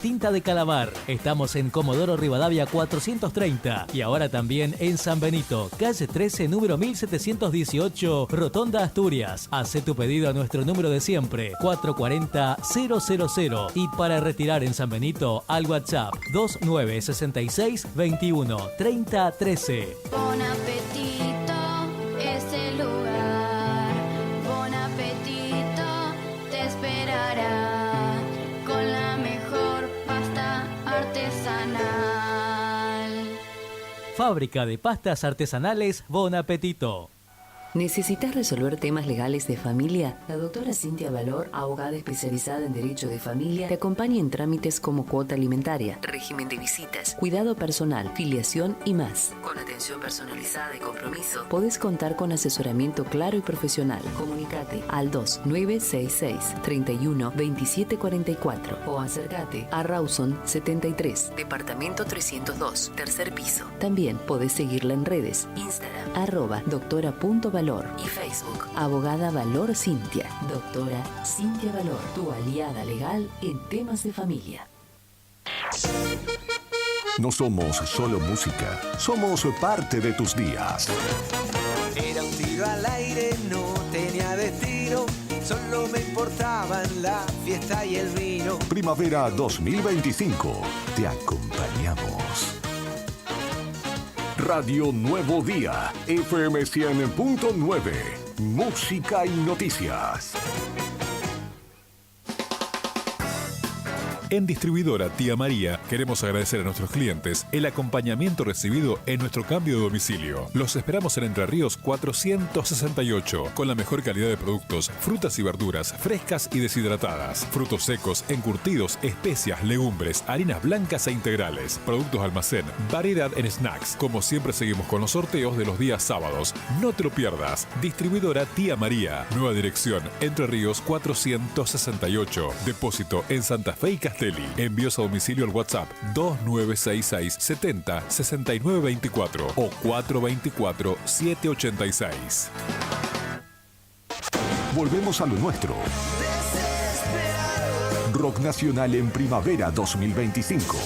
Tinta de Calamar. Estamos en Comodoro Rivadavia 430 y ahora también en San Benito, calle 13, número 1718, Rotonda Asturias. Hace tu pedido a nuestro número de siempre, 440-000. Y para retirar en San Benito, al WhatsApp 2966 21 30 13. Bon apetito es el lugar. Bon apetito te esperará con la mejor pasta artesanal. Fábrica de pastas artesanales Bon Apetito. ¿Necesitas resolver temas legales de familia? La doctora Cintia Valor, abogada especializada en Derecho de Familia, te acompaña en trámites como cuota alimentaria, régimen de visitas, cuidado personal, filiación y más. Con atención personalizada y compromiso, podés contar con asesoramiento claro y profesional. Comunicate al 2966-312744 o acércate a Rawson 73, departamento 302, tercer piso. También podés seguirla en redes, Instagram, @doctora.valor y Facebook, Abogada Valor Cintia. Doctora Cintia Valor, tu aliada legal en temas de familia. No somos solo música, somos parte de tus días. Era un tiro al aire, no tenía destino, solo me importaban la fiesta y el vino. Primavera 2025, te acompañamos. Radio Nuevo Día, FM 100.9, música y noticias. En Distribuidora Tía María queremos agradecer a nuestros clientes el acompañamiento recibido en nuestro cambio de domicilio. Los esperamos en Entre Ríos 468 con la mejor calidad de productos, frutas y verduras frescas y deshidratadas, frutos secos, encurtidos, especias, legumbres, harinas blancas e integrales, productos de almacén, variedad en snacks. Como siempre seguimos con los sorteos de los días sábados. No te lo pierdas. Distribuidora Tía María. Nueva dirección Entre Ríos 468. Depósito en Santa Fe y Castelli. Envíos a domicilio al WhatsApp 2966 70 69 24 o 424 786. Volvemos a lo nuestro. Rock Nacional en Primavera 2025.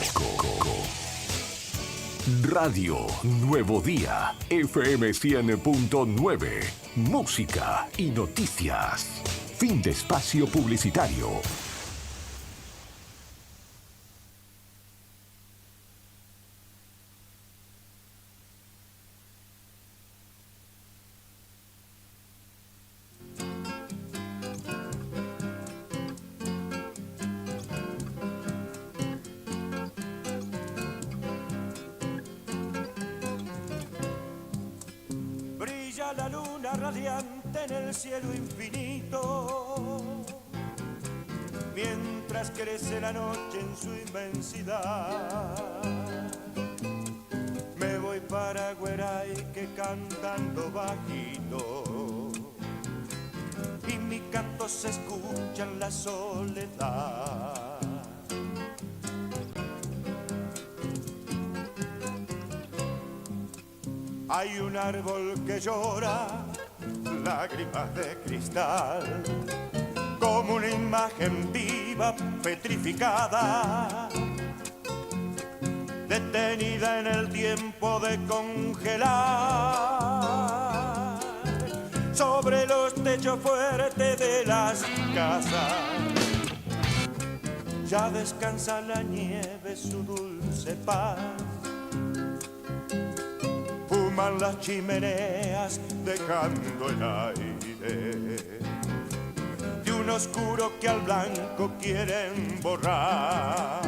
Radio Nuevo Día, FM 100.9, música y noticias. Fin de espacio publicitario. La luna radiante en el cielo infinito, mientras crece la noche en su inmensidad. Me voy para Gueraique cantando bajito, y mi canto se escucha en la soledad. Hay un árbol que llora lágrimas de cristal, como una imagen viva petrificada, detenida en el tiempo de congelar, sobre los techos fuertes de las casas. Ya descansa la nieve su dulce paz. Fuman las chimeneas dejando el aire de un oscuro que al blanco quieren borrar.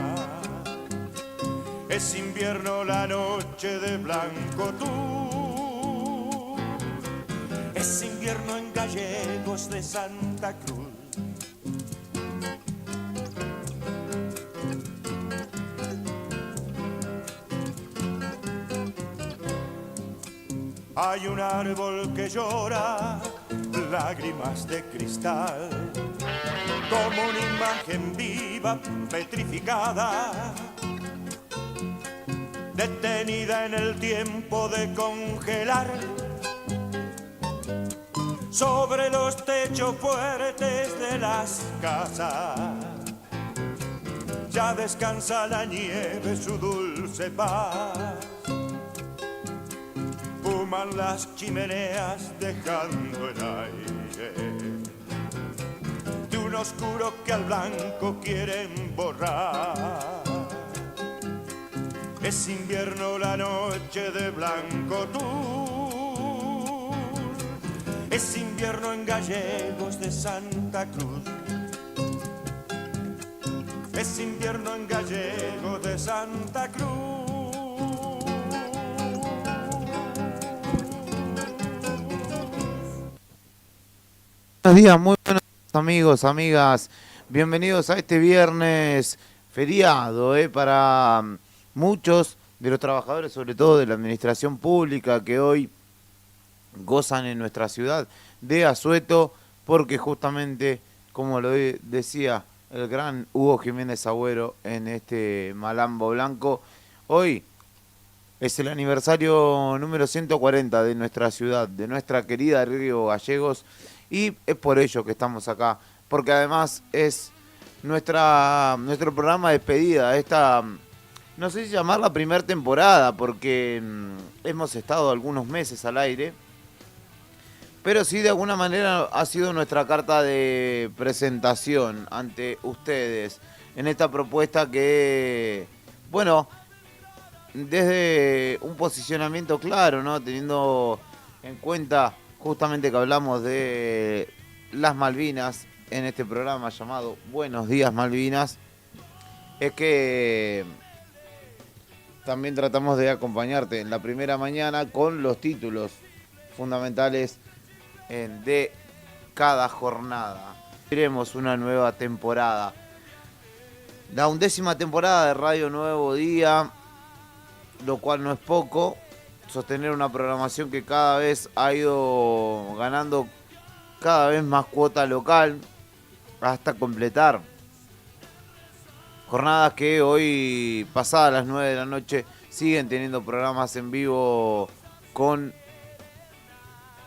Es invierno la noche de blanco tú, es invierno en Gallegos de Santa Cruz. Hay un árbol que llora lágrimas de cristal, como una imagen viva petrificada, detenida en el tiempo de congelar, sobre los techos fuertes de las casas. ya descansa la nieve su dulce paz. Fuman las chimeneas dejando el aire de un oscuro que al blanco quieren borrar. Es invierno la noche de blanco tú, es invierno en Gallegos de Santa Cruz. Es invierno en Gallegos de Santa Cruz. Buenos días, muy buenos amigos, amigas. Bienvenidos a este viernes feriado, para muchos de los trabajadores, sobre todo de la administración pública, que hoy gozan en nuestra ciudad de asueto, porque justamente, como lo decía el gran Hugo Jiménez Agüero en este Malambo Blanco, hoy es el aniversario número 140 de nuestra ciudad, de nuestra querida Río Gallegos, y es por ello que estamos acá, porque además es nuestro programa de despedida, esta, no sé si llamarla primera temporada, porque hemos estado algunos meses al aire, pero sí, de alguna manera ha sido nuestra carta de presentación ante ustedes en esta propuesta que, bueno, desde un posicionamiento claro, ¿no? Teniendo en cuenta justamente que hablamos de las Malvinas en este programa llamado Buenos Días Malvinas, es que también tratamos de acompañarte en la primera mañana con los títulos fundamentales de cada jornada. Tenemos una nueva temporada, la 11ª temporada de Radio Nuevo Día, lo cual no es poco. Sostener una programación que cada vez ha ido ganando cada vez más cuota local hasta completar jornadas que hoy, pasadas las 9 de la noche, siguen teniendo programas en vivo con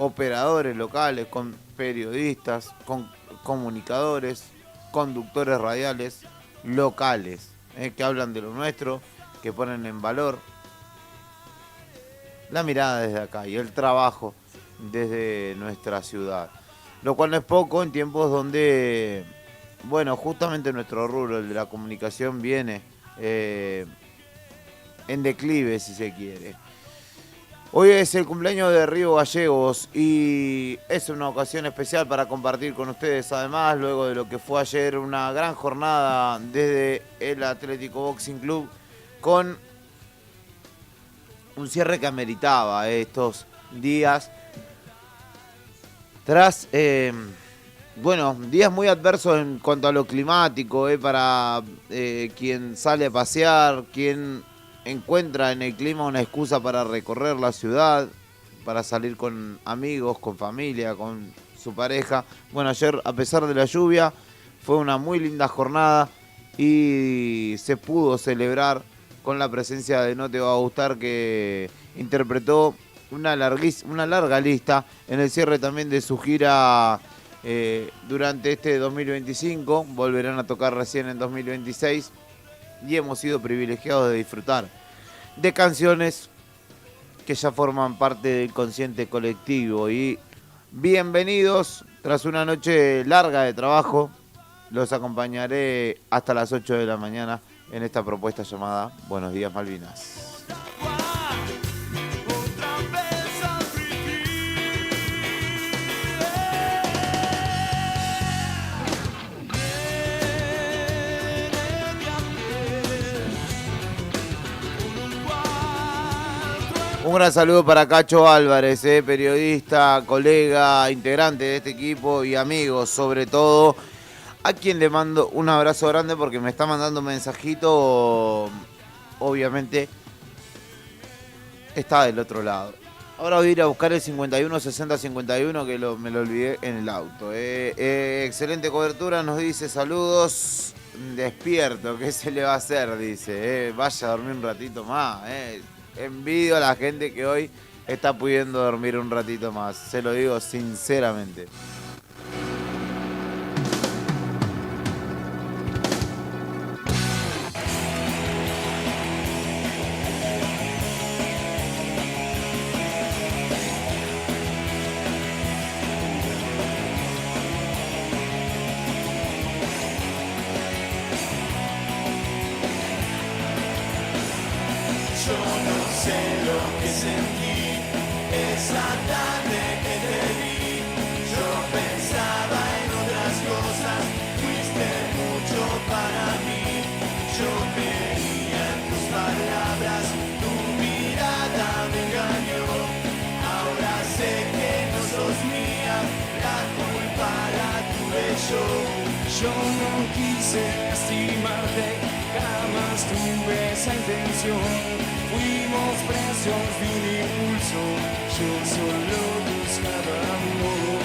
operadores locales, con periodistas, con comunicadores, conductores radiales locales, que hablan de lo nuestro, que ponen en valor la mirada desde acá y el trabajo desde nuestra ciudad. Lo cual no es poco en tiempos donde, bueno, justamente nuestro rubro, el de la comunicación, viene en declive, si se quiere. Hoy es el cumpleaños de Río Gallegos y es una ocasión especial para compartir con ustedes, además, luego de lo que fue ayer una gran jornada desde el Atlético Boxing Club, con un cierre que ameritaba estos días tras, días muy adversos en cuanto a lo climático, para quien sale a pasear, quien encuentra en el clima una excusa para recorrer la ciudad, para salir con amigos, con familia, con su pareja. Bueno, ayer, a pesar de la lluvia, fue una muy linda jornada y se pudo celebrar con la presencia de No Te Va a Gustar, que interpretó una larga lista en el cierre también de su gira durante este 2025. Volverán a tocar recién en 2026 y hemos sido privilegiados de disfrutar de canciones que ya forman parte del consciente colectivo. Y bienvenidos, tras una noche larga de trabajo, los acompañaré hasta las 8 de la mañana en esta propuesta llamada Buenos Días Malvinas. Un gran saludo para Cacho Álvarez, periodista, colega, integrante de este equipo y amigo, sobre todo, a quien le mando un abrazo grande porque me está mandando un mensajito. Obviamente está del otro lado. Ahora voy a ir a buscar el 51 60 51 que me lo olvidé en el auto. Excelente cobertura, nos dice, saludos, despierto, ¿qué se le va a hacer? Dice, vaya a dormir un ratito más, Envidio a la gente que hoy está pudiendo dormir un ratito más, se lo digo sinceramente. Yo no sé lo que sentí esa tarde que te vi. Yo pensaba en otras cosas, fuiste mucho para mí. Yo creía en tus palabras, tu mirada me engañó. Ahora sé que no sos mía, la culpa la tuve yo. Yo no quise lastimarte, jamás tuve esa intención. Fuimos precios de un impulso, yo solo buscaba amor.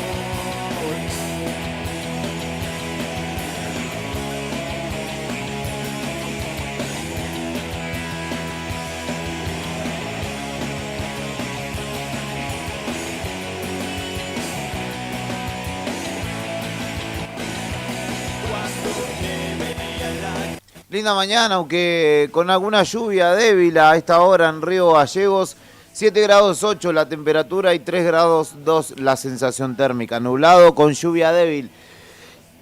Linda mañana, aunque con alguna lluvia débil a esta hora en Río Gallegos. 7 grados 8 la temperatura y 3 grados 2 la sensación térmica. Nublado con lluvia débil,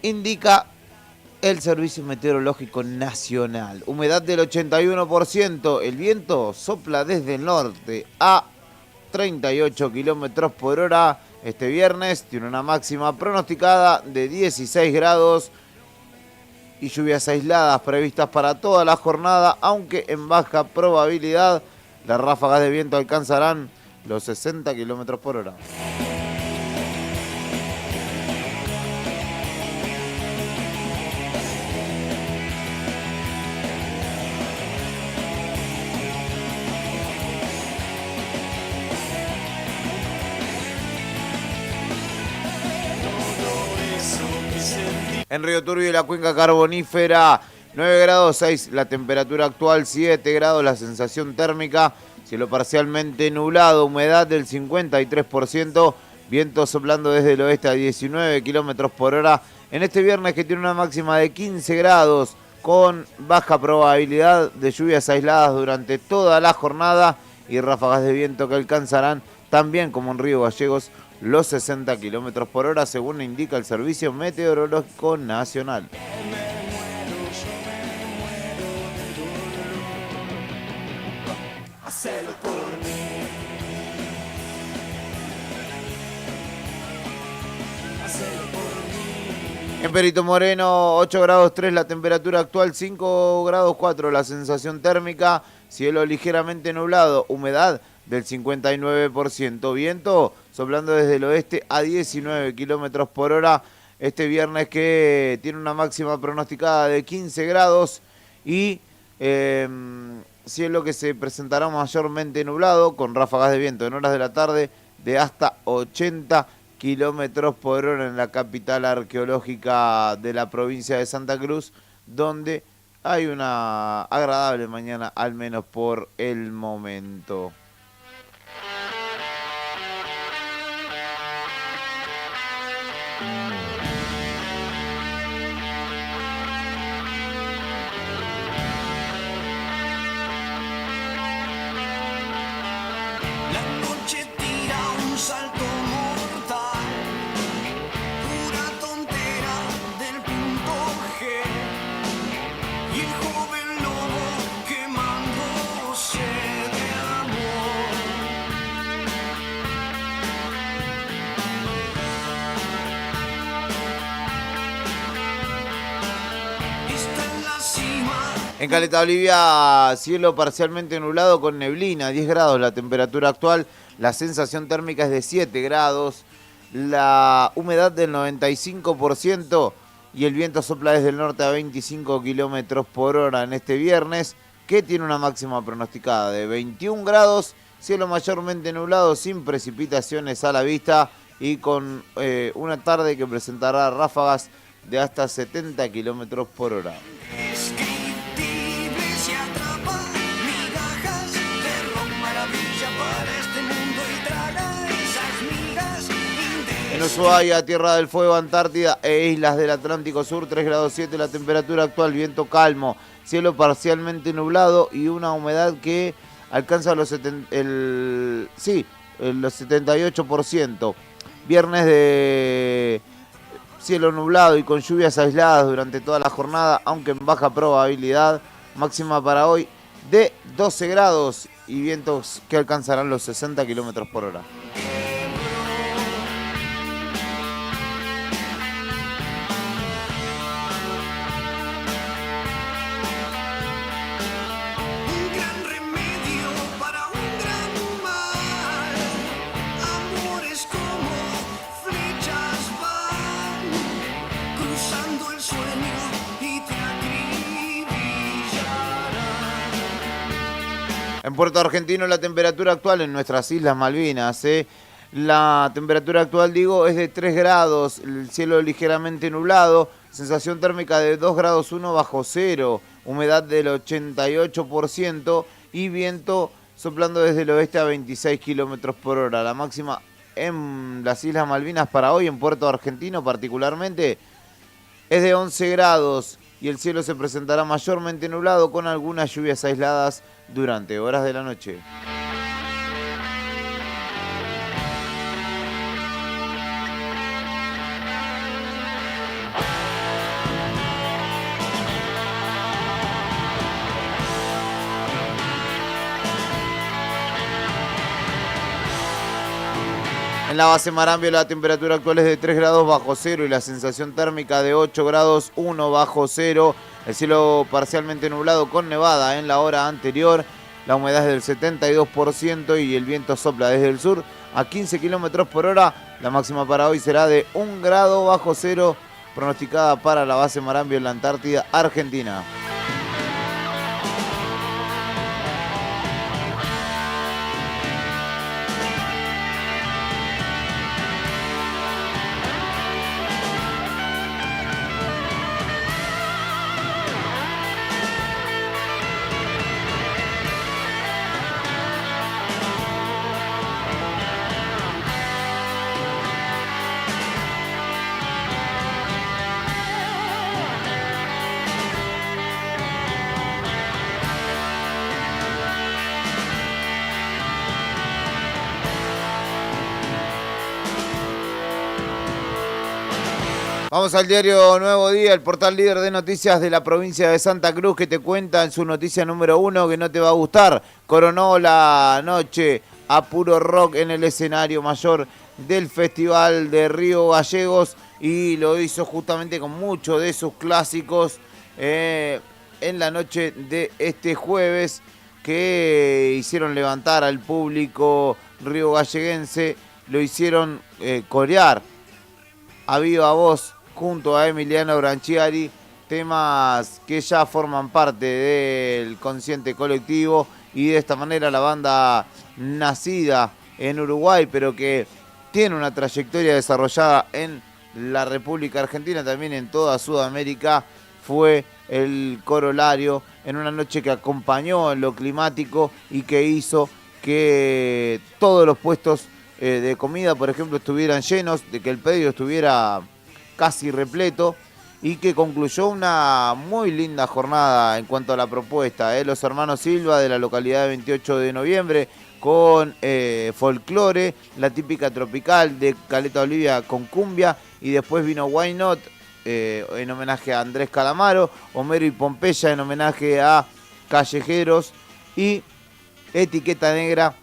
indica el Servicio Meteorológico Nacional. Humedad del 81%. El viento sopla desde el norte a 38 kilómetros por hora. Este viernes tiene una máxima pronosticada de 16 grados. Y lluvias aisladas previstas para toda la jornada, aunque en baja probabilidad. Las ráfagas de viento alcanzarán los 60 kilómetros por hora. En Río Turbio y la cuenca carbonífera, 9 grados 6 la temperatura actual, 7 grados la sensación térmica, cielo parcialmente nublado, humedad del 53%, viento soplando desde el oeste a 19 kilómetros por hora. En este viernes, que tiene una máxima de 15 grados, con baja probabilidad de lluvias aisladas durante toda la jornada y ráfagas de viento que alcanzarán, también como en Río Gallegos, los 60 kilómetros por hora, según indica el Servicio Meteorológico Nacional. En Perito Moreno, 8 grados 3 la temperatura actual, 5 grados 4 la sensación térmica, cielo ligeramente nublado, humedad del 59%, viento soplando desde el oeste a 19 kilómetros por hora. Este viernes, que tiene una máxima pronosticada de 15 grados y cielo que se presentará mayormente nublado, con ráfagas de viento en horas de la tarde de hasta 80 kilómetros por hora en la capital arqueológica de la provincia de Santa Cruz, donde hay una agradable mañana, al menos por el momento. En Caleta Olivia, cielo parcialmente nublado con neblina, 10 grados la temperatura actual, la sensación térmica es de 7 grados, la humedad del 95% y el viento sopla desde el norte a 25 kilómetros por hora en este viernes, que tiene una máxima pronosticada de 21 grados, cielo mayormente nublado sin precipitaciones a la vista y con una tarde que presentará ráfagas de hasta 70 kilómetros por hora. En Ushuaia, Tierra del Fuego, Antártida e islas del Atlántico Sur, 3 grados 7 la temperatura actual, viento calmo, cielo parcialmente nublado y una humedad que alcanza los 78%. Viernes de cielo nublado y con lluvias aisladas durante toda la jornada, aunque en baja probabilidad. Máxima para hoy de 12 grados y vientos que alcanzarán los 60 kilómetros por hora. En Puerto Argentino la temperatura actual en nuestras Islas Malvinas, la temperatura actual, es de 3 grados, el cielo ligeramente nublado, sensación térmica de 2 grados 1 bajo cero, humedad del 88% y viento soplando desde el oeste a 26 kilómetros por hora. La máxima en las Islas Malvinas para hoy, en Puerto Argentino particularmente, es de 11 grados y el cielo se presentará mayormente nublado con algunas lluvias aisladas durante horas de la noche. En la base Marambio la temperatura actual es de 3 grados bajo cero y la sensación térmica de 8 grados 1 bajo cero. El cielo parcialmente nublado con nevada en la hora anterior. La humedad es del 72% y el viento sopla desde el sur a 15 kilómetros por hora. La máxima para hoy será de 1 grado bajo cero, pronosticada para la base Marambio en la Antártida Argentina. Vamos al diario Nuevo Día, el portal líder de noticias de la provincia de Santa Cruz, que te cuenta en su noticia número 1 que no te va a gustar. Coronó la noche a puro rock en el escenario mayor del Festival de Río Gallegos y lo hizo justamente con muchos de sus clásicos en la noche de este jueves, que hicieron levantar al público río galleguense, lo hicieron corear a viva voz junto a Emiliano Branchiari, temas que ya forman parte del consciente colectivo, y de esta manera la banda, nacida en Uruguay pero que tiene una trayectoria desarrollada en la República Argentina, también en toda Sudamérica, fue el corolario en una noche que acompañó en lo climático y que hizo que todos los puestos de comida, por ejemplo, estuvieran llenos, de que el pedido estuviera casi repleto y que concluyó una muy linda jornada en cuanto a la propuesta. Los hermanos Silva, de la localidad de 28 de noviembre, con folclore, la típica tropical de Caleta Olivia con cumbia, y después vino Why Not en homenaje a Andrés Calamaro, Homero y Pompeya en homenaje a Callejeros, y Etiqueta Negra,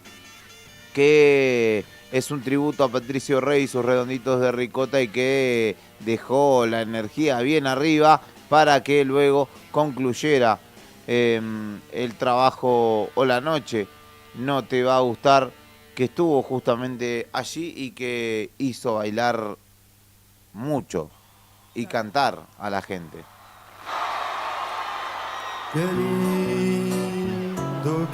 que es un tributo a Patricio Rey y sus redonditos de ricota, y que dejó la energía bien arriba para que luego concluyera el trabajo o la noche No Te Va a Gustar, que estuvo justamente allí y que hizo bailar mucho y cantar a la gente. Qué lindo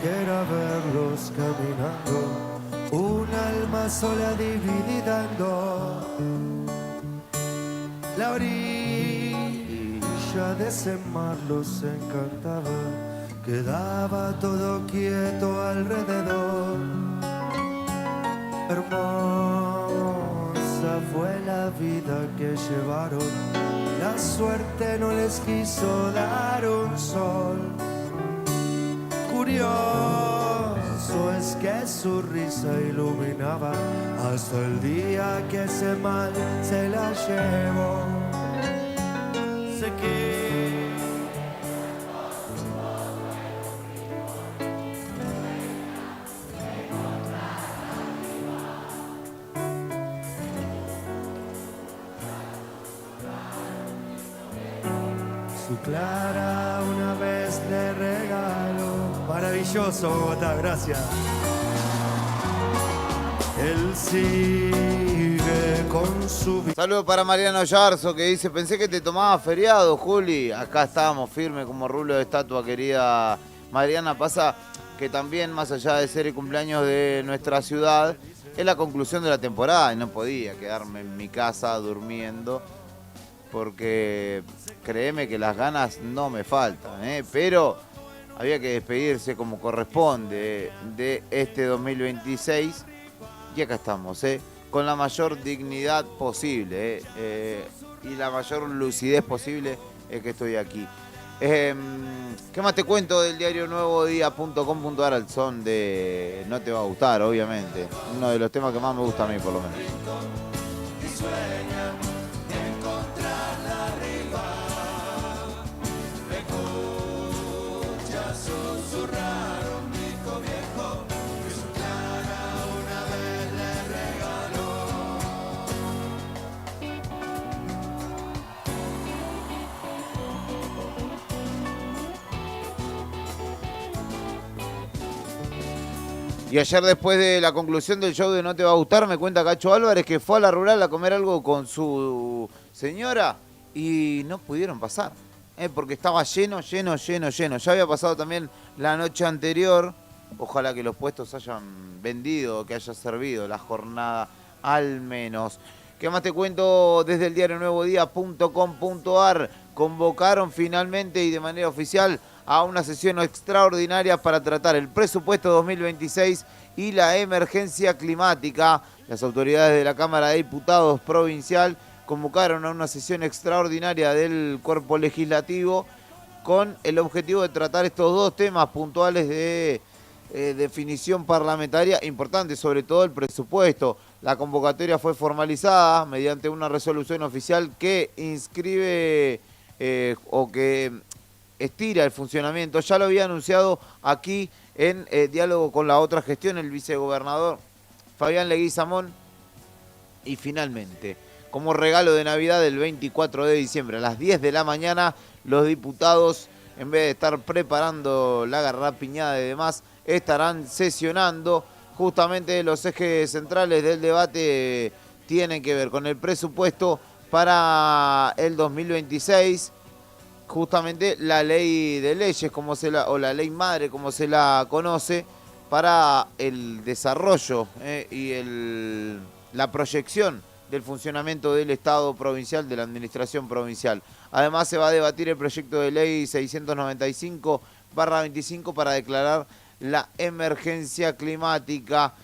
que era verlos caminando, un alma sola dividida en dos. La orilla de ese mar los encantaba, quedaba todo quieto alrededor. Hermosa fue la vida que llevaron, la suerte no les quiso dar un sol. Curioso es que su risa iluminaba hasta el día que ese mal se la llevó. Sé que su clara una vez le regalo. Maravilloso, Bogotá, gracias. Él sigue con su vida. Saludos para Mariano Yarzo que dice, pensé que te tomabas feriado, Juli. Acá estamos, firme como rulo de estatua, querida Mariana. Pasa que también, más allá de ser el cumpleaños de nuestra ciudad, es la conclusión de la temporada y no podía quedarme en mi casa durmiendo porque créeme que las ganas no me faltan, pero había que despedirse como corresponde de este 2026 y acá estamos, con la mayor dignidad posible y la mayor lucidez posible es que estoy aquí. ¿Qué más te cuento del diario nuevodía.com.ar al son de No te va a gustar, obviamente? Uno de los temas que más me gusta a mí, por lo menos. Y ayer, después de la conclusión del show de No te va a gustar, me cuenta Cacho Álvarez que fue a la rural a comer algo con su señora y no pudieron pasar, porque estaba lleno. Ya había pasado también la noche anterior. Ojalá que los puestos hayan vendido, que haya servido la jornada al menos. ¿Qué más te cuento desde el diario nuevodía.com.ar? Convocaron finalmente y de manera oficial a una sesión extraordinaria para tratar el presupuesto 2026 y la emergencia climática. Las autoridades de la Cámara de Diputados provincial convocaron a una sesión extraordinaria del cuerpo legislativo con el objetivo de tratar estos dos temas puntuales de definición parlamentaria importantes, sobre todo el presupuesto. La convocatoria fue formalizada mediante una resolución oficial que inscribe o que estira el funcionamiento. Ya lo había anunciado aquí en diálogo con la otra gestión el vicegobernador Fabián Leguizamón. Y finalmente, como regalo de Navidad el 24 de diciembre a las 10 de la mañana, los diputados, en vez de estar preparando la garrapiñada y demás, estarán sesionando. Justamente los ejes centrales del debate tienen que ver con el presupuesto para el 2026, justamente la ley de leyes o la ley madre como se la conoce, para el desarrollo y la proyección del funcionamiento del Estado provincial, de la administración provincial. Además se va a debatir el proyecto de ley 695/25 para declarar la emergencia climática,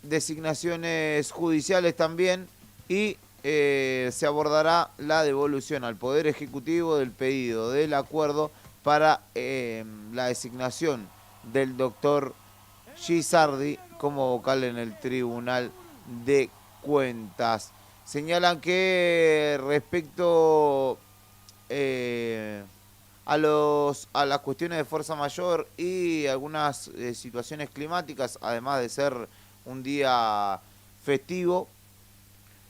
designaciones judiciales también, y se abordará la devolución al Poder Ejecutivo del pedido del acuerdo para la designación del doctor Gisardi como vocal en el Tribunal de Cuentas. Señalan que respecto a las cuestiones de fuerza mayor y algunas situaciones climáticas, además de ser un día festivo,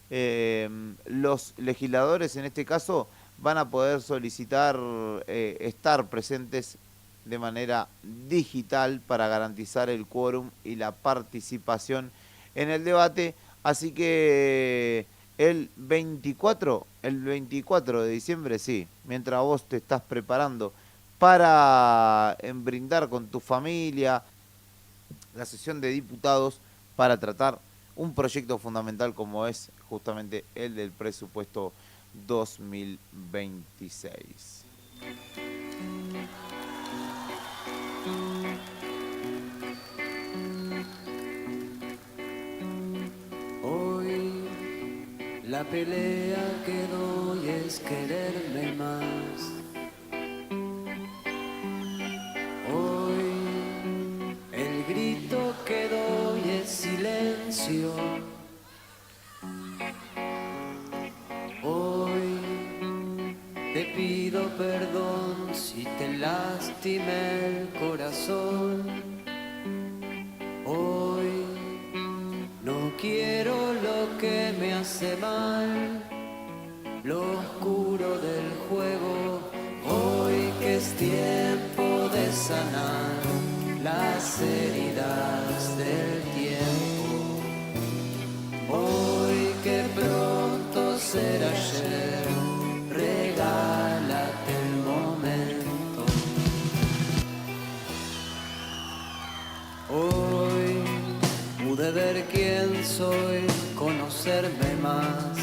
los legisladores en este caso van a poder solicitar estar presentes de manera digital para garantizar el quórum y la participación en el debate. Así que el 24 de diciembre, sí, mientras vos te estás preparando para brindar con tu familia, la sesión de diputados para tratar un proyecto fundamental como es justamente el del presupuesto 2026. Hoy la pelea que doy es quererme más. Hoy el grito que doy es silencio. Hoy te pido perdón si te lastimé el corazón. Hoy no quiero lo que me hace mal, lo oscuro del juego tiempo de sanar las heridas del tiempo. Hoy que pronto será ayer, regálate el momento. Hoy pude ver quién soy, conocerme más.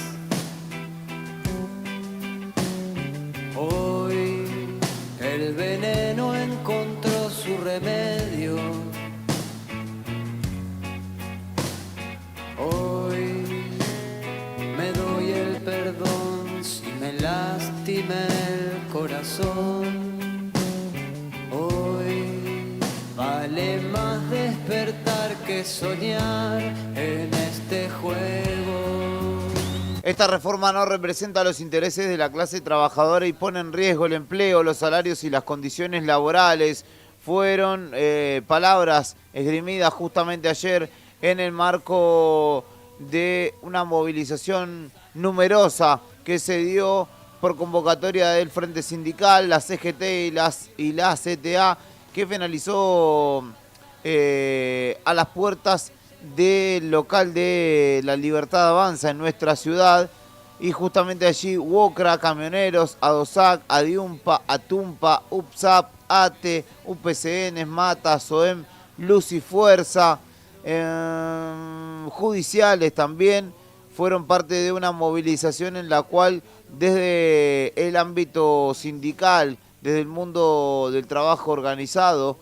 Hoy el veneno encontró su remedio. Hoy me doy el perdón si me lastimé el corazón. Hoy vale más despertar que soñar en este juego. Esta reforma no representa los intereses de la clase trabajadora y pone en riesgo el empleo, los salarios y las condiciones laborales. Fueron palabras esgrimidas justamente ayer en el marco de una movilización numerosa que se dio por convocatoria del Frente Sindical, la CGT y la CTA, que finalizó a las puertas del local de La Libertad Avanza en nuestra ciudad. Y justamente allí UOCRA, Camioneros, ADOSAC, ADIUMPA, ATUMPA, UPSAP, ATE, UPCN, MATA, SOEM, Luz y Fuerza, judiciales también, fueron parte de una movilización en la cual desde el ámbito sindical, desde el mundo del trabajo organizado,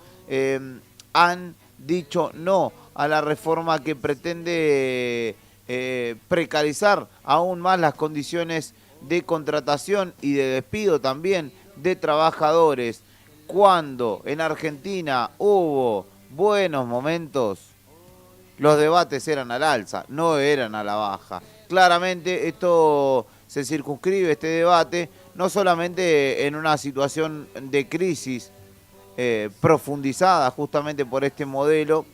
han dicho no a la reforma que pretende precarizar aún más las condiciones de contratación y de despido también de trabajadores. Cuando en Argentina hubo buenos momentos, los debates eran al alza, no eran a la baja. Claramente esto se circunscribe, este debate, no solamente en una situación de crisis profundizada justamente por este modelo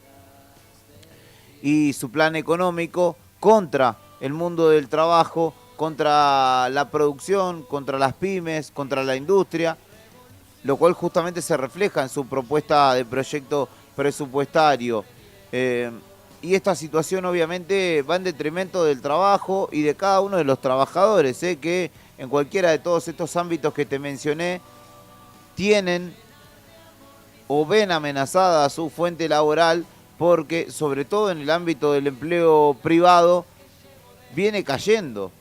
y su plan económico contra el mundo del trabajo, contra la producción, contra las pymes, contra la industria, lo cual justamente se refleja en su propuesta de proyecto presupuestario. Y esta situación obviamente va en detrimento del trabajo y de cada uno de los trabajadores, que en cualquiera de todos estos ámbitos que te mencioné tienen o ven amenazada su fuente laboral, porque sobre todo en el ámbito del empleo privado viene cayendo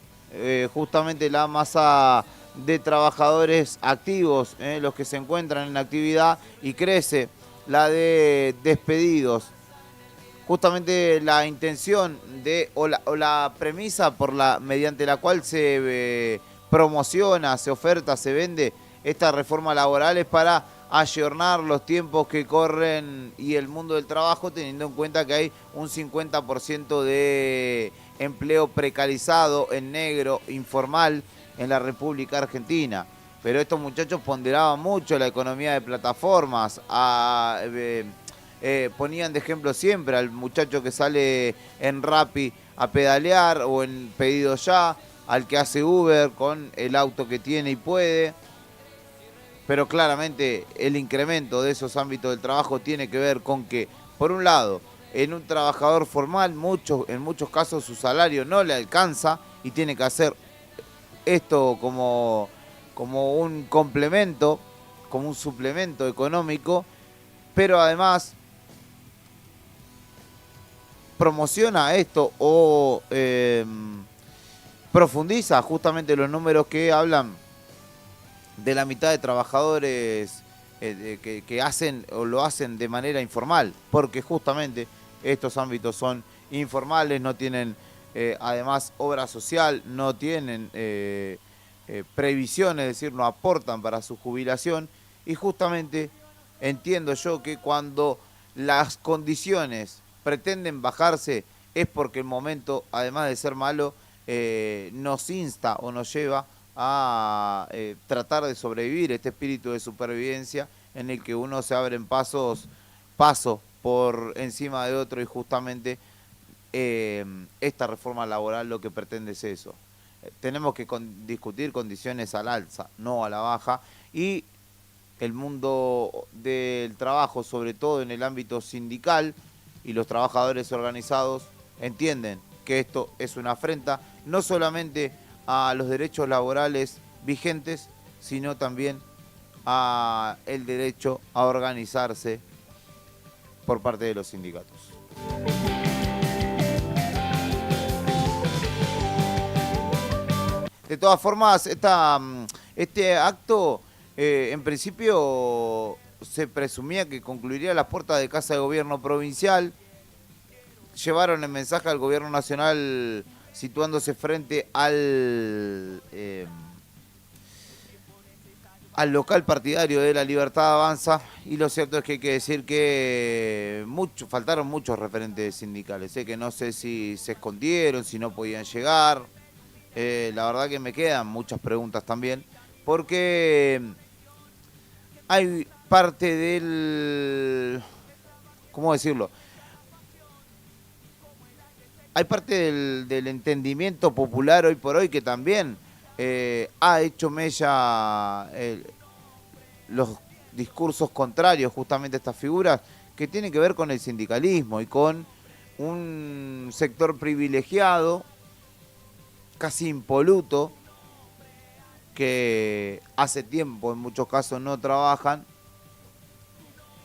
justamente la masa de trabajadores activos, los que se encuentran en actividad, y crece la de despedidos. Justamente la intención de o la premisa mediante la cual se promociona, se oferta, se vende esta reforma laboral es para ayornar los tiempos que corren y el mundo del trabajo, teniendo en cuenta que hay un 50% de empleo precarizado, en negro, informal en la República Argentina. Pero estos muchachos ponderaban mucho la economía de plataformas, ponían de ejemplo siempre al muchacho que sale en Rappi a pedalear o en Pedido Ya, al que hace Uber con el auto que tiene y puede. Pero claramente el incremento de esos ámbitos del trabajo tiene que ver con que, por un lado, en un trabajador formal, en muchos casos su salario no le alcanza y tiene que hacer esto como un complemento, como un suplemento económico, pero además promociona esto o profundiza justamente los números que hablan de la mitad de trabajadores que hacen o lo hacen de manera informal, porque justamente estos ámbitos son informales, no tienen además obra social, no tienen previsión, es decir, no aportan para su jubilación, y justamente entiendo yo que cuando las condiciones pretenden bajarse es porque el momento, además de ser malo, nos insta o nos lleva a tratar de sobrevivir, este espíritu de supervivencia en el que uno se abre en paso por encima de otro, y justamente esta reforma laboral lo que pretende es eso. Tenemos que discutir condiciones al alza, no a la baja, y el mundo del trabajo, sobre todo en el ámbito sindical, y los trabajadores organizados entienden que esto es una afrenta, no solamente a los derechos laborales vigentes, sino también a el derecho a organizarse por parte de los sindicatos. De todas formas, este acto, en principio, se presumía que concluiría a las puertas de Casa de Gobierno Provincial. Llevaron el mensaje al Gobierno Nacional situándose frente al local partidario de La Libertad Avanza, y lo cierto es que hay que decir que faltaron muchos referentes sindicales, que no sé si se escondieron, si no podían llegar. La verdad que me quedan muchas preguntas también, porque hay parte del... ¿Cómo decirlo? Hay parte del entendimiento popular hoy por hoy que también ha hecho mella los discursos contrarios justamente a estas figuras, que tienen que ver con el sindicalismo y con un sector privilegiado, casi impoluto, que hace tiempo en muchos casos no trabajan,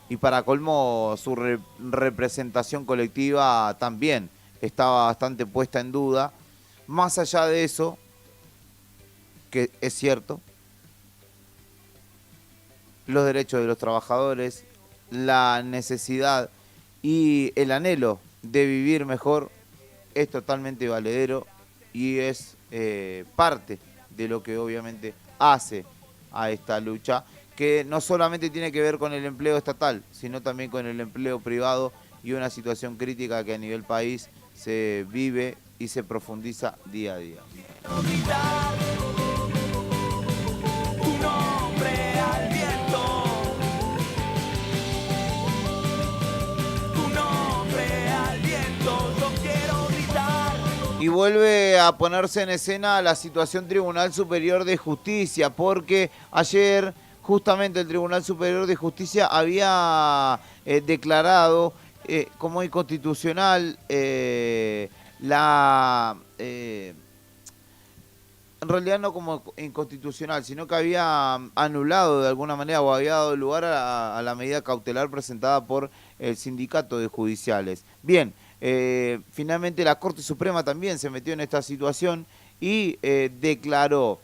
y para colmo su representación colectiva también estaba bastante puesta en duda. Más allá de eso, que es cierto, los derechos de los trabajadores, la necesidad y el anhelo de vivir mejor es totalmente valedero y es parte de lo que obviamente hace a esta lucha, que no solamente tiene que ver con el empleo estatal, sino también con el empleo privado, y una situación crítica que a nivel país se vive y se profundiza día a día. Y vuelve a ponerse en escena la situación Tribunal Superior de Justicia, porque ayer justamente el Tribunal Superior de Justicia había declarado como inconstitucional en realidad no como inconstitucional, sino que había anulado de alguna manera o había dado lugar a la medida cautelar presentada por el sindicato de judiciales. Bien, finalmente la Corte Suprema también se metió en esta situación y declaró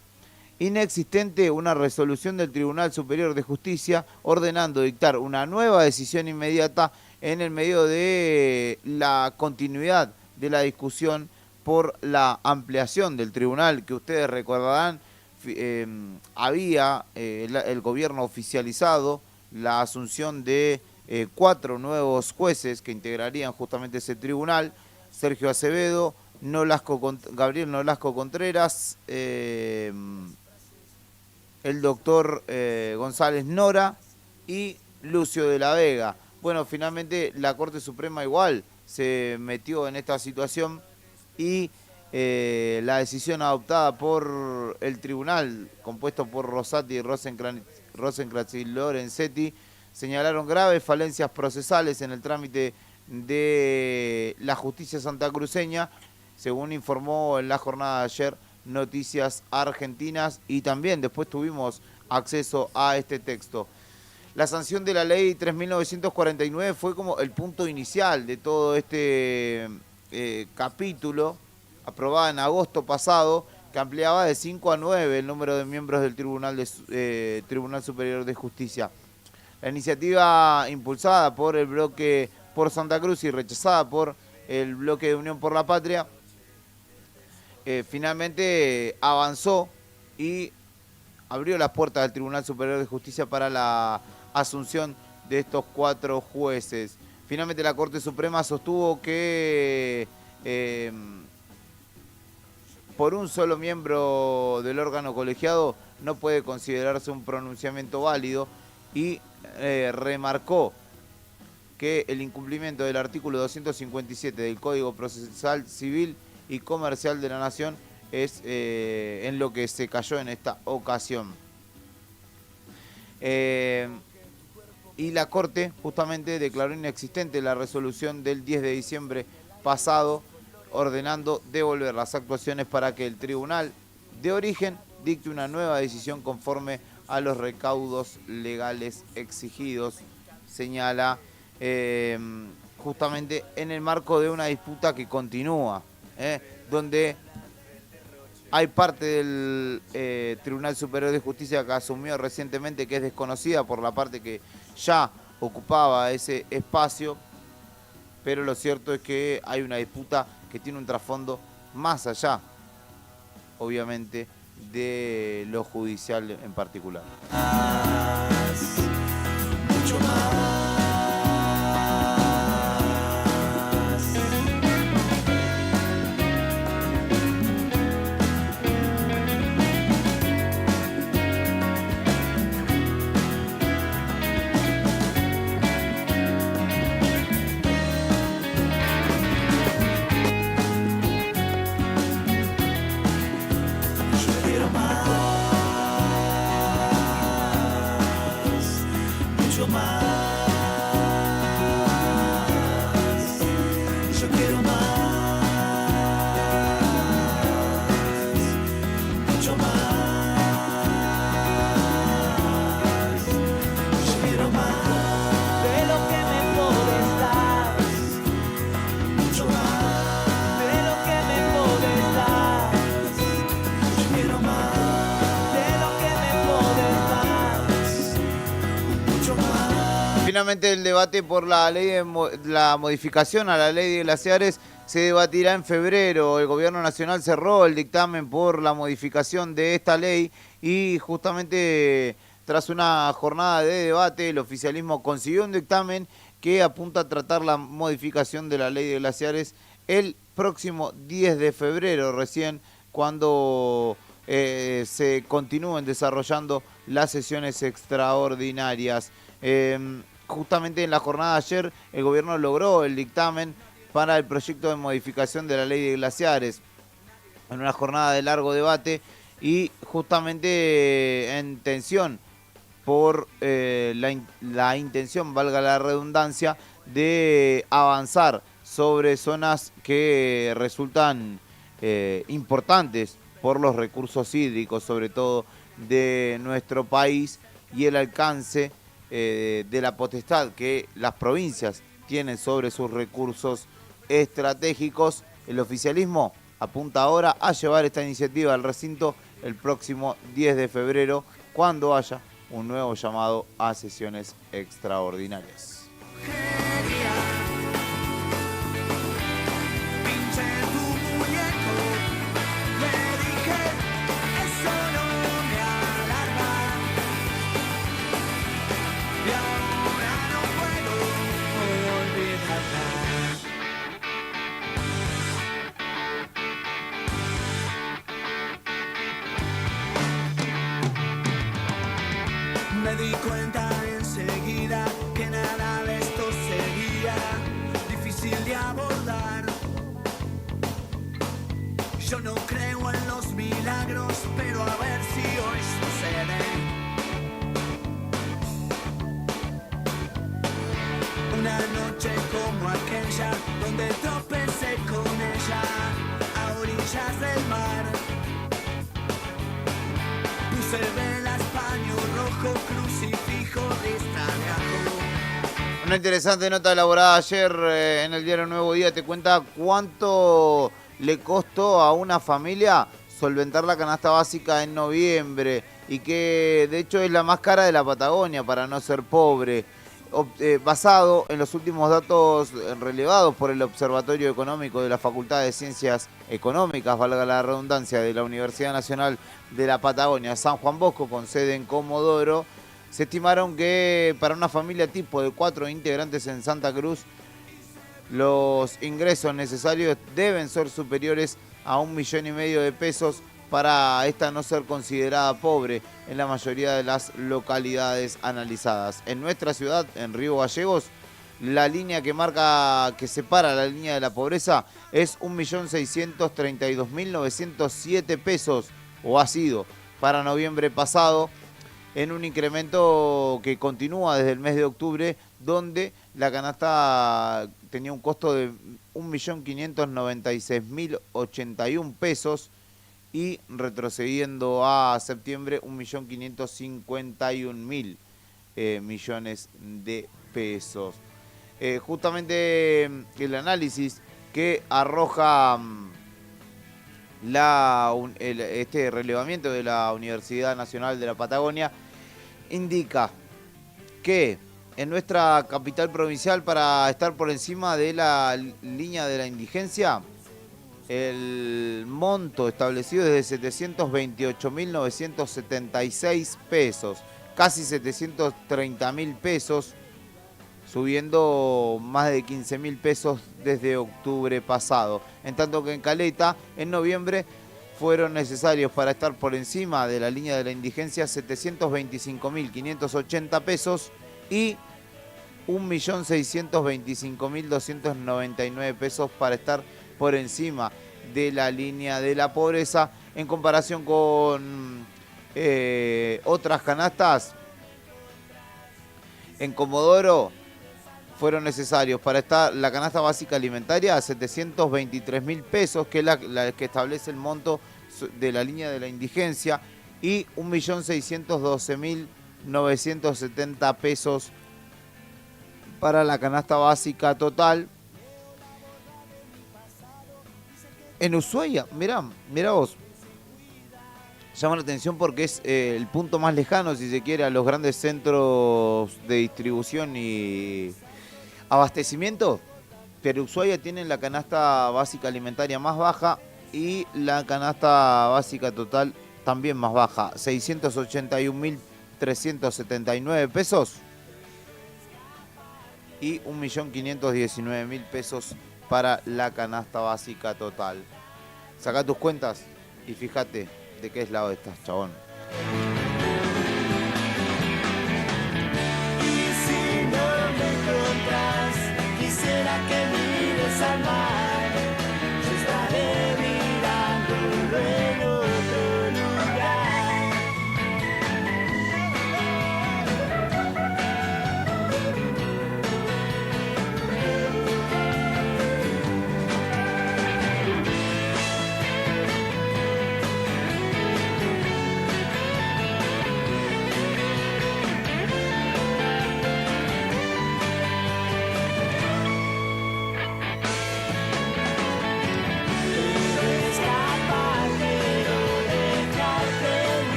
inexistente una resolución del Tribunal Superior de Justicia ordenando dictar una nueva decisión inmediata en el medio de la continuidad de la discusión por la ampliación del tribunal, que ustedes recordarán, había el gobierno oficializado la asunción de 4 nuevos jueces que integrarían justamente ese tribunal: Sergio Acevedo, Gabriel Nolasco Contreras, el doctor González Nora y Lucio de la Vega. Bueno, finalmente la Corte Suprema igual se metió en esta situación y la decisión adoptada por el tribunal, compuesto por Rosati, Rosencrantz y Lorenzetti, señalaron graves falencias procesales en el trámite de la justicia santacruceña, según informó en la jornada de ayer Noticias Argentinas, y también después tuvimos acceso a este texto. La sanción de la ley 3.949 fue como el punto inicial de todo este capítulo, aprobada en agosto pasado, que ampliaba de 5 a 9 el número de miembros del Tribunal Superior de Justicia. La iniciativa, impulsada por el bloque Por Santa Cruz y rechazada por el bloque de Unión por la Patria, finalmente avanzó y abrió las puertas del Tribunal Superior de Justicia para la asunción de estos 4 jueces. Finalmente la Corte Suprema sostuvo que por un solo miembro del órgano colegiado no puede considerarse un pronunciamiento válido, y remarcó que el incumplimiento del artículo 257 del Código Procesal Civil y Comercial de la Nación es en lo que se cayó en esta ocasión. Y la Corte justamente declaró inexistente la resolución del 10 de diciembre pasado, ordenando devolver las actuaciones para que el tribunal de origen dicte una nueva decisión conforme a los recaudos legales exigidos, señala, justamente en el marco de una disputa que continúa, donde hay parte del Tribunal Superior de Justicia que asumió recientemente, que es desconocida por la parte que ya ocupaba ese espacio, pero lo cierto es que hay una disputa que tiene un trasfondo más allá, obviamente, de lo judicial en particular. Mucho más. Finalmente el debate por la ley de la modificación a la ley de glaciares se debatirá en febrero. El gobierno nacional cerró el dictamen por la modificación de esta ley y justamente tras una jornada de debate el oficialismo consiguió un dictamen que apunta a tratar la modificación de la ley de glaciares el próximo 10 de febrero, recién cuando se continúen desarrollando las sesiones extraordinarias. Justamente en la jornada de ayer el gobierno logró el dictamen para el proyecto de modificación de la ley de glaciares en una jornada de largo debate y justamente en tensión por la intención, valga la redundancia, de avanzar sobre zonas que resultan importantes por los recursos hídricos, sobre todo de nuestro país, y el alcance de la potestad que las provincias tienen sobre sus recursos estratégicos. El oficialismo apunta ahora a llevar esta iniciativa al recinto el próximo 10 de febrero, cuando haya un nuevo llamado a sesiones extraordinarias. Me di cuenta enseguida que nada de esto sería difícil de abordar. Yo no creo en los milagros, pero a ver si hoy sucede. Una noche como aquella, donde tropecé con ella a orillas del mar. Puse velas, paño rojo, crucifijo, distrajo. Una interesante nota elaborada ayer en el diario Nuevo Día te cuenta cuánto le costó a una familia solventar la canasta básica en noviembre y que de hecho es la más cara de la Patagonia para no ser pobre. Basado en los últimos datos relevados por el Observatorio Económico de la Facultad de Ciencias Económicas, valga la redundancia, de la Universidad Nacional de la Patagonia, San Juan Bosco, con sede en Comodoro, se estimaron que para una familia tipo de 4 integrantes en Santa Cruz, los ingresos necesarios deben ser superiores a 1,5 millones de pesos para esta no ser considerada pobre en la mayoría de las localidades analizadas. En nuestra ciudad, en Río Gallegos, la línea que separa la línea de la pobreza es 1.632.907 pesos, o ha sido para noviembre pasado. en un incremento que continúa desde el mes de octubre, donde la canasta tenía un costo de 1.596.081 pesos y retrocediendo a septiembre 1.551.000 millones de pesos. Justamente el análisis que arroja este relevamiento de la Universidad Nacional de la Patagonia indica que en nuestra capital provincial, para estar por encima de la línea de la indigencia, el monto establecido es de 728.976 pesos, casi 730.000 pesos, subiendo más de 15.000 pesos desde octubre pasado. En tanto que en Caleta, en noviembre, fueron necesarios para estar por encima de la línea de la indigencia 725.580 pesos y 1.625.299 pesos para estar por encima de la línea de la pobreza. En comparación con otras canastas, en Comodoro fueron necesarios para estar la canasta básica alimentaria a 723.000 pesos, que es la que establece el monto de la línea de la indigencia, y 1.612.970 pesos para la canasta básica total. En Ushuaia, mirá vos, llama la atención porque es el punto más lejano, si se quiere, a los grandes centros de distribución y abastecimiento. Pero Ushuaia tiene la canasta básica alimentaria más baja y la canasta básica total también más baja, 681.379 pesos y 1.519.000 pesos para la canasta básica total. Sacá tus cuentas y fíjate de qué lado estás, chabón. Y si no me encontrás, quisiera que mires al mar. Yo estaré mirándolo en otro lugar.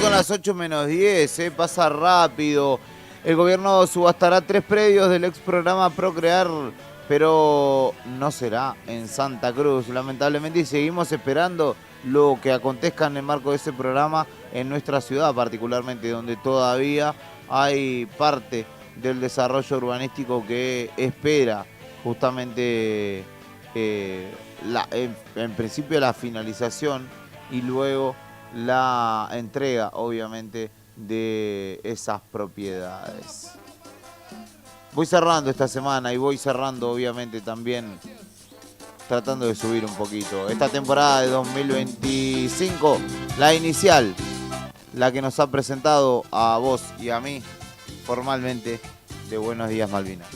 Son las 8:10, pasa rápido. El gobierno subastará 3 predios del ex programa Procrear, pero no será en Santa Cruz, lamentablemente, y seguimos esperando lo que acontezca en el marco de ese programa en nuestra ciudad, particularmente donde todavía hay parte del desarrollo urbanístico que espera justamente en principio la finalización y luego la entrega, obviamente, de esas propiedades. Voy cerrando esta semana y voy cerrando, obviamente, también tratando de subir un poquito. Esta temporada de 2025, la inicial, la que nos ha presentado a vos y a mí formalmente de Buenos Días Malvinas.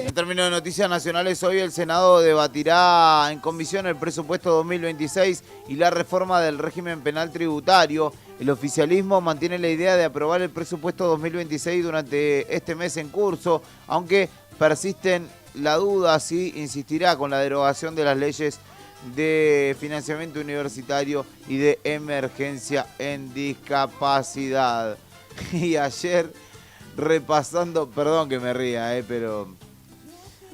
En términos de noticias nacionales, hoy el Senado debatirá en comisión el presupuesto 2026 y la reforma del régimen penal tributario. El oficialismo mantiene la idea de aprobar el presupuesto 2026 durante este mes en curso, aunque persisten la duda si insistirá con la derogación de las leyes de financiamiento universitario y de emergencia en discapacidad. Y ayer, repasando, perdón que me ría, pero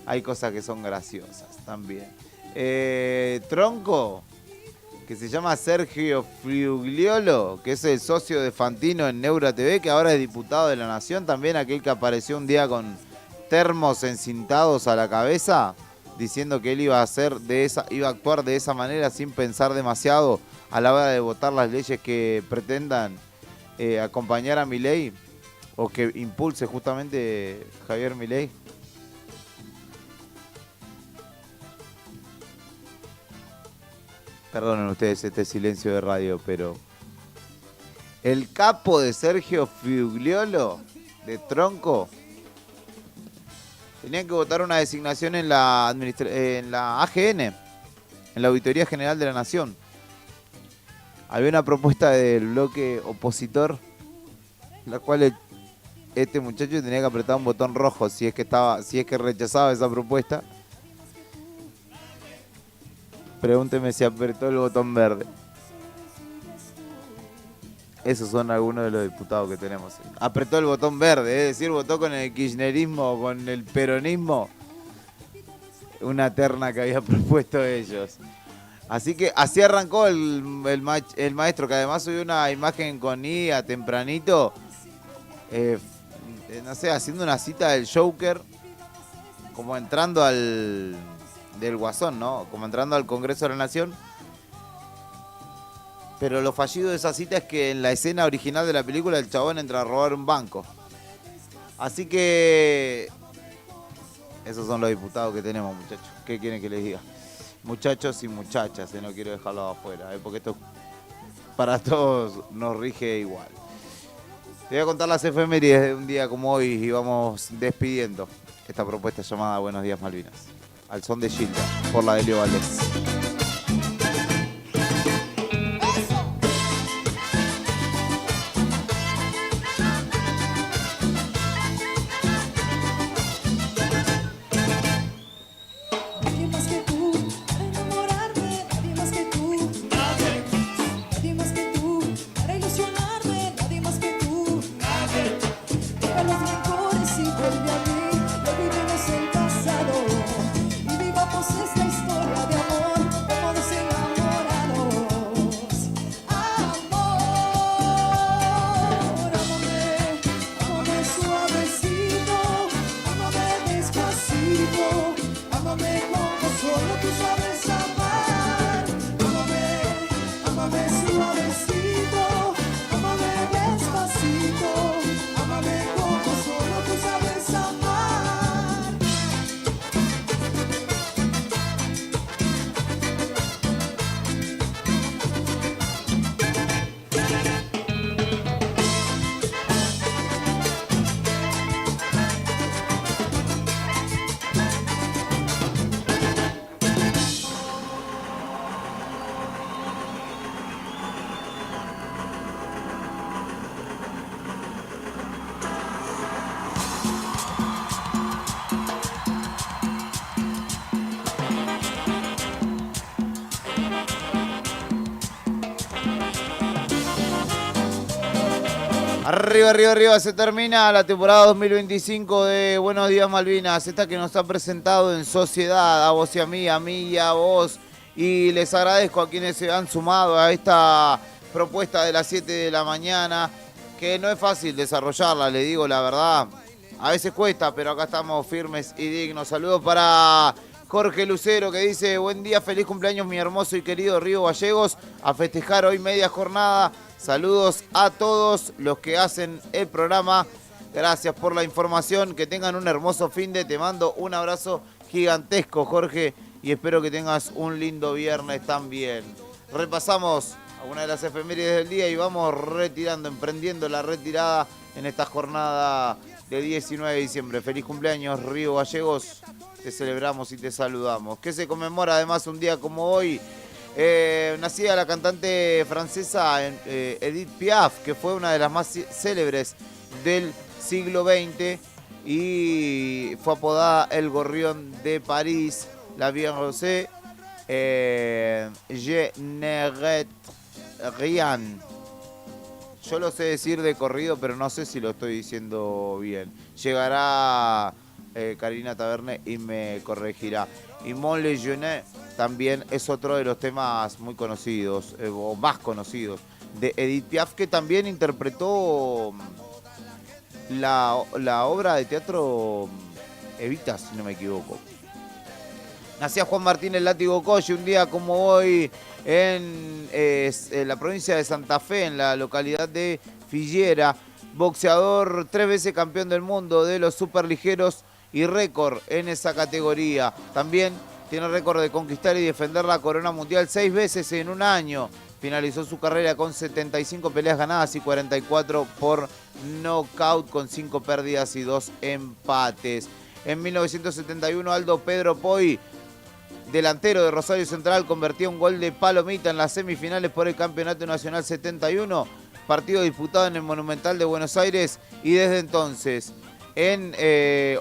hay cosas que son graciosas también. Tronco, que se llama Sergio Friugliolo, que es el socio de Fantino en Neura TV, que ahora es diputado de la Nación, también aquel que apareció un día con termos encintados a la cabeza, diciendo que él iba a actuar de esa manera sin pensar demasiado a la hora de votar las leyes que pretendan acompañar a Milei o que impulse justamente Javier Milei. Perdonen ustedes este silencio de radio, pero el capo de Sergio Figliolo, de Tronco, tenían que votar una designación en la AGN, en la Auditoría General de la Nación. Había una propuesta del bloque opositor, la cual este muchacho tenía que apretar un botón rojo si es que rechazaba esa propuesta. Pregúnteme si apretó el botón verde. Esos son algunos de los diputados que tenemos. Apretó el botón verde, es decir, votó con el kirchnerismo o con el peronismo. Una terna que había propuesto ellos. Así que así arrancó el maestro, que además subió una imagen con IA tempranito. No sé, haciendo una cita del Joker. Como entrando del Guasón, ¿no? Como entrando al Congreso de la Nación. Pero lo fallido de esa cita es que en la escena original de la película el chabón entra a robar un banco. Así que esos son los diputados que tenemos, muchachos. ¿Qué quieren que les diga? Muchachos y muchachas, no quiero dejarlo afuera, porque esto para todos nos rige igual. Te voy a contar las efemérides de un día como hoy y vamos despidiendo esta propuesta llamada Buenos Días Malvinas. Al son de Gilda, por la de Leo Valdés. Esta historia de amor, como dos enamorados. Arriba, arriba, arriba, se termina la temporada 2025 de Buenos Días Malvinas, esta que nos ha presentado en sociedad, a vos y a mí y a vos. Y les agradezco a quienes se han sumado a esta propuesta de las 7 de la mañana, que no es fácil desarrollarla, le digo la verdad. A veces cuesta, pero acá estamos firmes y dignos. Saludos para Jorge Lucero, que dice: buen día, feliz cumpleaños mi hermoso y querido Río Gallegos, a festejar hoy media jornada. Saludos a todos los que hacen el programa. Gracias por la información. Que tengan un hermoso fin de. Te mando un abrazo gigantesco, Jorge. Y espero que tengas un lindo viernes también. Repasamos algunas de las efemérides del día y vamos retirando, emprendiendo la retirada en esta jornada de 19 de diciembre. Feliz cumpleaños, Río Gallegos. Te celebramos y te saludamos. Que se conmemora además un día como hoy. Nacida la cantante francesa Edith Piaf, que fue una de las más célebres del siglo XX y fue apodada el Gorrión de París, la Bien Rosé, Je n'arrête rien. Yo lo sé decir de corrido, pero no sé si lo estoy diciendo bien. Llegará Karina Taverne y me corregirá. Y Mon Le Jeune también es otro de los temas muy conocidos, o más conocidos, de Edith Piaf, que también interpretó la obra de teatro Evita, si no me equivoco. Nacía Juan Martín el Látigo Colle un día como hoy en la provincia de Santa Fe, en la localidad de Figuera. Boxeador 3 veces campeón del mundo de los superligeros y récord en esa categoría. También tiene récord de conquistar y defender la corona mundial 6 veces en un año. Finalizó su carrera con 75 peleas ganadas y 44 por nocaut, con 5 pérdidas y 2 empates. En 1971, Aldo Pedro Poy, delantero de Rosario Central, convertía un gol de palomita en las semifinales por el Campeonato Nacional 71, partido disputado en el Monumental de Buenos Aires, y desde entonces, en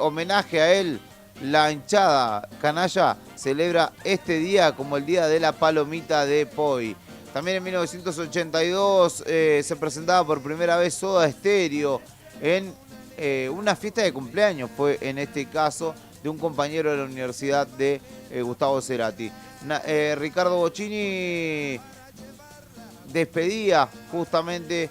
homenaje a él, la hinchada canalla celebra este día como el Día de la Palomita de Poy. También en 1982 se presentaba por primera vez Soda Stereo en una fiesta de cumpleaños, fue en este caso de un compañero de la Universidad de Gustavo Cerati. Ricardo Bocchini despedía justamente,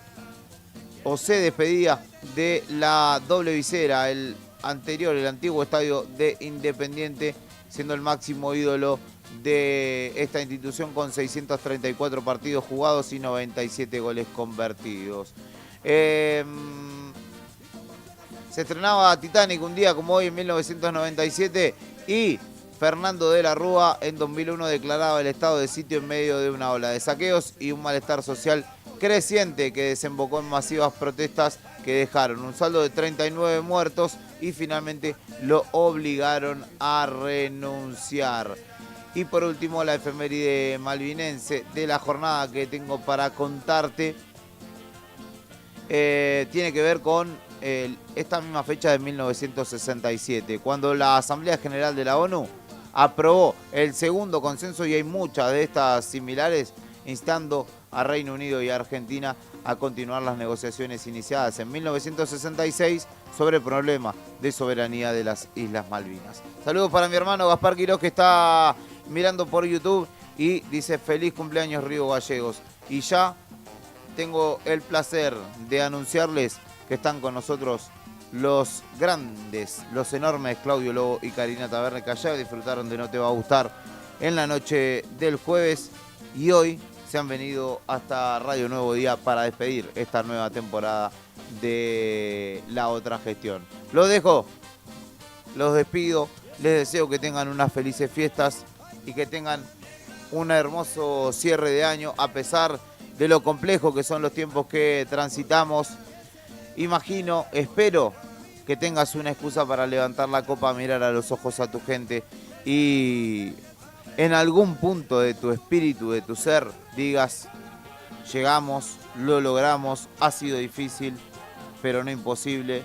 o se despedía de la doble visera, el antiguo estadio de Independiente, siendo el máximo ídolo de esta institución con 634 partidos jugados y 97 goles convertidos. Se estrenaba Titanic un día como hoy en 1997 y Fernando de la Rúa en 2001 declaraba el estado de sitio en medio de una ola de saqueos y un malestar social creciente que desembocó en masivas protestas que dejaron un saldo de 39 muertos y finalmente lo obligaron a renunciar. Y por último, la efeméride malvinense de la jornada que tengo para contarte tiene que ver con esta misma fecha de 1967, cuando la Asamblea General de la ONU aprobó el segundo consenso, y hay muchas de estas similares, instando a Reino Unido y a Argentina a continuar las negociaciones iniciadas en 1966 sobre el problema de soberanía de las Islas Malvinas. Saludos para mi hermano Gaspar Quiroz, que está mirando por YouTube y dice: feliz cumpleaños Río Gallegos. Y ya tengo el placer de anunciarles que están con nosotros los grandes, los enormes Claudio Lobo y Karina Taberne, que ayer disfrutaron de No Te Va a Gustar en la noche del jueves, y hoy se han venido hasta Radio Nuevo Día para despedir esta nueva temporada de La Otra Gestión. Los dejo, los despido, les deseo que tengan unas felices fiestas y que tengan un hermoso cierre de año, a pesar de lo complejo que son los tiempos que transitamos. Imagino, espero que tengas una excusa para levantar la copa, mirar a los ojos a tu gente y en algún punto de tu espíritu, de tu ser, digas: llegamos, lo logramos, ha sido difícil, pero no imposible,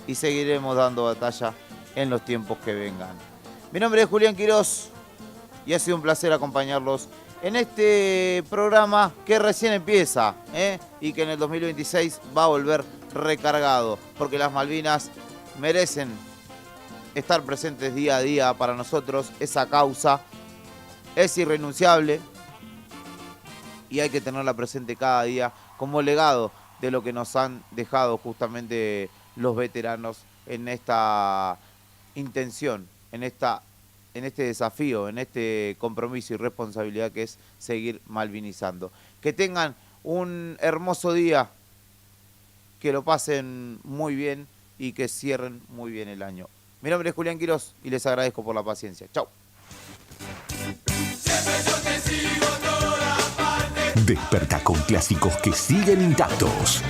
y seguiremos dando batalla en los tiempos que vengan. Mi nombre es Julián Quiroz y ha sido un placer acompañarlos en este programa que recién empieza, y que en el 2026 va a volver recargado, porque las Malvinas merecen estar presentes día a día para nosotros. Esa causa es irrenunciable y hay que tenerla presente cada día como legado de lo que nos han dejado justamente los veteranos en esta intención, en este desafío, en este compromiso y responsabilidad que es seguir malvinizando. Que tengan un hermoso día, que lo pasen muy bien y que cierren muy bien el año. Mi nombre es Julián Quiroz y les agradezco por la paciencia. Chau. Desperta con clásicos que siguen intactos.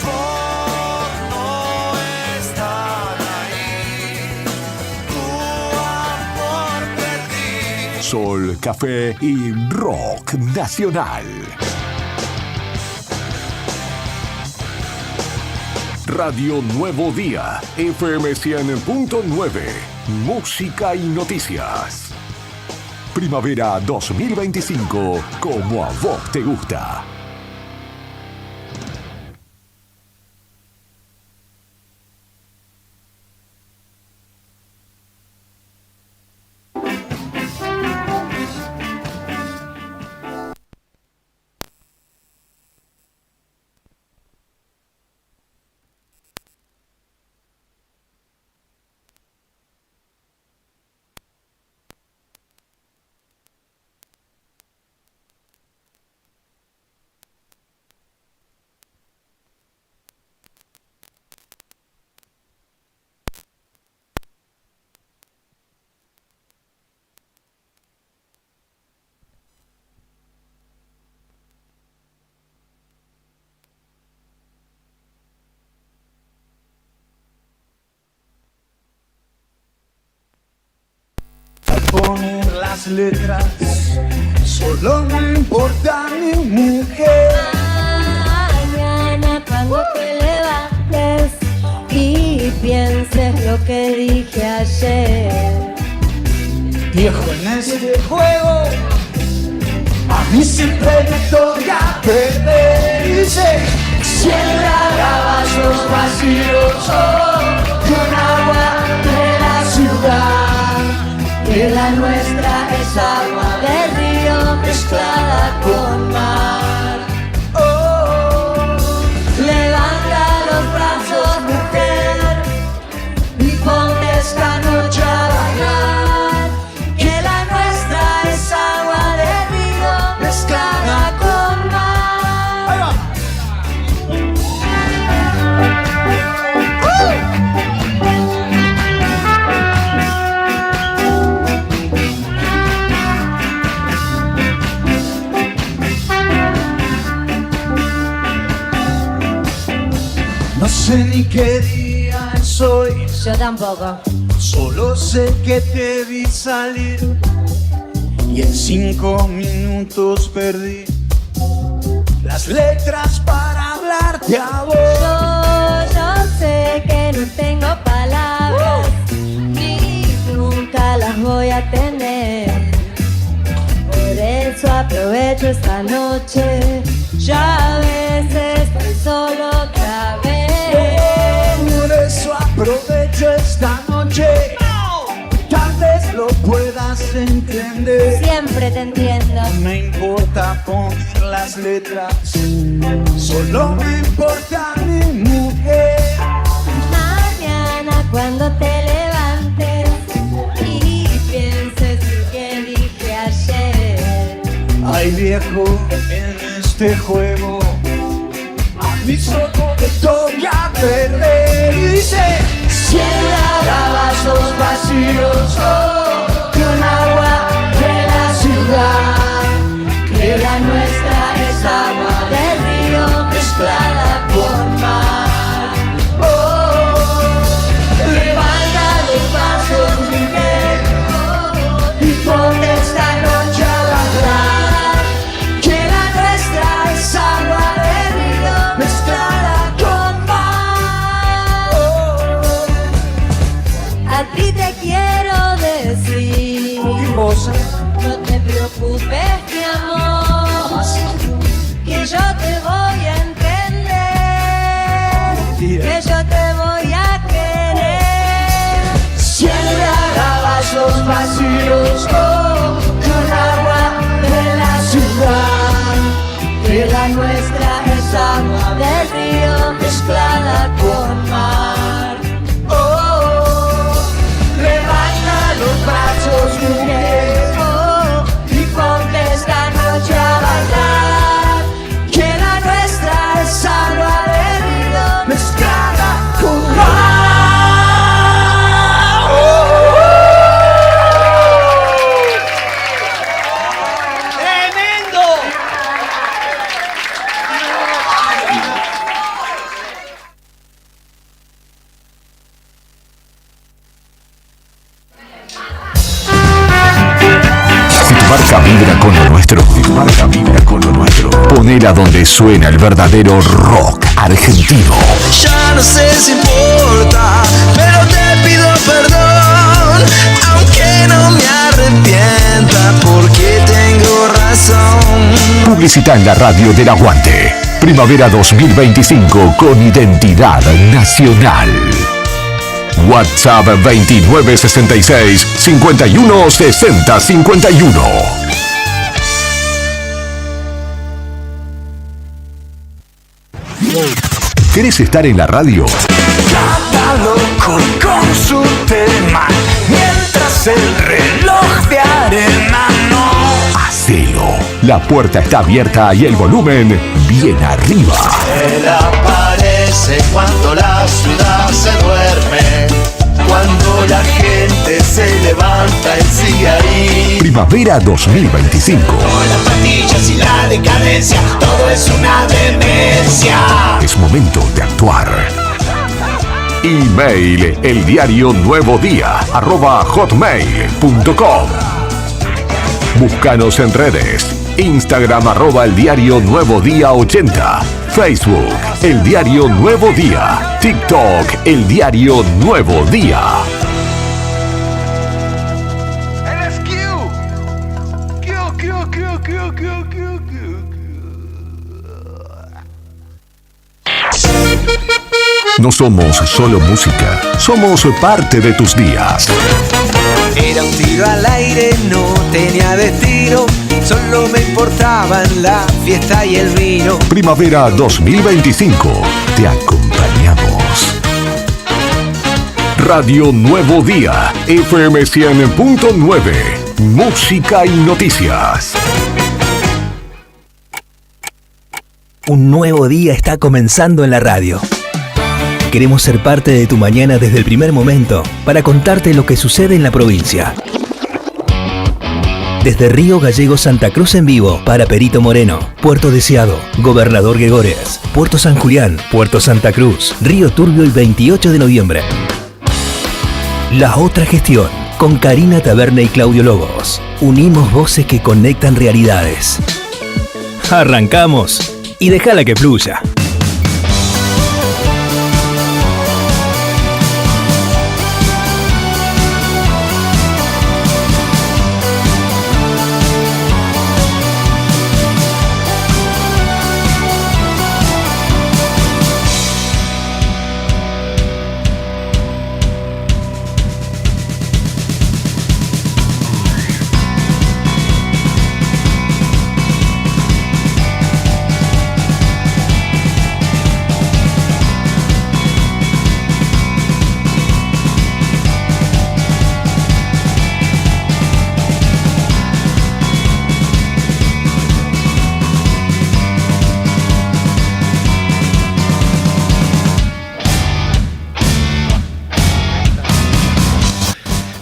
Sol, café y rock nacional. Radio Nuevo Día, FM 100.9, música y noticias. Primavera 2025, como a vos te gusta. poner las letras. Solo me importa mi mujer. Mañana cuando te levantes y pienses lo que dije ayer. Viejo, en este juego a mí siempre me toca perder. Dice, siembra caballos vacíos con agua de la ciudad, Que la nuestra es agua de río mezclada con mar. Levanta los brazos, mujer, y ponte esta noche a bailar. Que la nuestra es agua de río mezclada con mar. Ahí va. No sé ni qué día es hoy, Yo tampoco. solo sé que te vi salir y en 5 minutos perdí las letras para hablarte a vos. Yo sé que no tengo palabras, ni nunca las voy a tener. Por eso aprovecho esta noche, ya a veces estoy solo otra vez. Por eso aprovecho esta noche, tal vez lo puedas entender. Siempre te entiendo. No me importa poner las letras, solo me importa mi mujer. Mañana cuando te levantes y pienses lo que dije ayer. Ay viejo, en este juego a mí solo me toca perder. Dice, siembra caballos vacíos con agua de la ciudad, Que la nuestra es agua de río mezclada con mar. levanta los brazos, mujer, y ponte esta noche a bailar. Que la nuestra es agua de río Mezclada con mar. A ti te quiero decir, Hermosa. no te preocupes, mi amor, que yo te voy a entender, que yo te voy a querer. Siembra caballos vacíos con agua de la ciudad, Que la nuestra es agua de río mezclada con mar. levanta los brazos, mujer, Y ponte esta noche a bailar. Que la nuestra es agua de río mezclada con mar. Si tu marca vibra con lo nuestro, ponela donde suena el verdadero rock argentino. Ya no sé si importa, pero te pido perdón, aunque no me arrepienta, porque tengo razón. Publicita en la radio del Aguante. Primavera 2025 con identidad nacional. WhatsApp 2966 51 60 51. ¿Querés estar en la radio? Cada loco con su tema, mientras el reloj de arena no. Hacelo. La puerta está abierta y el volumen bien arriba. Él aparece cuando la ciudad se duerme, cuando la gente se levanta, él sigue ahí. Primavera 2025. Con las patillas y la decadencia, todo es una demencia. Es momento de actuar. Email eldiario nuevo día @hotmail.com. Búscanos en redes. Instagram @ El Diario Nuevo Día 80. Facebook El Diario Nuevo Día. TikTok El Diario Nuevo Día. No somos solo música, somos parte de tus días. Era un tiro al aire, no tenía destino, solo me importaban la fiesta y el vino. Primavera 2025, te acompañamos. Radio Nuevo Día, FM 100.9, música y noticias. Un nuevo día está comenzando en la radio. Queremos ser parte de tu mañana desde el primer momento para contarte lo que sucede en la provincia. Desde Río Gallegos Santa Cruz en vivo para Perito Moreno, Puerto Deseado, Gobernador Gregores, Puerto San Julián, Puerto Santa Cruz, Río Turbio el 28 de noviembre. La otra gestión con Karina Taberne y Claudio Lobos. Unimos voces que conectan realidades. Arrancamos y déjala que fluya.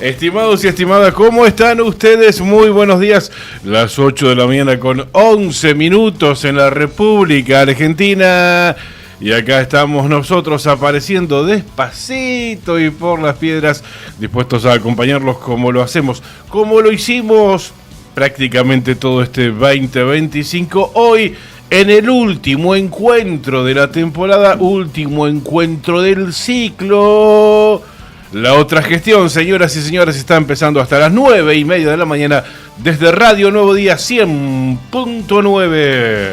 Estimados y estimadas, ¿cómo están ustedes? Muy buenos días. Las 8 de la mañana con 11 minutos en la República Argentina. Y acá estamos nosotros apareciendo despacito y por las piedras, dispuestos a acompañarlos como lo hacemos, como lo hicimos prácticamente todo este 2025. Hoy, en el último encuentro de la temporada, último encuentro del ciclo. La otra gestión, señoras y señores, está empezando hasta las 9:30 de la mañana desde Radio Nuevo Día 100.9.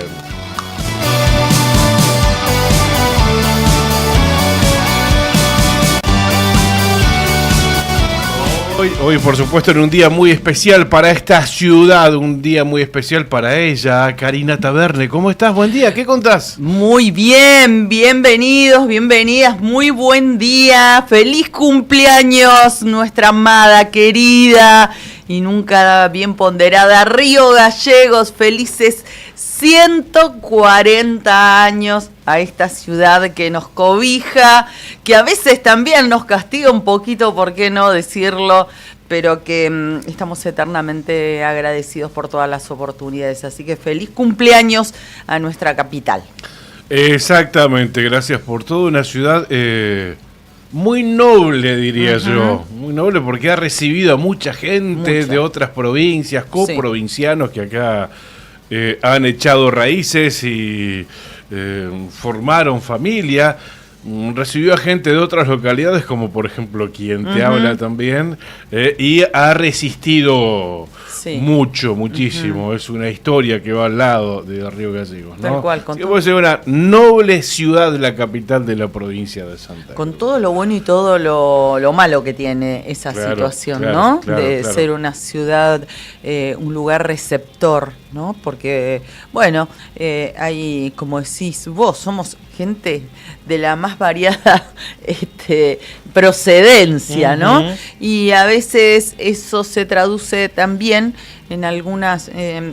Hoy, por supuesto, en un día muy especial para esta ciudad, un día muy especial para ella, Karina Taberne. ¿Cómo estás? Buen día, ¿qué contás? Muy bien, bienvenidos, bienvenidas, muy buen día, feliz cumpleaños, nuestra amada, querida y nunca bien ponderada Río Gallegos, felices 140 años a esta ciudad que nos cobija, que a veces también nos castiga un poquito, ¿por qué no decirlo? Pero que estamos eternamente agradecidos por todas las oportunidades. Así que feliz cumpleaños a nuestra capital. Exactamente, gracias por todo. Una ciudad muy noble, diría yo. Muy noble porque ha recibido a mucha gente de otras provincias, coprovincianos que acá han echado raíces y formaron familia. Recibió a gente de otras localidades, como por ejemplo quien te habla también, y ha resistido muchísimo. Es una historia que va al lado de Río Gallegos, ¿no? Tal cual, puede ser una noble ciudad, la capital de la provincia de Santa Cruz. Con todo lo bueno y todo lo malo que tiene esa situación, ¿no? De ser una ciudad, un lugar receptor, ¿no? Porque, bueno, hay, como decís vos, somos gente de la más variada procedencia, ¿no? Y a veces eso se traduce también en algunas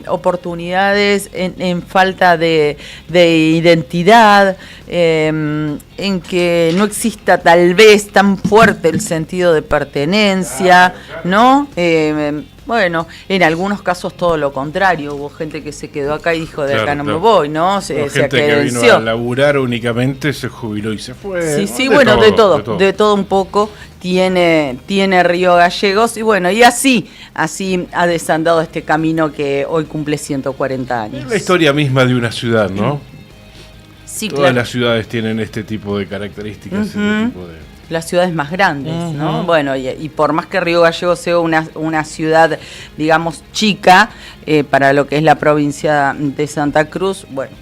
oportunidades en falta de identidad, en que no exista tal vez tan fuerte el sentido de pertenencia, ¿no? Bueno, en algunos casos todo lo contrario, hubo gente que se quedó acá y dijo de Claro, acá no claro. me voy, ¿no? Se gente que vino credenció. a laburar únicamente, se jubiló y se fue. Sí, ¿no? bueno, de todo un poco tiene Río Gallegos y bueno, y así ha desandado este camino que hoy cumple 140 años. Es la historia misma de una ciudad, ¿no? Sí, Todas las ciudades tienen este tipo de características, este tipo de... Las ciudades más grandes, ¿no? Bueno, y por más que Río Gallegos sea una ciudad, digamos, chica, para lo que es la provincia de Santa Cruz, bueno,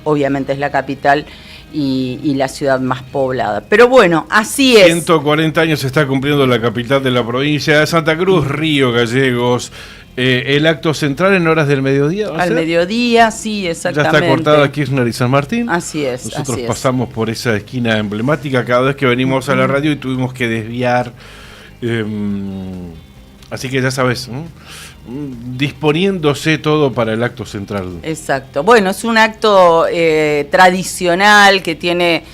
obviamente es la capital y la ciudad más poblada. Pero bueno, así es. 140 años se está cumpliendo la capital de la provincia de Santa Cruz, Río Gallegos. El acto central en horas del mediodía, ¿va a Al ser? mediodía, sí, exactamente. Ya está cortada Kirchner y San Martín. Así es. Nosotros así es. pasamos por esa esquina emblemática cada vez que venimos a la radio y tuvimos que desviar. Así que ya sabes, disponiéndose todo para el acto central. Exacto. Bueno, es un acto tradicional que tiene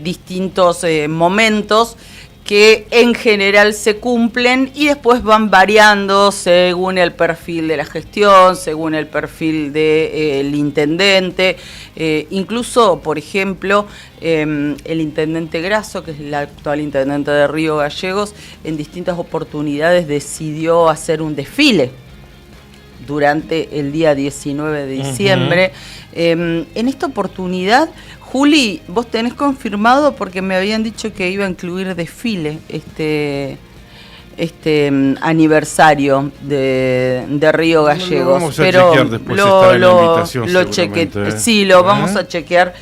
distintos momentos que en general se cumplen y después van variando según el perfil de la gestión, según el perfil del intendente. Incluso, por ejemplo, el intendente Grasso, que es el actual intendente de Río Gallegos, en distintas oportunidades decidió hacer un desfile durante el día 19 de diciembre. En esta oportunidad, Juli, vos tenés confirmado, porque me habían dicho que iba a incluir desfile este aniversario de Río Gallegos. Lo vamos a pero chequear después, estará en la invitación seguramente, ¿eh? Sí, lo vamos a chequear.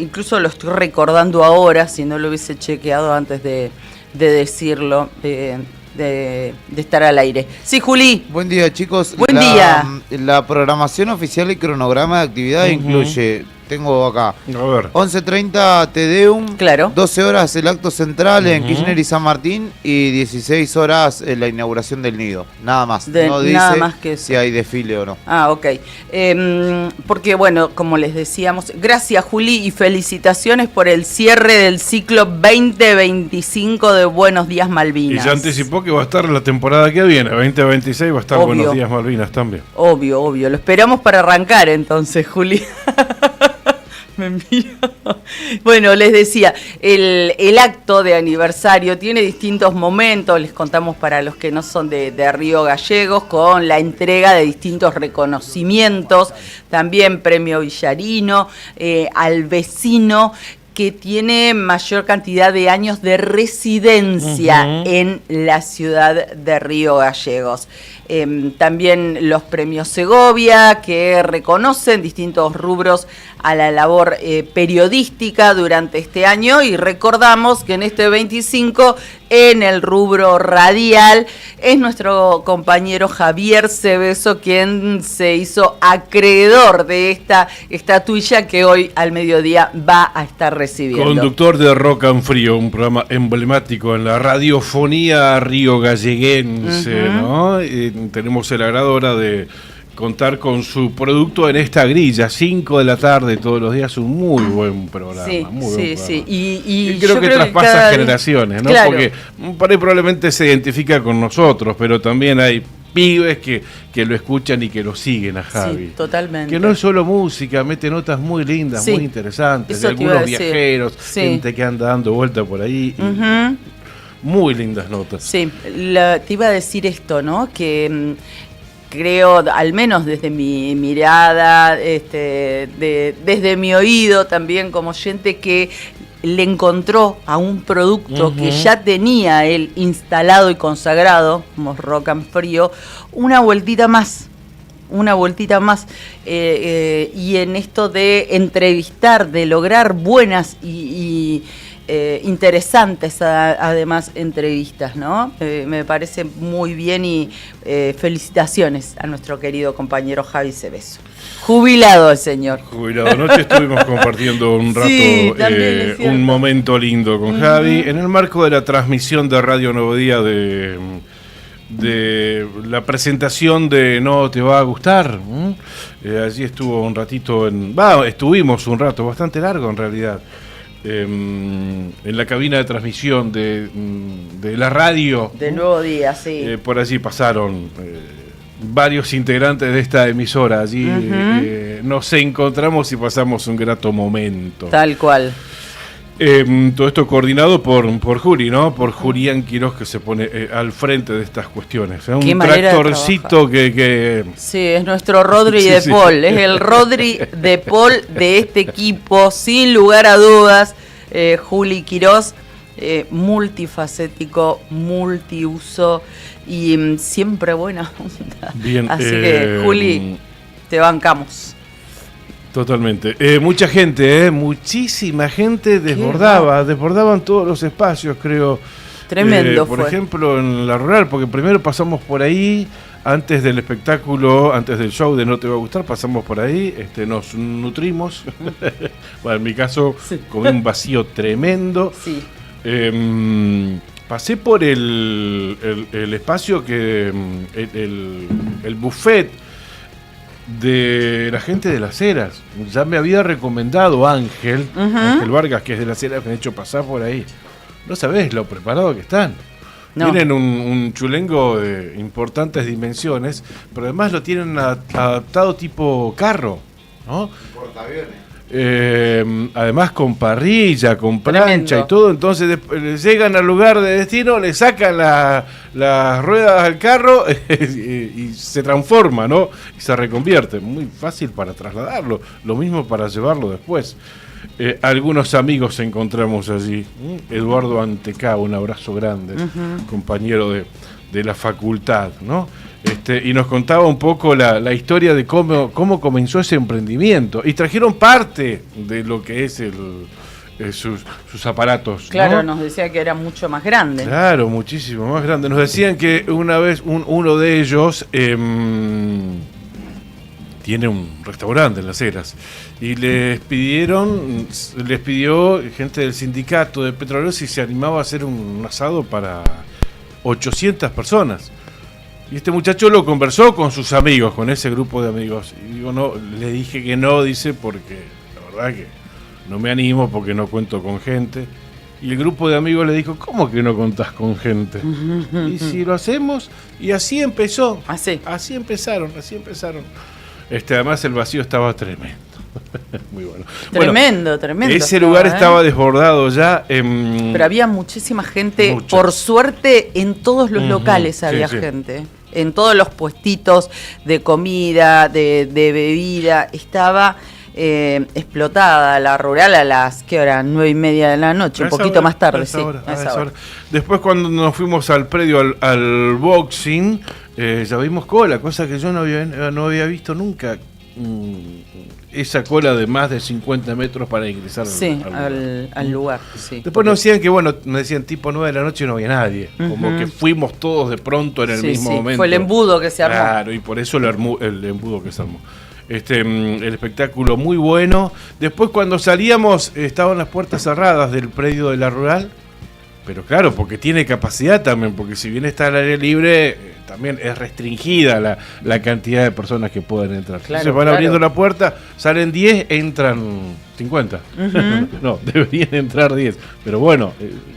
Incluso lo estoy recordando ahora, si no lo hubiese chequeado antes de decirlo. De estar al aire. Sí, Juli. Buen día, chicos. Buen día. La programación oficial y cronograma de actividad incluye, tengo acá, 11:30 Te Deum, claro. 12 horas el acto central en Kirchner y San Martín y 16 horas la inauguración del nido. Nada más. No dice nada más que eso. si hay desfile o no. Ah, ok. Porque, bueno, como les decíamos, gracias, Juli, y felicitaciones por el cierre del ciclo 2025 de Buenos Días Malvinas. Y ya anticipó que va a estar la temporada que viene, 2026, va a estar Obvio. Buenos Días Malvinas también. Obvio. Lo esperamos para arrancar entonces, Juli. Me mira. Bueno, les decía, el acto de aniversario tiene distintos momentos, les contamos para los que no son de Río Gallegos, con la entrega de distintos reconocimientos, también premio Villarino, al vecino que tiene mayor cantidad de años de residencia en la ciudad de Río Gallegos. También los premios Segovia, que reconocen distintos rubros a la labor periodística durante este año, y recordamos que en este 25, en el rubro radial, es nuestro compañero Javier Cebeso quien se hizo acreedor de esta estatuilla que hoy al mediodía va a estar recibiendo. Conductor de Rock and Frío, un programa emblemático en la radiofonía río galleguense, ¿no? Tenemos el agrado ahora de contar con su producto en esta grilla, 5 de la tarde todos los días, un muy buen programa. Sí, muy buen programa. sí. Y creo que traspasa generaciones, ¿no? Claro. Porque por ahí probablemente se identifica con nosotros, pero también hay pibes que lo escuchan y que lo siguen a Javi. Sí, totalmente. Que no es solo música, mete notas muy lindas, muy interesantes, de eso te iba a algunos decir. viajeros, Sí. gente que anda dando vuelta por ahí. Muy lindas notas. Sí, te iba a decir esto, ¿no? Que creo, al menos desde mi mirada, desde mi oído también como oyente, que le encontró a un producto que ya tenía él instalado y consagrado, como Rock and Frío, una vueltita más. Y en esto de entrevistar, de lograr buenas y interesantes además entrevistas, ¿no? Me parece muy bien y felicitaciones a nuestro querido compañero Javi Cebeso. Jubilado el señor. Jubilado. Anoche estuvimos compartiendo un rato, Sí, también es cierto. un momento lindo con Javi, en el marco de la transmisión de Radio Nuevo Día de la presentación de No Te Va a Gustar. Allí estuvo un ratito estuvimos un rato, bastante largo en realidad, en la cabina de transmisión de la radio. De Nuevo Día, sí. Por allí pasaron varios integrantes de esta emisora. Allí nos encontramos y pasamos un grato momento. Tal cual. Todo esto coordinado por Juri, ¿no? Por Julián Quiroz, que se pone al frente de estas cuestiones. Es un tractorcito que... Sí, es nuestro Rodri de Paul. Es el Rodri de Paul de este equipo, sin lugar a dudas. Juli Quiroz, multifacético, multiuso y siempre buena onda. Bien, así que, Juli, te bancamos. Totalmente. Mucha gente, muchísima gente desbordaban todos los espacios, creo. Tremendo por fue. ejemplo, en la rural, porque primero pasamos por ahí, antes del espectáculo, antes del show de No Te Va a Gustar, pasamos por ahí, nos nutrimos. Bueno, en mi caso, comí un vacío tremendo. Sí. Pasé por el espacio que... el buffet de la gente de Las Heras. Ya me había recomendado Ángel Vargas, que es de Las Heras, me ha hecho pasar por ahí. No sabés lo preparado que están. No. Tienen un chulengo de importantes dimensiones, pero además lo tienen adaptado tipo carro, ¿no? Portaaviones. Además con parrilla, con plancha. Tremendo. Y todo, entonces llegan al lugar de destino, le sacan las ruedas al carro y se transforma, ¿no? Y se reconvierte, muy fácil para trasladarlo, lo mismo para llevarlo después. Algunos amigos encontramos allí, Eduardo Antecá, un abrazo grande, compañero de la facultad, ¿no? Y nos contaba un poco la historia de cómo comenzó ese emprendimiento. Y trajeron parte de lo que es sus aparatos. Claro, ¿no? Nos decía que era mucho más grande. Claro, muchísimo más grande. Nos decían que una vez uno de ellos tiene un restaurante en Las Heras. Y les pidió gente del sindicato de petroleros si se animaba a hacer un asado para 800 personas. Y este muchacho lo conversó con sus amigos, con ese grupo de amigos. Y digo, no, le dije que no, dice, porque la verdad que no me animo porque no cuento con gente. Y el grupo de amigos le dijo, ¿cómo que no contás con gente? Y si lo hacemos, y así empezó. Así empezaron. Además el vacío estaba tremendo. Muy bueno. Tremendo. Ese lugar estaba desbordado ya. Pero había muchísima gente. Por suerte, en todos los locales había gente. En todos los puestitos de comida, de bebida. Estaba explotada la rural a las, ¿qué hora? 9:30 de la noche, un poquito más tarde, sí. A esa hora. Después cuando nos fuimos al predio, al boxing, ya vimos cola, cosa que yo no había visto nunca. Esa cola de más de 50 metros para ingresar al lugar. Sí. Después nos decían que, nos decían tipo 9 de la noche y no había nadie. Como que fuimos todos de pronto en el mismo momento. Fue el embudo que se armó. Claro, y por eso el embudo que se armó. El espectáculo muy bueno. Después cuando salíamos estaban las puertas cerradas del predio de la rural. Pero claro, porque tiene capacidad también, porque si bien está al aire libre, también es restringida la cantidad de personas que pueden entrar. Claro, se van abriendo la puerta, salen 10, entran 50. No, deberían entrar 10. Pero bueno,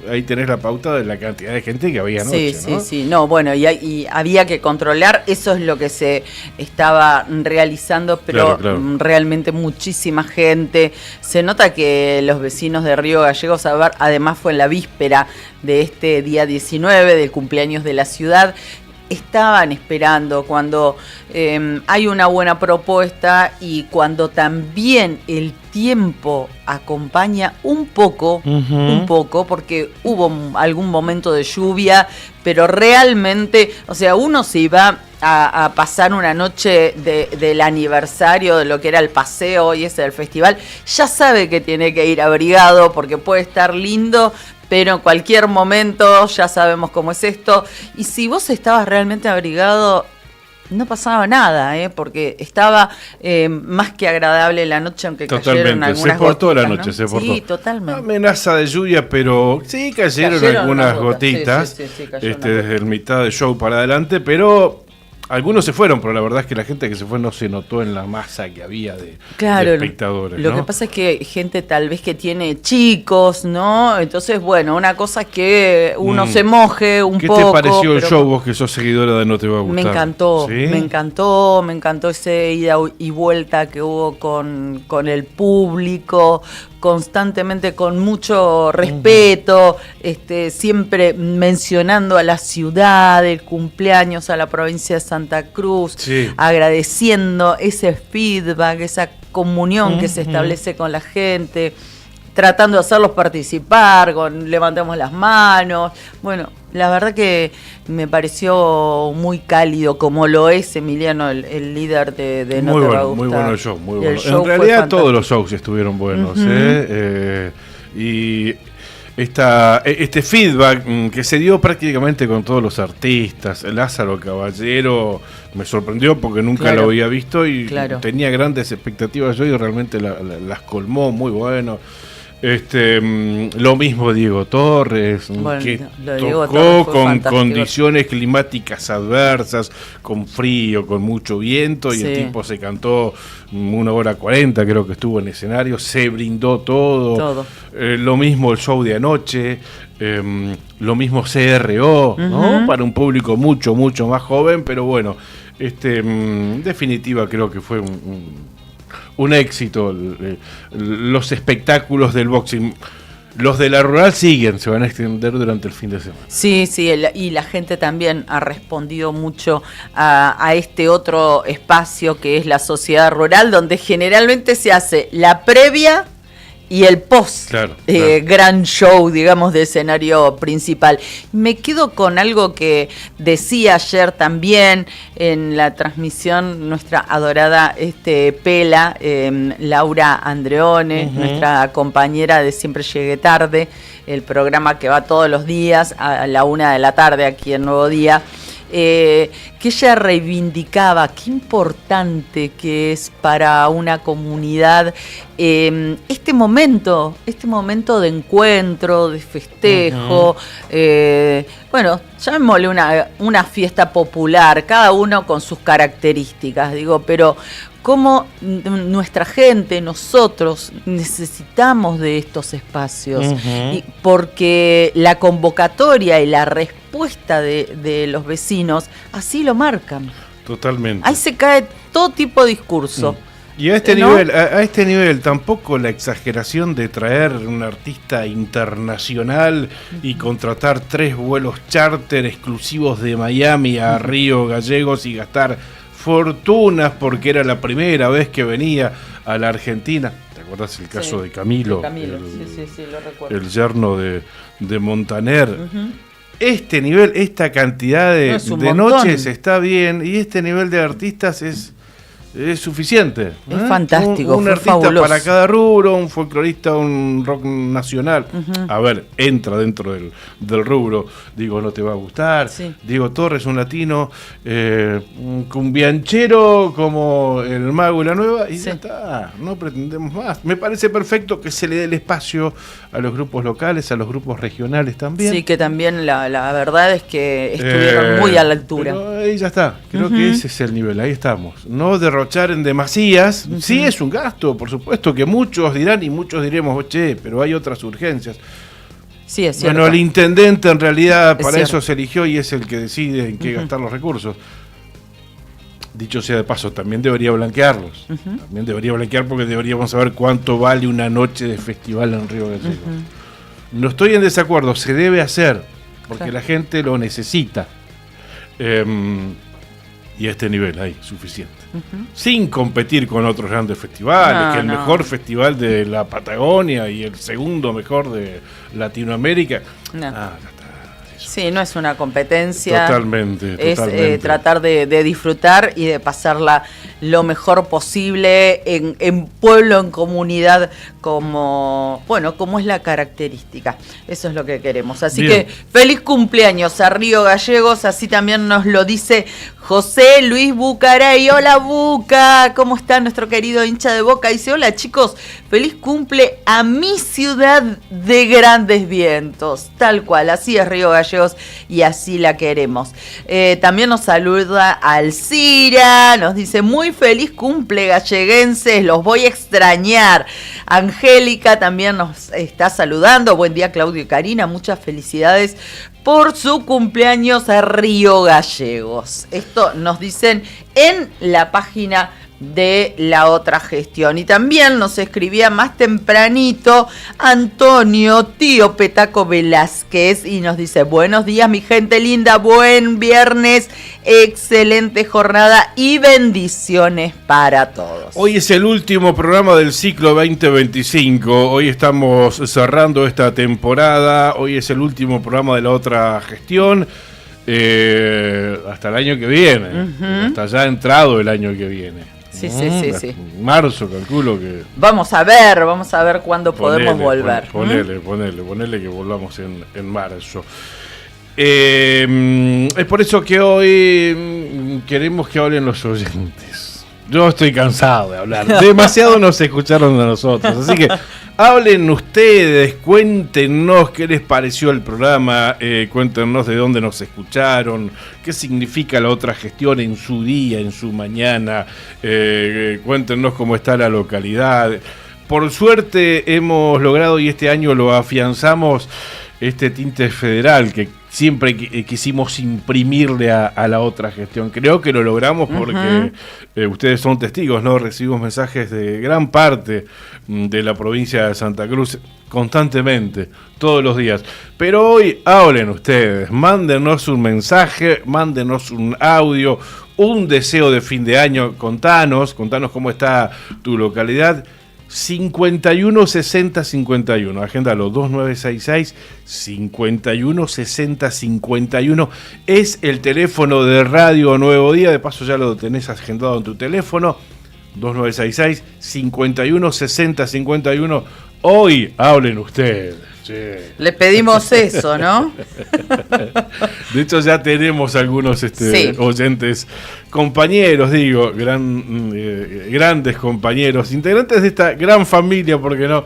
ahí tenés la pauta de la cantidad de gente que había anoche, ¿no? Sí. No, bueno, y había que controlar, eso es lo que se estaba realizando, pero claro. Realmente muchísima gente. Se nota que los vecinos de Río Gallegos, además fue en la víspera de este día 19 del cumpleaños de la ciudad, estaban esperando cuando hay una buena propuesta y cuando también el tiempo acompaña un poco, porque hubo algún momento de lluvia, pero realmente, o sea, uno se iba a pasar una noche del aniversario de lo que era el paseo y ese del festival, ya sabe que tiene que ir abrigado porque puede estar lindo, pero en cualquier momento ya sabemos cómo es esto. Y si vos estabas realmente abrigado, no pasaba nada, porque estaba más que agradable la noche, aunque cayeron algunas gotitas. Se portó la noche, ¿no? Se portó. Sí, totalmente. Amenaza de lluvia, pero sí cayeron algunas gotitas, sí, desde el mitad del show para adelante, pero algunos se fueron, pero la verdad es que la gente que se fue no se notó en la masa que había de espectadores. Lo que pasa es que gente tal vez que tiene chicos, ¿no? Entonces, bueno, una cosa es que uno se moje un poco. ¿Qué te pareció el show, vos que sos seguidora de No Te Va a Gustar? Me encantó ese ida y vuelta que hubo con el público, constantemente con mucho respeto, siempre mencionando a la ciudad, el cumpleaños a la provincia de Santa Cruz, agradeciendo ese feedback, esa comunión que se establece con la gente, tratando de hacerlos participar, levantemos las manos. Bueno, la verdad que me pareció muy cálido, como lo es Emiliano, el líder de No Te Va a Gustar. Muy bueno el show, muy bueno. En realidad todos los shows estuvieron buenos, y este feedback que se dio prácticamente con todos los artistas. Lázaro Caballero me sorprendió porque nunca lo había visto y tenía grandes expectativas yo y realmente las colmó, muy bueno. Lo mismo Diego Torres, que tocó con condiciones climáticas adversas, con frío, con mucho viento, y el tipo se cantó 1:40, creo que estuvo en escenario, se brindó todo. Lo mismo el show de anoche, lo mismo CRO, ¿no? Para un público mucho más joven, pero bueno, en definitiva creo que fue un éxito. Los espectáculos del boxing, los de la rural se van a extender durante el fin de semana. Sí, y la gente también ha respondido mucho a este otro espacio que es la sociedad rural, donde generalmente se hace la previa y el post gran show, digamos, de escenario principal. Me quedo con algo que decía ayer también en la transmisión nuestra adorada Pela, Laura Andreone, nuestra compañera de Siempre Llegué Tarde, el programa que va todos los días a la 1 de la tarde aquí en Nuevo Día. Que ella reivindicaba qué importante que es para una comunidad este momento de encuentro, de festejo, bueno, llamémosle una fiesta popular, cada uno con sus características, pero cómo nuestra gente, nosotros necesitamos de estos espacios, y porque la convocatoria y la respuesta de los vecinos así lo marcan. Totalmente. Ahí se cae todo tipo de discurso. Y a este nivel tampoco la exageración de traer un artista internacional y contratar 3 vuelos charter exclusivos de Miami a Río Gallegos y gastar fortunas porque era la primera vez que venía a la Argentina. ¿Te acuerdas el caso de Camilo? Sí, lo recuerdo. El yerno de Montaner. Este nivel, esta cantidad de noches está bien, y este nivel de artistas es suficiente. Es fantástico, un artista fabuloso. Para cada rubro, un folclorista, un rock nacional. A ver, entra dentro del rubro. No Te Va a Gustar. Diego Torres, un latino, un cumbianchero como el Mago y la Nueva, y ya está, no pretendemos más. Me parece perfecto que se le dé el espacio a los grupos locales, a los grupos regionales también. Sí, que también la verdad es que estuvieron muy a la altura. Pero ahí ya está, creo que ese es el nivel, ahí estamos. No derrochar en demasías, sí es un gasto, por supuesto, que muchos dirán y muchos diremos, pero hay otras urgencias. Sí, es cierto. Bueno, el intendente en realidad para eso se eligió y es el que decide en qué gastar los recursos. Dicho sea de paso, también debería blanquearlos. También debería blanquear porque deberíamos saber cuánto vale una noche de festival en Río Gallegos. No estoy en desacuerdo, se debe hacer, porque la gente lo necesita. Y a este nivel hay suficiente. Sin competir con otros grandes festivales, que el mejor festival de la Patagonia y el segundo mejor de Latinoamérica. Sí, no es una competencia. Totalmente. Es tratar de disfrutar y de pasarla lo mejor posible en pueblo, en comunidad, como es la característica. Eso es lo que queremos. Así que feliz cumpleaños a Río Gallegos, así también nos lo dice José Luis Bucaray. Hola Buca, ¿cómo está nuestro querido hincha de Boca? Dice, hola chicos, feliz cumple a mi ciudad de grandes vientos. Tal cual, así es Río Gallegos y así la queremos. También nos saluda Alcira, nos dice, muy feliz cumple galleguenses, los voy a extrañar. Angélica también nos está saludando. Buen día Claudio y Karina, muchas felicidades por su cumpleaños a Río Gallegos. Esto nos dicen en la página de La Otra Gestión. Y también nos escribía más tempranito Antonio Tío Petaco Velázquez y nos dice, buenos días mi gente linda, buen viernes, excelente jornada y bendiciones para todos. Hoy es el último programa del ciclo 2025, hoy estamos cerrando esta temporada, hoy es el último programa de La Otra Gestión, hasta el año que viene, hasta ya entrado el año que viene. Sí. Marzo, calculo que... Vamos a ver cuándo podemos volver. Ponele que volvamos en marzo. Es por eso que hoy queremos que hablen los oyentes. Yo estoy cansado de hablar. Demasiado nos escucharon a nosotros. Así que hablen ustedes, cuéntenos qué les pareció el programa, cuéntenos de dónde nos escucharon, qué significa La Otra Gestión en su día, en su mañana, cuéntenos cómo está la localidad. Por suerte hemos logrado, y este año lo afianzamos, este tinte federal que siempre quisimos imprimirle a La Otra Gestión. Creo que lo logramos porque ustedes son testigos, ¿no? Recibimos mensajes de gran parte de la provincia de Santa Cruz constantemente, todos los días. Pero hoy hablen ustedes, mándenos un mensaje, mándenos un audio, un deseo de fin de año, contanos cómo está tu localidad. 51 60 51, agéndalo, 2966 51 60 51 es el teléfono de Radio Nuevo Día, de paso ya lo tenés agendado en tu teléfono, 2966 51 60 51. Hoy hablen ustedes. Sí. Le pedimos eso, ¿no? De hecho ya tenemos algunos oyentes, compañeros, digo, grandes compañeros, integrantes de esta gran familia, porque no,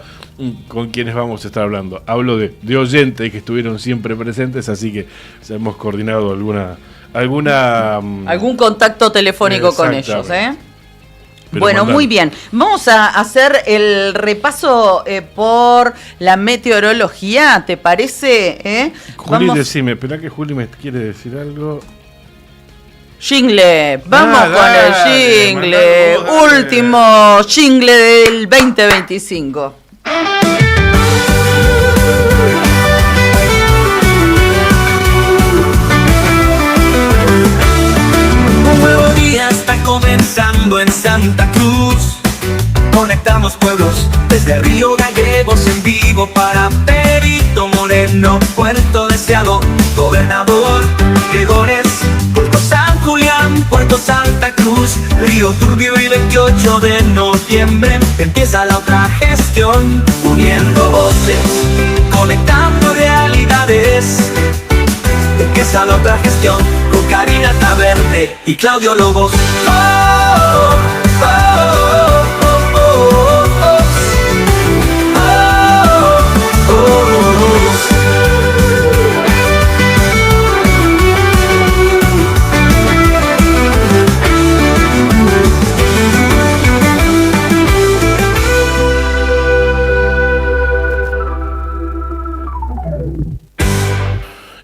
con quienes vamos a estar hablando. Hablo de oyentes que estuvieron siempre presentes, así que ya hemos coordinado algún contacto telefónico con ellos, ¿eh? Pero bueno, muy bien. Vamos a hacer el repaso por la meteorología, ¿te parece? Juli, decime, espera que Juli me quiere decir algo. Jingle, vamos con el jingle, último jingle del 2025. Un nuevo día está comenzando en Santa Cruz. Conectamos pueblos desde Río Gallegos en vivo para Perito Moreno, Puerto Deseado, Gobernador Gregores, Puerto San Julián, Puerto Santa Cruz, Río Turbio y 28 de noviembre empieza La Otra Gestión, uniendo voces, conectando realidades. Empieza La Otra Gestión con Karina Taverne y Claudio Lobos.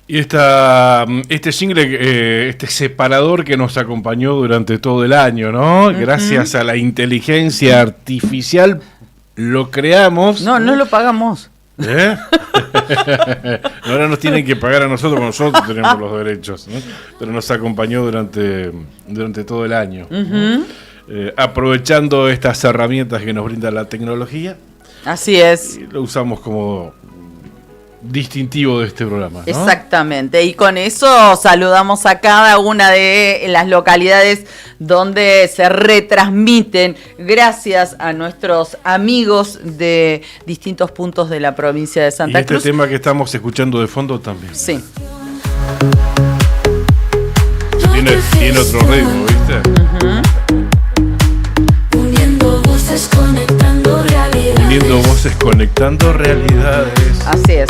Y este single, este separador que nos acompañó durante todo el año, ¿no? Gracias a la inteligencia artificial lo creamos. No lo pagamos. Ahora nos tienen que pagar a nosotros, porque nosotros tenemos los derechos, ¿no? Pero nos acompañó durante todo el año. Aprovechando estas herramientas que nos brinda la tecnología. Así es. Y lo usamos como distintivo de este programa, ¿no? Exactamente, y con eso saludamos a cada una de las localidades donde se retransmiten, gracias a nuestros amigos de distintos puntos de la provincia de Santa Cruz. Y este tema que estamos escuchando de fondo también. Sí. en otro ritmo, ¿viste? Uniendo voces, conectando realidades. Uniendo voces, conectando realidades. Así es.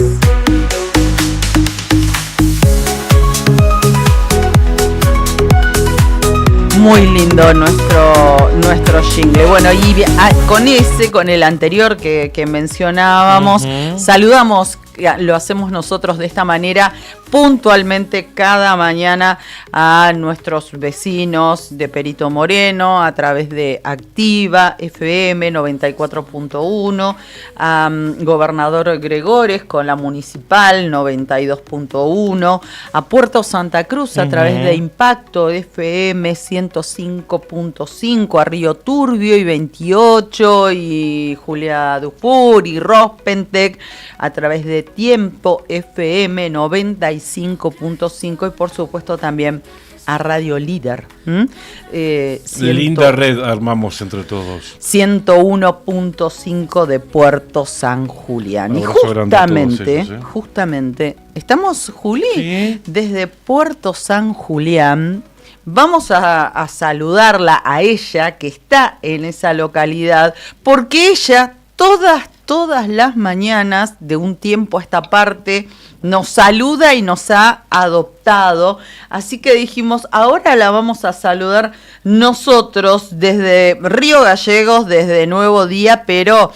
Muy lindo nuestro jingle. Bueno, y con el anterior que mencionábamos, saludamos, lo hacemos nosotros de esta manera puntualmente cada mañana a nuestros vecinos de Perito Moreno a través de Activa FM 94.1, a Gobernador Gregores con la Municipal 92.1, a Puerto Santa Cruz a través de Impacto FM 105.5, a Río Turbio y 28 y Julia Dufour y Rospentec a través de Tiempo FM 95.5 y por supuesto también a Radio Líder. Linda red armamos entre todos. 101.5 de Puerto San Julián. Y justamente, estamos, Juli, desde Puerto San Julián. Vamos a saludarla a ella que está en esa localidad, porque ella todas las mañanas de un tiempo a esta parte nos saluda y nos ha adoptado, así que dijimos, ahora la vamos a saludar nosotros desde Río Gallegos, desde Nuevo Día, pero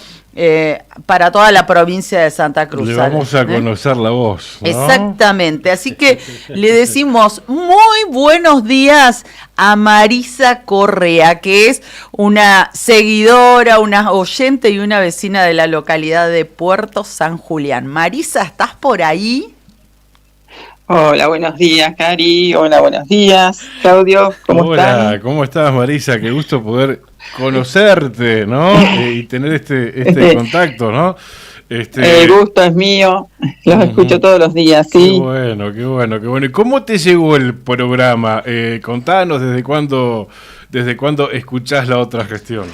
para toda la provincia de Santa Cruz. Le vamos a conocer la voz, ¿no? Exactamente, así que le decimos muy buenos días a Marisa Correa, que es una seguidora, una oyente y una vecina de la localidad de Puerto San Julián. Marisa, ¿estás por ahí? Hola, buenos días, Cari. Hola, buenos días, Claudio. ¿Cómo están? Hola, ¿cómo estás, Marisa? Qué gusto poder conocerte, ¿no? Y tener este contacto, ¿no? El gusto es mío, los escucho todos los días, sí. Qué bueno, qué bueno, qué bueno. ¿Y cómo te llegó el programa? Contanos desde cuándo escuchás la otra gestión.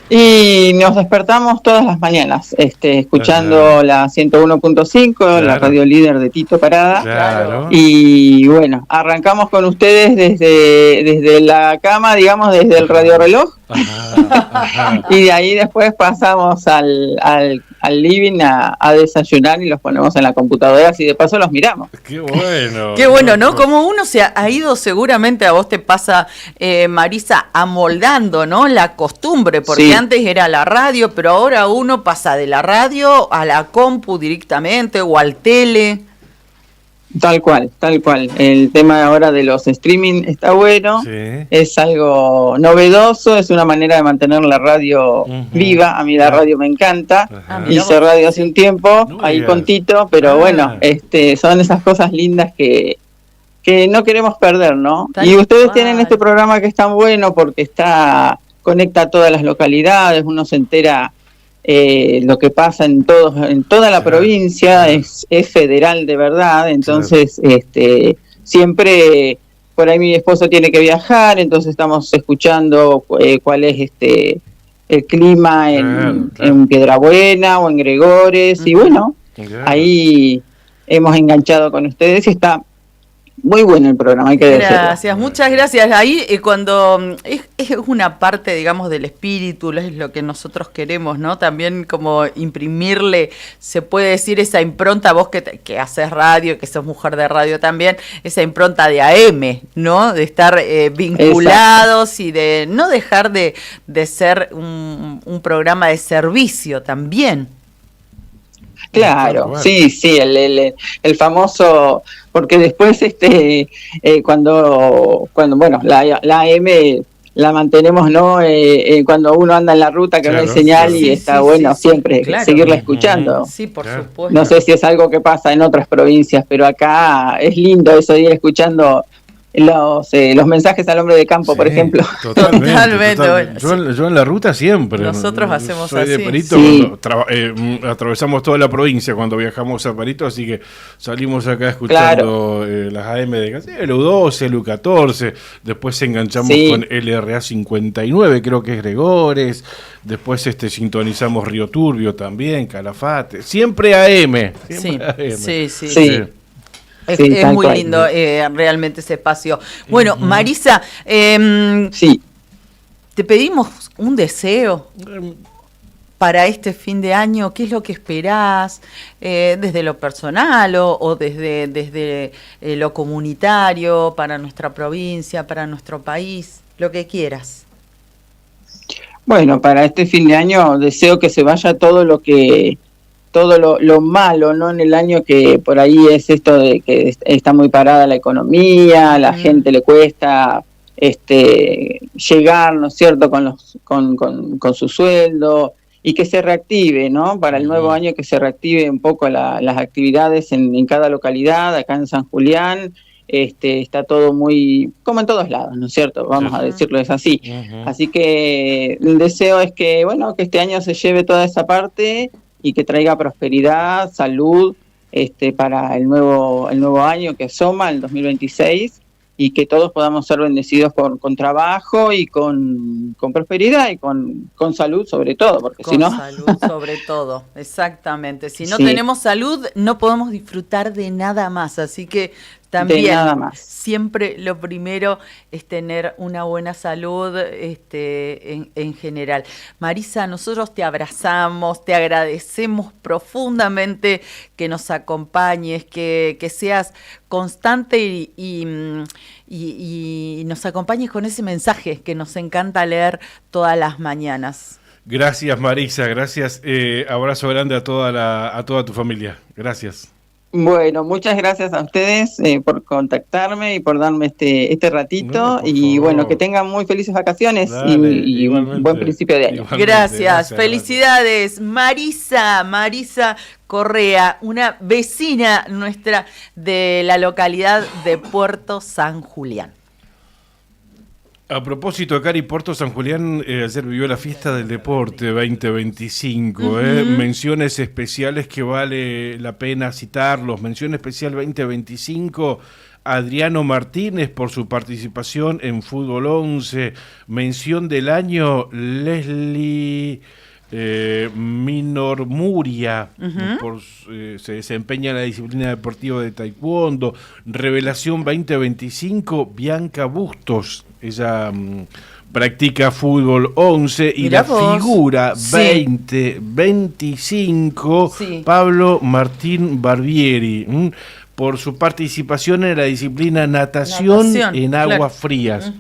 Y nos despertamos todas las mañanas, escuchando la 101.5, claro, la radio líder de Tito Parada. Claro. Y bueno, arrancamos con ustedes desde la cama, digamos, desde el radio reloj. Ajá. Y de ahí después pasamos al living a desayunar y los ponemos en la computadora, así de paso los miramos. Qué bueno. Qué bueno, ¿no? Como uno se ha ido, seguramente a vos te pasa, Marisa, amoldando, ¿no? La costumbre, porque sí, antes era la radio, pero ahora uno pasa de la radio a la compu directamente o al tele. Tal cual. El tema ahora de los streaming está bueno, sí, es algo novedoso, es una manera de mantener la radio viva. A mí la radio me encanta. Hice radio hace un tiempo, ahí con Tito, pero bueno, son esas cosas lindas que no queremos perder, ¿no? Y ustedes tienen este programa que es tan bueno porque conecta a todas las localidades, uno se entera lo que pasa en toda la provincia, es federal de verdad, entonces siempre por ahí mi esposo tiene que viajar, entonces estamos escuchando cuál es el clima en Piedrabuena o en Gregores, y bueno, ahí hemos enganchado con ustedes y está muy bueno el programa, hay que decirlo. Gracias, muchas gracias. Ahí cuando es una parte, digamos, del espíritu, es lo que nosotros queremos, ¿no? También como imprimirle, se puede decir, esa impronta, vos que haces radio, que sos mujer de radio también, esa impronta de AM, ¿no? De estar vinculados. Exacto. Y de no dejar de ser un programa de servicio también. Claro, sí, el famoso, porque después cuando bueno, la AM la mantenemos, ¿no? Cuando uno anda en la ruta que claro, no hay señal y está bueno siempre claro, seguirla escuchando. Sí, por supuesto. No sé si es algo que pasa en otras provincias, pero acá es lindo eso de ir escuchando los mensajes al hombre de campo, por ejemplo. Totalmente. Yo en la ruta siempre. Nosotros hacemos soy así. De Perito, sí. Atravesamos toda la provincia cuando viajamos a Perito, así que salimos acá escuchando las AM de LU12, LU14, después enganchamos con LRA 59, creo que es Gregores, después sintonizamos Río Turbio también, Calafate, siempre AM. Siempre AM. Sí. Es, Sí, es tal muy cual. lindo realmente ese espacio. Bueno, Marisa, sí. te pedimos un deseo para este fin de año. ¿Qué es lo que esperás desde lo personal o desde lo comunitario, para nuestra provincia, para nuestro país? Lo que quieras. Bueno, para este fin de año deseo que se vaya todo lo malo, ¿no? En el año, que por ahí es esto de que está muy parada la economía, a la gente le cuesta llegar, ¿no es cierto?, con su sueldo, y que se reactive, ¿no? Para el nuevo año, que se reactive un poco las actividades en cada localidad. Acá en San Julián está todo muy, como en todos lados, ¿no es cierto? Vamos a decirlo, es así. Así que el deseo es que, bueno, que este año se lleve toda esa parte y que traiga prosperidad, salud, para el nuevo año que asoma, el 2026, y que todos podamos ser bendecidos con trabajo y con prosperidad y con salud sobre todo, porque si no... Con salud sobre todo, exactamente. Si no Sí. tenemos salud, no podemos disfrutar de nada más, así que también De nada más. siempre lo primero es tener una buena salud en general. Marisa, nosotros te abrazamos, te agradecemos profundamente que nos acompañes, que seas constante y nos acompañes con ese mensaje que nos encanta leer todas las mañanas. Gracias, Marisa, gracias. Abrazo grande a toda tu familia. Gracias. Bueno, muchas gracias a ustedes por contactarme y por darme este ratito, y bueno, que tengan muy felices vacaciones. Dale, y un buen principio de año. Gracias, felicidades. Marisa Correa, una vecina nuestra de la localidad de Puerto San Julián. A propósito de Cari, Puerto San Julián ayer vivió la fiesta del deporte 2025. Menciones especiales que vale la pena citarlos. Mención especial 2025, Adriano Martínez por su participación en Fútbol 11. Mención del año, Leslie Minor Muria, se desempeña en la disciplina deportiva de taekwondo. Revelación 2025, Bianca Bustos, ella practica Fútbol 11. Y Mirá la vos. figura Sí. 2025, Pablo Martín Barbieri, por su participación en la disciplina natación en aguas claro. frías.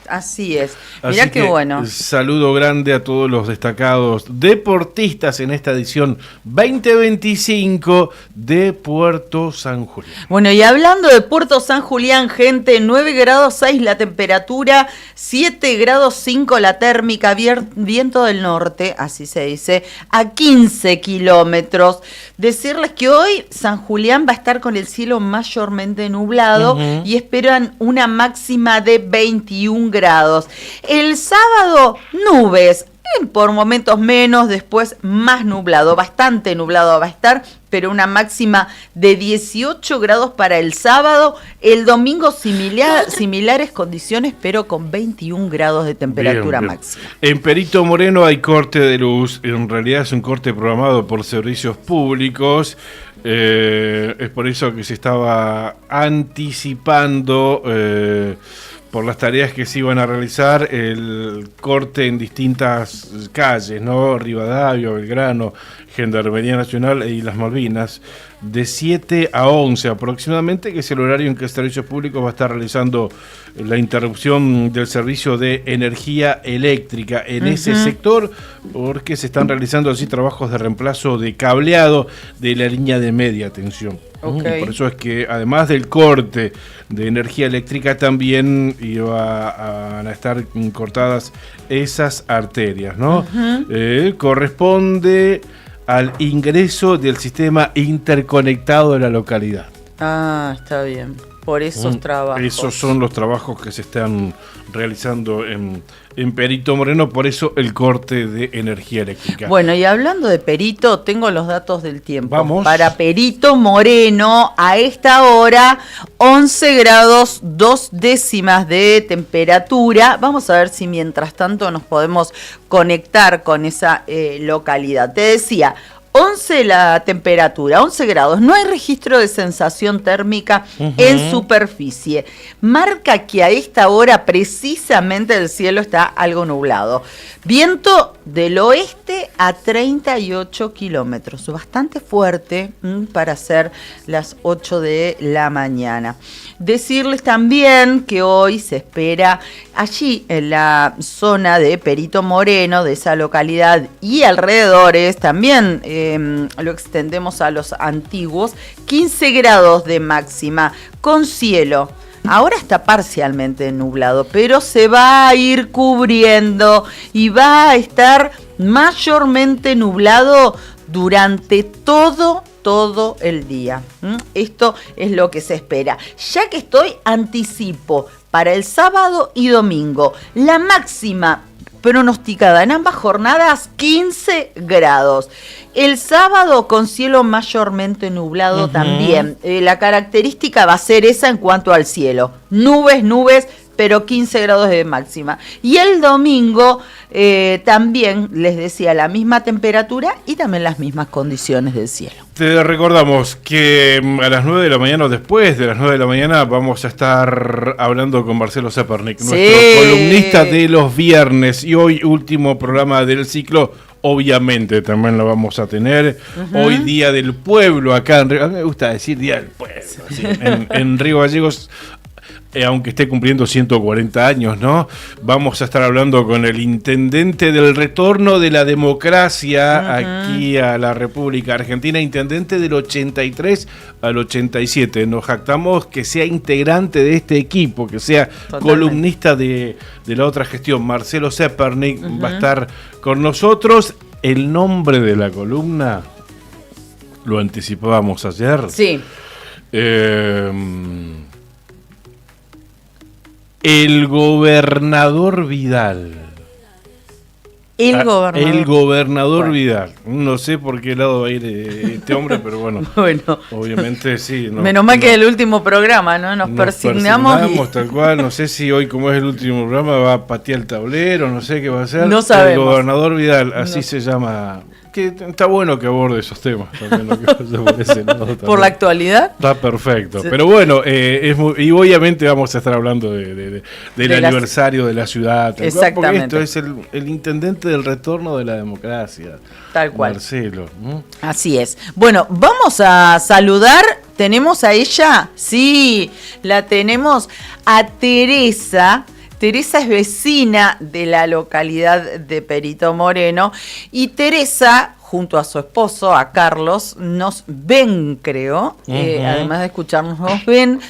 Así es. Así Mirá qué que, bueno. saludo grande a todos los destacados deportistas en esta edición 2025 de Puerto San Julián. Bueno, y hablando de Puerto San Julián, gente, 9 grados 6 la temperatura, 7 grados 5 la térmica, viento del norte, así se dice, a 15 kilómetros. Decirles que hoy San Julián va a estar con el cielo mayormente nublado y esperan una máxima de 21 grados. El sábado, nubes. Por momentos menos, después más nublado, bastante nublado va a estar, pero una máxima de 18 grados para el sábado. El domingo similares condiciones, pero con 21 grados de temperatura Bien. máxima. En Perito Moreno hay corte de luz, en realidad es un corte programado por servicios públicos. Es por eso que se estaba anticipando por las tareas que se iban a realizar el corte en distintas calles, ¿no? Rivadavia, Belgrano, Gendarmería Nacional y las Malvinas, de 7 a 11 aproximadamente, que es el horario en que el Servicios Públicos va a estar realizando la interrupción del servicio de energía eléctrica en ese sector, porque se están realizando así trabajos de reemplazo de cableado de la línea de media tensión. Okay. Por eso es que además del corte de energía eléctrica también van a estar cortadas esas arterias, ¿no? Corresponde al ingreso del sistema interconectado de la localidad. Ah, está bien. Por esos trabajos. Esos son los trabajos que se están realizando en Perito Moreno, por eso el corte de energía eléctrica. Bueno, y hablando de Perito, tengo los datos del tiempo. Vamos. Para Perito Moreno, a esta hora, 11 grados 2 décimas de temperatura. Vamos a ver si mientras tanto nos podemos conectar con esa localidad. Te decía, 11 la temperatura, 11 grados. No hay registro de sensación térmica en superficie. Marca que a esta hora precisamente el cielo está algo nublado. Viento del oeste a 38 kilómetros. Bastante fuerte para ser las 8 de la mañana. Decirles también que hoy se espera allí en la zona de Perito Moreno, de esa localidad y alrededores, también lo extendemos a los antiguos, 15 grados de máxima, con cielo. Ahora está parcialmente nublado, pero se va a ir cubriendo y va a estar mayormente nublado durante todo el día. Esto es lo que se espera. Ya que estoy, anticipo para el sábado y domingo. La máxima pronosticada en ambas jornadas, 15 grados. El sábado con cielo mayormente nublado también. La característica va a ser esa en cuanto al cielo. Nubes, pero 15 grados de máxima. Y el domingo también, les decía, la misma temperatura y también las mismas condiciones del cielo. Te recordamos que a las 9 de la mañana o después de las 9 de la mañana vamos a estar hablando con Marcelo Zepernik, nuestro columnista de los viernes, y hoy último programa del ciclo. Obviamente también lo vamos a tener. Hoy Día del Pueblo acá en Río. A mí me gusta decir Día del Pueblo así, en Río Gallegos. Aunque esté cumpliendo 140 años, ¿no? Vamos a estar hablando con el intendente del retorno de la democracia aquí a la República Argentina, intendente del 83 al 87. Nos jactamos que sea integrante de este equipo, que sea columnista de la otra gestión. Marcelo Zepernik va a estar con nosotros. El nombre de la columna lo anticipábamos ayer. Sí. El gobernador Vidal. El gobernador Vidal. No sé por qué lado va a ir este hombre, pero bueno. Obviamente sí. Menos mal que es el último programa, ¿no? Nos persignamos tal cual. No sé si hoy, como es el último programa, va a patear el tablero, no sé qué va a hacer. No sabemos. El gobernador Vidal, así se llama. Que está bueno que aborde esos temas también, lo que por ese lado también. Por la actualidad. Está perfecto. Sí. Pero bueno, y obviamente vamos a estar hablando del aniversario de la ciudad. Exactamente. Porque esto es el intendente del retorno de la democracia. Tal cual. Marcelo. Así es. Bueno, vamos a saludar. ¿Tenemos a ella? Sí, la tenemos a Teresa. Teresa es vecina de la localidad de Perito Moreno y Teresa, junto a su esposo, a Carlos, nos ven, creo, además de escucharnos, nos ven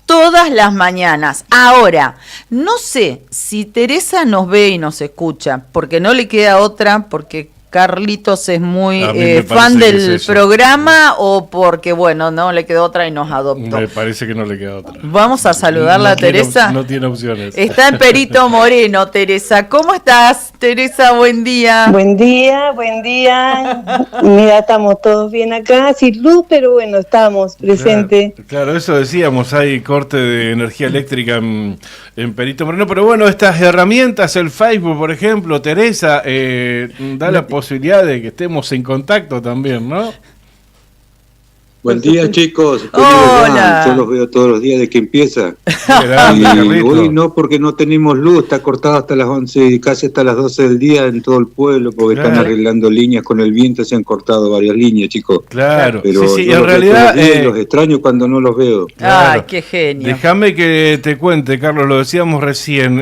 todas las mañanas. Ahora, no sé si Teresa nos ve y nos escucha, porque no le queda otra, porque Carlitos es muy fan del programa o porque, bueno, no le quedó otra y nos adoptó. Me parece que no le queda otra. Vamos a saludarla a Teresa. No tiene opciones. Está en Perito Moreno, Teresa. ¿Cómo estás, Teresa? Buen día. Buen día. Mira, estamos todos bien acá, sin luz, pero bueno, estamos presentes. Claro, eso decíamos, hay corte de energía eléctrica en Perito Moreno, pero bueno, estas herramientas, el Facebook, por ejemplo, Teresa, da la posibilidad de que estemos en contacto también, ¿no? Buen día, chicos. Hola. Yo los veo todos los días de que empieza. Y hoy no, porque no tenemos luz, está cortado hasta las 11 y casi hasta las 12 del día en todo el pueblo, porque están arreglando líneas con el viento, se han cortado varias líneas, chicos. Claro, pero sí, en realidad los extraño cuando no los veo. Ay, qué genio. Déjame que te cuente, Carlos, lo decíamos recién,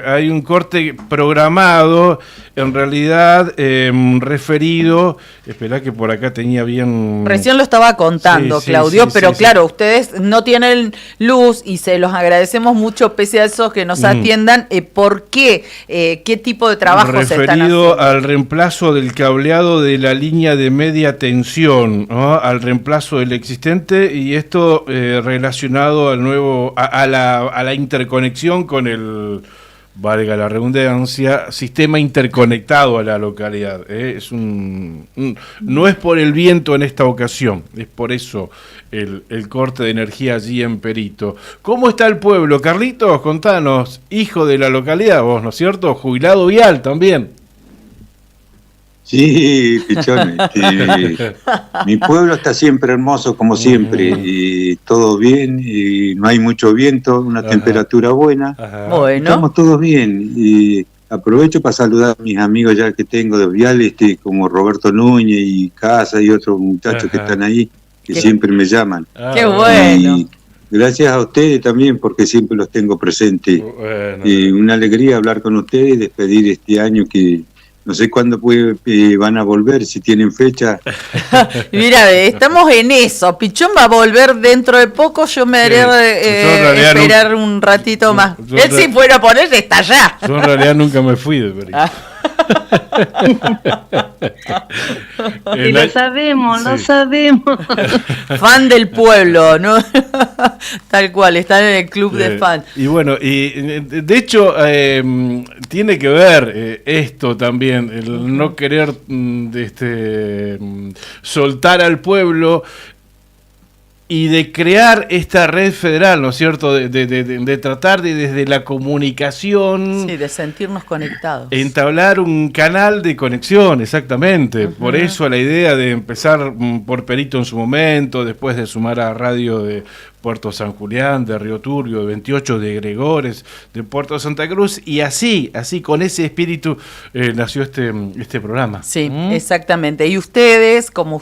hay un corte programado, en realidad referido, esperá que por acá tenía bien... Recién lo estaba contando, Claudio, pero claro, ustedes no tienen luz y se los agradecemos mucho, pese a eso, que nos atiendan. ¿Por qué? ¿Qué tipo de trabajo se están haciendo? Referido al reemplazo del cableado de la línea de media tensión, ¿no? Al reemplazo del existente, y esto relacionado al nuevo, a la interconexión con el, valga la redundancia, sistema interconectado a la localidad. No es por el viento en esta ocasión, es por eso el corte de energía allí en Perito. ¿Cómo está el pueblo? Carlitos, contanos, hijo de la localidad, vos, ¿no es cierto? Jubilado vial también. Sí, Pichón. Mi pueblo está siempre hermoso como siempre y todo bien y no hay mucho viento, una temperatura buena. Bueno. Estamos todos bien y aprovecho para saludar a mis amigos ya que tengo de Viales, como Roberto Núñez y Casa y otros muchachos que están ahí que siempre me llaman. ¡Qué bueno! Y gracias a ustedes también porque siempre los tengo presentes. Y una alegría hablar con ustedes y despedir este año que no sé cuándo van a volver, si tienen fecha. Mira, estamos en eso. Pichón va a volver dentro de poco. Yo me haré esperar un ratito más. Él si fuera a poner, está allá. Yo en realidad nunca me fui de Perito. Y lo sabemos, lo sabemos. Fan del pueblo, ¿no? Tal cual, está en el club de fans. Y bueno, y de hecho tiene que ver esto también, el no querer soltar al pueblo y de crear esta red federal, ¿no es cierto? De tratar de desde la comunicación... Sí, de sentirnos conectados. Entablar un canal de conexión, exactamente. Por eso la idea de empezar por Perito en su momento, después de sumar a radio de Puerto San Julián, de Río Turbio, de 28, de Gregores, de Puerto Santa Cruz, y así con ese espíritu nació este programa. Sí, exactamente. Y ustedes, como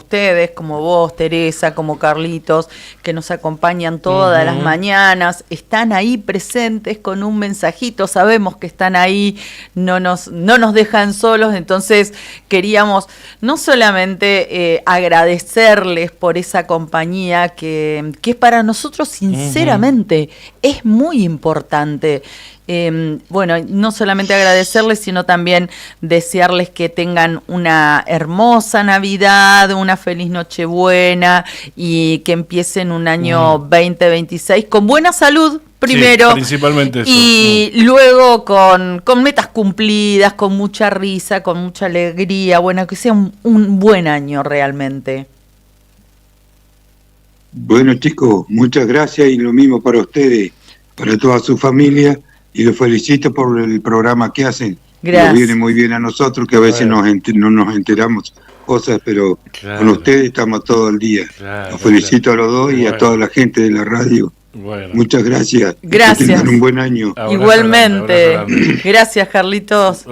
vos, Teresa, como Carlitos, que nos acompañan todas las mañanas, están ahí presentes con un mensajito, sabemos que están ahí, no nos dejan solos, entonces queríamos no solamente agradecerles por esa compañía que es para nosotros sinceramente es muy importante. Bueno, no solamente agradecerles, sino también desearles que tengan una hermosa Navidad, una feliz Nochebuena y que empiecen un año 2026 con buena salud primero, sí, principalmente eso. Y luego con metas cumplidas, con mucha risa, con mucha alegría, bueno, que sea un buen año realmente. Bueno, chicos, muchas gracias y lo mismo para ustedes, para toda su familia, y los felicito por el programa que hacen. Gracias. Nos viene muy bien a nosotros, que a veces no nos enteramos cosas, pero con ustedes estamos todo el día. Los felicito a los dos y a toda la gente de la radio. Bueno. Muchas gracias. Gracias. Que tengan un buen año. Igualmente. Gracias, Carlitos.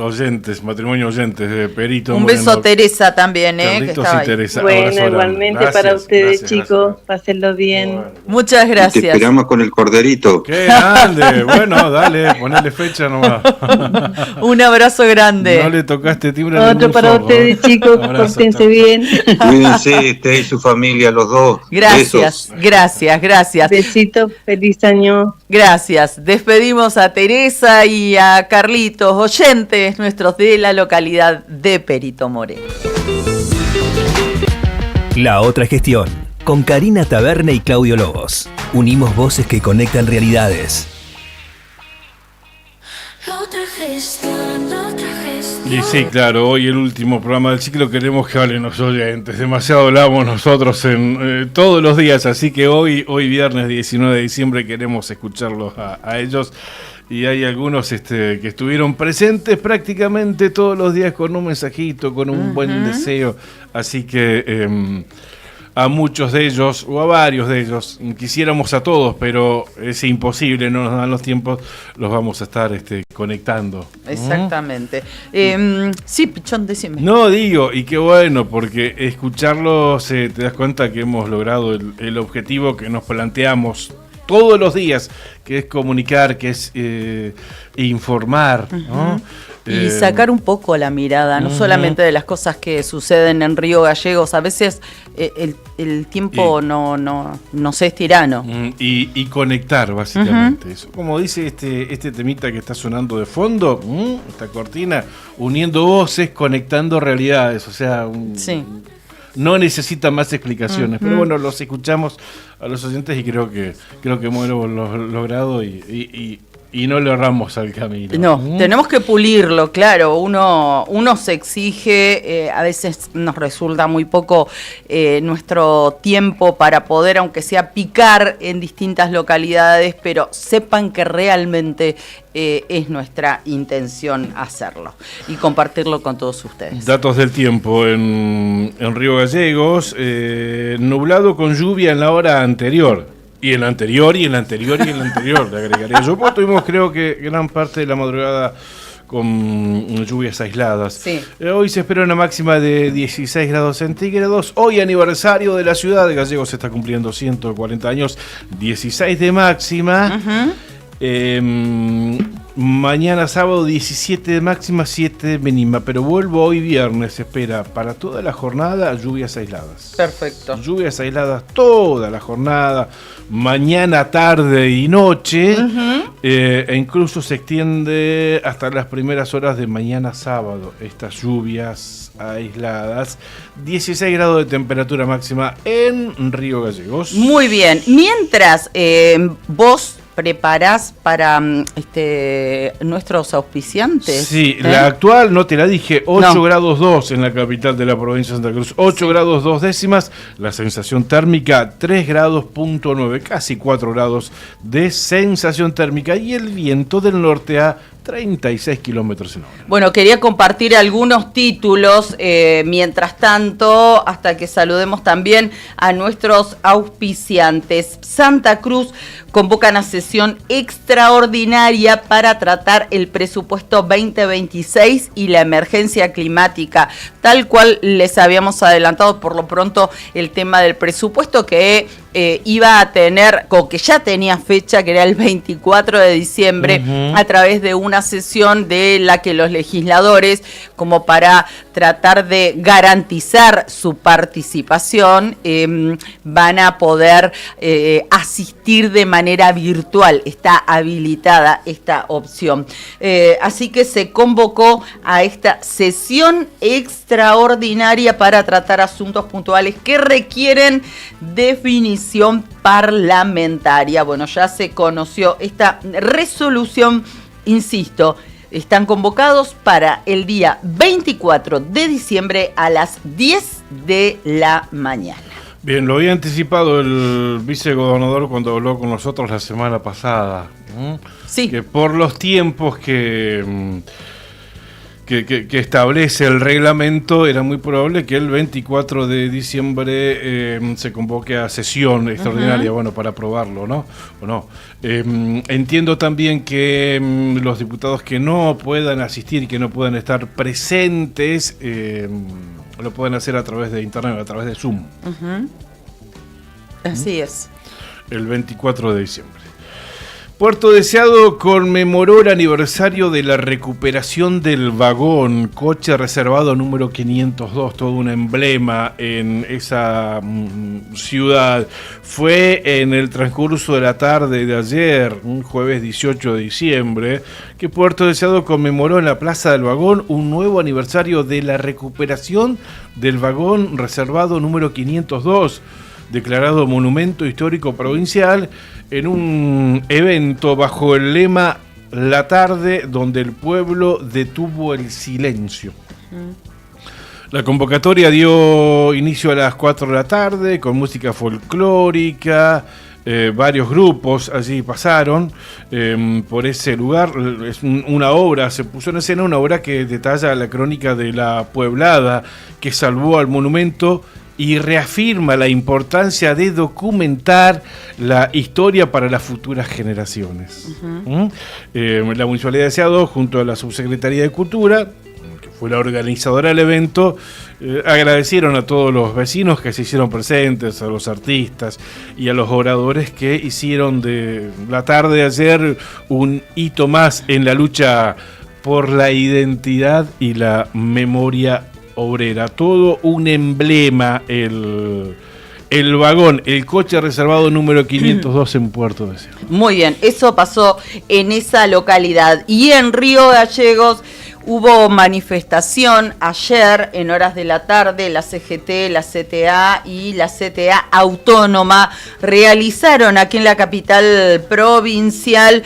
Matrimonio oyentes de Perito Un Moreno. beso a Teresa también, que estaba ahí. Teresa. Bueno, igualmente para ustedes, chicos. Pásenlo bien. Bueno. Muchas gracias. Te esperamos con el corderito. ¡Qué grande! Bueno, dale, ponele fecha nomás. Un abrazo grande. No le tocaste timbre. Otro para ustedes, chicos. Pórtense bien. Cuídense, usted y su familia, los dos. Gracias, Besos. gracias. Besitos, feliz año. Gracias. Despedimos a Teresa y a Carlitos, oyentes nuestros de la localidad de Perito Moreno. La otra gestión, con Karina Taberne y Claudio Lobos. Unimos voces que conectan realidades. Y sí, claro, hoy el último programa del ciclo, queremos que hablen los oyentes. Demasiado hablamos nosotros en todos los días, así que hoy viernes 19 de diciembre queremos escucharlos a ellos. Y hay algunos que estuvieron presentes prácticamente todos los días con un mensajito, con un buen deseo. Así que a muchos de ellos, o a varios de ellos, quisiéramos a todos, pero es imposible, no nos dan los tiempos, los vamos a estar conectando. Exactamente. Sí, Pichón, decime. No, digo, y qué bueno, porque escucharlos te das cuenta que hemos logrado el objetivo que nos planteamos todos los días, que es comunicar, que es informar, ¿no? Y sacar un poco la mirada, no solamente de las cosas que suceden en Río Gallegos. A veces el tiempo no se es tirano. Y conectar, básicamente. Eso. Como dice este temita que está sonando de fondo, esta cortina, uniendo voces, conectando realidades. O sea, no necesita más explicaciones. Pero bueno, los escuchamos los oyentes y creo que hemos logrado y no le erramos al camino. No, tenemos que pulirlo, claro. Uno se exige, a veces nos resulta muy poco nuestro tiempo para poder, aunque sea picar en distintas localidades, pero sepan que realmente es nuestra intención hacerlo y compartirlo con todos ustedes. Datos del tiempo en Río Gallegos, nublado con lluvia en la hora anterior. Y en la anterior, le agregaría yo. Pues tuvimos, creo que gran parte de la madrugada con lluvias aisladas. Sí. Hoy se espera una máxima de 16 grados centígrados. Hoy aniversario de la ciudad de Gallegos, se está cumpliendo 140 años, 16 de máxima. Mañana sábado 17 de máxima, 7 de mínima, pero vuelvo hoy viernes, se espera para toda la jornada lluvias aisladas. Perfecto. Lluvias aisladas toda la jornada, mañana, tarde y noche, e incluso se extiende hasta las primeras horas de mañana sábado, estas lluvias aisladas. 16 grados de temperatura máxima en Río Gallegos. Muy bien, mientras vos preparás para nuestros auspiciantes. Sí, la actual, no te la dije, 8 grados 2 en la capital de la provincia de Santa Cruz, 8 grados 2 décimas, la sensación térmica 3 grados punto 9, casi 4 grados de sensación térmica y el viento del norte a 36 kilómetros en hora. Bueno, quería compartir algunos títulos, mientras tanto, hasta que saludemos también a nuestros auspiciantes. Santa Cruz convoca una sesión extraordinaria para tratar el presupuesto 2026 y la emergencia climática, tal cual les habíamos adelantado por lo pronto el tema del presupuesto que iba a tener, o que ya tenía fecha, que era el 24 de diciembre, a través de una sesión de la que los legisladores, como para tratar de garantizar su participación, van a poder asistir de manera virtual. Está habilitada esta opción. Así que se convocó a esta sesión extraordinaria para tratar asuntos puntuales que requieren definición parlamentaria. Bueno, ya se conoció esta resolución, insisto, están convocados para el día 24 de diciembre a las 10 de la mañana. Bien, lo había anticipado el vicegobernador cuando habló con nosotros la semana pasada. Sí. Que por los tiempos que establece el reglamento, era muy probable que el 24 de diciembre se convoque a sesión extraordinaria, bueno, para aprobarlo, ¿no? ¿O no? Entiendo también que los diputados que no puedan asistir, que no puedan estar presentes, lo pueden hacer a través de internet, a través de Zoom. Así es. El 24 de diciembre. Puerto Deseado conmemoró el aniversario de la recuperación del vagón, coche reservado número 502, todo un emblema en esa ciudad. Fue en el transcurso de la tarde de ayer, un jueves 18 de diciembre, que Puerto Deseado conmemoró en la Plaza del Vagón un nuevo aniversario de la recuperación del vagón reservado número 502, declarado Monumento Histórico Provincial, en un evento bajo el lema La Tarde, donde el pueblo detuvo el silencio. La convocatoria dio inicio a las 4 de la tarde, con música folclórica, varios grupos allí pasaron por ese lugar. Es una obra, se puso en escena una obra que detalla la crónica de la pueblada que salvó al monumento y reafirma la importancia de documentar la historia para las futuras generaciones. La Municipalidad de Deseado, junto a la Subsecretaría de Cultura, que fue la organizadora del evento, agradecieron a todos los vecinos que se hicieron presentes, a los artistas y a los oradores que hicieron de la tarde de ayer un hito más en la lucha por la identidad y la memoria obrera. Todo un emblema, el vagón, el coche reservado número 502 en Puerto Deseado. Muy bien, eso pasó en esa localidad. Y en Río Gallegos, Hubo manifestación ayer en horas de la tarde, la CGT, la CTA y la CTA Autónoma realizaron aquí en la capital provincial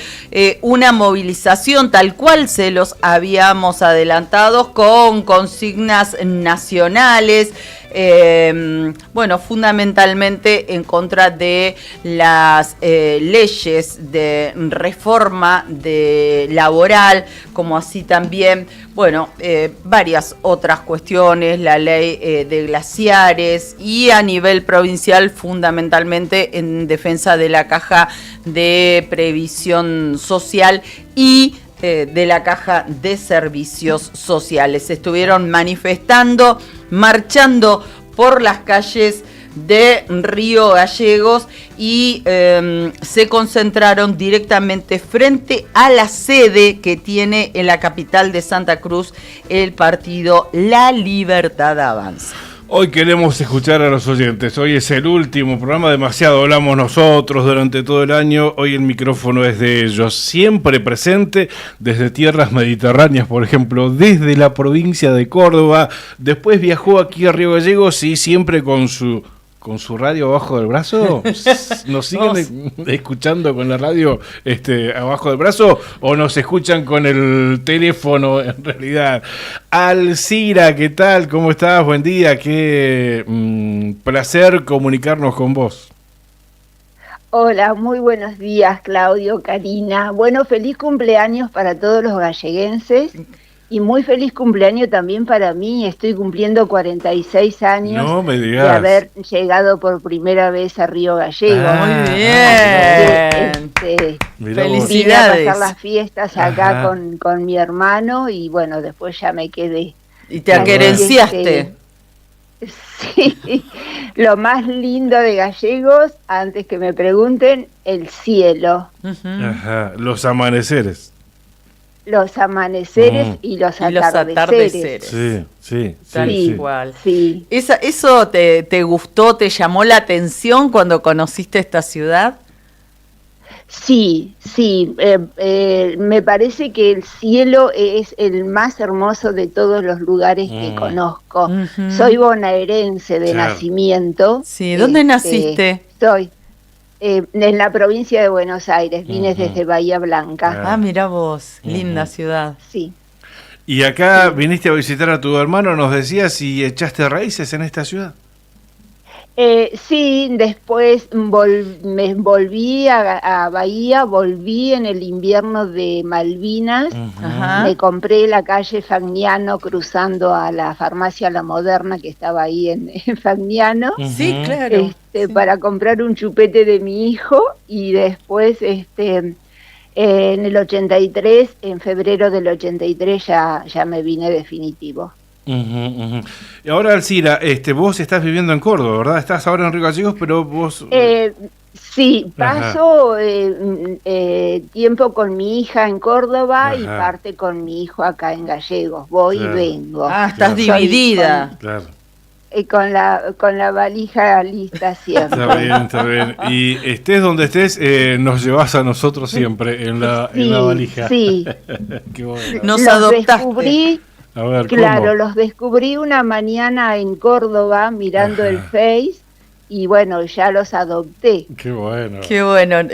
una movilización tal cual se los habíamos adelantado, con consignas nacionales. Bueno, fundamentalmente en contra de las leyes de reforma laboral, como así también, bueno, varias otras cuestiones, la ley de glaciares, y a nivel provincial fundamentalmente en defensa de la Caja de Previsión Social y de la Caja de Servicios Sociales. Estuvieron manifestando, marchando por las calles de Río Gallegos y se concentraron directamente frente a la sede que tiene en la capital de Santa Cruz el partido La Libertad Avanza. Hoy queremos escuchar a los oyentes. Hoy es el último programa, demasiado hablamos nosotros durante todo el año. Hoy el micrófono es de ellos, siempre presente desde tierras mediterráneas, por ejemplo, desde la provincia de Córdoba. Después viajó aquí a Río Gallegos y siempre con su radio abajo del brazo. ¿Nos siguen escuchando con la radio abajo del brazo o nos escuchan con el teléfono en realidad? Alcira, ¿qué tal? ¿Cómo estás? Buen día, qué placer comunicarnos con vos. Hola, muy buenos días, Claudio, Karina. Bueno, feliz cumpleaños para todos los galleguenses. Y muy feliz cumpleaños también para mí. Estoy cumpliendo 46 años no me digas. De haber llegado por primera vez a Río Gallegos. Muy bien. Felicidades. Vine a pasar las fiestas acá con mi hermano y bueno, después ya me quedé. Y te aquerenciaste. Sí, lo más lindo de Gallegos, antes que me pregunten, el cielo. Ajá, los amaneceres. Los amaneceres y los atardeceres. Sí. Tal sí. igual. Sí. ¿Eso te gustó, te llamó la atención cuando conociste esta ciudad? Sí. Me parece que el cielo es el más hermoso de todos los lugares que conozco. Soy bonaerense de nacimiento. Sí, ¿dónde naciste? Soy en la provincia de Buenos Aires, vine desde Bahía Blanca. Ah, mira vos, linda ciudad. Sí. Y acá viniste a visitar a tu hermano, nos decías, si echaste raíces en esta ciudad. Sí, después me volví a Bahía, volví en el invierno de Malvinas, me compré la calle Fagnano cruzando a la farmacia La Moderna que estaba ahí en Fagnano. Sí, claro. Para comprar un chupete de mi hijo y después en el 83, en febrero del 83 ya me vine definitivo. Y ahora, Alcira, vos estás viviendo en Córdoba, ¿verdad? Estás ahora en Río Gallegos, pero vos... Sí, paso tiempo con mi hija en Córdoba y parte con mi hijo acá en Gallegos. Voy y vengo. Ah, estás dividida. Claro. Con la valija lista siempre. Está bien. Y estés donde estés, nos llevas a nosotros siempre en la valija. Sí. Qué bueno. Nos adoptaste. Descubrí, a ver, claro, ¿cómo? los descubrí una mañana en Córdoba mirando el Face y bueno, ya los adopté. Qué bueno. Qué bueno,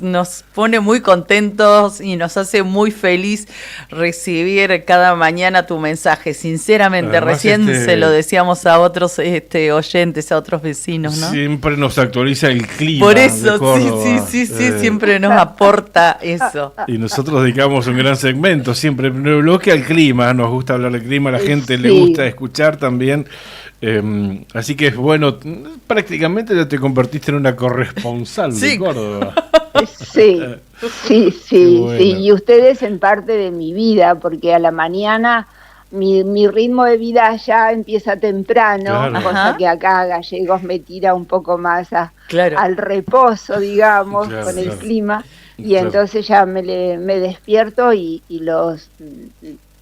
nos pone muy contentos y nos hace muy feliz recibir cada mañana tu mensaje, sinceramente. Además, recién se lo decíamos a otros oyentes, a otros vecinos, ¿no? Siempre nos actualiza el clima. Por eso, de Córdoba. sí, siempre nos aporta eso. Y nosotros dedicamos un gran segmento, siempre bloque al clima, nos gusta hablar del clima, a la gente le gusta escuchar también. Así que es bueno, prácticamente te convertiste en una corresponsal de Córdoba. Sí, y ustedes en parte de mi vida, porque a la mañana mi ritmo de vida ya empieza temprano, cosa que acá Gallegos me tira un poco más al reposo, digamos, con el clima, y entonces ya me despierto y los...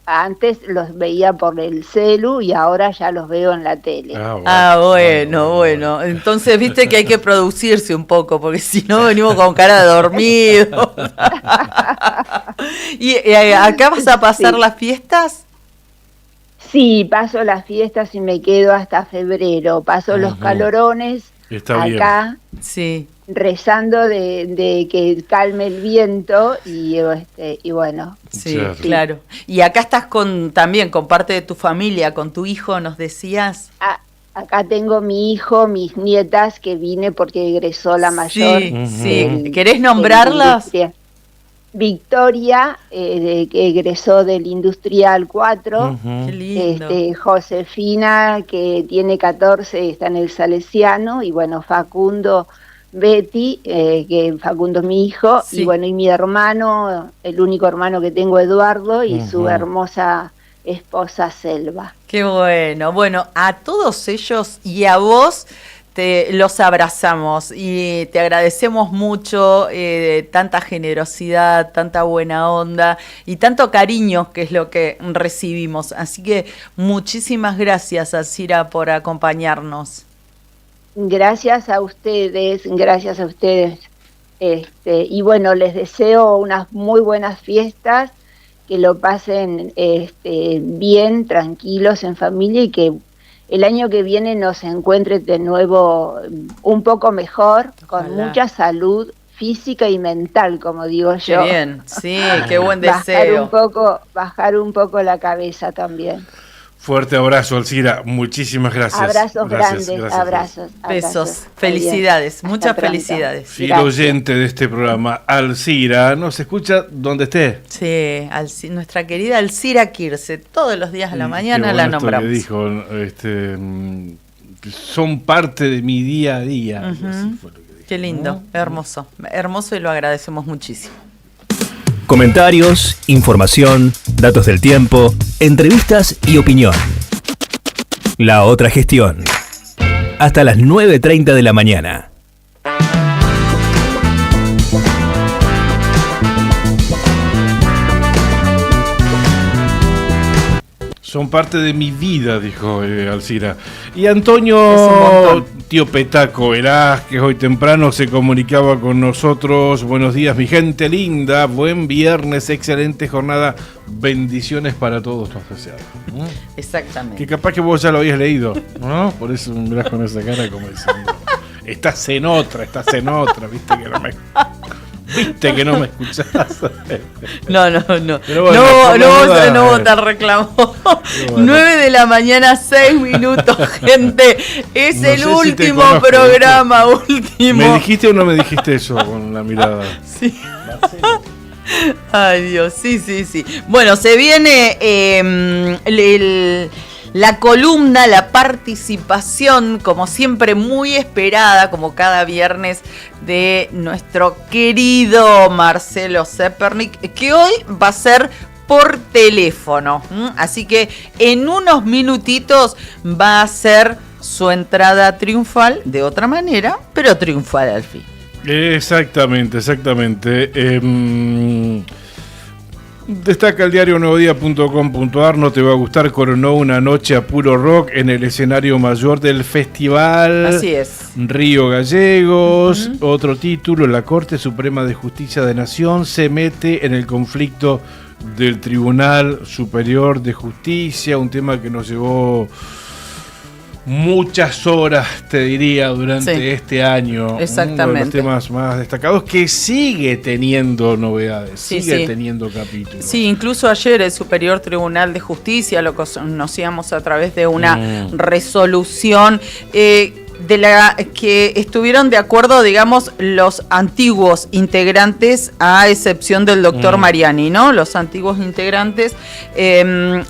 Antes los veía por el celu y ahora ya los veo en la tele. Bueno. Entonces, viste que hay que producirse un poco, porque si no venimos con cara de dormido. ¿Y acá vas a pasar las fiestas? Sí, paso las fiestas y me quedo hasta febrero. Paso los calorones acá, sí, rezando de que calme el viento y bueno. Sí, claro. Y acá estás también con parte de tu familia, con tu hijo, nos decías. Acá tengo mi hijo, mis nietas, que vine porque egresó la mayor. Sí. ¿Querés nombrarlas? Victoria, que egresó del Industrial 4. Qué lindo. Josefina, que tiene 14, está en el Salesiano. Y bueno, Facundo, Betty, que Facundo es mi hijo. Sí. Y bueno, y mi hermano, el único hermano que tengo, Eduardo, y su hermosa esposa Selva. Qué bueno. Bueno, a todos ellos y a vos los abrazamos y te agradecemos mucho tanta generosidad, tanta buena onda y tanto cariño, que es lo que recibimos. Así que muchísimas gracias, Alcira, por acompañarnos. Gracias a ustedes, gracias a ustedes. Y bueno, les deseo unas muy buenas fiestas, que lo pasen bien, tranquilos, en familia, y que el año que viene nos encuentre de nuevo un poco mejor, con mucha salud física y mental, como digo yo. Qué bien, sí, qué buen deseo. Bajar un poco la cabeza también. Fuerte abrazo, Alcira. Muchísimas gracias. Abrazos grandes, abrazos. Besos, felicidades, muchas felicidades. Fiel oyente de este programa, Alcira, nos escucha donde esté. Sí, nuestra querida Alcira Kirse, todos los días a la mañana la nombramos. Que dijo, son parte de mi día a día. Así fue lo que dijo. Qué lindo, hermoso y lo agradecemos muchísimo. Comentarios, información, datos del tiempo, entrevistas y opinión. La Otra Gestión. Hasta las 9:30 de la mañana. Son parte de mi vida, dijo Alcira. Y Antonio Tío Petaco Velázquez hoy temprano se comunicaba con nosotros. Buenos días, mi gente linda. Buen viernes, excelente jornada. Bendiciones para todos los deseados. Exactamente. Que capaz que vos ya lo habías leído, ¿no? Por eso me mirás con esa cara como diciendo, estás en otra, viste que no me escuchás. No. Pero bueno, no votar reclamo. Bueno. 9 de la mañana, 6 minutos, gente. Es no el último programa, último. ¿Me dijiste o no me dijiste eso con la mirada? Sí. Ay, Dios, sí. Bueno, se viene la columna, la participación, como siempre, muy esperada, como cada viernes, de nuestro querido Marcelo Zepernik, que hoy va a ser por teléfono. Así que en unos minutitos va a ser su entrada triunfal, de otra manera, pero triunfal al fin. Exactamente. Destaca el diario nuevodía.com.ar. No te va a gustar, coronó una noche a puro rock en el escenario mayor del festival. Así es. Río Gallegos. Otro título: la Corte Suprema de Justicia de Nación se mete en el conflicto del Tribunal Superior de Justicia, un tema que nos llevó muchas horas, te diría, durante este año. Exactamente. Uno de los temas más destacados, que sigue teniendo novedades, sigue teniendo capítulos. Sí, incluso ayer el Superior Tribunal de Justicia lo conocíamos a través de una resolución de la que estuvieron de acuerdo, digamos, los antiguos integrantes, a excepción del doctor Mariani, ¿no? Los antiguos integrantes,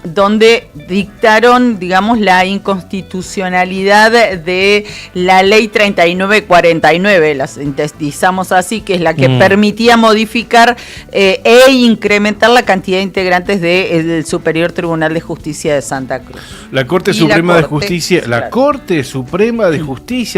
donde dictaron, digamos, la inconstitucionalidad de la ley 3949, la sintetizamos así, que es la que permitía modificar e incrementar la cantidad de integrantes del Superior Tribunal de Justicia de Santa Cruz. La Corte Suprema de Justicia, la Corte Suprema de Justicia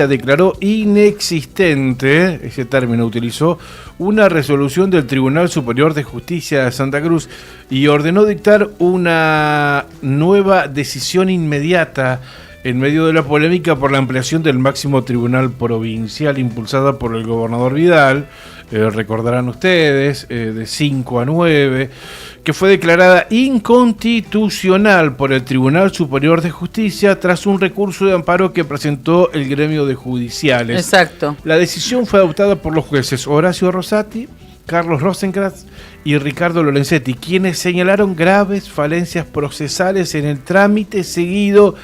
declaró inexistente, ese término utilizó, una resolución del Tribunal Superior de Justicia de Santa Cruz y ordenó dictar una nueva decisión inmediata en medio de la polémica por la ampliación del máximo tribunal provincial impulsada por el gobernador Vidal. recordarán ustedes, de 5 a 9, que fue declarada inconstitucional por el Tribunal Superior de Justicia tras un recurso de amparo que presentó el gremio de judiciales. Exacto. La decisión fue adoptada por los jueces Horacio Rosati, Carlos Rosenkrantz y Ricardo Lorenzetti, quienes señalaron graves falencias procesales en el trámite seguido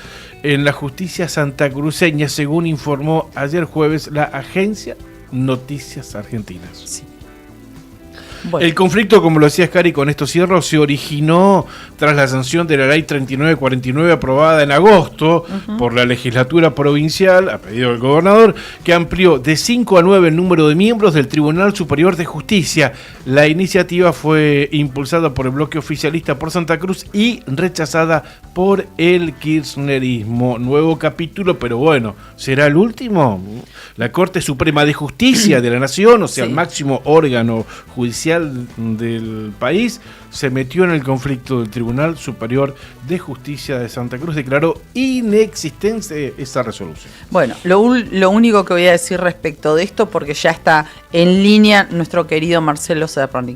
en la justicia santacruceña, según informó ayer jueves la agencia Noticias Argentinas. Sí. Bueno. El conflicto, como lo decía Scari, con esto cierro, se originó tras la sanción de la ley 3949 aprobada en agosto por la legislatura provincial, a pedido del gobernador, que amplió de 5 a 9 el número de miembros del Tribunal Superior de Justicia. La iniciativa fue impulsada por el bloque oficialista por Santa Cruz y rechazada por el kirchnerismo. Nuevo capítulo, pero bueno, ¿será el último? La Corte Suprema de Justicia de la Nación, o sea, el máximo órgano judicial del país, se metió en el conflicto del Tribunal Superior de Justicia de Santa Cruz, declaró inexistente esa resolución. Bueno, lo único que voy a decir respecto de esto, porque ya está en línea nuestro querido Marcelo Serrani.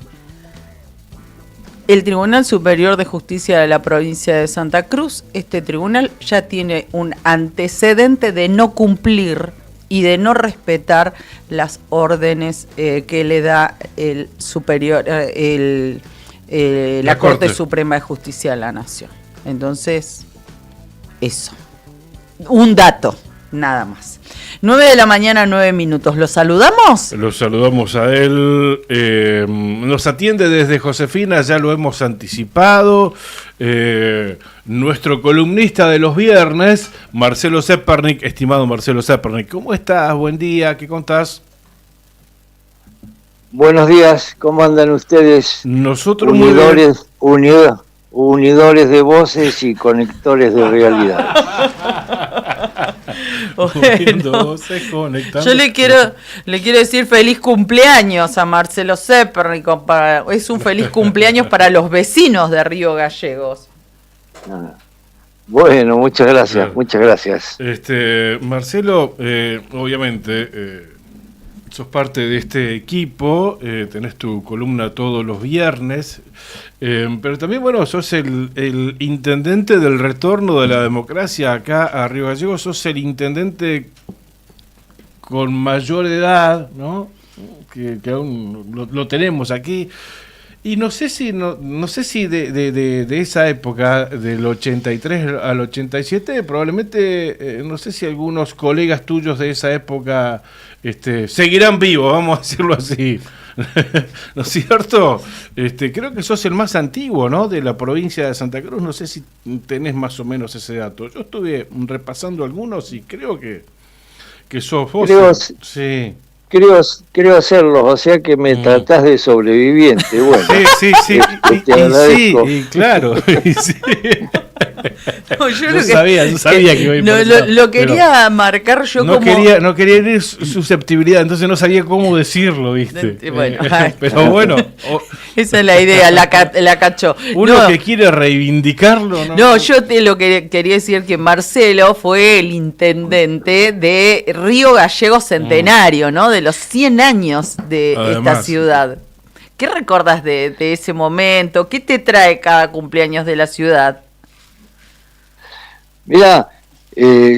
El Tribunal Superior de Justicia de la provincia de Santa Cruz, este tribunal ya tiene un antecedente de no cumplir y de no respetar las órdenes que le da el superior, la Corte Suprema de Justicia de la Nación. Entonces, eso. Un dato, nada más. 9 de la mañana, 9 minutos. ¿Los saludamos? Los saludamos a él. Nos atiende desde Josefina, ya lo hemos anticipado. Nuestro columnista de los viernes, Marcelo Zepernik. Estimado Marcelo Zepernik, ¿cómo estás? Buen día, ¿qué contás? Buenos días, ¿cómo andan ustedes? Nosotros unidores de voces y conectores de realidad. Bueno, yo le quiero decir feliz cumpleaños a Marcelo Zepernik. Es un feliz cumpleaños para los vecinos de Río Gallegos. Bueno, muchas gracias, muchas gracias. Marcelo, obviamente sos parte de este equipo, tenés tu columna todos los viernes, pero también, bueno, sos el intendente del retorno de la democracia acá a Río Gallegos, sos el intendente con mayor edad, ¿no? Que aún lo tenemos aquí. Y no sé si de esa época, del 83 al 87, probablemente, no sé si algunos colegas tuyos de esa época seguirán vivos, vamos a decirlo así. ¿No es cierto? Creo que sos el más antiguo, ¿no?, de la provincia de Santa Cruz. No sé si tenés más o menos ese dato. Yo estuve repasando algunos y creo que sos vos. Sí. Creo hacerlo, o sea que me tratás de sobreviviente. Bueno, sí. Y claro. Sí. No, yo sabía que iba a ir por eso, lo quería marcar yo no como... No quería herir susceptibilidad, entonces no sabía cómo declo, ¿viste? Bueno, pero bueno. Esa es la idea, la cachó. Uno que quiere reivindicarlo, ¿no? No, yo lo que quería decir que Marcelo fue el intendente de Río Gallegos Centenario, ¿no? De los 100 años de esta ciudad. ¿Qué recordás de ese momento? ¿Qué te trae cada cumpleaños de la ciudad? Mirá,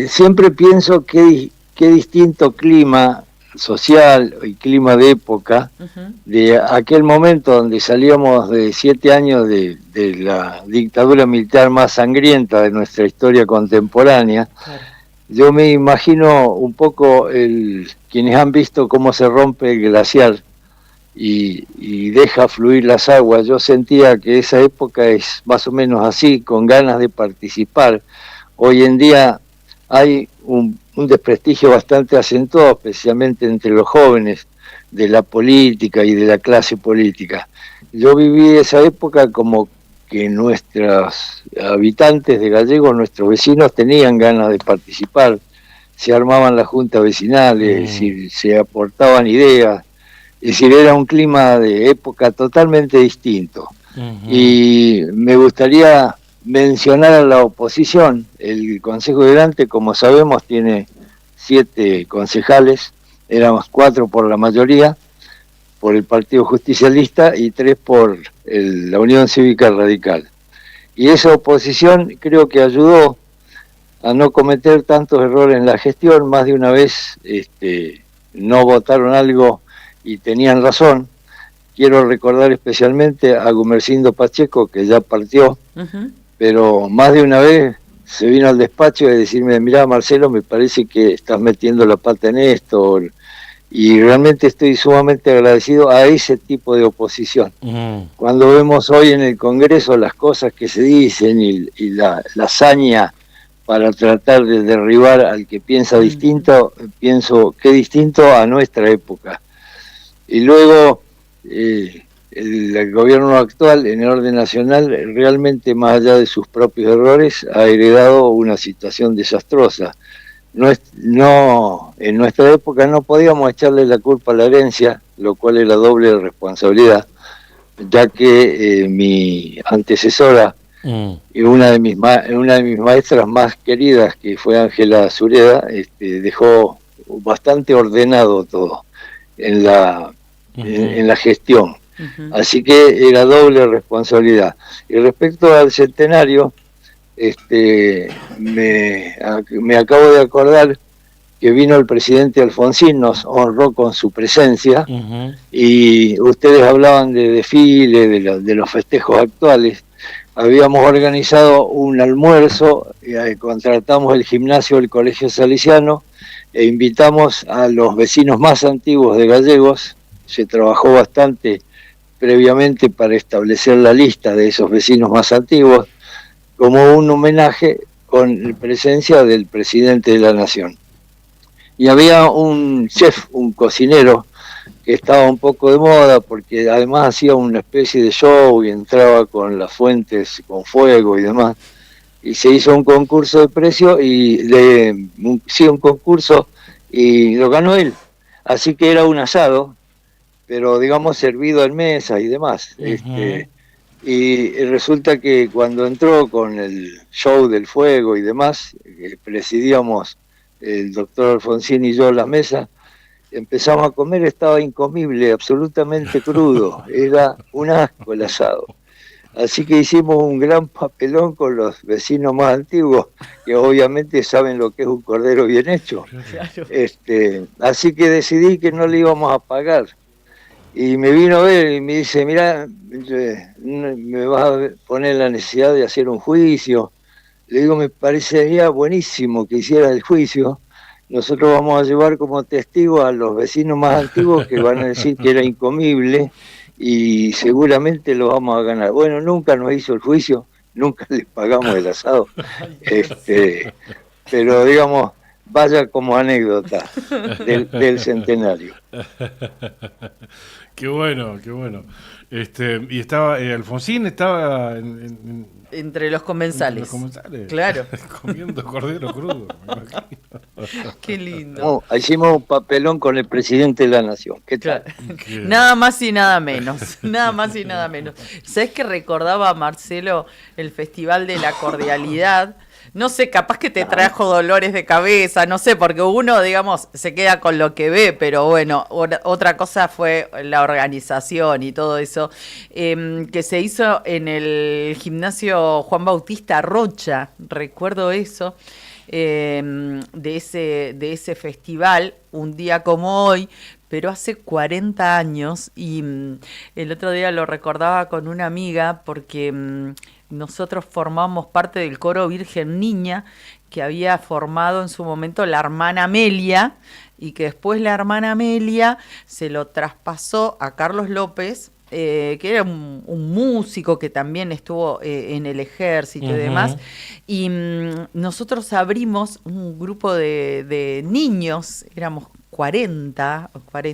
siempre pienso qué distinto clima social y clima de época de aquel momento donde salíamos de 7 años de la dictadura militar más sangrienta de nuestra historia contemporánea. Claro. Yo me imagino un poco quienes han visto cómo se rompe el glaciar y deja fluir las aguas. Yo sentía que esa época es más o menos así, con ganas de participar. Hoy en día hay un desprestigio bastante acentuado, especialmente entre los jóvenes, de la política y de la clase política. Yo viví esa época como que nuestros habitantes de Gallegos, nuestros vecinos, tenían ganas de participar, se armaban las juntas vecinales, se aportaban ideas, es decir, era un clima de época totalmente distinto. Y me gustaría mencionar a la oposición. El Consejo Deliberante, como sabemos, tiene 7 concejales, éramos 4 por la mayoría, por el Partido Justicialista y 3 por la Unión Cívica Radical. Y esa oposición creo que ayudó a no cometer tantos errores en la gestión. Más de una vez no votaron algo y tenían razón. Quiero recordar especialmente a Gumersindo Pacheco, que ya partió, pero más de una vez se vino al despacho a decirme, mirá Marcelo, me parece que estás metiendo la pata en esto, y realmente estoy sumamente agradecido a ese tipo de oposición. Cuando vemos hoy en el Congreso las cosas que se dicen y la hazaña para tratar de derribar al que piensa distinto, pienso que distinto a nuestra época. Y luego el gobierno actual en el orden nacional realmente, más allá de sus propios errores, ha heredado una situación desastrosa. En nuestra época no podíamos echarle la culpa a la herencia, lo cual era doble responsabilidad, ya que mi antecesora y una de mis maestras más queridas, que fue Ángela Sureda, dejó bastante ordenado todo en la gestión. Así que era doble responsabilidad. Y respecto al centenario, me acabo de acordar que vino el presidente Alfonsín, nos honró con su presencia, y ustedes hablaban de desfile, de los festejos actuales. Habíamos organizado un almuerzo, contratamos el gimnasio del Colegio Salesiano e invitamos a los vecinos más antiguos de Gallegos. Se trabajó bastante previamente para establecer la lista de esos vecinos más antiguos, como un homenaje con presencia del presidente de la Nación. Y había un chef, un cocinero, que estaba un poco de moda porque además hacía una especie de show y entraba con las fuentes con fuego y demás. Y se hizo un concurso de precio un concurso y lo ganó él. Así que era un asado, pero digamos servido en mesa y demás. Y resulta que cuando entró con el show del fuego y demás, presidíamos el doctor Alfonsín y yo la mesa, empezamos a comer, estaba incomible, absolutamente crudo, era un asco el asado. Así que hicimos un gran papelón con los vecinos más antiguos, que obviamente saben lo que es un cordero bien hecho. Claro. Así que decidí que no le íbamos a pagar. Y me vino a ver y me dice, mira, me vas a poner la necesidad de hacer un juicio. Le digo, me parecería buenísimo que hiciera el juicio. Nosotros vamos a llevar como testigo a los vecinos más antiguos que van a decir que era incomible y seguramente lo vamos a ganar. Bueno, nunca nos hizo el juicio, nunca les pagamos el asado. Pero digamos, vaya como anécdota del centenario. Qué bueno, qué bueno. Y estaba, Alfonsín estaba entre los comensales. Claro. Comiendo cordero crudo, me imagino. Qué lindo. Hicimos un papelón con el presidente de la Nación. ¿Qué tal? Nada más y nada menos. Nada más y nada menos. ¿Sabés que recordaba, Marcelo, el Festival de la Cordialidad? No sé, capaz que te trajo dolores de cabeza, no sé, porque uno, digamos, se queda con lo que ve, pero bueno, otra cosa fue la organización y todo eso, que se hizo en el gimnasio Juan Bautista Rocha, recuerdo eso, de ese festival, un día como hoy, pero hace 40 años, y el otro día lo recordaba con una amiga porque nosotros formamos parte del coro Virgen Niña que había formado en su momento la hermana Amelia y que después la hermana Amelia se lo traspasó a Carlos López, que era un músico que también estuvo en el ejército y demás, y nosotros abrimos un grupo de niños, éramos 40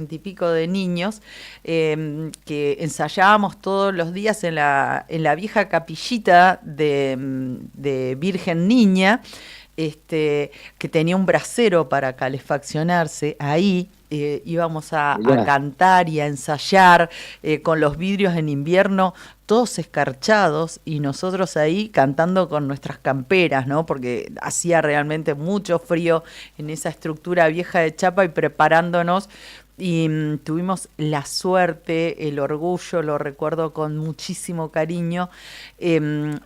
y pico de niños, que ensayábamos todos los días en la vieja capillita de Virgen Niña, que tenía un brasero para calefaccionarse ahí. Íbamos a cantar y a ensayar con los vidrios en invierno todos escarchados y nosotros ahí cantando con nuestras camperas, ¿no? Porque hacía realmente mucho frío en esa estructura vieja de chapa y preparándonos y tuvimos la suerte, el orgullo, lo recuerdo con muchísimo cariño,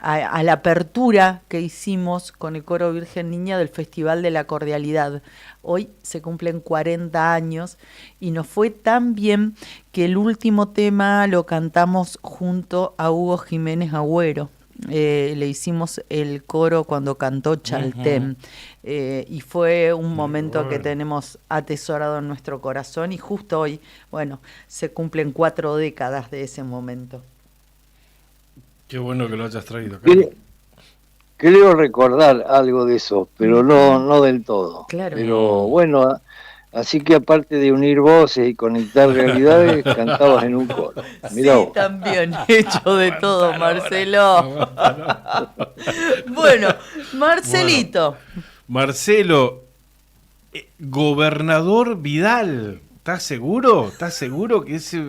a la apertura que hicimos con el Coro Virgen Niña del Festival de la Cordialidad. Hoy se cumplen 40 años y nos fue tan bien que el último tema lo cantamos junto a Hugo Jiménez Agüero. Le hicimos el coro cuando cantó Chaltén. Y fue un momento que tenemos atesorado en nuestro corazón, y justo hoy, bueno, se cumplen 4 décadas de ese momento. Qué bueno que lo hayas traído. Creo recordar algo de eso, pero no del todo. Claro. Pero bueno, así que aparte de unir voces y conectar realidades, cantabas en un coro. Mirá sí, vos. también hecho de todo, Marcelo. Bueno, Marcelito. Marcelo, gobernador Vidal, ¿estás seguro? ¿Estás seguro que ese...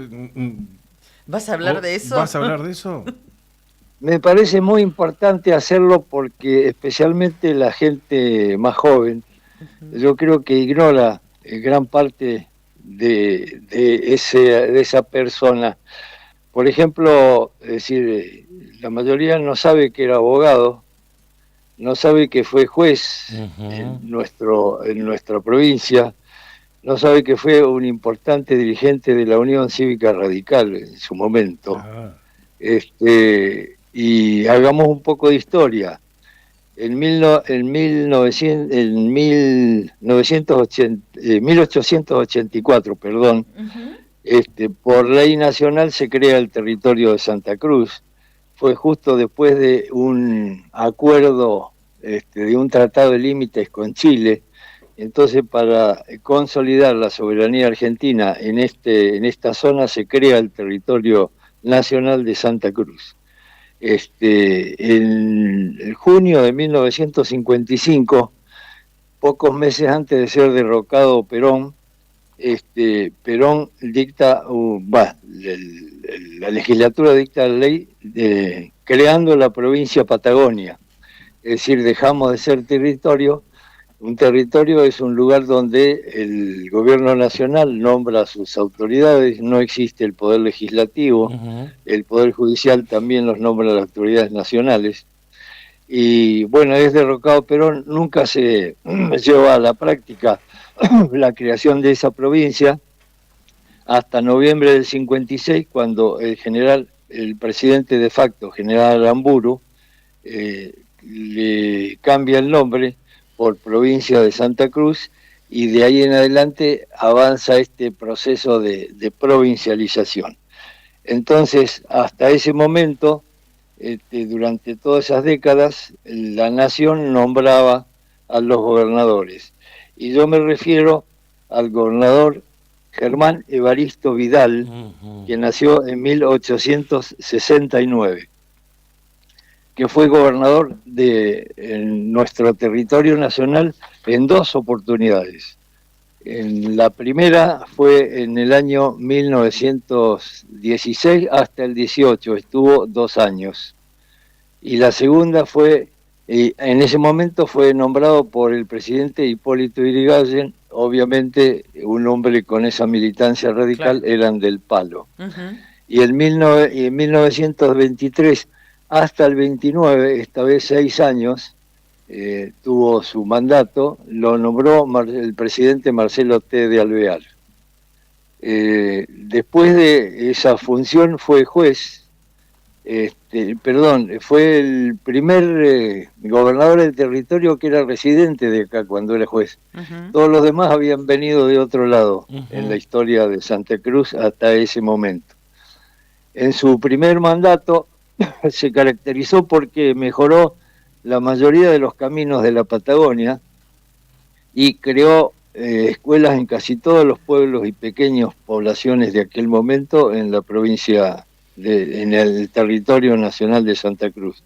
¿Vas a hablar de eso? ¿Vas a hablar de eso? Me parece muy importante hacerlo porque especialmente la gente más joven, yo creo que ignora gran parte de esa persona. Por ejemplo, es decir, la mayoría no sabe que era abogado, no sabe que fue juez en nuestra provincia, no sabe que fue un importante dirigente de la Unión Cívica Radical en su momento. Y hagamos un poco de historia. En 1884, por ley nacional se crea el territorio de Santa Cruz. Fue justo después de un acuerdo, de un tratado de límites con Chile. Entonces, para consolidar la soberanía argentina en esta zona, se crea el territorio nacional de Santa Cruz. En junio de 1955, pocos meses antes de ser derrocado Perón, Perón dicta, la legislatura dicta la ley creando la provincia Patagonia. Es decir, dejamos de ser territorio. Un territorio es un lugar donde el gobierno nacional nombra a sus autoridades, no existe el poder legislativo, el poder judicial también los nombra las autoridades nacionales. Y bueno, es derrocado Perón, nunca se lleva a la práctica la creación de esa provincia, hasta noviembre del 56, cuando el presidente de facto, general Aramburu, le cambia el nombre por provincia de Santa Cruz, y de ahí en adelante avanza este proceso de provincialización. Entonces, hasta ese momento, durante todas esas décadas, la nación nombraba a los gobernadores. Y yo me refiero al gobernador Germán Evaristo Vidal, que nació en 1869. Que fue gobernador de nuestro territorio nacional en 2 oportunidades. La primera fue en el año 1916 hasta el 18, estuvo 2 años. Y la segunda fue, en ese momento fue nombrado por el presidente Hipólito Yrigoyen, obviamente un hombre con esa militancia radical, claro. Eran del Palo. Y en 1923 hasta el 29, esta vez 6 años, tuvo su mandato, lo nombró el presidente Marcelo T. de Alvear. Después de esa función fue juez, fue el primer gobernador del territorio que era residente de acá cuando era juez. Todos los demás habían venido de otro lado en la historia de Santa Cruz hasta ese momento. En su primer mandato se caracterizó porque mejoró la mayoría de los caminos de la Patagonia y creó escuelas en casi todos los pueblos y pequeñas poblaciones de aquel momento en la provincia, en el territorio nacional de Santa Cruz.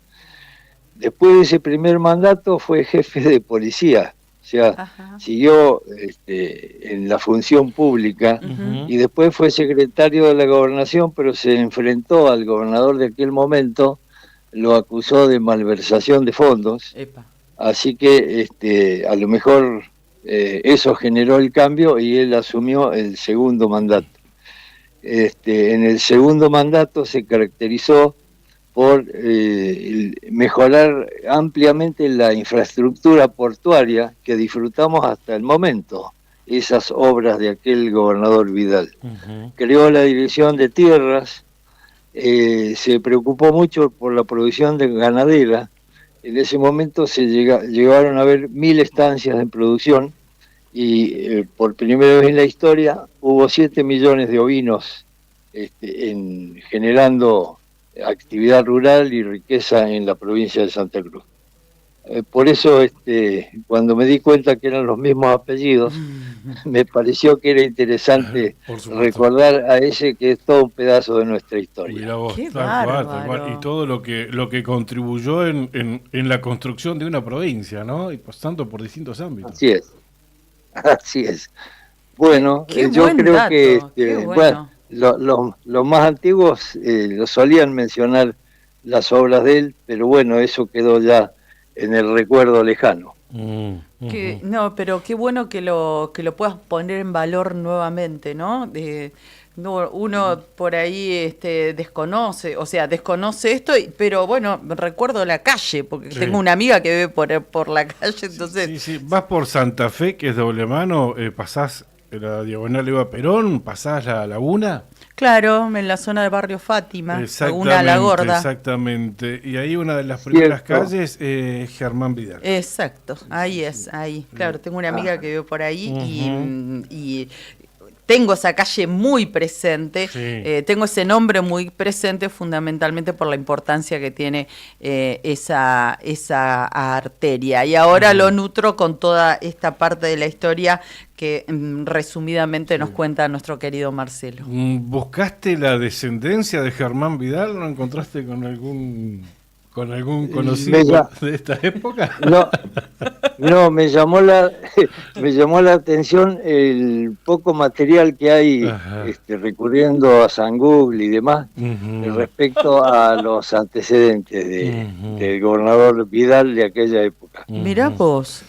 Después de ese primer mandato fue jefe de policía, o sea, siguió en la función pública y después fue secretario de la gobernación, pero se enfrentó al gobernador de aquel momento, lo acusó de malversación de fondos. Así que a lo mejor eso generó el cambio y él asumió el segundo mandato. En el segundo mandato se caracterizó por mejorar ampliamente la infraestructura portuaria que disfrutamos hasta el momento, esas obras de aquel gobernador Vidal. Creó la Dirección de Tierras, se preocupó mucho por la producción de ganadera. En ese momento llegaron a haber 1000 estancias en producción y por primera vez en la historia hubo 7 millones de ovinos generando actividad rural y riqueza en la provincia de Santa Cruz. Por eso, cuando me di cuenta que eran los mismos apellidos, me pareció que era interesante recordar a ese que es todo un pedazo de nuestra historia. Mirá vos, tal cual. Y todo lo que contribuyó en la construcción de una provincia, ¿no? Y pasando por distintos ámbitos. Así es. Bueno, yo creo que bueno, los más antiguos lo solían mencionar las obras de él, pero bueno, eso quedó ya en el recuerdo lejano. No, pero qué bueno que lo puedas poner en valor nuevamente, ¿no? Uno por ahí desconoce esto, pero bueno, recuerdo la calle, porque tengo una amiga que vive por la calle, entonces... Sí, vas por Santa Fe, que es doble mano, pasás la diagonal Eva Perón, pasás la laguna. Claro, en la zona del barrio Fátima, Laguna La Gorda. Exactamente, y ahí una de las primeras calles es Germán Vidal. Exacto, ahí. Claro, tengo una amiga que vive por ahí y tengo esa calle muy presente, tengo ese nombre muy presente fundamentalmente por la importancia que tiene esa arteria. Y ahora lo nutro con toda esta parte de la historia que resumidamente nos cuenta nuestro querido Marcelo. ¿Buscaste la descendencia de Germán Vidal? ¿No encontraste con algún conocido de esta época? No, me llamó la atención el poco material que hay recurriendo a San Google y demás respecto a los antecedentes del gobernador Vidal de aquella época. Mirá vos,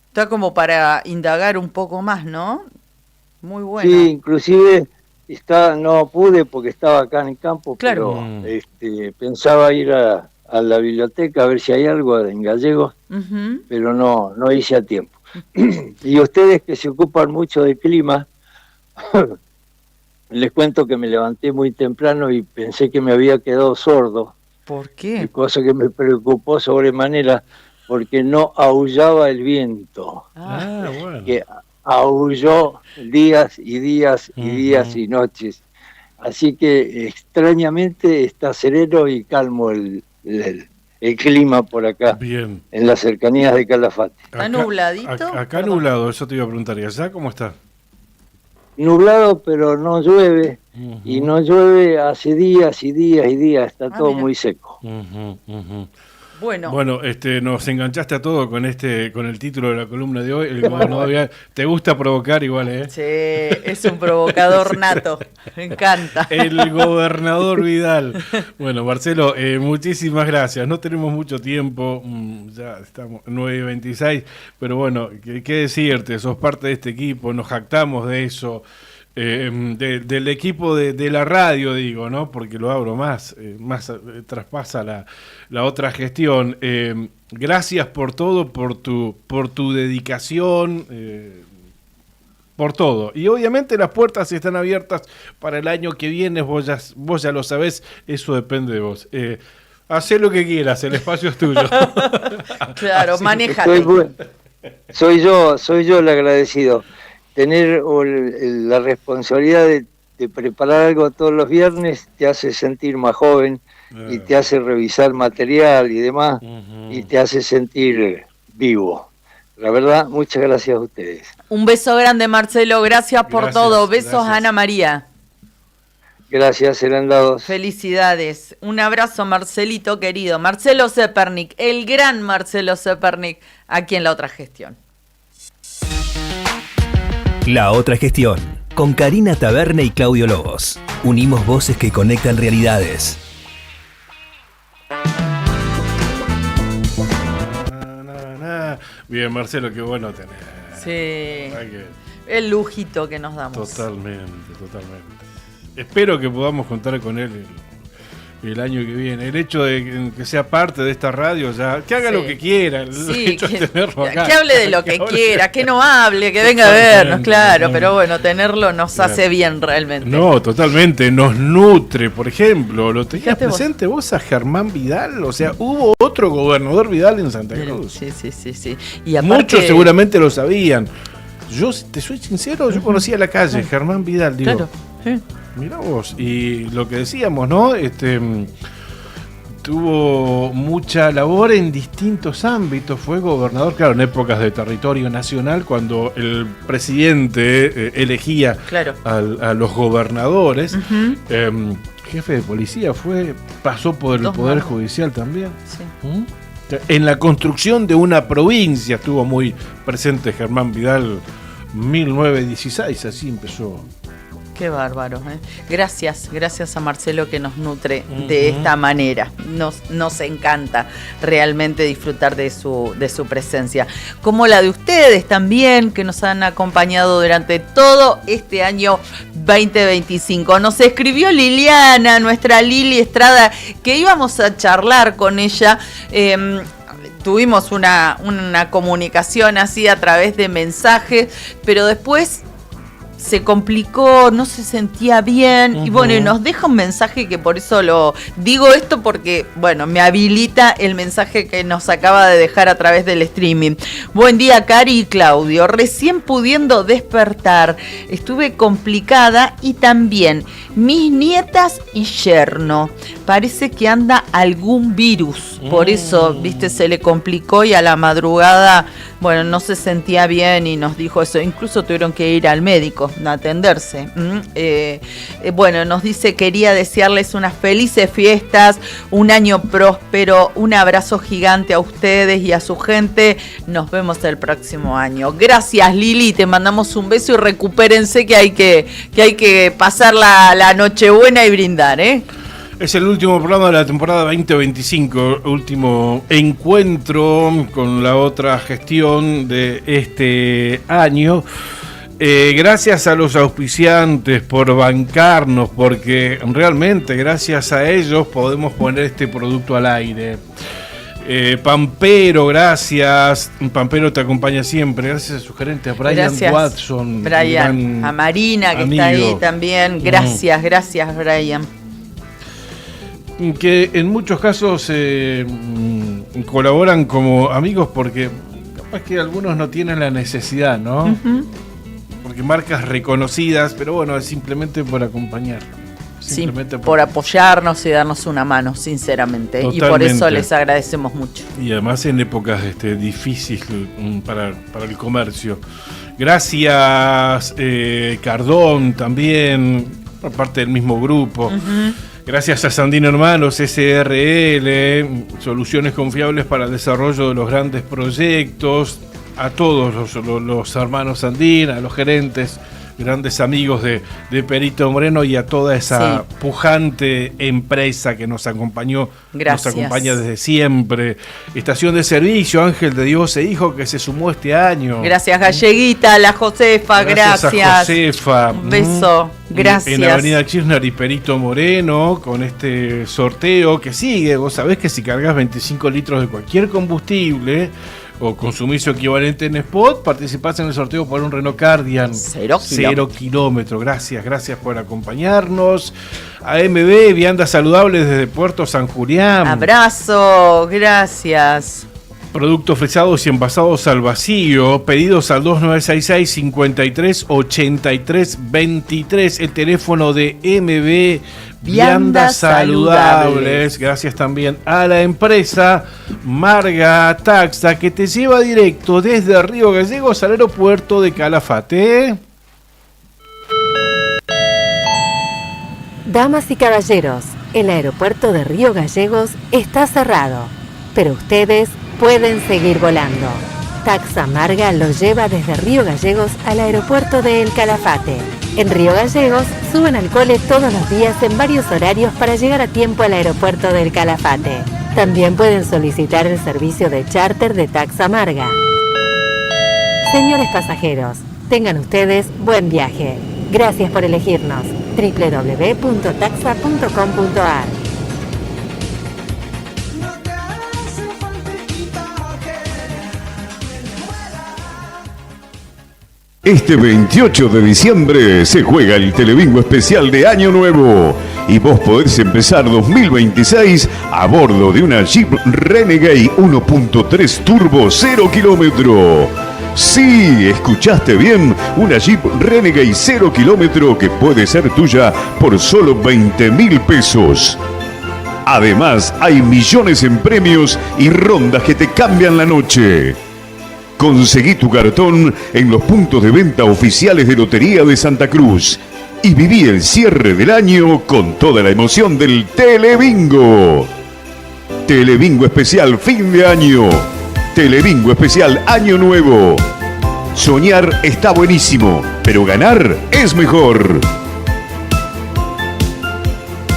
está como para indagar un poco más, ¿no? Muy bueno. Sí, inclusive no pude porque estaba acá en el campo, pero pensaba ir a la biblioteca a ver si hay algo en gallego, pero no hice a tiempo. Y ustedes que se ocupan mucho del clima, les cuento que me levanté muy temprano y pensé que me había quedado sordo. ¿Por qué? Cosa que me preocupó sobremanera porque no aullaba el viento. Bueno. Que aulló días y días y días y noches. Así que extrañamente está sereno y calmo el clima por acá, bien, en las cercanías de Calafate. ¿Está nubladito? Acá nublado, eso te iba a preguntar. ¿Y allá cómo está? Nublado, pero no llueve, y no llueve hace días y días y días, está todo muy seco. Bueno, nos enganchaste a todo con el título de la columna de hoy. El gobernador Vidal. Te gusta provocar igual, ¿eh? Sí, es un provocador nato. Me encanta. El gobernador Vidal. Bueno, Marcelo, muchísimas gracias. No tenemos mucho tiempo, ya estamos 9:26, pero bueno, ¿qué decirte? Sos parte de este equipo, nos jactamos de eso. Del equipo de la radio, digo, ¿no? Porque lo abro más traspasa la otra gestión. Gracias por todo, por tu dedicación, por todo. Y obviamente las puertas están abiertas para el año que viene, vos ya lo sabés, eso depende de vos. Hacé lo que quieras, el espacio es tuyo. Claro, manéjate. Soy yo el agradecido. Tener la responsabilidad de preparar algo todos los viernes te hace sentir más joven y te hace revisar material y demás y te hace sentir vivo. La verdad, muchas gracias a ustedes. Un beso grande, Marcelo, gracias por todo. Besos a Ana María. Gracias, serán dados. Felicidades. Un abrazo, Marcelito querido. Marcelo Zepernik, el gran Marcelo Zepernik, aquí en La Otra Gestión. La Otra Gestión, con Karina Taberne y Claudio Lobos. Unimos voces que conectan realidades. Bien, Marcelo, qué bueno tener. Sí. El lujito que nos damos. Totalmente. Espero que podamos contar con él el año que viene. El hecho de que sea parte de esta radio, ya que haga lo que quiera. El hecho de tenerlo acá. Que hable de lo que quiera, que no hable, que venga a vernos, claro. Pero bueno, tenerlo nos hace bien realmente. No, totalmente. Nos nutre, por ejemplo. ¿Lo tenías presente vos a Germán Vidal? O sea, hubo otro gobernador Vidal en Santa Cruz. Sí. Y aparte, muchos seguramente lo sabían. Yo, te soy sincero, yo conocía la calle, Germán Vidal, digo. Claro, sí. Mirá vos, y lo que decíamos, ¿no? Tuvo mucha labor en distintos ámbitos, fue gobernador, claro, en épocas de territorio nacional, cuando el presidente elegía a los gobernadores. Uh-huh. Jefe de policía pasó por el Poder Judicial también. Sí. En la construcción de una provincia estuvo muy presente Germán Vidal, 1916, así empezó. Qué bárbaro, ¿eh? Gracias a Marcelo que nos nutre de esta manera. Nos encanta realmente disfrutar de su presencia. Como la de ustedes también, que nos han acompañado durante todo este año 2025. Nos escribió Liliana, nuestra Lili Estrada, que íbamos a charlar con ella. Tuvimos una comunicación así a través de mensajes, pero después se complicó, no se sentía bien, y bueno, y nos deja un mensaje que por eso lo digo esto, porque bueno, me habilita el mensaje que nos acaba de dejar a través del streaming. Buen día, Cari y Claudio, recién pudiendo despertar, estuve complicada, y también mis nietas y yerno, parece que anda algún virus, por eso, viste, se le complicó, y a la madrugada, bueno, no se sentía bien y nos dijo eso, incluso tuvieron que ir al médico a atenderse. Bueno, nos dice, quería desearles unas felices fiestas, un año próspero, un abrazo gigante a ustedes y a su gente, nos vemos el próximo año. Gracias, Lili, te mandamos un beso y recupérense, que hay que pasar la Nochebuena y brindar, ¿eh? Es el último programa de la temporada 2025, último encuentro con la otra gestión de este año. Gracias a los auspiciantes por bancarnos, porque realmente gracias a ellos podemos poner este producto al aire. Pampero, gracias. Pampero te acompaña siempre. Gracias a su gerente, a Brian Watson. Brian, a Marina, que amigo. Está ahí también. Gracias, Brian. Que en muchos casos colaboran como amigos, porque capaz que algunos no tienen la necesidad, ¿no? Uh-huh. Porque marcas reconocidas, pero bueno, es simplemente por acompañar. Simplemente por apoyarnos y darnos una mano, sinceramente. Totalmente. Y por eso les agradecemos mucho. Y además en épocas difíciles para el comercio. Gracias, Cardón, también, por parte del mismo grupo. Uh-huh. Gracias a Sandino Hermanos, SRL, soluciones confiables para el desarrollo de los grandes proyectos, a todos los hermanos Sandín, a los gerentes, grandes amigos de Perito Moreno, y a toda esa pujante empresa que nos acompañó, nos acompaña desde siempre. Estación de servicio Ángel de Dios e Hijo, que se sumó este año. Gracias, Galleguita, la Josefa, gracias. A Josefa. Un beso, gracias. En Avenida Kirchner y Perito Moreno, con este sorteo que sigue. Vos sabés que si cargas 25 litros de cualquier combustible o consumís su equivalente en spot, participás en el sorteo por un Renault Cardian 0 kilómetros. Gracias por acompañarnos. AMB, viandas saludables desde Puerto San Julián. Abrazo, gracias. Productos fresados y envasados al vacío. Pedidos al 2966 53 83 23. El teléfono de MB Viandas Saludables. Gracias también a la empresa Marga Taxa, que te lleva directo desde Río Gallegos al aeropuerto de Calafate. Damas y caballeros, el aeropuerto de Río Gallegos está cerrado, pero ustedes pueden seguir volando. Taxa Marga los lleva desde Río Gallegos al aeropuerto de El Calafate. En Río Gallegos suben al cole todos los días en varios horarios para llegar a tiempo al aeropuerto del Calafate. También pueden solicitar el servicio de charter de Taxa Marga. Señores pasajeros, tengan ustedes buen viaje. Gracias por elegirnos. www.taxa.com.ar. Este 28 de diciembre se juega el Telebingo especial de Año Nuevo y vos podés empezar 2026 a bordo de una Jeep Renegade 1.3 Turbo 0 kilómetro. Sí, escuchaste bien, una Jeep Renegade 0 kilómetro que puede ser tuya por solo 20.000 pesos. Además, hay millones en premios y rondas que te cambian la noche. Conseguí tu cartón en los puntos de venta oficiales de Lotería de Santa Cruz y viví el cierre del año con toda la emoción del Telebingo. Telebingo especial fin de año. Telebingo especial Año Nuevo. Soñar está buenísimo, pero ganar es mejor.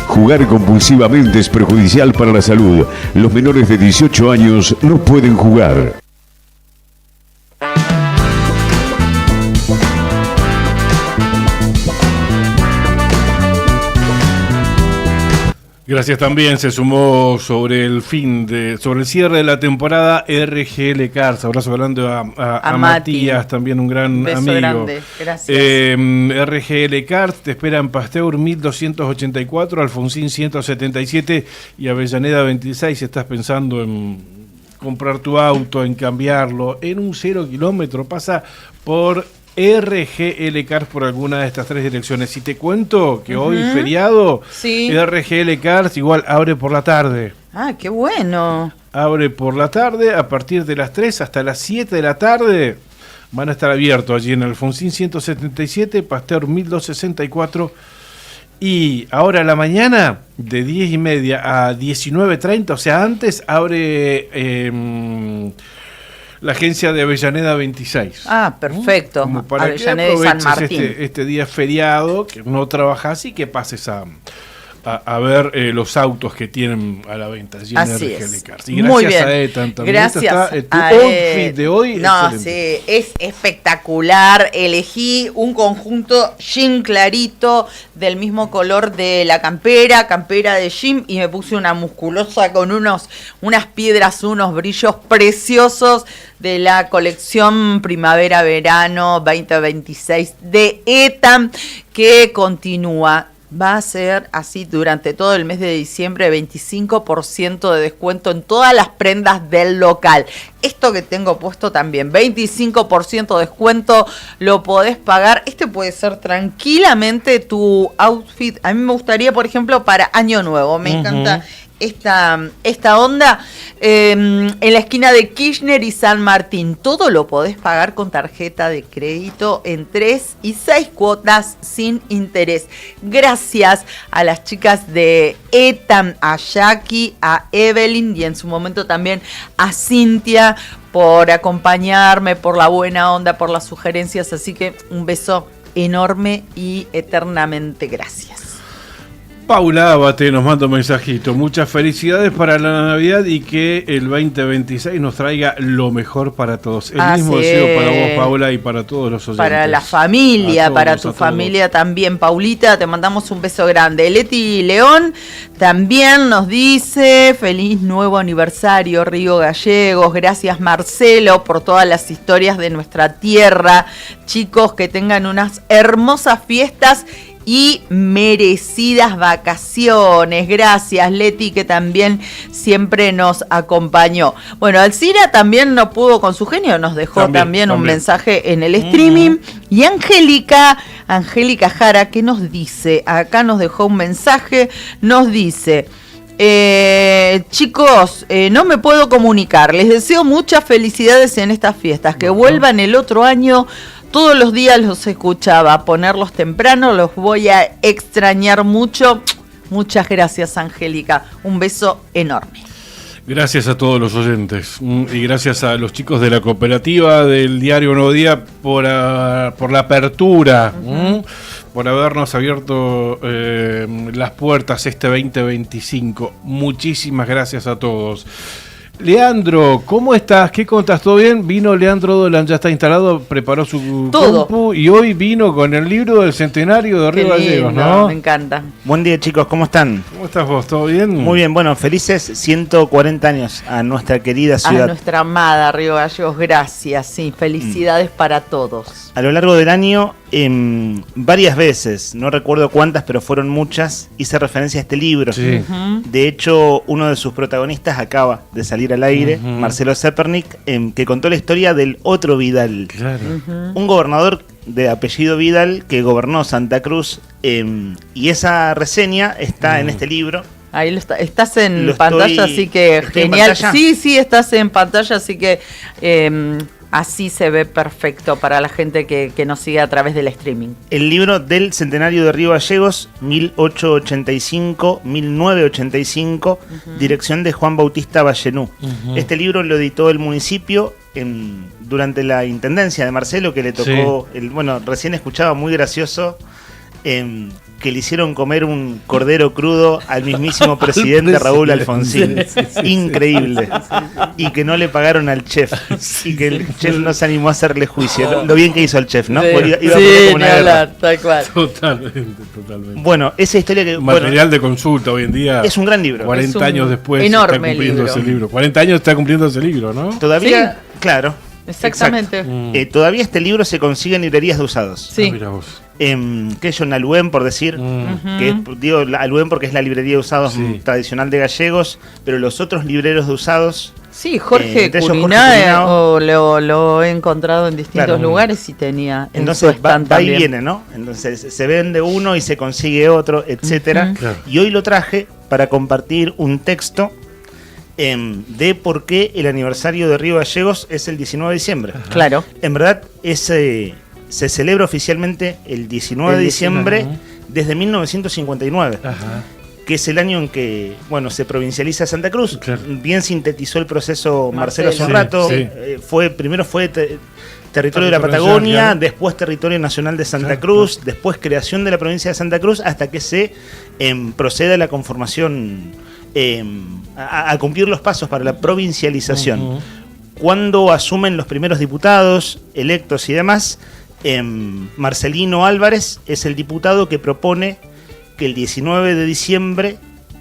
Jugar compulsivamente es perjudicial para la salud. Los menores de 18 años no pueden jugar. Gracias, también se sumó sobre el cierre de la temporada RGL Cars. Abrazo grande a Matías, también un gran beso amigo. Grande. Gracias. RGL Cars te espera en Pasteur 1284, Alfonsín 177 y Avellaneda 26. Si estás pensando en comprar tu auto, en cambiarlo, en un 0 kilómetro, pasa por RGL Cars por alguna de estas 3 direcciones. Si te cuento que hoy feriado, sí. RGL Cars igual abre por la tarde. Ah, qué bueno. Abre por la tarde a partir de las 3 hasta las 7 de la tarde. Van a estar abiertos allí en Alfonsín 177, Pasteur 1264. Y ahora a la mañana, de 10:30 a 19:30, o sea, antes abre la agencia de Avellaneda 26. Ah, perfecto. Como para Avellaneda que y San aproveches Martín. este día feriado, que no trabajas y que pases a ver los autos que tienen a la venta. Así es. Y gracias muy bien. a Etan también. Gracias Tu a outfit de hoy. No, excelente. sí, es espectacular. Elegí un conjunto jean clarito del mismo color de la campera de jean, y me puse una musculosa con unas piedras, unos brillos preciosos de la colección Primavera-Verano 2026 de Etan, que continúa. Va a ser así durante todo el mes de diciembre, 25% de descuento en todas las prendas del local. Esto que tengo puesto también, 25% de descuento, lo podés pagar. Este puede ser tranquilamente tu outfit. A mí me gustaría, por ejemplo, para Año Nuevo. Me encanta esta onda. En la esquina de Kirchner y San Martín, todo lo podés pagar con tarjeta de crédito en 3 y 6 cuotas sin interés. Gracias a las chicas de Etan, a Jackie, a Evelyn y en su momento también a Cintia por acompañarme, por la buena onda, por las sugerencias. Así que un beso enorme y eternamente gracias. Paula Abate nos manda un mensajito. Muchas felicidades para la Navidad y que el 2026 nos traiga lo mejor para todos. El mismo deseo para vos, Paula, y para todos los oyentes. Para la familia, para tu familia también. Paulita, te mandamos un beso grande. Leti León también nos dice: feliz nuevo aniversario, Río Gallegos. Gracias, Marcelo, por todas las historias de nuestra tierra. Chicos, que tengan unas hermosas fiestas y merecidas vacaciones. Gracias, Leti, que también siempre nos acompañó. Bueno, Alcira también no pudo con su genio, nos dejó también un mensaje en el streaming. Y Angélica Jara, ¿qué nos dice? Acá nos dejó un mensaje, nos dice: chicos, no me puedo comunicar. Les deseo muchas felicidades en estas fiestas, que vuelvan el otro año. Todos los días los escuchaba, ponerlos temprano, los voy a extrañar mucho. Muchas gracias, Angélica. Un beso enorme. Gracias a todos los oyentes y gracias a los chicos de la cooperativa del diario Nuevo Día por la apertura, por habernos abierto las puertas este 2025. Muchísimas gracias a todos. Leandro, ¿cómo estás? ¿Qué contás? ¿Todo bien? Vino Leandro Dolan, ya está instalado, preparó su compu y hoy vino con el libro del centenario de Río Gallegos, ¿no? Me encanta. Buen día, chicos, ¿cómo están? ¿Cómo estás vos? ¿Todo bien? Muy bien, bueno, felices 140 años a nuestra querida ciudad. A nuestra amada Río Gallegos, gracias, sí, felicidades para todos. A lo largo del año, varias veces, no recuerdo cuántas, pero fueron muchas, hice referencia a este libro. Sí. De hecho, uno de sus protagonistas acaba de salir al aire, Marcelo Zepernik, que contó la historia del otro Vidal. Claro. Un gobernador de apellido Vidal que gobernó Santa Cruz, y esa reseña está en este libro. Ahí estás en pantalla, así que genial. Sí, estás en pantalla, así que así se ve perfecto para la gente que nos sigue a través del streaming. El libro del centenario de Río Gallegos, 1885-1985, dirección de Juan Bautista Vallenú. Este libro lo editó el municipio durante la intendencia de Marcelo, que le tocó, recién escuchaba, muy gracioso, que le hicieron comer un cordero crudo al mismísimo presidente Raúl Alfonsín. Increíble. Y que no le pagaron al chef. Y que el chef no se animó a hacerle juicio. Lo bien que hizo el chef, ¿no? Tal cual. Totalmente. Bueno, esa historia que... Material de consulta hoy en día. Es un gran libro. 40 años después enorme está cumpliendo libro. ese libro. 40 años está cumpliendo ese libro, ¿no? Todavía, Sí. claro. Exactamente. Todavía este libro se consigue en librerías de usados. Sí. Mira vos. Que es en Aluén, por decir, que digo Aluén porque es la librería de usados tradicional de Gallegos, pero los otros libreros de usados... Sí, Jorge Curinao lo he encontrado en distintos lugares y tenía en su entonces stand va y también. viene, ¿no? Entonces se vende uno y se consigue otro, etcétera. Claro. Y hoy lo traje para compartir un texto de por qué el aniversario de Río Gallegos es el 19 de diciembre. Claro. En verdad, se celebra oficialmente el 19 de diciembre desde 1959. Que es el año en que se provincializa Santa Cruz. Claro. Bien sintetizó el proceso Marcelo hace un rato. Sí. Primero fue territorio de la Patagonia, nacional. Después territorio nacional de Santa Cruz, después creación de la provincia de Santa Cruz, hasta que se procede a la conformación, a cumplir los pasos para la provincialización. Cuando asumen los primeros diputados electos y demás, Marcelino Álvarez es el diputado que propone que el 19 de diciembre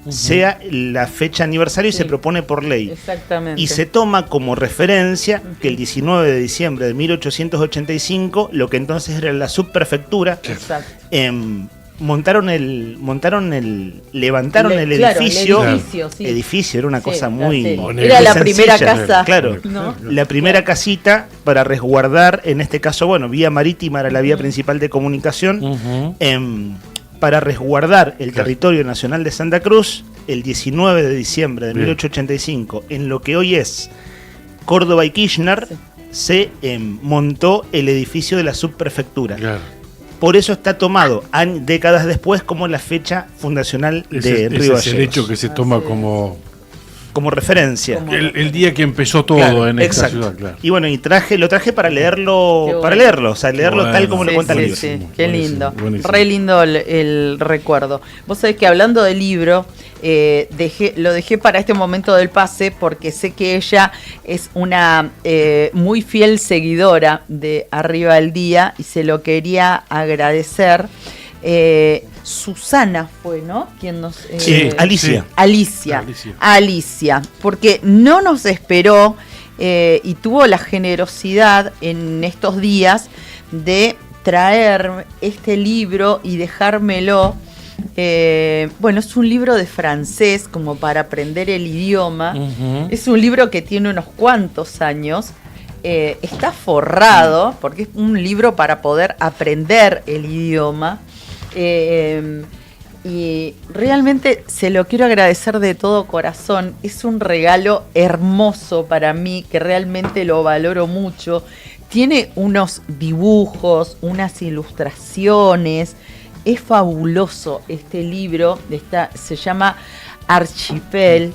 sea la fecha aniversario y se propone por ley. Exactamente. Y se toma como referencia que el 19 de diciembre de 1885, lo que entonces era la subprefectura, levantaron el edificio. Edificio, era una cosa muy... Era la primera casa. Claro, ¿no? la primera casita para resguardar, en este caso, vía marítima era la vía principal de comunicación, para resguardar el territorio nacional de Santa Cruz, el 19 de diciembre de 1885, en lo que hoy es Córdoba y Kirchner, se montó el edificio de la subprefectura. Claro. Por eso está tomado décadas después como la fecha fundacional de Río Gallegos. Es el hecho que se toma como referencia. El día que empezó todo en esta ciudad, claro. Y lo traje para leerlo, tal como lo cuenta el libro. Sí, qué lindo. Re lindo el recuerdo. Vos sabés que hablando del libro, lo dejé para este momento del pase porque sé que ella es una muy fiel seguidora de Arriba el Día y se lo quería agradecer. Susana fue, ¿no? Quien nos... Alicia. Alicia, porque no nos esperó y tuvo la generosidad en estos días de traer este libro y dejármelo. Es un libro de francés como para aprender el idioma. Es un libro que tiene unos cuantos años. Está forrado porque es un libro para poder aprender el idioma. Y realmente se lo quiero agradecer de todo corazón. Es un regalo hermoso para mí que realmente lo valoro mucho. Tiene unos dibujos, unas ilustraciones. Es fabuloso este libro. Se llama Archipel.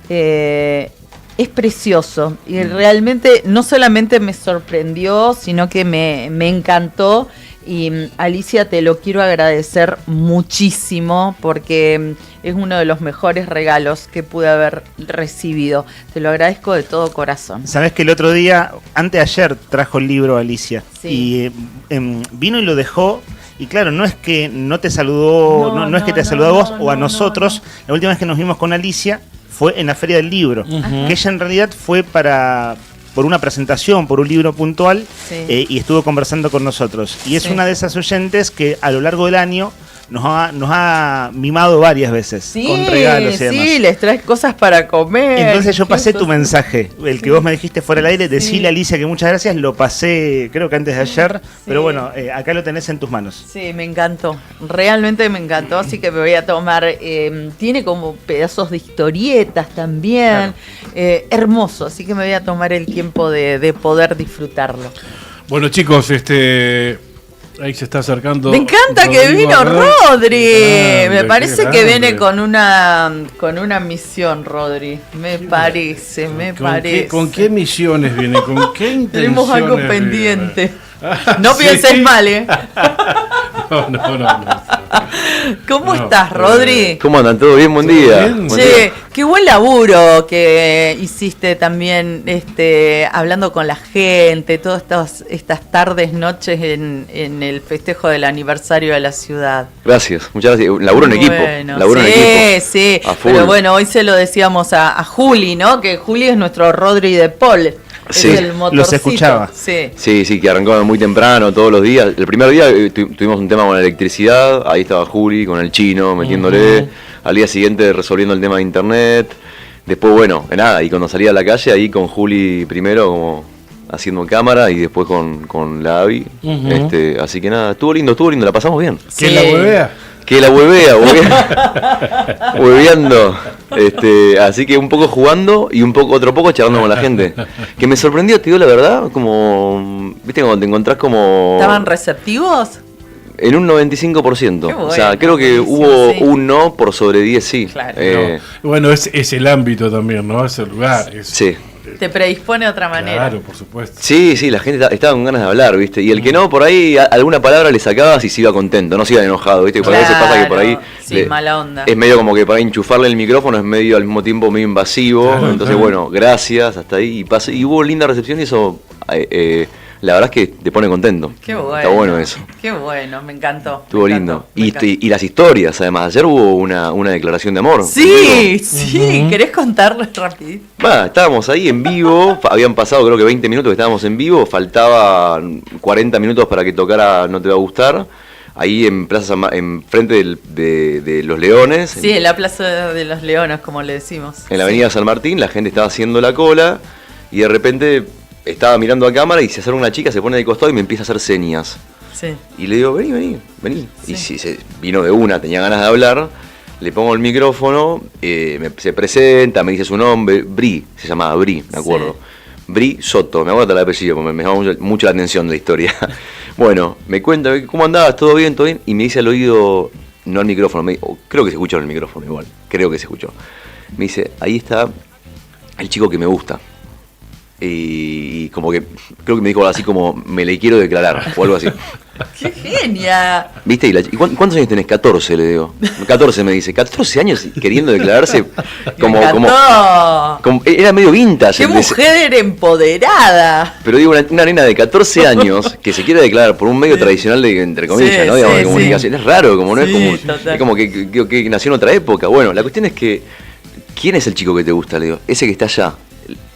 Es precioso y realmente no solamente me sorprendió, sino que me encantó. Y Alicia, te lo quiero agradecer muchísimo porque es uno de los mejores regalos que pude haber recibido. Te lo agradezco de todo corazón. Sabes que el otro día, anteayer, trajo el libro Alicia. Sí. Y vino y lo dejó. Y claro, no es que no te saludó, no es que te saludó a vos o a nosotros. La última vez que nos vimos con Alicia fue en la Feria del Libro. Que ella en realidad fue por una presentación, por un libro puntual, y estuvo conversando con nosotros. Y es una de esas oyentes que a lo largo del año nos ha mimado varias veces con regalos y demás. Sí, les traes cosas para comer. Entonces yo pasé tu mensaje, el que vos me dijiste fuera del aire, decile a Alicia que muchas gracias, lo pasé creo que antes de ayer, pero bueno, acá lo tenés en tus manos. Sí, me encantó, realmente me encantó, así que me voy a tomar, tiene como pedazos de historietas también, hermoso, así que me voy a tomar el tiempo de poder disfrutarlo. Bueno chicos, ahí se está acercando. Me encanta que vino Rodri. Me parece que viene con una misión, Rodri. Me parece. ¿Con qué misiones viene? ¿Con qué intenciones? Tenemos algo pendiente. No pienses mal, ¿eh? No. ¿Cómo estás, Rodri? ¿Cómo andan? ¿Todo bien? Buen día. Che, qué buen laburo que hiciste también, hablando con la gente, todas estas tardes, noches en el festejo del aniversario de la ciudad. Gracias, muchas gracias. Laburo en equipo. Sí. Pero bueno, hoy se lo decíamos a Juli, ¿no? Que Juli es nuestro Rodri de Paul. Sí, el motorcito. Los escuchaba. Sí, que arrancó muy temprano, todos los días. El primer día tuvimos un tema con la electricidad, ahí estaba Juli con el chino metiéndole. Al día siguiente resolviendo el tema de internet. Después, bueno, nada, y cuando salía a la calle, ahí con Juli primero como haciendo cámara y después con la Abby. Así que nada, estuvo lindo, la pasamos bien. ¿Quién la huevea? Que la hueveando. Así que un poco jugando y otro poco charlando con la gente. Que me sorprendió, te digo la verdad, como, viste, cuando te encontrás como... ¿Estaban receptivos? En un 95%. Bueno, o sea, creo que hubo un no por sobre 10 sí. Claro. Bueno, es el ámbito también, ¿no? Es el lugar. Sí. Te predispone de otra manera. Claro, por supuesto. Sí, la gente estaba con ganas de hablar, ¿viste? Y el que no, por ahí alguna palabra le sacabas y se iba contento, no se iba enojado, ¿viste? Porque a veces pasa que por ahí... mala onda. Es medio como que para enchufarle el micrófono es medio al mismo tiempo medio invasivo. Claro, entonces, bueno, gracias, hasta ahí. Y hubo linda recepción y eso... la verdad es que te pone contento. Qué bueno. Está bueno eso. Qué bueno, me encantó. Estuvo lindo. Y las historias, además. Ayer hubo una declaración de amor. Sí. ¿Querés contarles rapidito? Estábamos ahí en vivo. Habían pasado creo que 20 minutos que estábamos en vivo. Faltaban 40 minutos para que tocara No Te Va a Gustar. Ahí en frente de Los Leones. Sí, en la Plaza de los Leones, como le decimos. En la Avenida San Martín. La gente estaba haciendo la cola. Y de repente... Estaba mirando a cámara y se acerca una chica, se pone de costado y me empieza a hacer señas. Sí. Y le digo, vení. Sí. Y se vino de una, tenía ganas de hablar. Le pongo el micrófono, se presenta, me dice su nombre, se llamaba Bri, me acuerdo. Sí. Bri Soto, me acuerdo el apellido, porque me llamó mucho la atención la historia. Bueno, me cuenta, ¿cómo andabas? ¿Todo bien? Y me dice al oído, no al micrófono, creo que se escuchó en el micrófono igual, creo que se escuchó. Me dice, ahí está el chico que me gusta. Y como que creo que me dijo algo así como me le quiero declarar o algo así. ¡Qué genia! ¿Viste? ¿Y cuántos años tenés? 14, le digo. 14 me dice. 14 años queriendo declararse como era medio vintage. ¡Qué mujer empoderada! Pero digo, una nena de 14 años que se quiere declarar por un medio tradicional de, entre comillas, ¿no? Digamos, de comunicación. Es raro, como no es como. Es como que nació en otra época. Bueno, la cuestión es que ¿quién es el chico que te gusta? Le digo, ese que está allá.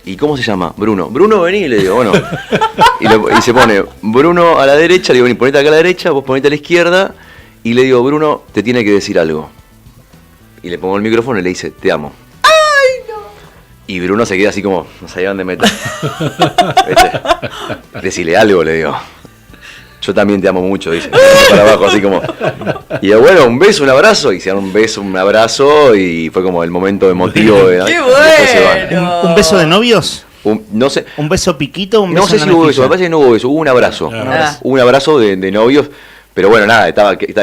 ¿Y cómo se llama? Bruno. Bruno, vení, le digo, bueno. Y se pone Bruno a la derecha, le digo, vení, ponete acá a la derecha, vos ponete a la izquierda. Y le digo, Bruno, te tiene que decir algo. Y le pongo el micrófono y le dice, te amo. ¡Ay, no! Y Bruno se queda así como, no sabía dónde meter. Decile algo, le digo. Yo también te amo mucho, dice. Para abajo, así como. Y bueno, un beso, un abrazo. Y se dan un beso, un abrazo. Y fue como el momento emotivo. ¡Qué bueno! ¿Un beso de novios? No sé. ¿Un beso piquito? No sé si hubo beso, me parece que no hubo beso. Hubo un abrazo. Hubo un abrazo de novios. Pero bueno, nada,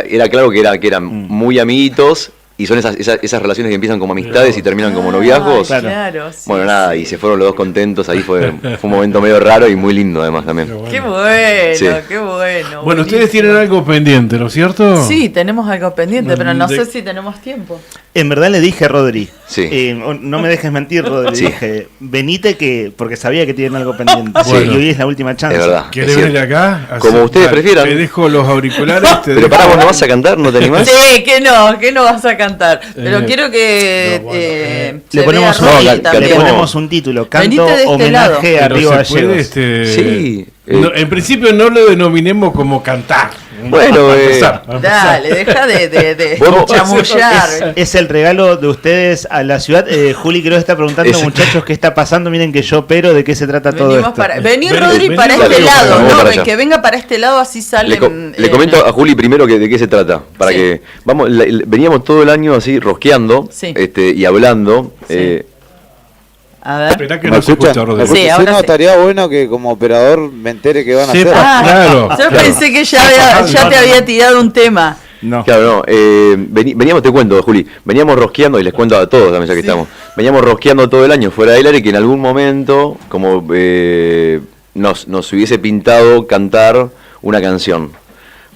era claro que eran muy amiguitos. Y son esas relaciones que empiezan como amistades y terminan como noviazgos. Claro, sí, bueno, nada, sí. y se fueron los dos contentos. Ahí fue un momento medio raro y muy lindo además también. Qué bueno, Sí. qué bueno. Bueno, ustedes tienen algo pendiente, ¿no es cierto? Sí, tenemos algo pendiente, pero no De- sé si tenemos tiempo. En verdad le dije a Rodri, Sí. no me dejes mentir, Rodri, Sí. le dije, venite porque sabía que tienen algo pendiente. Bueno. Y hoy es la última chance. Es verdad. ¿Querés es venir cierto. acá? Así- Como ustedes Dale, prefieran. Te dejo los auriculares. Pero pará, vos no vas a cantar, ¿no te animás? Sí, que no vas a cantar. Pero quiero que Le ponemos, también. le ponemos un título, canto Venite de este homenaje lado. a Río Pero se puede, Gallegos. Sí. No, en principio no lo denominemos como cantar. Bueno, Para empezar. Dale, deja de Vos- chamullar. Es el regalo de ustedes a la ciudad. Juli Quiroz está preguntando, Es- muchachos, ¿qué está pasando? Miren que yo pero ¿de qué se trata todo Venimos esto? para, vení Vení, Rodri vení, para dale, este lado, vamos ¿no? para allá. Que venga para este lado, así sale. Le comento a Juli primero de qué se trata. Para Sí. que vamos, veníamos todo el año así rosqueando Sí. y hablando. A ver. Esperá que ¿Me no se escucha? escucha, ¿Me Rodrigo. escucha? Sí, Sí, ahora no, sí. estaría bueno que como operador me entere qué van a hacer. Ah, Claro, yo claro. pensé que ya te había tirado un tema. No. Claro, no. Veníamos, te cuento, Juli. Veníamos rosqueando, y les cuento a todos también ya que estamos. Veníamos rosqueando todo el año fuera del aire que en algún momento, como nos hubiese pintado cantar una canción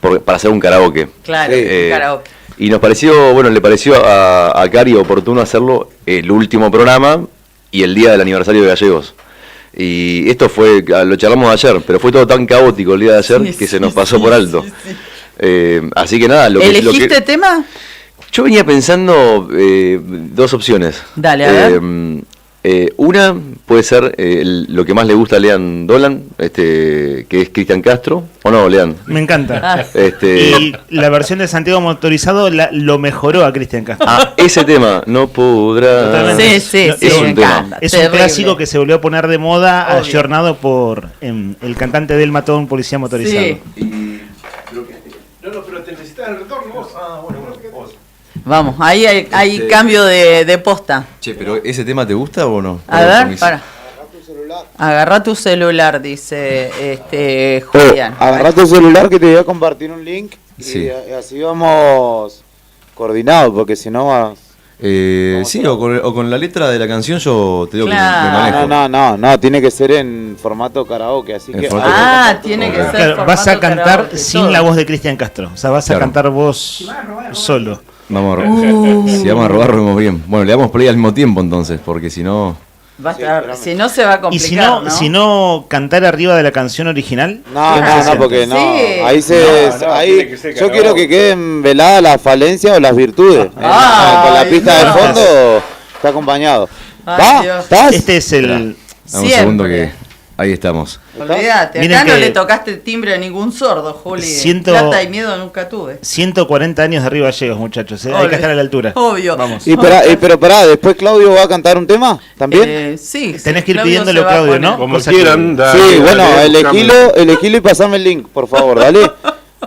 para hacer un karaoke. Claro, karaoke. Y nos pareció, bueno, le pareció a Cari oportuno hacerlo el último programa y el día del aniversario de Gallegos. Y esto lo charlamos ayer, pero fue todo tan caótico el día de ayer Sí, que se sí, nos pasó sí, por alto. sí, sí. Así que nada, ¿Elegiste tema? yo venía pensando dos opciones. Dale, a ver. Una puede ser lo que más le gusta a Lean Dolan, que es Cristian Castro. ¿O no, Lean? Me encanta. Ah. Y la versión de Santiago Motorizado lo mejoró a Cristian Castro. Ese tema, no podrá. Totalmente. Sí, Es un me tema. encanta. Es un Terrible. clásico que se volvió a poner de moda, Obvio. ayornado por el cantante del Mató a un policía motorizado. Sí. No, pero te necesitas el retorno vos. Ah, bueno, vos. Vamos, ahí hay cambio de posta. Che, pero ¿ese tema te gusta o no? A ver, para. Agarra tu celular, dice Julián. Agarrá tu celular que te voy a compartir un link Sí. y así vamos coordinados, porque si no vas... Sí, o con la letra de la canción yo te digo Claro. que me manejo. No, tiene que ser en formato karaoke, así En que... formato- Ah, tiene que ser. Claro, vas a formato cantar karaoke, sin todo. la voz de Cristian Castro. O sea, vas a Claro. cantar vos solo. Vamos a robar. Si vamos a robar, robemos bien. Bueno, le damos play al mismo tiempo entonces, porque si no. Va a estar, si no se va a Y complicar, si no cantar arriba de la canción original. No, porque no. Sí. Ahí tiene que ser yo karaoke. quiero que queden veladas las falencias o las virtudes. Con la pista de fondo está acompañado. Ay, Dios. ¿Estás? Este es el. Dame un Siempre. segundo que. Ahí estamos. Olvídate, Miren acá no que- le tocaste el timbre a ningún sordo, Juli. Siento- Plata y miedo nunca tuve. 140 años de Río Gallegos, muchachos. Hay Obvio. que estar a la altura. Obvio. Vamos. Pero pará, después Claudio va a cantar un tema también. Sí. Tenés que ir Claudio pidiéndolo, se va a Claudio, poner. ¿no? Como Cosa quieran, que- dale, Sí, bueno, dale, elegilo y pasame el link, por favor, dale.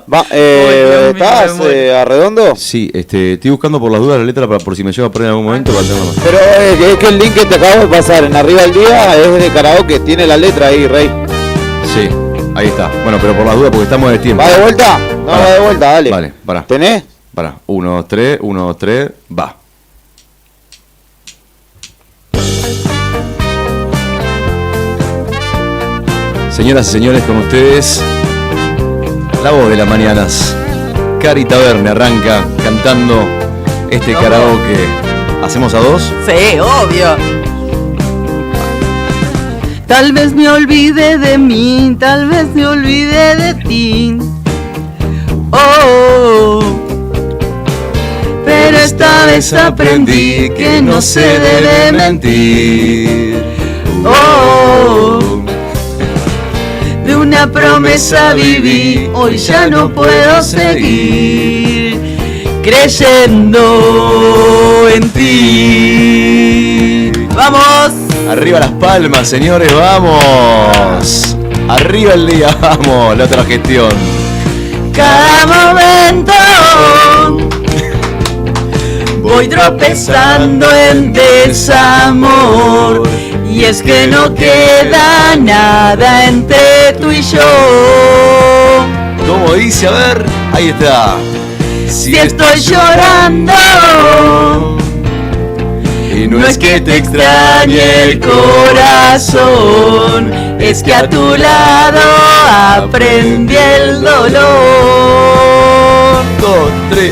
Dios mío, ¿Estás me muero. arredondo? Sí, estoy buscando por las dudas la letra por si me llevo a perder en algún momento. Para tenerlo. Pero es que el link que te acabo de pasar en Arriba del Día es de karaoke, tiene la letra ahí, Rey. Sí, ahí está. Bueno, pero por las dudas porque estamos de tiempo. ¿Va de vuelta? No, Pará. va de vuelta, dale. Vale, pará. ¿Tenés? Pará. 1, 2, 3, 1, 2, 3, va. Señoras y señores, con ustedes, la voz de las mañanas. Cari Taverne arranca cantando este karaoke. ¿Hacemos a dos? Sí, obvio. Tal vez me olvide de mí, tal vez me olvide de ti. Oh, pero esta vez aprendí que no se debe mentir. Oh, de una promesa viví, hoy ya no puedo seguir creyendo en ti. ¡Vamos! Arriba las palmas, señores, vamos. Arriba el día, vamos. La otra gestión. Cada momento voy tropezando en desamor. Y es que no queda nada entre tú y yo. ¿Cómo dice? A ver, ahí está. si estoy llorando. Y no es que te extrañe el corazón, es que a tu lado aprendí el dolor.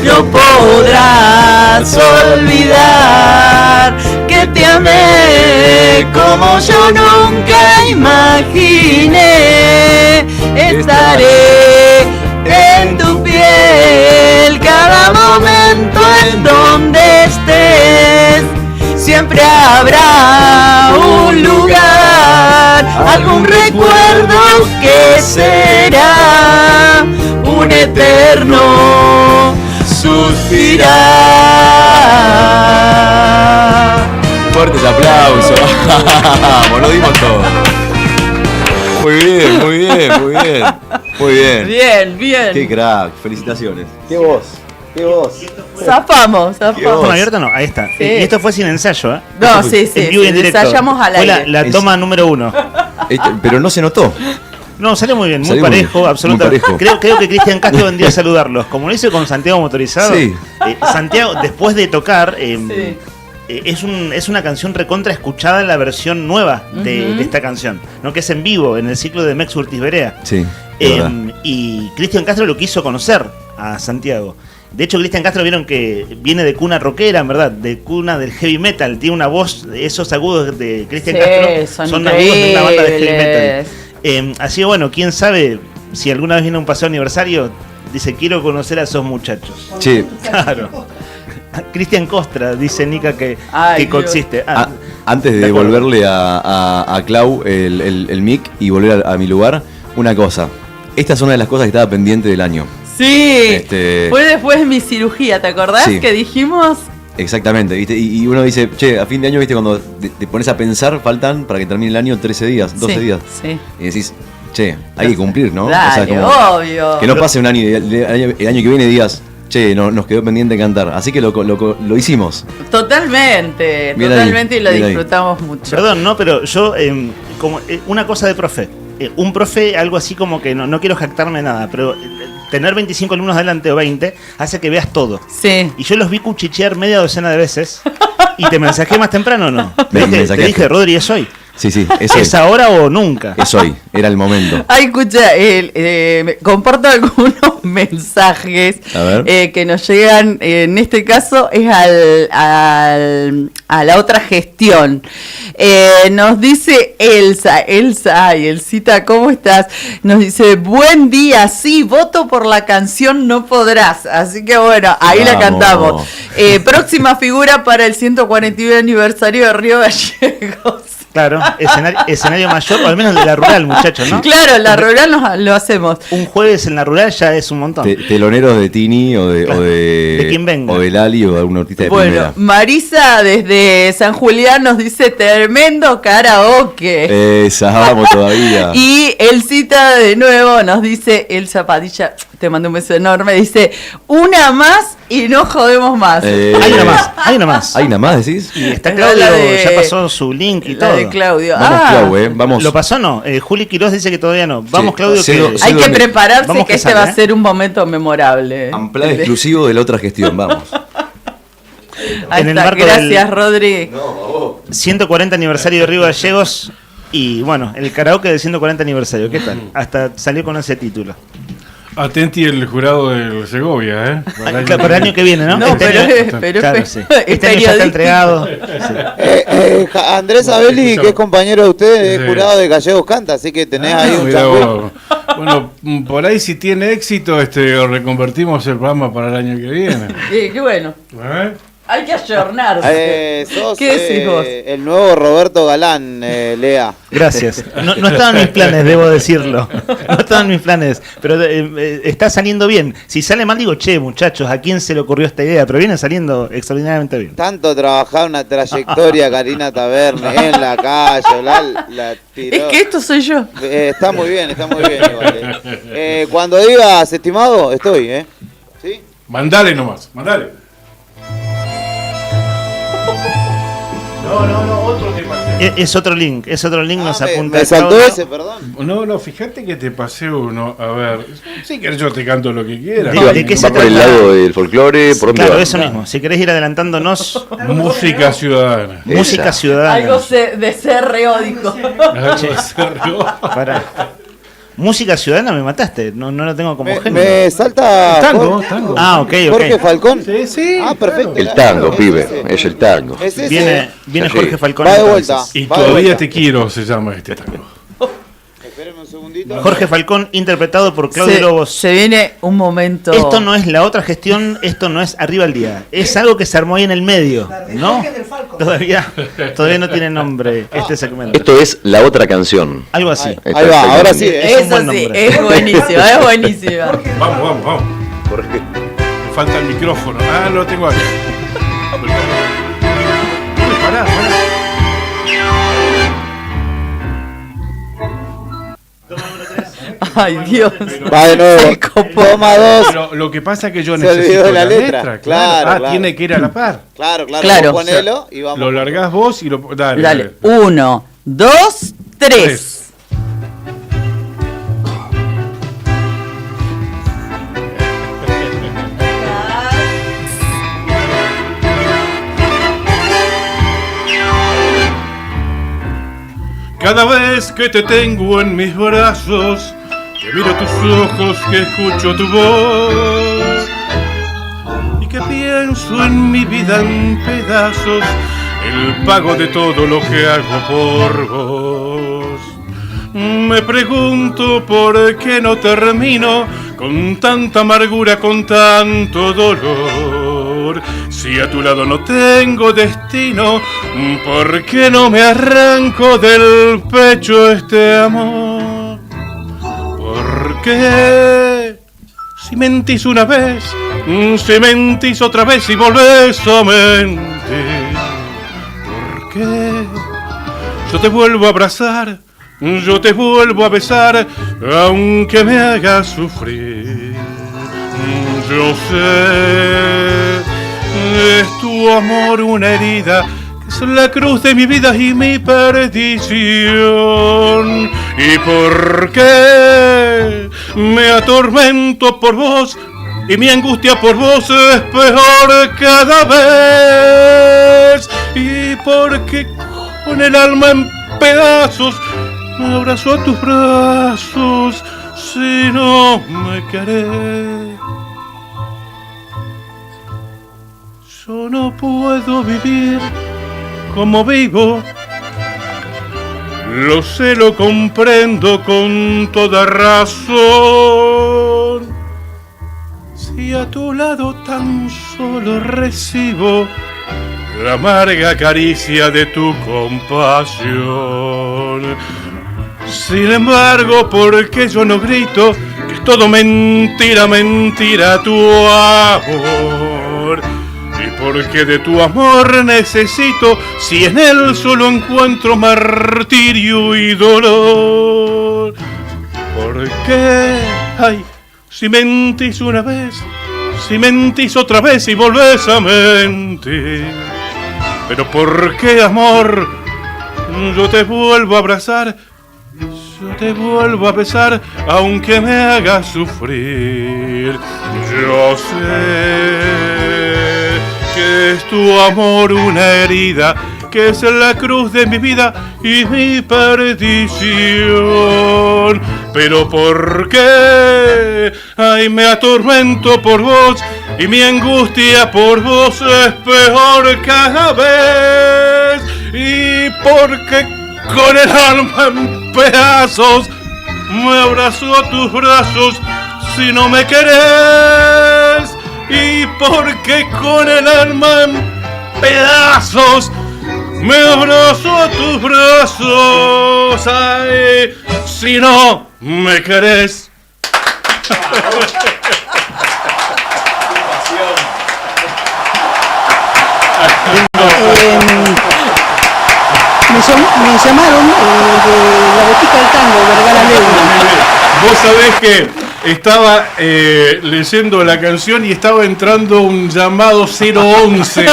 No podrás olvidar que te amé como yo nunca imaginé. Estaré en tu piel cada momento en donde estés. Siempre habrá un lugar, algún recuerdo que será un eterno suspirar. Fuertes aplausos. Vamos, lo dimos todo. Muy bien, muy bien, muy bien. Muy bien. Bien, bien. Qué crack, felicitaciones. Qué voz, qué voz. Zafamos. ¿Toma abierta? No, ahí está. Sí. Y esto fue sin ensayo, ¿eh? No, Esto sí, fue sí, en vivo y en sí, directo. ensayamos al Fue aire. la toma número 1. Pero no se notó. No, salió muy bien, muy Salió muy parejo, bien, absolutamente. muy parejo. Creo que Cristian Castro vendría a saludarlos. Como lo hizo con Santiago Motorizado. Sí. Santiago, después de tocar, es una canción recontra escuchada en la versión nueva de esta canción, ¿no? Que es en vivo, en el ciclo de Mex Urtiz Berea. Sí. verdad. Y Cristian Castro lo quiso conocer a Santiago. De hecho, Cristian Castro vieron que viene de cuna rockera, en verdad, de cuna del heavy metal. Tiene una voz, esos agudos de Cristian Castro son agudos de una banda de heavy metal. Así que bueno, quién sabe si alguna vez viene un paseo aniversario, dice, quiero conocer a esos muchachos. Sí. Claro. Cristian Costra, dice Nica que coexiste. Antes de devolverle a Clau el mic y volver a mi lugar, una cosa. Esta es una de las cosas que estaba pendiente del año. Sí, fue después de mi cirugía, ¿te acordás Sí. que dijimos? Exactamente, ¿viste? Y uno dice, che, a fin de año, ¿viste? Cuando te pones a pensar, faltan para que termine el año 13 días, 12 días. Sí. Y decís, che, hay que cumplir, ¿no? Dale, como obvio. que no pase un año y el año que viene digas, che, nos quedó pendiente cantar. Así que lo hicimos. Totalmente, Bien totalmente, ahí, y lo bien ahí. disfrutamos mucho. Perdón, no, pero yo, como una cosa de profe. Un profe, algo así como que no quiero jactarme de nada, pero tener 25 alumnos delante o 20 hace que veas todo. Sí. Y yo los vi cuchichear media docena de veces. ¿Y te mensajé más temprano o no? Me Te dije, Rodri, es hoy. Sí, ¿Es ahora o nunca? Es hoy, era el momento. Ay, escucha, comparto algunos mensajes A ver. que nos llegan, en este caso es a la otra gestión. Nos dice Elsa, y Elsita, ¿cómo estás? Nos dice, buen día, sí, voto por la canción No Podrás. Así que bueno, ahí la cantamos. Próxima figura para el 141 aniversario de Río Gallegos. Claro, escenario mayor, o al menos de la rural, muchachos, ¿no? Claro, la rural lo hacemos. Un jueves en la rural ya es un montón. Teloneros de Tini o de quien venga. O de Lali o de algún artista de Bueno, primera. Marisa desde San Julián nos dice tremendo karaoke. Esa, vamos todavía. Y Elsita de nuevo nos dice, Elsa Padilla, te mando un beso enorme, dice, una más y no jodemos más. Hay una más. ¿Hay una más, decís? Y está Es Claudio, la de- ya pasó su link y la todo. de Claudio. Vamos, Clau, vamos. ¿Lo pasó o no? Juli Quiroz dice que todavía no. Vamos, Sí. Claudio, Cedo- que Hay que cedo- prepararse Vamos que que este sale, va a ser un momento memorable. Amplado exclusivo de la otra gestión, vamos. Ahí en el está, marco gracias del- Rodri. 140 aniversario de Río Gallegos y bueno, el karaoke del 140 aniversario. ¿Qué tal? Hasta salió con ese título. Atenti el jurado del Segovia, ¿eh? Claro, para el año que viene, ¿no? No, Este pero año- pero claro, es sí. periodístico. Este año ya está entregado. Andrés Abeli, que es compañero de ustedes, es Sí. jurado de Gallegos Canta, así que tenés ahí un Mirá changüí. vos. Bueno, por ahí si tiene éxito, reconvertimos el programa para el año que viene. Qué bueno. ¿Eh? Hay que ayornarse. Sos ¿Qué decís vos? el nuevo Roberto Galán, Lea. Gracias. No estaban mis planes, debo decirlo. No estaban mis planes. Pero está saliendo bien. Si sale mal, digo, che, muchachos, ¿a quién se le ocurrió esta idea? Pero viene saliendo extraordinariamente bien. Tanto trabajar una trayectoria, Karina Taberne, en la calle, la tiró. Es que esto soy yo. Está muy bien igual. Cuando digas, estimado, estoy, ¿Sí? Mandale nomás, mandale. No, otro tema. Es otro link, nos apunta. Me saltó ese, perdón. No, fíjate que te pasé uno. A ver, si querés yo te canto lo que quieras. ¿De qué se ¿Va por el lado del folclore? ¿Por dónde claro, va? eso mismo. Si querés ir adelantándonos. Música ciudadana. Música ciudadana. Algo de ser reódico. Para. Música ciudadana me mataste, no lo tengo como género. Me salta tango. Ah, ok. Jorge Falcón. Sí. Ah, perfecto. El tango, pibe, es el tango. Es ese. Viene Jorge Falcón. Va de entonces. vuelta. Y va de todavía vuelta. te quiero, se llama este tango. Espérame un segundito. Jorge Falcón, interpretado por Claudio Lobos. Se viene un momento. Esto no es la otra gestión, esto no es Arriba al Día. Es algo que se armó ahí en el medio, ¿no? Todavía no tiene nombre este segmento. Esto es la otra canción. Algo así. Ahí va, ahora sí. Eso sí, es buenísima, es buenísima. Vamos. Jorge. Me falta el micrófono. Ah, lo tengo acá. Pará. Ay, Dios. Va de nuevo. Toma dos. Pero lo que pasa es que yo Se olvidó necesito de la la letra. letra. Claro. Tiene que ir a la par. Claro. Claro. Vos ponelo y vamos. Lo largás vos y lo... Dale. 1, 2, 3. Cada vez que te tengo en mis brazos, que miro tus ojos, que escucho tu voz y que pienso en mi vida en pedazos, el pago de todo lo que hago por vos. Me pregunto por qué no termino con tanta amargura, con tanto dolor. Si a tu lado no tengo destino, ¿por qué no me arranco del pecho este amor? ¿Por qué? Si mentís una vez, si mentís otra vez y volvés a mentir. ¿Por qué? Yo te vuelvo a abrazar, yo te vuelvo a besar, aunque me hagas sufrir. Yo sé, es tu amor una herida, que es la cruz de mi vida y mi perdición. ¿Y por qué me atormento por vos y mi angustia por vos es peor cada vez? ¿Y por qué con el alma en pedazos me abrazo a tus brazos si no me querés? Yo no puedo vivir como vivo, lo sé, lo comprendo con toda razón. Si a tu lado tan solo recibo la amarga caricia de tu compasión. Sin embargo, ¿por qué yo no grito que es todo mentira, mentira tu amor? ¿Y por qué de tu amor necesito si en él solo encuentro martirio y dolor? ¿Por qué? Ay, si mentís una vez, si mentís otra vez y volvés a mentir. Pero ¿por qué, amor? Yo te vuelvo a abrazar, yo te vuelvo a besar, aunque me hagas sufrir. Yo sé que es tu amor una herida, que es la cruz de mi vida y mi perdición. Pero ¿por qué? Ay, me atormento por vos y mi angustia por vos es peor cada vez. Y porque con el alma en pedazos me abrazo a tus brazos si no me querés. Y porque con el alma en pedazos me abrazo a tus brazos, ay, si no me querés. Me llamaron de la botica del tango, Vergara Leumann. Vos sabés que estaba leyendo la canción y estaba entrando un llamado 011.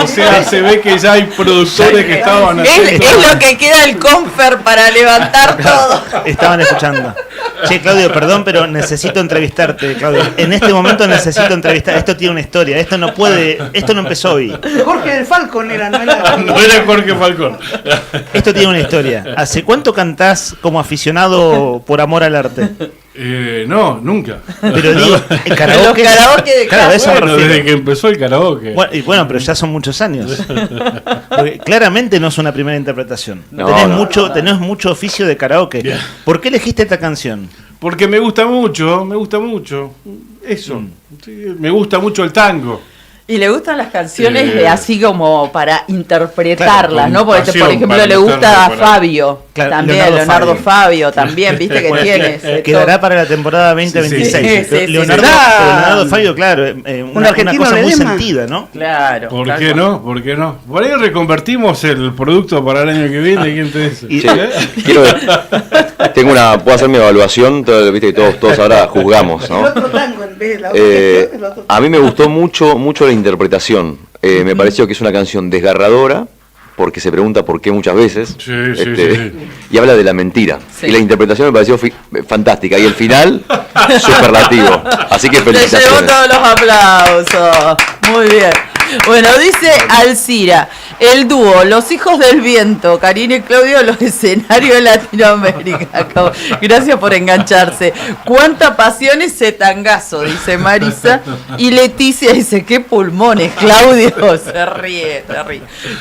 O sea, se ve que ya hay productores que estaban haciendo. Es lo que queda el confer para levantar todo. Estaban escuchando. Che, Claudio, perdón, pero necesito entrevistarte, Claudio. En este momento necesito entrevistar. Esto tiene una historia. Esto no empezó hoy. Jorge del Falcon era, no era Jorge Falcón. Esto tiene una historia. ¿Hace cuánto cantás como aficionado por amor al arte? No, nunca. Pero digo, el karaoke. Los karaoke de claro, eso me refiero. Desde que empezó el karaoke. Bueno, pero ya son muchos años. Porque claramente no es una primera interpretación. No, tenés mucho oficio de karaoke. Yeah. ¿Por qué elegiste esta canción? Porque me gusta mucho. Eso. Sí, me gusta mucho el tango. Y le gustan las canciones así como para interpretarlas, claro, ¿no? Porque, por ejemplo, le gusta a Fabio, claro, también, Leonardo Fabio también, viste que tiene. Quedará para la temporada 2026. Sí. Leonardo Fabio, claro, una cosa muy sentida, ¿no? Claro. ¿Por qué no? Por ahí reconvertimos el producto para el año que viene. ¿Quién te dice? Puedo hacer mi evaluación, viste que todos ahora juzgamos, ¿no? A mí me gustó mucho la interpretación. Me pareció que es una canción desgarradora, porque se pregunta por qué muchas veces. Sí. Y habla de la mentira. Sí. Y la interpretación me pareció fantástica. Y el final, superlativo. Así que felicitaciones. Te llevó todos los aplausos. Muy bien. Bueno, dice Alcira, el dúo Los Hijos del Viento, Karina y Claudio, los escenarios de Latinoamérica. Gracias por engancharse. Cuánta pasión ese tangazo, dice Marisa. Y Leticia dice, qué pulmones, Claudio. Se ríe.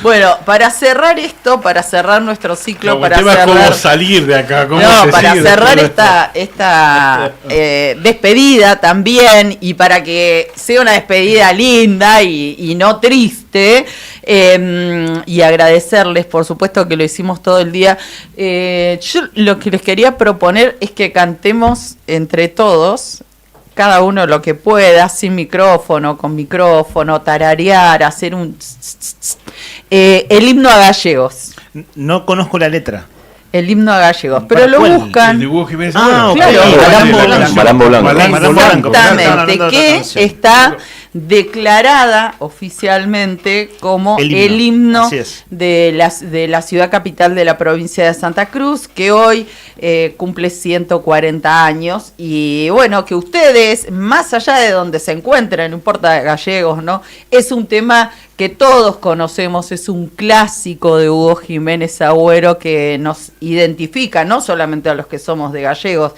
Bueno, para cerrar esto, para cerrar nuestro ciclo, para cerrar... ¿Cómo salir de acá? Para cerrar esta despedida también, y para que sea una despedida linda y no triste, y agradecerles, por supuesto que lo hicimos todo el día. Yo lo que les quería proponer es que cantemos entre todos, cada uno lo que pueda, sin micrófono, con micrófono, tararear, hacer el himno a gallegos. No conozco la letra. El himno a gallegos, pero lo buscan. El dibujo Jiménez. Claro, Malambo Blanco. Exactamente, que está declarada oficialmente como el himno de la ciudad capital de la provincia de Santa Cruz, que hoy cumple 140 años. Y bueno, que ustedes, más allá de donde se encuentren, no importa gallegos, ¿no? Es un tema que todos conocemos, es un clásico de Hugo Jiménez Agüero que nos identifica, no solamente a los que somos de gallegos,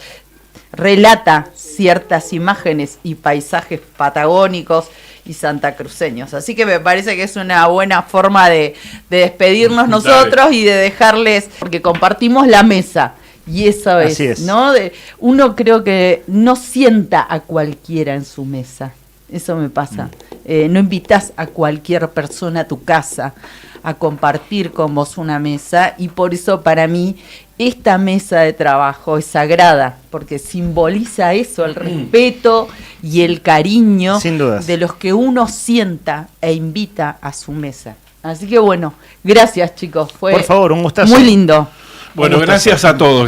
relata ciertas imágenes y paisajes patagónicos y santacruceños. Así que me parece que es una buena forma de despedirnos nosotros y de dejarles, porque compartimos la mesa. Y esa es, ¿no? Uno creo que no sienta a cualquiera en su mesa. Eso me pasa. No invitas a cualquier persona a tu casa a compartir con vos una mesa, y por eso para mí esta mesa de trabajo es sagrada, porque simboliza eso, el respeto y el cariño de los que uno sienta e invita a su mesa. Así que bueno, gracias chicos, fue por favor, un gustazo. Muy lindo. Bueno, gracias a todos,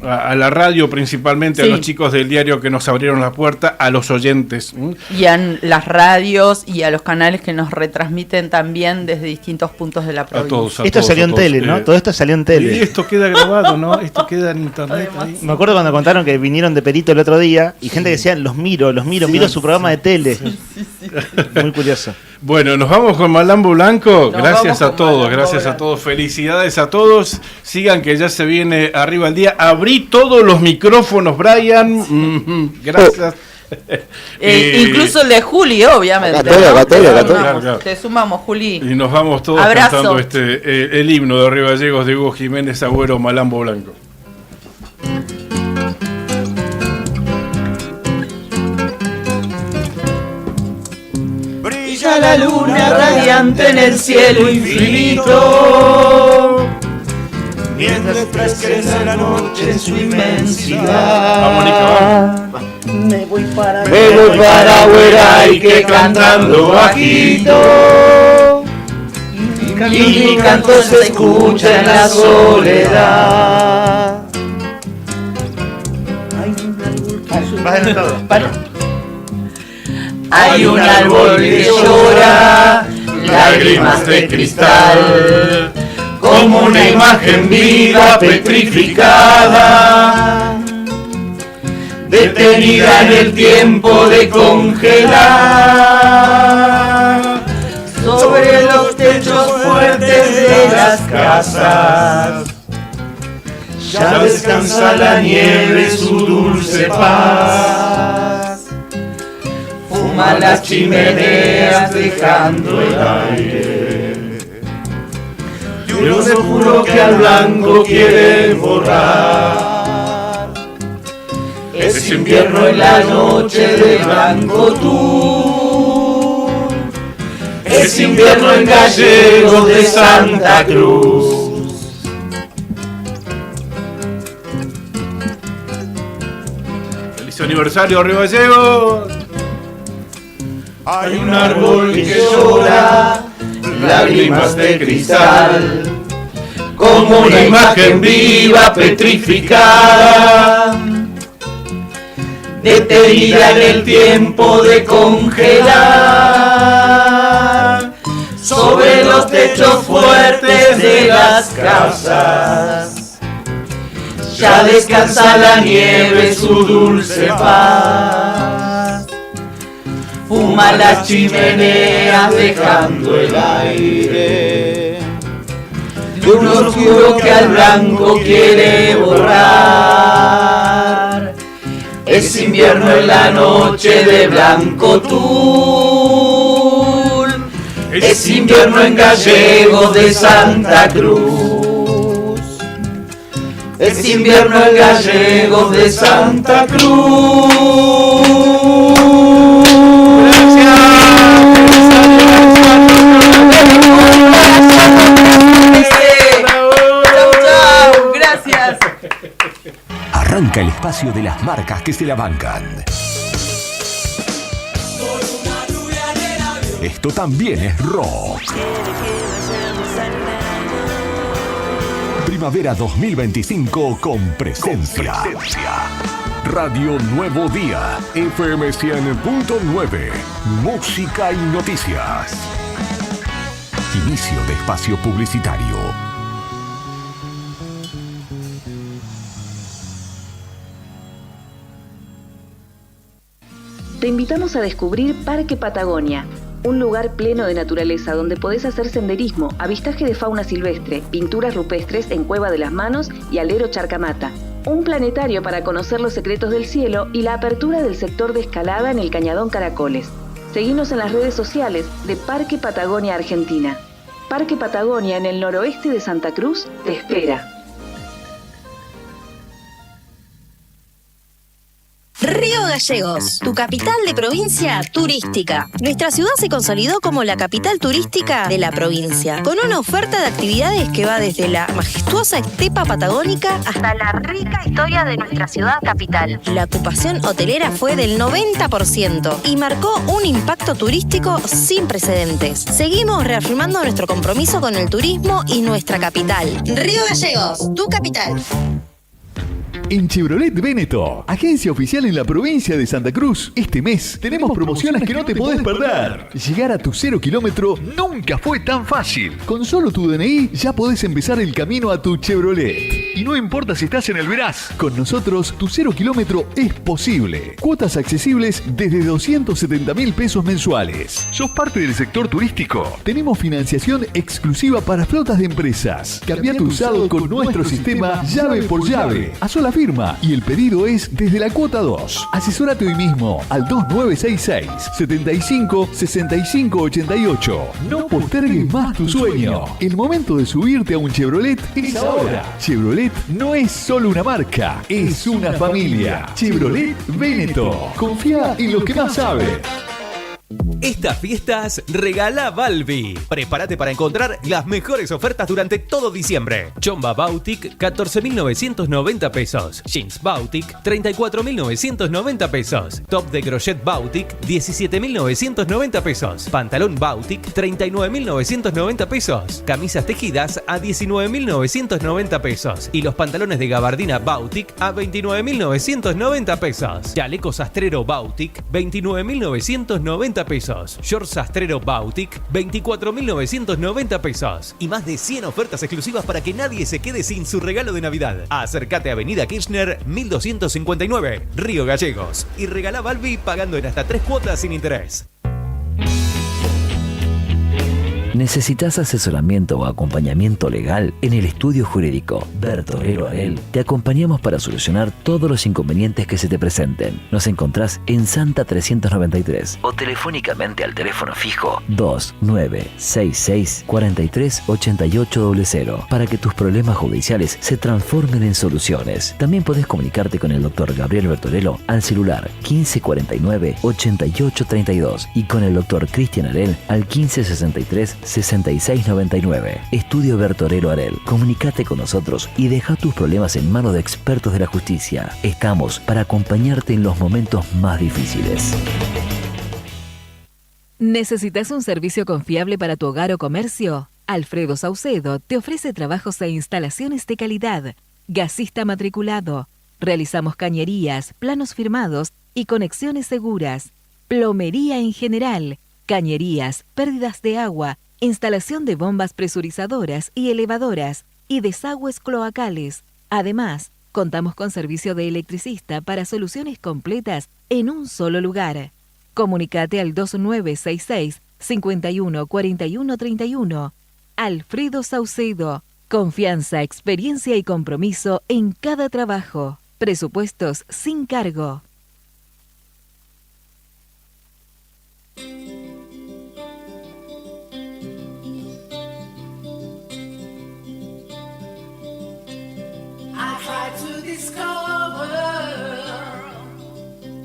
a la radio principalmente, a los chicos del diario que nos abrieron la puerta, a los oyentes. Y a las radios y a los canales que nos retransmiten también desde distintos puntos de la provincia. Esto salió en tele, ¿no? Todo esto salió en tele. Y esto queda grabado, ¿no? Esto queda en internet. Ahí. Me acuerdo cuando contaron que vinieron de Perito el otro día y gente que decía, los miro su programa de tele. Sí. Muy curioso. Bueno, nos vamos con Malambo Blanco. Gracias a todos. Felicidades a todos. Sigan que ya se viene arriba el día. Abrí todos los micrófonos, Brian. Gracias. Incluso el de Juli, obviamente. Claro. Te sumamos, Juli. Y nos vamos todos cantando el himno de Río Gallegos de Hugo Jiménez Agüero, Malambo Blanco. Brilla la luna radiante en el cielo infinito, mientras crece la noche en su inmensidad. Me voy para Hueray, que cantando bajito, y mi canto se escucha en la soledad. Hay un árbol que llora, lágrimas de cristal, como una imagen viva petrificada, detenida en el tiempo de congelar, sobre los techos fuertes de las casas. Ya descansa la nieve su dulce paz, fuma las chimeneas dejando el aire. Yo le juro que al blanco quiere borrar. Es invierno en la noche de blanco tú. Es invierno en Gallegos de Santa Cruz. Aniversario Río Gallegos. Hay un árbol que llora, lágrimas de cristal, como una imagen viva petrificada, detenida en el tiempo de congelar, sobre los techos fuertes de las casas. Ya descansa la nieve su dulce paz, fuma las chimeneas dejando el aire, de un oscuro que al blanco quiere borrar. Es invierno en la noche de blanco tul, es invierno en Gallegos de Santa Cruz. Es invierno en Gallegos de Santa Cruz. Gracias. Arranca el espacio de las marcas que se la bancan. Esto también es rock. Primavera 2025 con presencia. Radio Nuevo Día, FM 100.9, música y noticias. Inicio de espacio publicitario. Te invitamos a descubrir Parque Patagonia, un lugar pleno de naturaleza donde podés hacer senderismo, avistaje de fauna silvestre, pinturas rupestres en Cueva de las Manos y Alero Charcamata, un planetario para conocer los secretos del cielo y la apertura del sector de escalada en el Cañadón Caracoles. Seguinos en las redes sociales de Parque Patagonia Argentina. Parque Patagonia en el noroeste de Santa Cruz te espera. Río Gallegos, tu capital de provincia turística. Nuestra ciudad se consolidó como la capital turística de la provincia, con una oferta de actividades que va desde la majestuosa estepa patagónica hasta la rica historia de nuestra ciudad capital. La ocupación hotelera fue del 90% y marcó un impacto turístico sin precedentes. Seguimos reafirmando nuestro compromiso con el turismo y nuestra capital. Río Gallegos, tu capital. En Chevrolet Véneto, agencia oficial en la provincia de Santa Cruz, este mes tenemos promociones que no te podés perder. Llegar a tu 0 kilómetro nunca fue tan fácil. Con solo tu DNI ya podés empezar el camino a tu Chevrolet. Y no importa si estás en el Veraz, con nosotros tu 0 kilómetro es posible. Cuotas accesibles desde 270.000 pesos mensuales. ¿Sos parte del sector turístico? Tenemos financiación exclusiva para flotas de empresas. Cambia tu usado con nuestro sistema llave por llave, a sola firma, y el pedido es desde la cuota 2. Asesórate hoy mismo al 2966 75 65 88. No postergues más tu sueño. El momento de subirte a un Chevrolet es ahora. Chevrolet no es solo una marca, es una familia. Chevrolet Véneto. Confía en lo que más sabe. Estas fiestas regala Balbi. Prepárate para encontrar las mejores ofertas durante todo diciembre. Chomba Bautic, 14.990 pesos. Jeans Bautic, 34.990 pesos. Top de crochet Bautic, 17.990 pesos. Pantalón Bautic, 39.990 pesos. Camisas tejidas a 19.990 pesos. Y los pantalones de gabardina Bautic a 29.990 pesos. Chaleco sastrero Bautic, 29.990 pesos. Shorts sastrero Bautic, 24.990 pesos. Y más de 100 ofertas exclusivas para que nadie se quede sin su regalo de Navidad. Acércate a Avenida Kirchner, 1259, Río Gallegos. Y regala Balbi pagando en hasta 3 cuotas sin interés. ¿Necesitas asesoramiento o acompañamiento legal? En el estudio jurídico Bertorero Arel te acompañamos para solucionar todos los inconvenientes que se te presenten. Nos encontrás en Santa 393 o telefónicamente al teléfono fijo 2966 43 8800 para que tus problemas judiciales se transformen en soluciones. También podés comunicarte con el doctor Gabriel Bertorello al celular 1549 8832 y con el doctor Cristian Arel al 1563 6699. Estudio Bertorello Arel. Comunicate con nosotros y deja tus problemas en manos de expertos de la justicia. Estamos para acompañarte en los momentos más difíciles. ¿Necesitas un servicio confiable para tu hogar o comercio? Alfredo Saucedo te ofrece trabajos e instalaciones de calidad. Gasista matriculado. Realizamos cañerías, planos firmados y conexiones seguras. Plomería en general. Cañerías, pérdidas de agua, instalación de bombas presurizadoras y elevadoras y desagües cloacales. Además, contamos con servicio de electricista para soluciones completas en un solo lugar. Comunicate al 2966 51 41 31. Alfredo Saucedo. Confianza, experiencia y compromiso en cada trabajo. Presupuestos sin cargo. I try to discover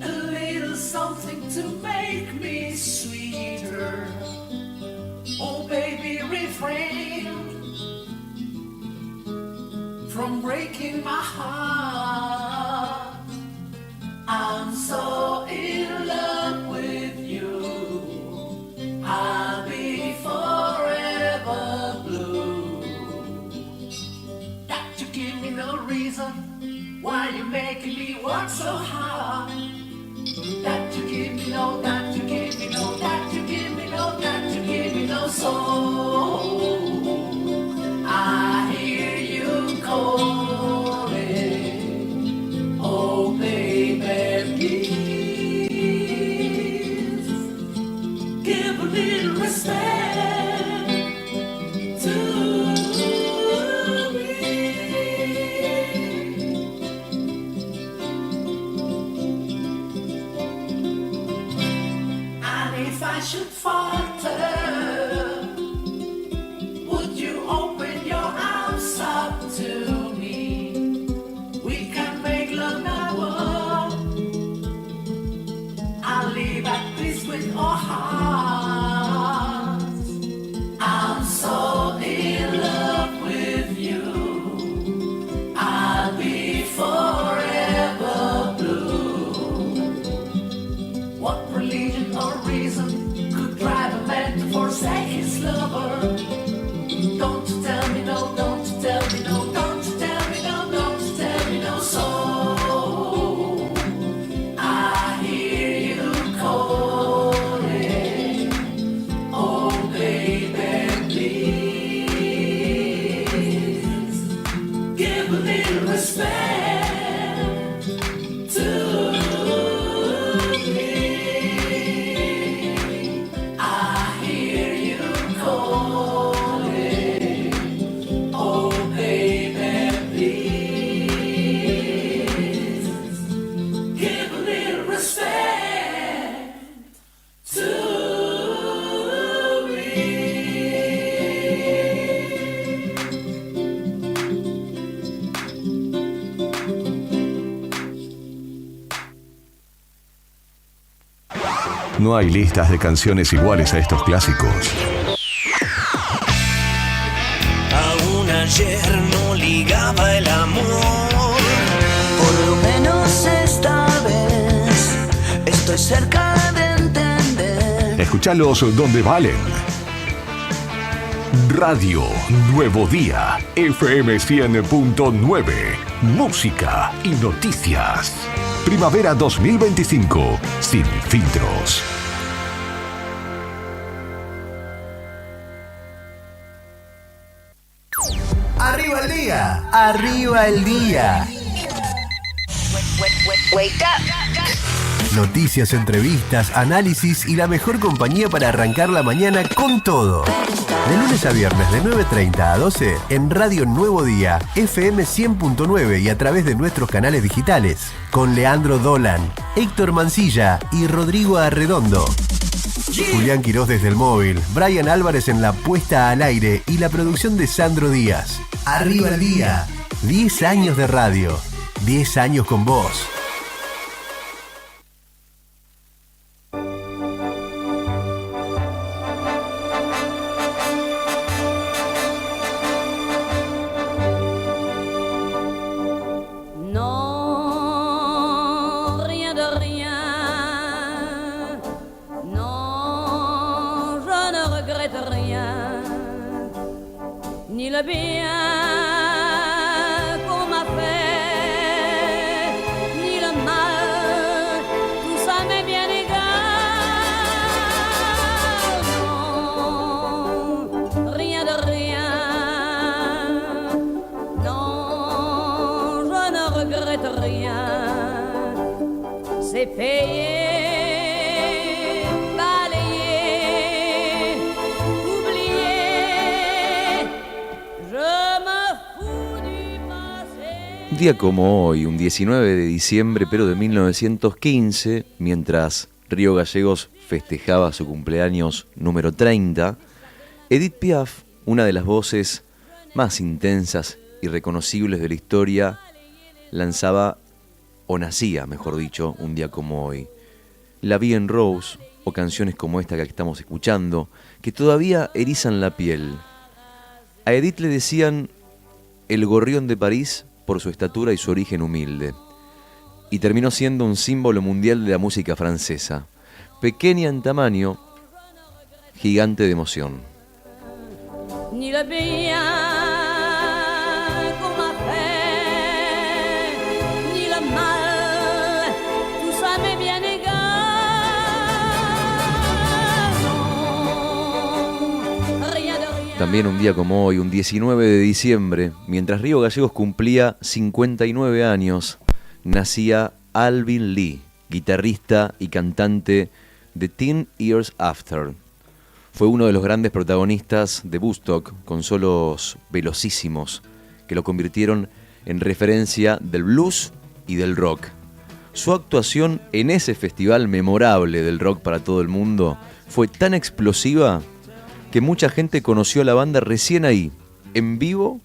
a little something to make me sweeter. Oh baby, refrain from breaking my heart. I'm so in love with you. I'll be forever blue. That you give me no reason why you making me work so hard. That you give me no, that you give me no, that you give me no, that you give me no soul. I hear you calling. Oh baby, please give a little respect to me. And if I should falter, would you open your arms up to me? We can make love now. I'll live at peace with our hearts. I'm so in love with you. I'll be forever blue. What religion or reason could drive No hay listas de canciones iguales a estos clásicos. Aún ayer no ligaba el amor. Por lo menos esta vez estoy cerca de entender. Escuchalos donde valen. Radio Nuevo Día, FM 100.9, música y noticias. Primavera 2025, sin filtros. ¡Arriba el día! ¡Arriba el día! Wake up. Noticias, entrevistas, análisis y la mejor compañía para arrancar la mañana con todo. De lunes a viernes de 9:30 a 12 en Radio Nuevo Día, FM 100.9 y a través de nuestros canales digitales. Con Leandro Dolan, Héctor Mancilla y Rodrigo Arredondo. Julián Quirós desde el móvil, Brian Álvarez en la puesta al aire y la producción de Sandro Díaz. Arriba el día. 10 años de radio. 10 años con vos. Un día como hoy, un 19 de diciembre, pero de 1915, mientras Río Gallegos festejaba su cumpleaños número 30, Edith Piaf, una de las voces más intensas y reconocibles de la historia, lanzaba, o nacía, mejor dicho, un día como hoy. La Vie en Rose, o canciones como esta que estamos escuchando, que todavía erizan la piel. A Edith le decían el gorrión de París por su estatura y su origen humilde, y terminó siendo un símbolo mundial de la música francesa, pequeña en tamaño, gigante de emoción. También un día como hoy, un 19 de diciembre, mientras Río Gallegos cumplía 59 años, nacía Alvin Lee, guitarrista y cantante de 10 Years After. Fue uno de los grandes protagonistas de Woodstock, con solos velocísimos que lo convirtieron en referencia del blues y del rock. Su actuación en ese festival memorable del rock para todo el mundo fue tan explosiva que mucha gente conoció a la banda recién ahí, en vivo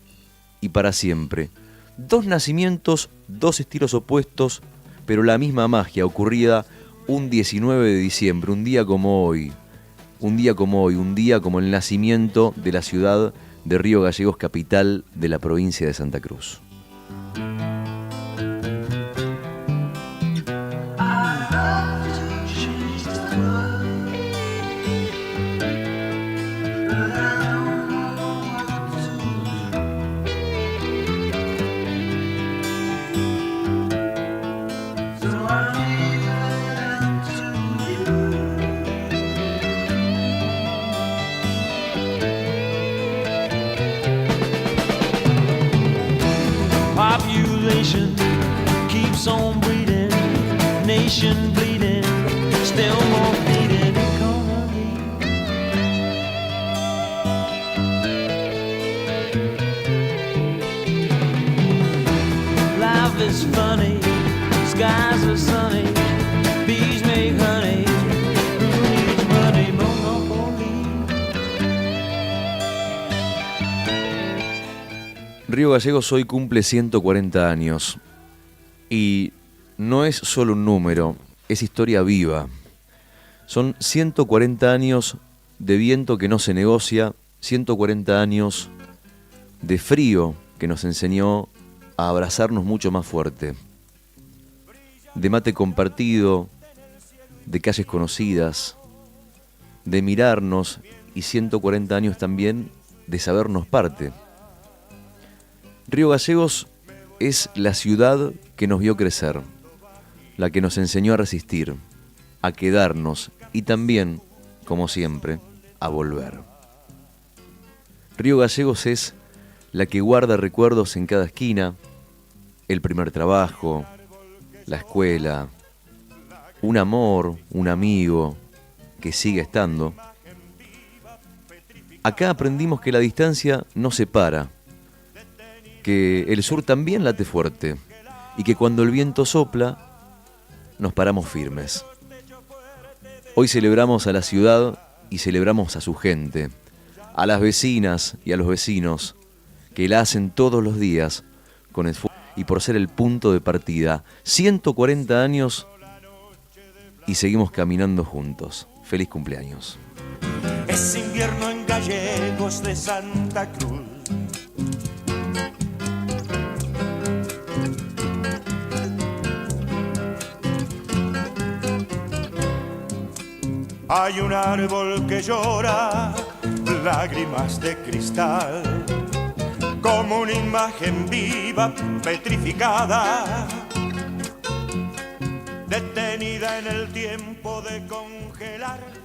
y para siempre. Dos nacimientos, dos estilos opuestos, pero la misma magia ocurrida un 19 de diciembre, un día como hoy. Un día como hoy, un día como el nacimiento de la ciudad de Río Gallegos, capital de la provincia de Santa Cruz. Population keeps on breeding, nation bleeding, still more bleeding economy. Life is funny, skies are sunny, bees make honey, who needs money, monopoly. Río Gallegos hoy cumple 140 años y no es solo un número, es historia viva. Son 140 años de viento que no se negocia, 140 años de frío que nos enseñó a abrazarnos mucho más fuerte, de mate compartido, de calles conocidas, de mirarnos y 140 años también de sabernos parte. Río Gallegos es la ciudad que nos vio crecer, la que nos enseñó a resistir, a quedarnos y también, como siempre, a volver. Río Gallegos es la que guarda recuerdos en cada esquina, el primer trabajo, la escuela, un amor, un amigo que sigue estando. Acá aprendimos que la distancia no separa, que el sur también late fuerte y que cuando el viento sopla nos paramos firmes. Hoy celebramos a la ciudad y celebramos a su gente, a las vecinas y a los vecinos que la hacen todos los días con esfuerzo y por ser el punto de partida. 140 años y seguimos caminando juntos. Feliz cumpleaños. Es invierno en Gallegos de Santa Cruz. Hay un árbol que llora lágrimas de cristal, como una imagen viva, petrificada, detenida en el tiempo de congelar.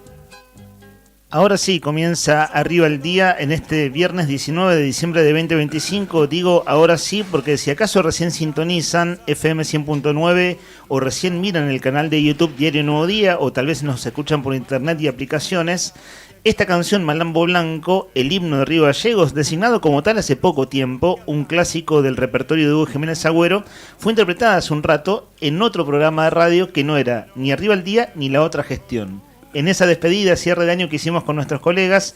Ahora sí, comienza Arriba el Día en este viernes 19 de diciembre de 2025. Digo ahora sí porque si acaso recién sintonizan FM 100.9 o recién miran el canal de YouTube Diario Nuevo Día o tal vez nos escuchan por internet y aplicaciones, esta canción Malambo Blanco, el himno de Río Gallegos, designado como tal hace poco tiempo, un clásico del repertorio de Hugo Jiménez Agüero, fue interpretada hace un rato en otro programa de radio que no era ni Arriba el Día ni La Otra Gestión. En esa despedida, cierre de año que hicimos con nuestros colegas,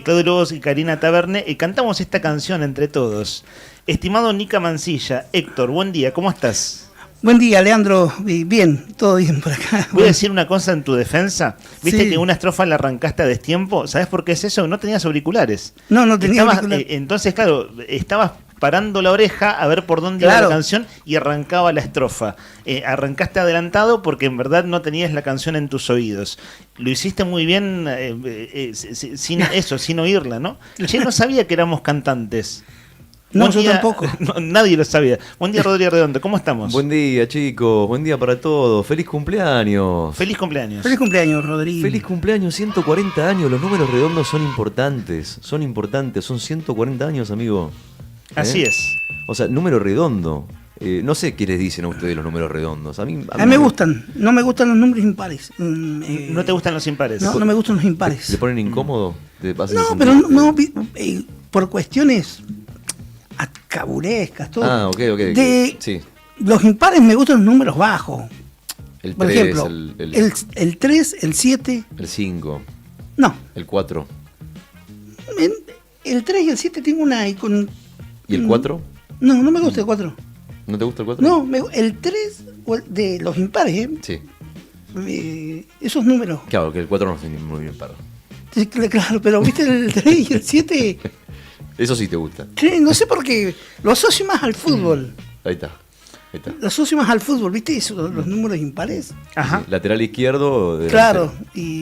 Claudio Lobos y Karina Taberne, cantamos esta canción entre todos. Estimado Nica Mancilla, Héctor, buen día, ¿cómo estás? Buen día, Leandro. Bien, todo bien por acá. Voy a decir una cosa en tu defensa. ¿Viste Sí. que una estrofa la arrancaste a destiempo? ¿Sabes por qué es eso? No tenías auriculares. No tenía auriculares. Entonces, claro, estabas parando la oreja a ver por dónde iba la canción y arrancaba la estrofa. Arrancaste adelantado porque en verdad no tenías la canción en tus oídos. Lo hiciste muy bien sin oírla, ¿no? Che, no sabía que éramos cantantes. No, Buen yo día. tampoco. No, nadie lo sabía. Buen día, Rodríguez Redondo. ¿Cómo estamos? Buen día, chicos. Buen día para todos. Feliz cumpleaños. Feliz cumpleaños. Feliz cumpleaños, Rodrigo. Feliz cumpleaños, 140 años. Los números redondos son importantes. Son 140 años, amigo. Así es. O sea, número redondo. No sé qué les dicen a ustedes los números redondos. A mí A mí me gustan. No me gustan los números impares. ¿No te gustan los impares? No me gustan los impares. ¿Le ponen incómodo? No, pero no, por cuestiones caburescas, todo. Ah, ok. Sí. Los impares me gustan los números bajos. El 3, Por ejemplo, el 3, el 7. El 5. No. El 4. El 3 y el 7 tengo una ahí con... ¿Y el 4? No me gusta el 4. ¿No te gusta el 4? No, el 3 de los impares, Sí. Esos números. Claro, que el 4 no es muy bien parado. Sí, claro, pero viste el 3 y el 7... Eso sí te gusta. Sí, no sé por qué. Lo asocio más al fútbol. Ahí está. Lo asocio más al fútbol, ¿viste? Los números impares. Ajá. Sí, lateral izquierdo. Claro.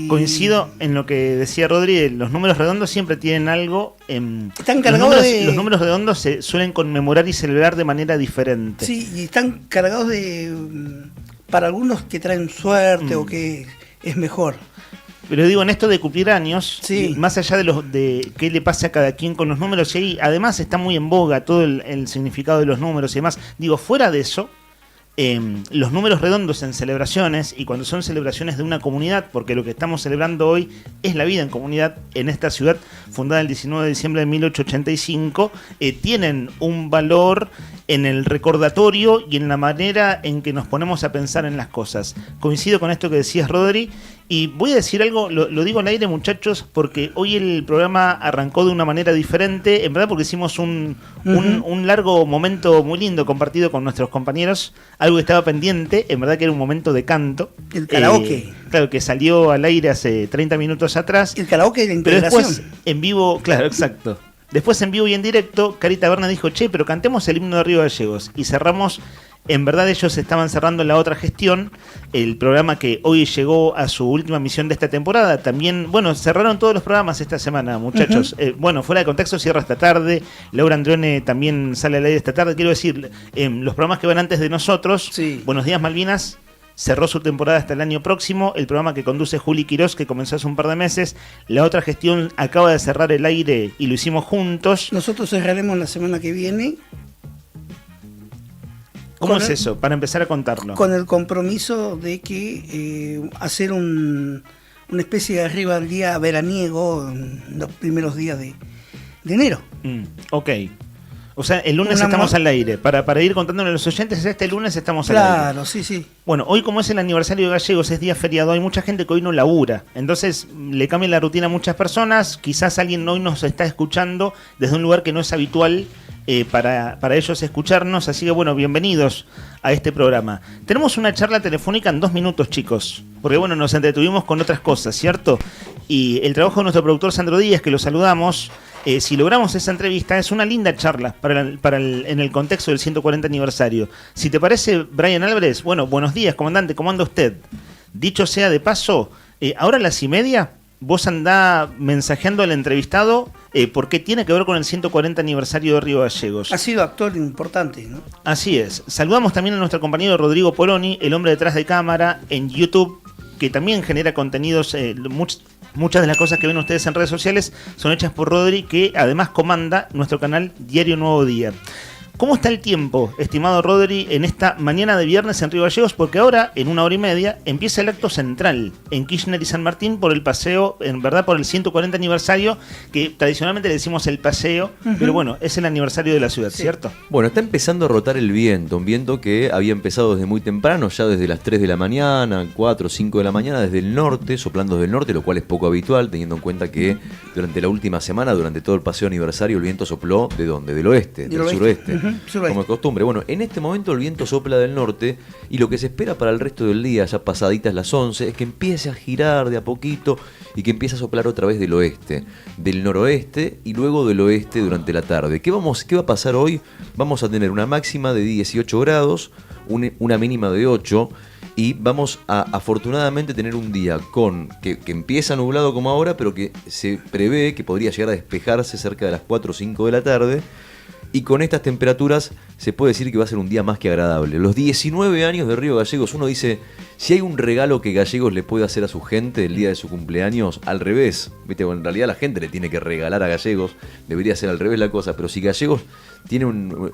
Coincido en lo que decía Rodri, los números redondos siempre tienen algo. Están cargados los números redondos se suelen conmemorar y celebrar de manera diferente. Sí, y están cargados de... para algunos que traen suerte o que es mejor. Pero digo, en esto de cumplir años, más allá de qué le pasa a cada quien con los números, y además está muy en boga todo el significado de los números y demás. Digo, fuera de eso, los números redondos en celebraciones, y cuando son celebraciones de una comunidad, porque lo que estamos celebrando hoy es la vida en comunidad en esta ciudad, fundada el 19 de diciembre de 1885, tienen un valor en el recordatorio y en la manera en que nos ponemos a pensar en las cosas. Coincido con esto que decías, Rodri, Y voy a decir algo, lo digo al aire, muchachos, porque hoy el programa arrancó de una manera diferente, en verdad porque hicimos un largo momento muy lindo compartido con nuestros compañeros, algo que estaba pendiente, en verdad que era un momento de canto. El karaoke. Claro, que salió al aire hace 30 minutos atrás. El karaoke de la Pero integración. después, en vivo, claro, exacto. Después en vivo y en directo, Carita Berna dijo, che, pero cantemos el himno de Río Gallegos. Y cerramos, en verdad ellos estaban cerrando la otra gestión, el programa que hoy llegó a su última misión de esta temporada. También, bueno, cerraron todos los programas esta semana, muchachos. Bueno, fuera de contexto cierra esta tarde, Laura Androne también sale al aire esta tarde. Quiero decir, los programas que van antes de nosotros, Buenos Días Malvinas, cerró su temporada hasta el año próximo. El programa que conduce Juli Quirós, que comenzó hace un par de meses. La otra gestión acaba de cerrar el aire y lo hicimos juntos. Nosotros cerraremos la semana que viene. ¿Cómo es eso? Para empezar a contarlo. Con el compromiso de que hacer una especie de arriba al día veraniego en los primeros días de enero. Ok. O sea, el lunes estamos al aire. Para ir contándole a los oyentes, este lunes estamos al aire. Claro, sí, sí. Bueno, hoy como es el aniversario de Gallegos, es día feriado, hay mucha gente que hoy no labura. Entonces le cambia la rutina a muchas personas. Quizás alguien hoy nos está escuchando desde un lugar que no es habitual para ellos escucharnos. Así que bueno, bienvenidos a este programa. Tenemos una charla telefónica en 2 minutos, chicos. Porque bueno, nos entretuvimos con otras cosas, ¿cierto? Y el trabajo de nuestro productor Sandro Díaz, que lo saludamos. Si logramos esa entrevista, es una linda charla en el contexto del 140 aniversario. Si te parece, Brian Álvarez, bueno, buenos días, comandante, ¿cómo anda usted? Dicho sea de paso, ahora a las 1:30, vos andá mensajeando al entrevistado porque tiene que ver con el 140 aniversario de Río Gallegos. Ha sido actor importante, ¿no? Así es. Saludamos también a nuestro compañero Rodrigo Poloni, el hombre detrás de cámara, en YouTube, que también genera contenidos, muchas de las cosas que ven ustedes en redes sociales son hechas por Rodri, que además comanda nuestro canal Diario Nuevo Día. ¿Cómo está el tiempo, estimado Rodri, en esta mañana de viernes en Río Gallegos? Porque ahora, en 1 hora y media, empieza el acto central en Kirchner y San Martín por el paseo, en verdad por el 140 aniversario, que tradicionalmente le decimos el paseo, pero bueno, es el aniversario de la ciudad, ¿cierto? Bueno, está empezando a rotar el viento, un viento que había empezado desde muy temprano, ya desde las 3 de la mañana, 4 o 5 de la mañana, desde el norte, soplando desde el norte, lo cual es poco habitual, teniendo en cuenta que durante la última semana, durante todo el paseo aniversario, el viento sopló ¿de dónde? Del oeste, del suroeste. Como de costumbre. Bueno, en este momento el viento sopla del norte y lo que se espera para el resto del día, ya pasaditas las 11, es que empiece a girar de a poquito y que empiece a soplar otra vez del oeste, del noroeste y luego del oeste durante la tarde. ¿Qué va a pasar hoy? Vamos a tener una máxima de 18 grados, una mínima de 8 y vamos a afortunadamente tener un día que empieza nublado como ahora, pero que se prevé que podría llegar a despejarse cerca de las 4 o 5 de la tarde. Y con estas temperaturas se puede decir que va a ser un día más que agradable. Los 19 años de Río Gallegos, uno dice, si hay un regalo que Gallegos le puede hacer a su gente el día de su cumpleaños, al revés. ¿Viste? Bueno, en realidad la gente le tiene que regalar a Gallegos, debería ser al revés la cosa, pero si Gallegos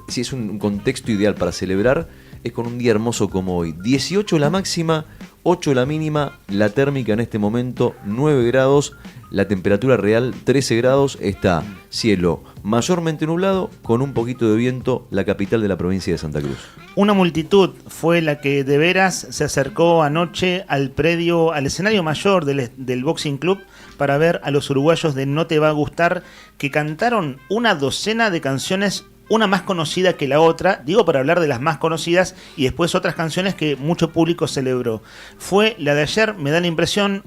si es un contexto ideal para celebrar, es con un día hermoso como hoy. 18 la máxima, 8 la mínima, la térmica en este momento 9 grados, la temperatura real 13 grados, está cielo mayormente nublado con un poquito de viento, la capital de la provincia de Santa Cruz. Una multitud fue la que de veras se acercó anoche al predio, al escenario mayor del Boxing Club para ver a los uruguayos de No Te Va a Gustar, que cantaron una docena de canciones, una más conocida que la otra, digo para hablar de las más conocidas, y después otras canciones que mucho público celebró. Fue la de ayer, me da la impresión,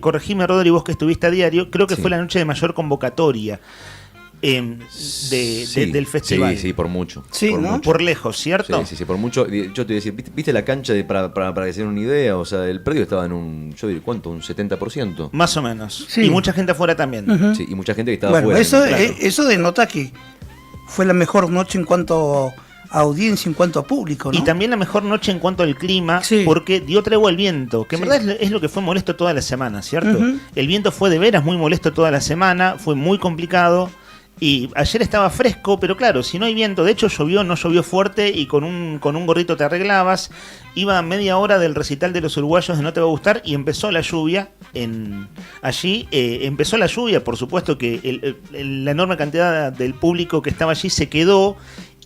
corregime Rodri, vos que estuviste a diario, creo que fue la noche de mayor convocatoria del festival. Sí, por mucho. Sí, por ¿no? mucho. Por lejos, ¿cierto? Sí, por mucho. Yo te voy a decir, ¿viste la cancha para que se den una idea? O sea, el predio estaba en un 70%. Más o menos. Sí. Y mucha gente afuera también. Sí, y mucha gente que estaba afuera. Eso denota que fue la mejor noche en cuanto a audiencia, en cuanto a público, ¿no? Y también la mejor noche en cuanto al clima, porque dio tregua el viento, que en verdad es lo que fue molesto toda la semana, ¿cierto? El viento fue de veras muy molesto toda la semana, fue muy complicado. Y ayer estaba fresco, pero claro, si no hay viento, de hecho no llovió fuerte y con un gorrito te arreglabas. Iba a media hora del recital de los uruguayos de No Te Va a Gustar y empezó la lluvia. Empezó la lluvia, por supuesto que la enorme cantidad del público que estaba allí se quedó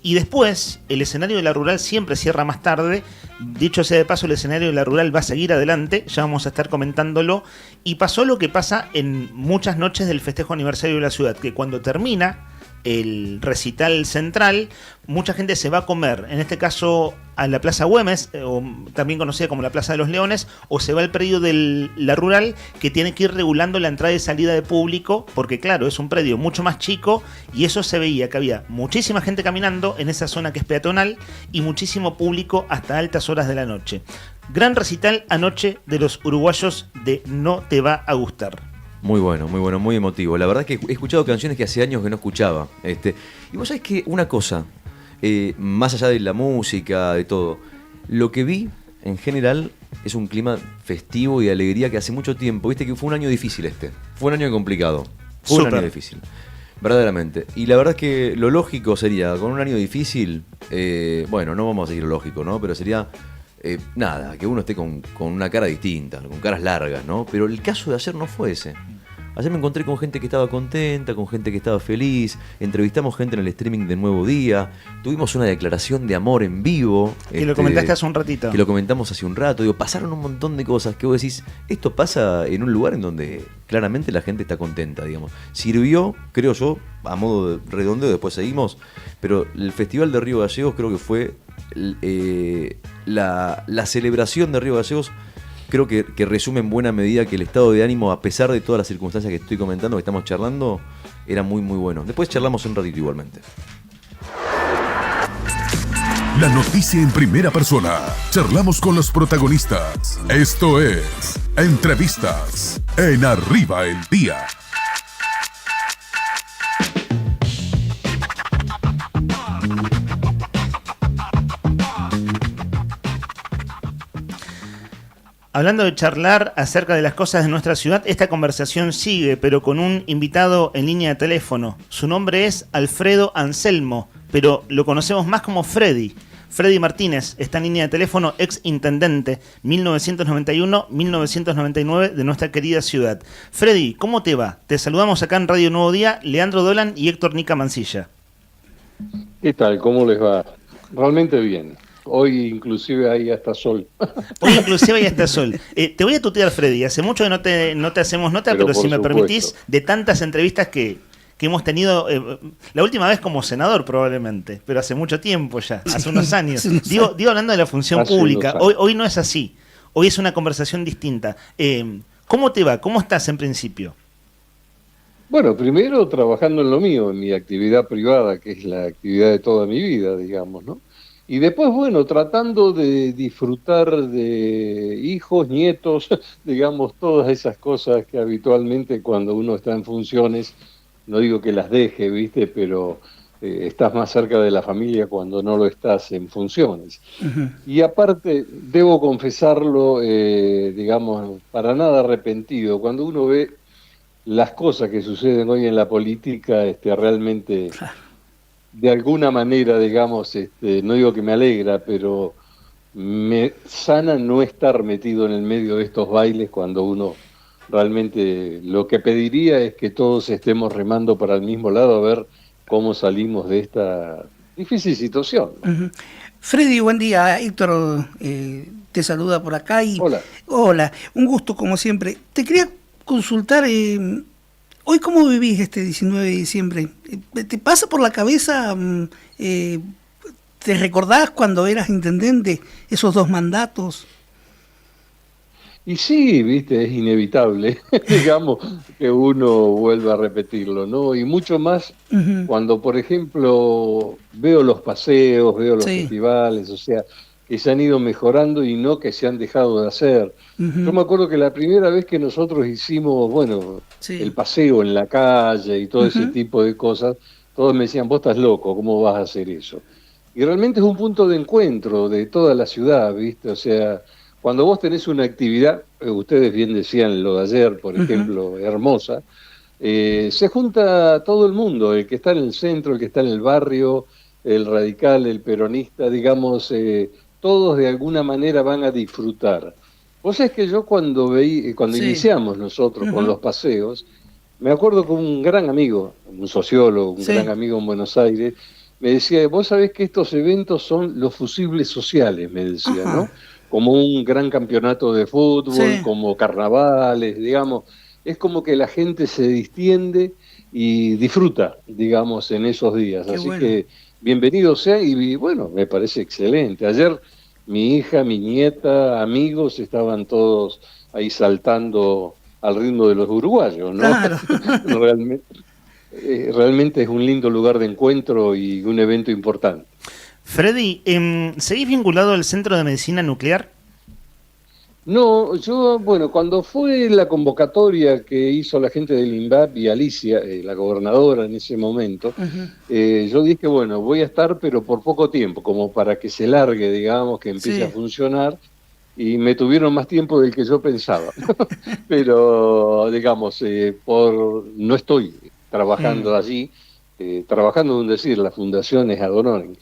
Y después, el escenario de la rural siempre cierra más tarde. Dicho sea de paso, el escenario de la rural va a seguir adelante. Ya vamos a estar comentándolo. Y pasó lo que pasa en muchas noches del festejo aniversario de la ciudad, que cuando termina el recital central, mucha gente se va a comer, en este caso a la Plaza Güemes, o también conocida como la Plaza de los Leones, o se va al predio de la rural, que tiene que ir regulando la entrada y salida de público, porque claro, es un predio mucho más chico, y eso se veía que había muchísima gente caminando en esa zona que es peatonal, y muchísimo público hasta altas horas de la noche. Gran recital anoche de los uruguayos de No Te Va a Gustar. Muy bueno, muy emotivo. La verdad es que he escuchado canciones que hace años que no escuchaba. Y vos sabés que una cosa, más allá de la música, de todo, lo que vi en general es un clima festivo y de alegría que hace mucho tiempo, viste que fue un año difícil fue un año complicado, fue un año difícil, verdaderamente. Y la verdad es que lo lógico sería, con un año difícil, bueno, no vamos a seguir lo lógico, ¿no? Pero sería... nada, que uno esté con una cara distinta, con caras largas, ¿no? Pero el caso de ayer no fue ese. Ayer me encontré con gente que estaba contenta, con gente que estaba feliz, entrevistamos gente en el streaming de Nuevo Día, tuvimos una declaración de amor en vivo. Y lo comentaste hace un ratito. Que lo comentamos hace un rato, digo, pasaron un montón de cosas que vos decís, esto pasa en un lugar en donde claramente la gente está contenta, digamos. Sirvió, creo yo, a modo de redondeo, después seguimos, pero el Festival de Río Gallegos creo que fue la celebración de Río Gallegos. Creo que resume en buena medida que el estado de ánimo, a pesar de todas las circunstancias que estoy comentando, que estamos charlando, era muy bueno. Después charlamos un ratito igualmente. La noticia en primera persona. Charlamos con los protagonistas. Esto es Entrevistas en Arriba el Día. Hablando de charlar acerca de las cosas de nuestra ciudad, esta conversación sigue, pero con un invitado en línea de teléfono. Su nombre es Alfredo Anselmo, pero lo conocemos más como Freddy. Freddy Martínez está en línea de teléfono, ex intendente 1991-1999 de nuestra querida ciudad. Freddy, ¿cómo te va? Te saludamos acá en Radio Nuevo Día, Leandro Dolan y Héctor Nica Mancilla. ¿Qué tal? ¿Cómo les va? Realmente bien. Hoy inclusive hay hasta sol. Hoy inclusive hay hasta sol. Te voy a tutear, Freddy. Hace mucho que no te hacemos nota, pero si me permitís, de tantas entrevistas que hemos tenido, la última vez como senador probablemente, pero hace mucho tiempo ya, hace unos años. Digo hablando de la función pública, hoy no es así. Hoy es una conversación distinta. ¿Cómo te va? ¿Cómo estás en principio? Bueno, primero trabajando en lo mío, en mi actividad privada, que es la actividad de toda mi vida, digamos, ¿no? Y después, bueno, tratando de disfrutar de hijos, nietos, digamos, todas esas cosas que habitualmente cuando uno está en funciones, no digo que las deje, ¿viste? Pero estás más cerca de la familia cuando no lo estás en funciones. Uh-huh. Y aparte, debo confesarlo, digamos, para nada arrepentido, cuando uno ve las cosas que suceden hoy en la política, realmente... de alguna manera, digamos, no digo que me alegra, pero me sana no estar metido en el medio de estos bailes cuando uno realmente lo que pediría es que todos estemos remando para el mismo lado a ver cómo salimos de esta difícil situación, ¿no? Uh-huh. Freddy, buen día. Héctor te saluda por acá. Hola, un gusto como siempre. Te quería consultar... Hoy, ¿cómo vivís este 19 de diciembre? ¿Te pasa por la cabeza, te recordás cuando eras intendente, esos 2 mandatos? Y sí, viste, es inevitable, digamos, que uno vuelva a repetirlo, ¿no? Y mucho más cuando, por ejemplo, veo los paseos, veo los festivales, o sea, que se han ido mejorando y no que se han dejado de hacer. Yo me acuerdo que la primera vez que nosotros hicimos, bueno, el paseo en la calle y todo ese tipo de cosas, todos me decían, vos estás loco, ¿cómo vas a hacer eso? Y realmente es un punto de encuentro de toda la ciudad, ¿viste? O sea, cuando vos tenés una actividad, ustedes bien decían lo de ayer, por ejemplo, hermosa, se junta todo el mundo, el que está en el centro, el que está en el barrio, el radical, el peronista, digamos... todos de alguna manera van a disfrutar. Vos sabés que yo cuando iniciamos nosotros con los paseos, me acuerdo con un gran amigo, un sociólogo, un gran amigo en Buenos Aires, me decía, vos sabés que estos eventos son los fusibles sociales, me decía, ¿no? Como un gran campeonato de fútbol, Sí. como carnavales, digamos. Es como que la gente se distiende y disfruta, digamos, en esos días. Qué Así bueno. que bienvenido sea y bueno, me parece excelente. Ayer mi hija, mi nieta, amigos, estaban todos ahí saltando al ritmo de los uruguayos, ¿no? Claro. Realmente es un lindo lugar de encuentro y un evento importante. Freddy, ¿seguís vinculado al Centro de Medicina Nuclear? No, yo, bueno, cuando fue la convocatoria que hizo la gente del INVAP y Alicia, la gobernadora en ese momento, yo dije, bueno, voy a estar, pero por poco tiempo, como para que se largue, digamos, que empiece Sí. a funcionar, y me tuvieron más tiempo del que yo pensaba. Pero, digamos, no estoy trabajando allí, trabajando, es un decir, la fundación es ad honorem.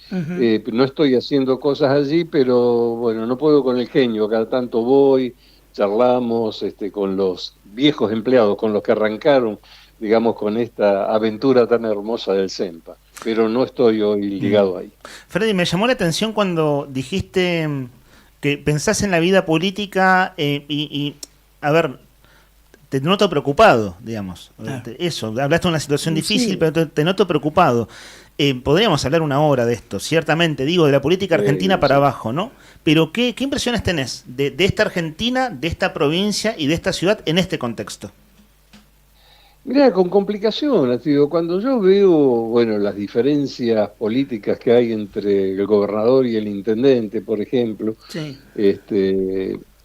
No estoy haciendo cosas allí, pero bueno, no puedo con el genio, cada tanto voy, charlamos con los viejos empleados, con los que arrancaron, digamos, con esta aventura tan hermosa del CEMPA, pero no estoy hoy ligado ahí. Freddy, me llamó la atención cuando dijiste que pensás en la vida política a ver, te noto preocupado, digamos. Eso, hablaste de una situación difícil, Sí. pero te noto preocupado. Podríamos hablar una hora de esto, ciertamente, digo, de la política argentina para abajo, ¿no? Pero ¿qué impresiones tenés de esta Argentina, de esta provincia y de esta ciudad en este contexto? Mira, con complicaciones, digo, cuando yo veo, bueno, las diferencias políticas que hay entre el gobernador y el intendente, por ejemplo, Sí.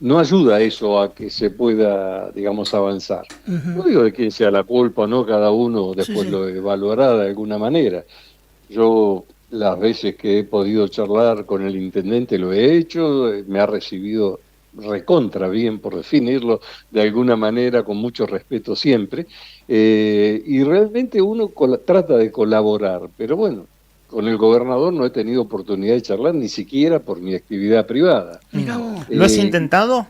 no ayuda eso a que se pueda, digamos, avanzar. No digo de quién sea la culpa o no, cada uno después sí. lo evaluará de alguna manera. Yo las veces que he podido charlar con el intendente lo he hecho, me ha recibido recontra bien, por definirlo de alguna manera, con mucho respeto siempre, y realmente uno trata de colaborar, pero bueno, con el gobernador no he tenido oportunidad de charlar ni siquiera por mi actividad privada. ¿Lo has intentado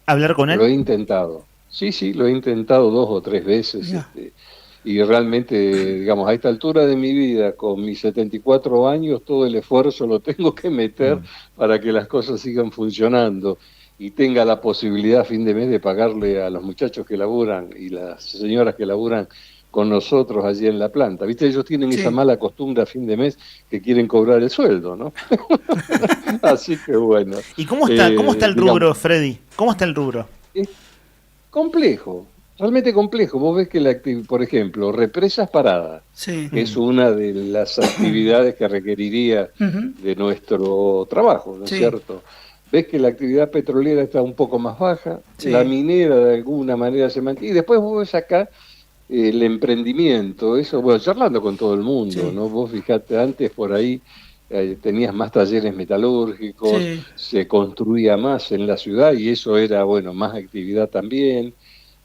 hablar con él? Lo he intentado, sí, lo he intentado 2 o 3 veces, y realmente, digamos, a esta altura de mi vida, con mis 74 años, todo el esfuerzo lo tengo que meter para que las cosas sigan funcionando y tenga la posibilidad a fin de mes de pagarle a los muchachos que laburan y las señoras que laburan con nosotros allí en la planta. ¿Viste? Ellos tienen esa mala costumbre a fin de mes que quieren cobrar el sueldo, ¿no? Así que bueno. ¿Y cómo está el rubro, Freddy? ¿Cómo está el rubro? Es complejo, realmente complejo. Vos ves que, por ejemplo, represas paradas, Sí. que es una de las actividades que requeriría de nuestro trabajo, ¿no es Sí. cierto? Ves que la actividad petrolera está un poco más baja, Sí. la minera de alguna manera se mantiene, y después vos ves acá el emprendimiento, eso, bueno, charlando con todo el mundo, Sí. ¿no? Vos fijate, antes por ahí tenías más talleres metalúrgicos, Sí. se construía más en la ciudad y eso era, bueno, más actividad también.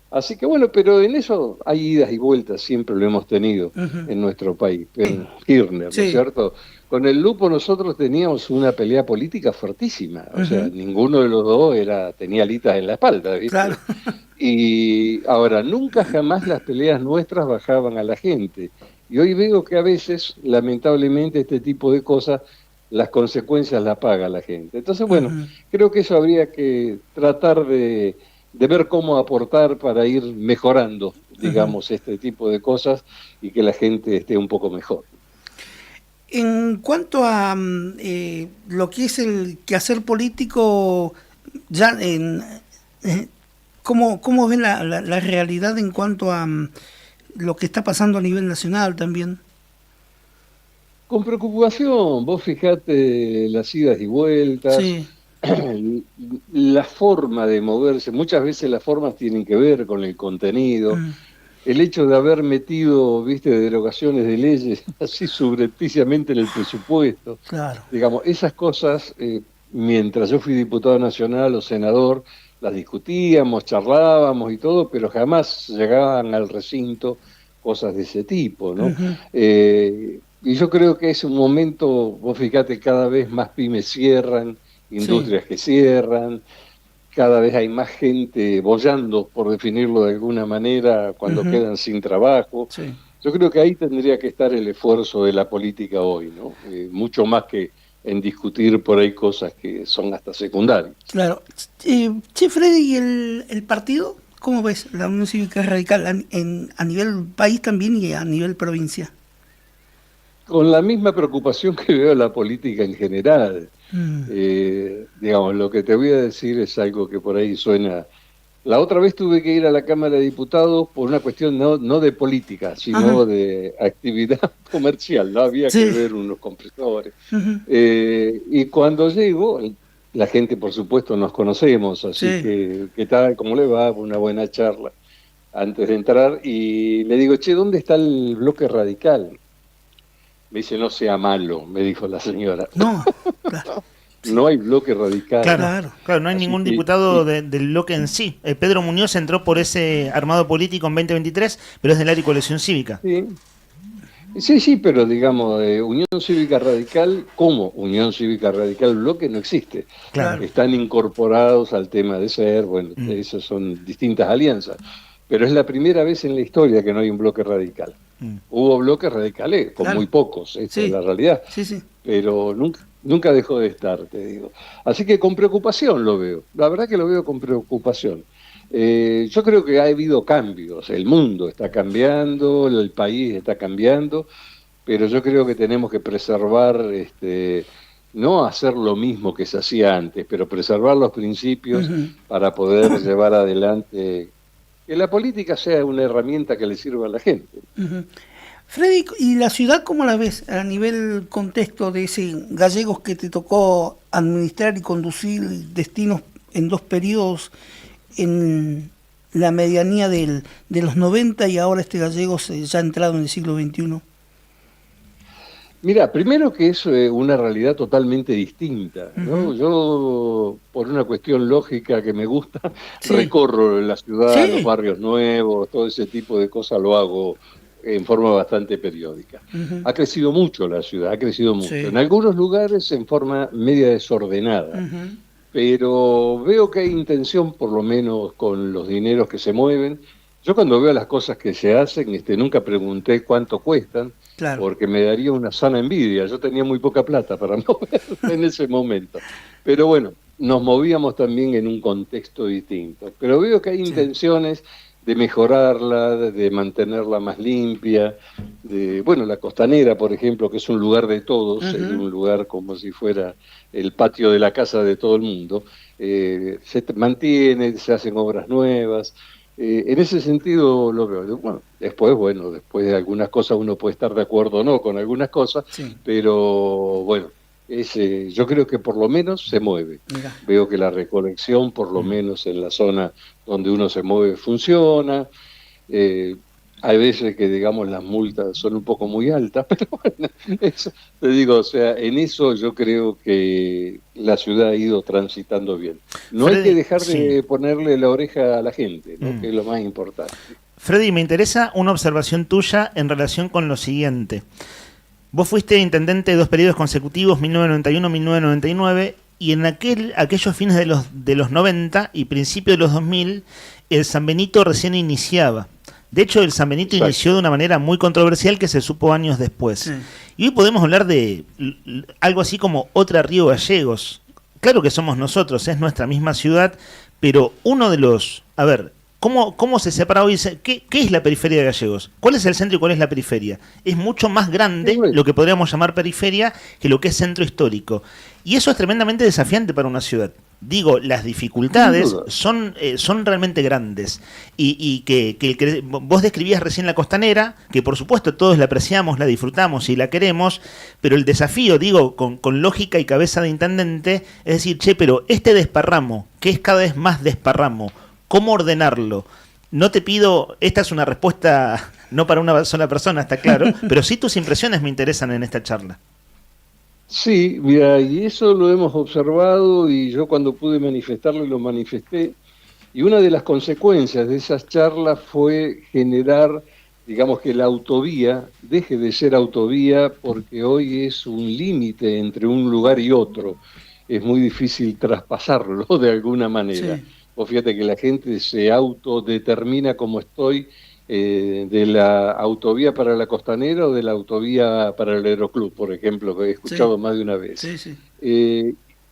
Así que bueno, pero en eso hay idas y vueltas, siempre lo hemos tenido en nuestro país. En Kirchner, ¿no Sí. es cierto? Con el Lupo nosotros teníamos una pelea política fuertísima, o sea, ninguno de los dos tenía alitas en la espalda, ¿viste? Claro. Y ahora, nunca jamás las peleas nuestras bajaban a la gente. Y hoy veo que a veces, lamentablemente, este tipo de cosas, las consecuencias las paga la gente. Entonces, bueno, creo que eso habría que tratar de ver cómo aportar para ir mejorando, digamos, este tipo de cosas y que la gente esté un poco mejor. En cuanto a lo que es el quehacer político, ya ¿cómo ven la realidad en cuanto a lo que está pasando a nivel nacional también? Con preocupación, vos fijate las idas y vueltas, Sí. la forma de moverse, muchas veces las formas tienen que ver con el contenido. El hecho de haber metido, viste, derogaciones de leyes así subrepticiamente en el presupuesto. Claro. Digamos, esas cosas, mientras yo fui diputado nacional o senador, las discutíamos, charlábamos y todo, pero jamás llegaban al recinto cosas de ese tipo, ¿no? Y yo creo que es un momento, vos fíjate, cada vez más pymes cierran, industrias que cierran, cada vez hay más gente boyando, por definirlo de alguna manera, cuando quedan sin trabajo. Yo creo que ahí tendría que estar el esfuerzo de la política hoy, ¿no? Mucho más que en discutir por ahí cosas que son hasta secundarias. Claro. Che, Freddy, ¿y el partido? ¿Cómo ves la Unión Cívica Radical a nivel país también y a nivel provincia? Con la misma preocupación que veo la política en general. Digamos, lo que te voy a decir es algo que por ahí suena. La otra vez tuve que ir a la Cámara de Diputados por una cuestión no de política, sino de actividad comercial. No había que ver unos compresores. Y cuando llego, la gente, por supuesto, nos conocemos, así que, ¿qué tal? ¿Cómo le va? Una buena charla antes de entrar. Y le digo, che, ¿dónde está el bloque radical? Me dice, no sea malo, me dijo la señora. No, claro. No hay bloque radical. Claro, no hay ningún diputado del bloque en sí. Pedro Muñoz entró por ese armado político en 2023, pero es del área y coalición cívica. Sí, pero digamos, Unión Cívica Radical, como Unión Cívica Radical bloque, no existe. Claro. Están incorporados al tema de ser, bueno, esas son distintas alianzas. Pero es la primera vez en la historia que no hay un bloque radical. Hubo bloques radicales, con muy pocos, esa es la realidad. Pero nunca dejó de estar, te digo. Así que con preocupación lo veo. La verdad que lo veo con preocupación. Yo creo que ha habido cambios. El mundo está cambiando, el país está cambiando, pero yo creo que tenemos que preservar, no hacer lo mismo que se hacía antes, pero preservar los principios para poder llevar adelante que la política sea una herramienta que le sirva a la gente. Freddy, ¿y la ciudad cómo la ves a nivel contexto de ese Gallegos que te tocó administrar y conducir destinos en 2 periodos en la medianía de los 90 y ahora Gallegos ya entrado en el siglo XXI? Mira, primero que es una realidad totalmente distinta, ¿no? Yo, por una cuestión lógica que me gusta, recorro la ciudad, los barrios nuevos, todo ese tipo de cosas lo hago en forma bastante periódica. Ha crecido mucho la ciudad, ha crecido mucho. En algunos lugares en forma media desordenada, pero veo que hay intención, por lo menos con los dineros que se mueven. Yo cuando veo las cosas que se hacen, nunca pregunté cuánto cuestan, porque me daría una sana envidia. Yo tenía muy poca plata para mover en ese momento. Pero bueno, nos movíamos también en un contexto distinto. Pero veo que hay intenciones de mejorarla, de mantenerla más limpia. La Costanera, por ejemplo, que es un lugar de todos, un lugar como si fuera el patio de la casa de todo el mundo, se mantiene, se hacen obras nuevas. En ese sentido lo veo. Bueno, después de algunas cosas uno puede estar de acuerdo o no con algunas cosas, pero bueno, yo creo que por lo menos se mueve. Veo que la recolección, por lo menos en la zona donde uno se mueve, funciona. Hay veces que, digamos, las multas son un poco muy altas, pero bueno, te digo, en eso yo creo que la ciudad ha ido transitando bien. No Freddy, hay que dejar de ponerle la oreja a la gente, ¿no? Que es lo más importante. Freddy, me interesa una observación tuya en relación con lo siguiente. Vos fuiste intendente de 2 periodos consecutivos, 1991-1999, y en aquellos fines de los 90 y principios de los 2000, el San Benito recién iniciaba. De hecho, el San Benito inició de una manera muy controversial que se supo años después. Y hoy podemos hablar de algo así como otra Río Gallegos. Claro que somos nosotros, es nuestra misma ciudad, pero uno de los... A ver, ¿cómo se separa hoy? ¿Qué es la periferia de Gallegos? ¿Cuál es el centro y cuál es la periferia? Es mucho más grande lo que podríamos llamar periferia que lo que es centro histórico. Y eso es tremendamente desafiante para una ciudad. Digo, las dificultades son realmente grandes y que vos describías recién la Costanera, que por supuesto todos la apreciamos, la disfrutamos y la queremos, pero el desafío, digo, con lógica y cabeza de intendente, es decir, pero este desparramo, que es cada vez más desparramo, ¿cómo ordenarlo? No te pido, esta es una respuesta no para una sola persona, está claro, pero sí tus impresiones me interesan en esta charla. Sí, mira, y eso lo hemos observado y yo cuando pude manifestarlo lo manifesté. Y una de las consecuencias de esas charlas fue generar, digamos, que la autovía deje de ser autovía porque hoy es un límite entre un lugar y otro. Es muy difícil traspasarlo de alguna manera. Vos fíjate que la gente se autodetermina como estoy de la autovía para la Costanera o de la autovía para el Aeroclub, por ejemplo, que he escuchado más de una vez. Sí, sí.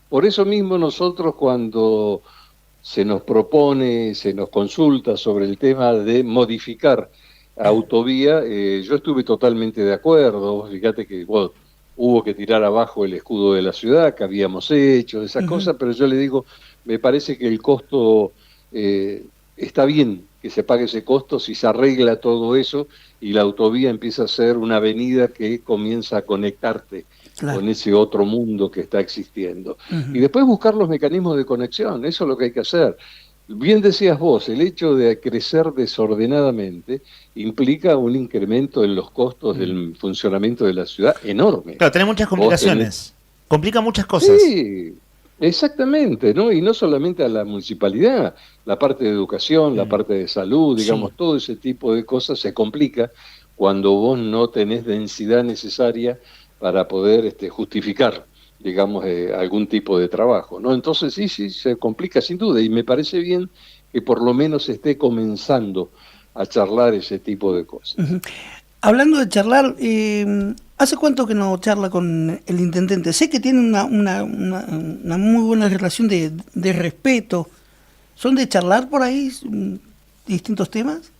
Por eso mismo nosotros cuando se nos propone, se nos consulta sobre el tema de modificar autovía, yo estuve totalmente de acuerdo. Fíjate que hubo que tirar abajo el escudo de la ciudad, que habíamos hecho, esas cosas, pero yo le digo, me parece que el costo está bien que se pague ese costo si se arregla todo eso y la autovía empieza a ser una avenida que comienza a conectarte con ese otro mundo que está existiendo. Y después buscar los mecanismos de conexión, eso es lo que hay que hacer. Bien decías vos, el hecho de crecer desordenadamente implica un incremento en los costos del funcionamiento de la ciudad enorme. Claro, tiene muchas complicaciones. Complica muchas cosas. Sí, exactamente, ¿no? Y no solamente a la municipalidad, la parte de educación, la parte de salud, digamos, todo ese tipo de cosas se complica cuando vos no tenés densidad necesaria para poder justificar, digamos, algún tipo de trabajo, ¿no? Entonces sí, se complica sin duda, y me parece bien que por lo menos se esté comenzando a charlar ese tipo de cosas. Hablando de charlar, ¿hace cuánto que no charla con el intendente? Sé que tiene una muy buena relación de respeto. ¿Son de charlar por ahí distintos temas?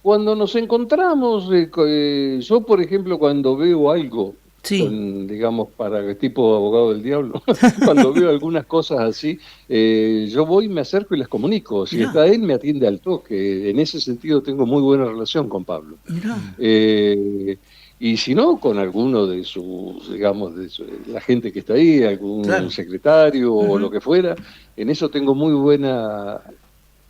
Cuando nos encontramos, yo por ejemplo cuando veo algo, digamos, para tipo abogado del diablo, cuando veo algunas cosas así, yo voy, me acerco y les comunico. Si está él, me atiende al toque. En ese sentido tengo muy buena relación con Pablo. Y si no, con alguno de sus, digamos, la gente que está ahí, algún secretario o lo que fuera, en eso tengo muy buena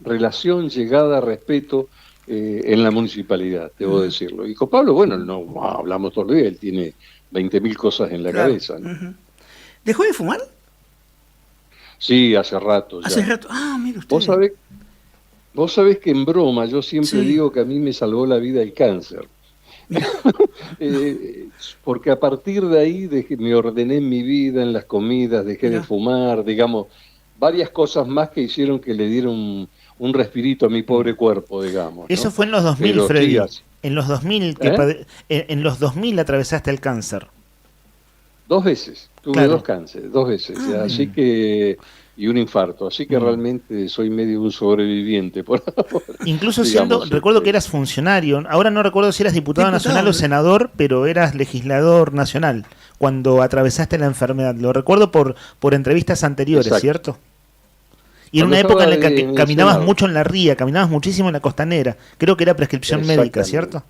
relación, llegada, respeto en la municipalidad, debo decirlo. Y con Pablo, bueno, no hablamos todos los días, él tiene 20.000 cosas en la cabeza, ¿no? ¿Dejó de fumar? Sí, hace rato. Hace rato. Ah, mira usted. Vos sabés que en broma yo siempre digo que a mí me salvó la vida el cáncer. Porque a partir de ahí me ordené en mi vida, en las comidas, dejé de fumar, digamos, varias cosas más que hicieron que le dieron un respirito a mi pobre cuerpo, digamos, ¿no? Eso fue en los 2000, pero Freddy. En los 2000, en los 2000 atravesaste el cáncer. 2 veces, tuve 2 cánceres, 2 veces, así que, y un infarto, así que realmente soy medio un sobreviviente por ahora. Incluso siendo, recuerdo que eras funcionario, ahora no recuerdo si eras diputado nacional o senador, pero eras legislador nacional cuando atravesaste la enfermedad. Lo recuerdo por entrevistas anteriores, ¿cierto? Y en una época en la que caminabas mucho en la ría, caminabas muchísimo en la Costanera. Creo que era prescripción médica, ¿cierto?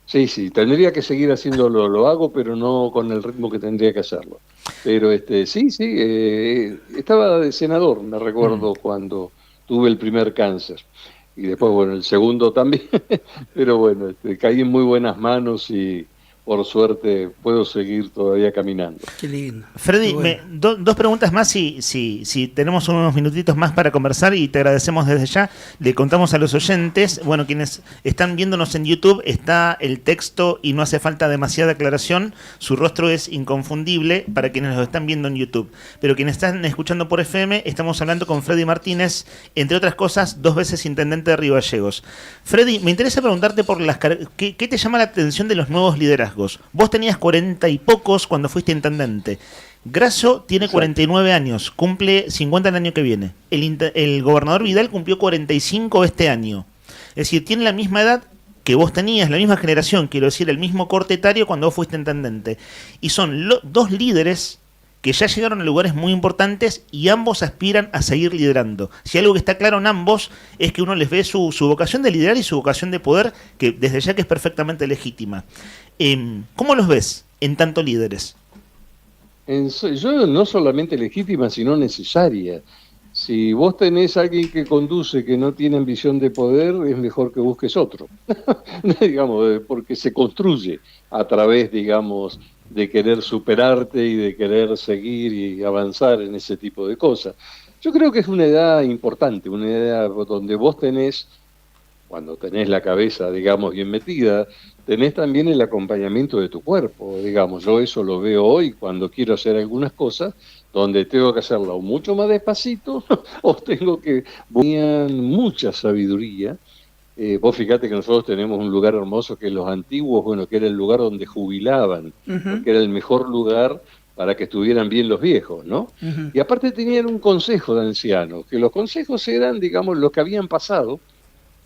Sí, tendría que seguir haciéndolo, lo hago, pero no con el ritmo que tendría que hacerlo. Pero estaba de senador, me recuerdo, cuando tuve el primer cáncer. Y después, bueno, el segundo también. Pero bueno, caí en muy buenas manos y por suerte puedo seguir todavía caminando. Qué lindo. Freddy, dos preguntas más si tenemos unos minutitos más para conversar, y te agradecemos desde ya. Le contamos a los oyentes, bueno, quienes están viéndonos en YouTube, está el texto y no hace falta demasiada aclaración. Su rostro es inconfundible para quienes lo están viendo en YouTube. Pero quienes están escuchando por FM, estamos hablando con Freddy Martínez, entre otras cosas, 2 veces intendente de Río Gallegos. Freddy, me interesa preguntarte por ¿qué te llama la atención de los nuevos liderazgos? Vos tenías 40 y pocos cuando fuiste intendente. Grasso tiene 49 años, cumple 50 el año que viene. El gobernador Vidal cumplió 45 este año. Es decir, tiene la misma edad que vos tenías, la misma generación, quiero decir, el mismo corte etario cuando vos fuiste intendente. Y son 2 líderes que ya llegaron a lugares muy importantes y ambos aspiran a seguir liderando. Si algo que está claro en ambos es que uno les ve su vocación de liderar y su vocación de poder, que desde ya que es perfectamente legítima. ¿Cómo los ves en tanto líderes? Yo no solamente legítima, sino necesaria. Si vos tenés a alguien que conduce que no tiene ambición de poder, es mejor que busques otro. Digamos, porque se construye a través, digamos, de querer superarte y de querer seguir y avanzar en ese tipo de cosas. Yo creo que es una edad importante, una edad donde vos tenés, cuando tenés la cabeza, digamos, bien metida, tenés también el acompañamiento de tu cuerpo, digamos. Yo eso lo veo hoy cuando quiero hacer algunas cosas, donde tengo que hacerlo mucho más despacito o tengo que poner mucha sabiduría Vos fíjate que nosotros tenemos un lugar hermoso que es Los Antiguos, bueno, que era el lugar donde jubilaban, que era el mejor lugar para que estuvieran bien los viejos, ¿no? Y aparte tenían un consejo de ancianos, que los consejos eran, digamos, lo que habían pasado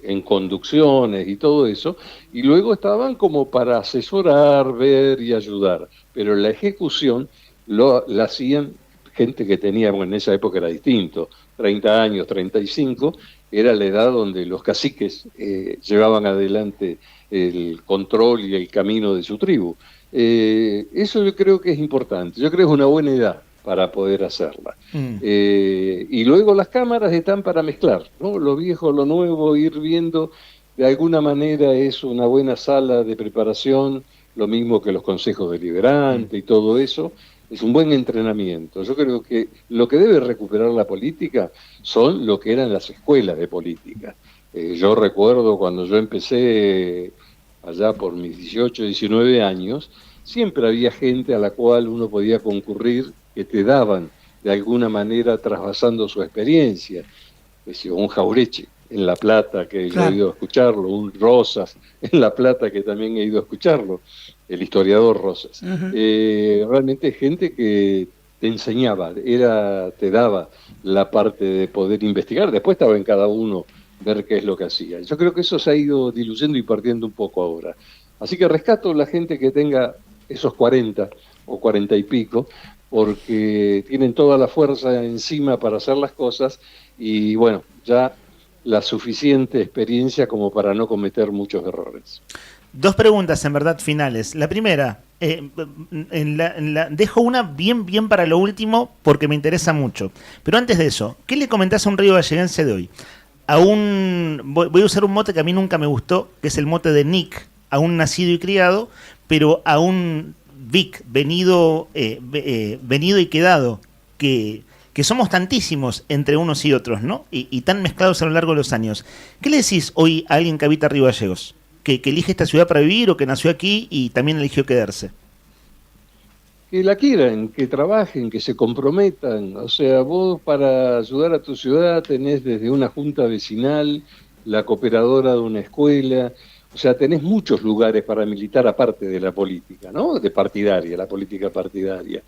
en conducciones y todo eso, y luego estaban como para asesorar, ver y ayudar, pero la ejecución la hacían gente que tenía, bueno, en esa época era distinto, 30 años, 35, era la edad donde los caciques llevaban adelante el control y el camino de su tribu. Eso yo creo que es importante, yo creo que es una buena edad para poder hacerla. Y luego las cámaras están para mezclar, ¿no? Lo viejo, lo nuevo, ir viendo, de alguna manera es una buena sala de preparación, lo mismo que los consejos deliberantes y todo eso, es un buen entrenamiento. Yo creo que lo que debe recuperar la política son lo que eran las escuelas de política. Yo recuerdo cuando yo empecé allá por mis 18, 19 años, siempre había gente a la cual uno podía concurrir que te daban de alguna manera trasvasando su experiencia. Un Jaureche en La Plata, que yo he ido a escucharlo, un Rosas en La Plata, que también he ido a escucharlo, el historiador Rosas. Realmente gente que te enseñaba, te daba la parte de poder investigar, después estaba en cada uno ver qué es lo que hacía. Yo creo que eso se ha ido diluyendo y partiendo un poco ahora. Así que rescato la gente que tenga esos 40 o 40 y pico, porque tienen toda la fuerza encima para hacer las cosas y bueno, ya la suficiente experiencia como para no cometer muchos errores. Dos preguntas en verdad finales. La primera, dejo una bien para lo último porque me interesa mucho. Pero antes de eso, ¿qué le comentás a un riogalleguense de hoy? Voy a usar un mote que a mí nunca me gustó, que es el mote de Nick, a un nacido y criado, pero a un Vic, venido y quedado, que somos tantísimos entre unos y otros, ¿no? Y tan mezclados a lo largo de los años. ¿Qué le decís hoy a alguien que habita Río Gallegos? Que elige esta ciudad para vivir o que nació aquí y también eligió quedarse. Que la quieran, que trabajen, que se comprometan. O sea, vos para ayudar a tu ciudad tenés desde una junta vecinal, la cooperadora de una escuela. O sea, tenés muchos lugares para militar aparte de la política, ¿no? De partidaria, la política partidaria.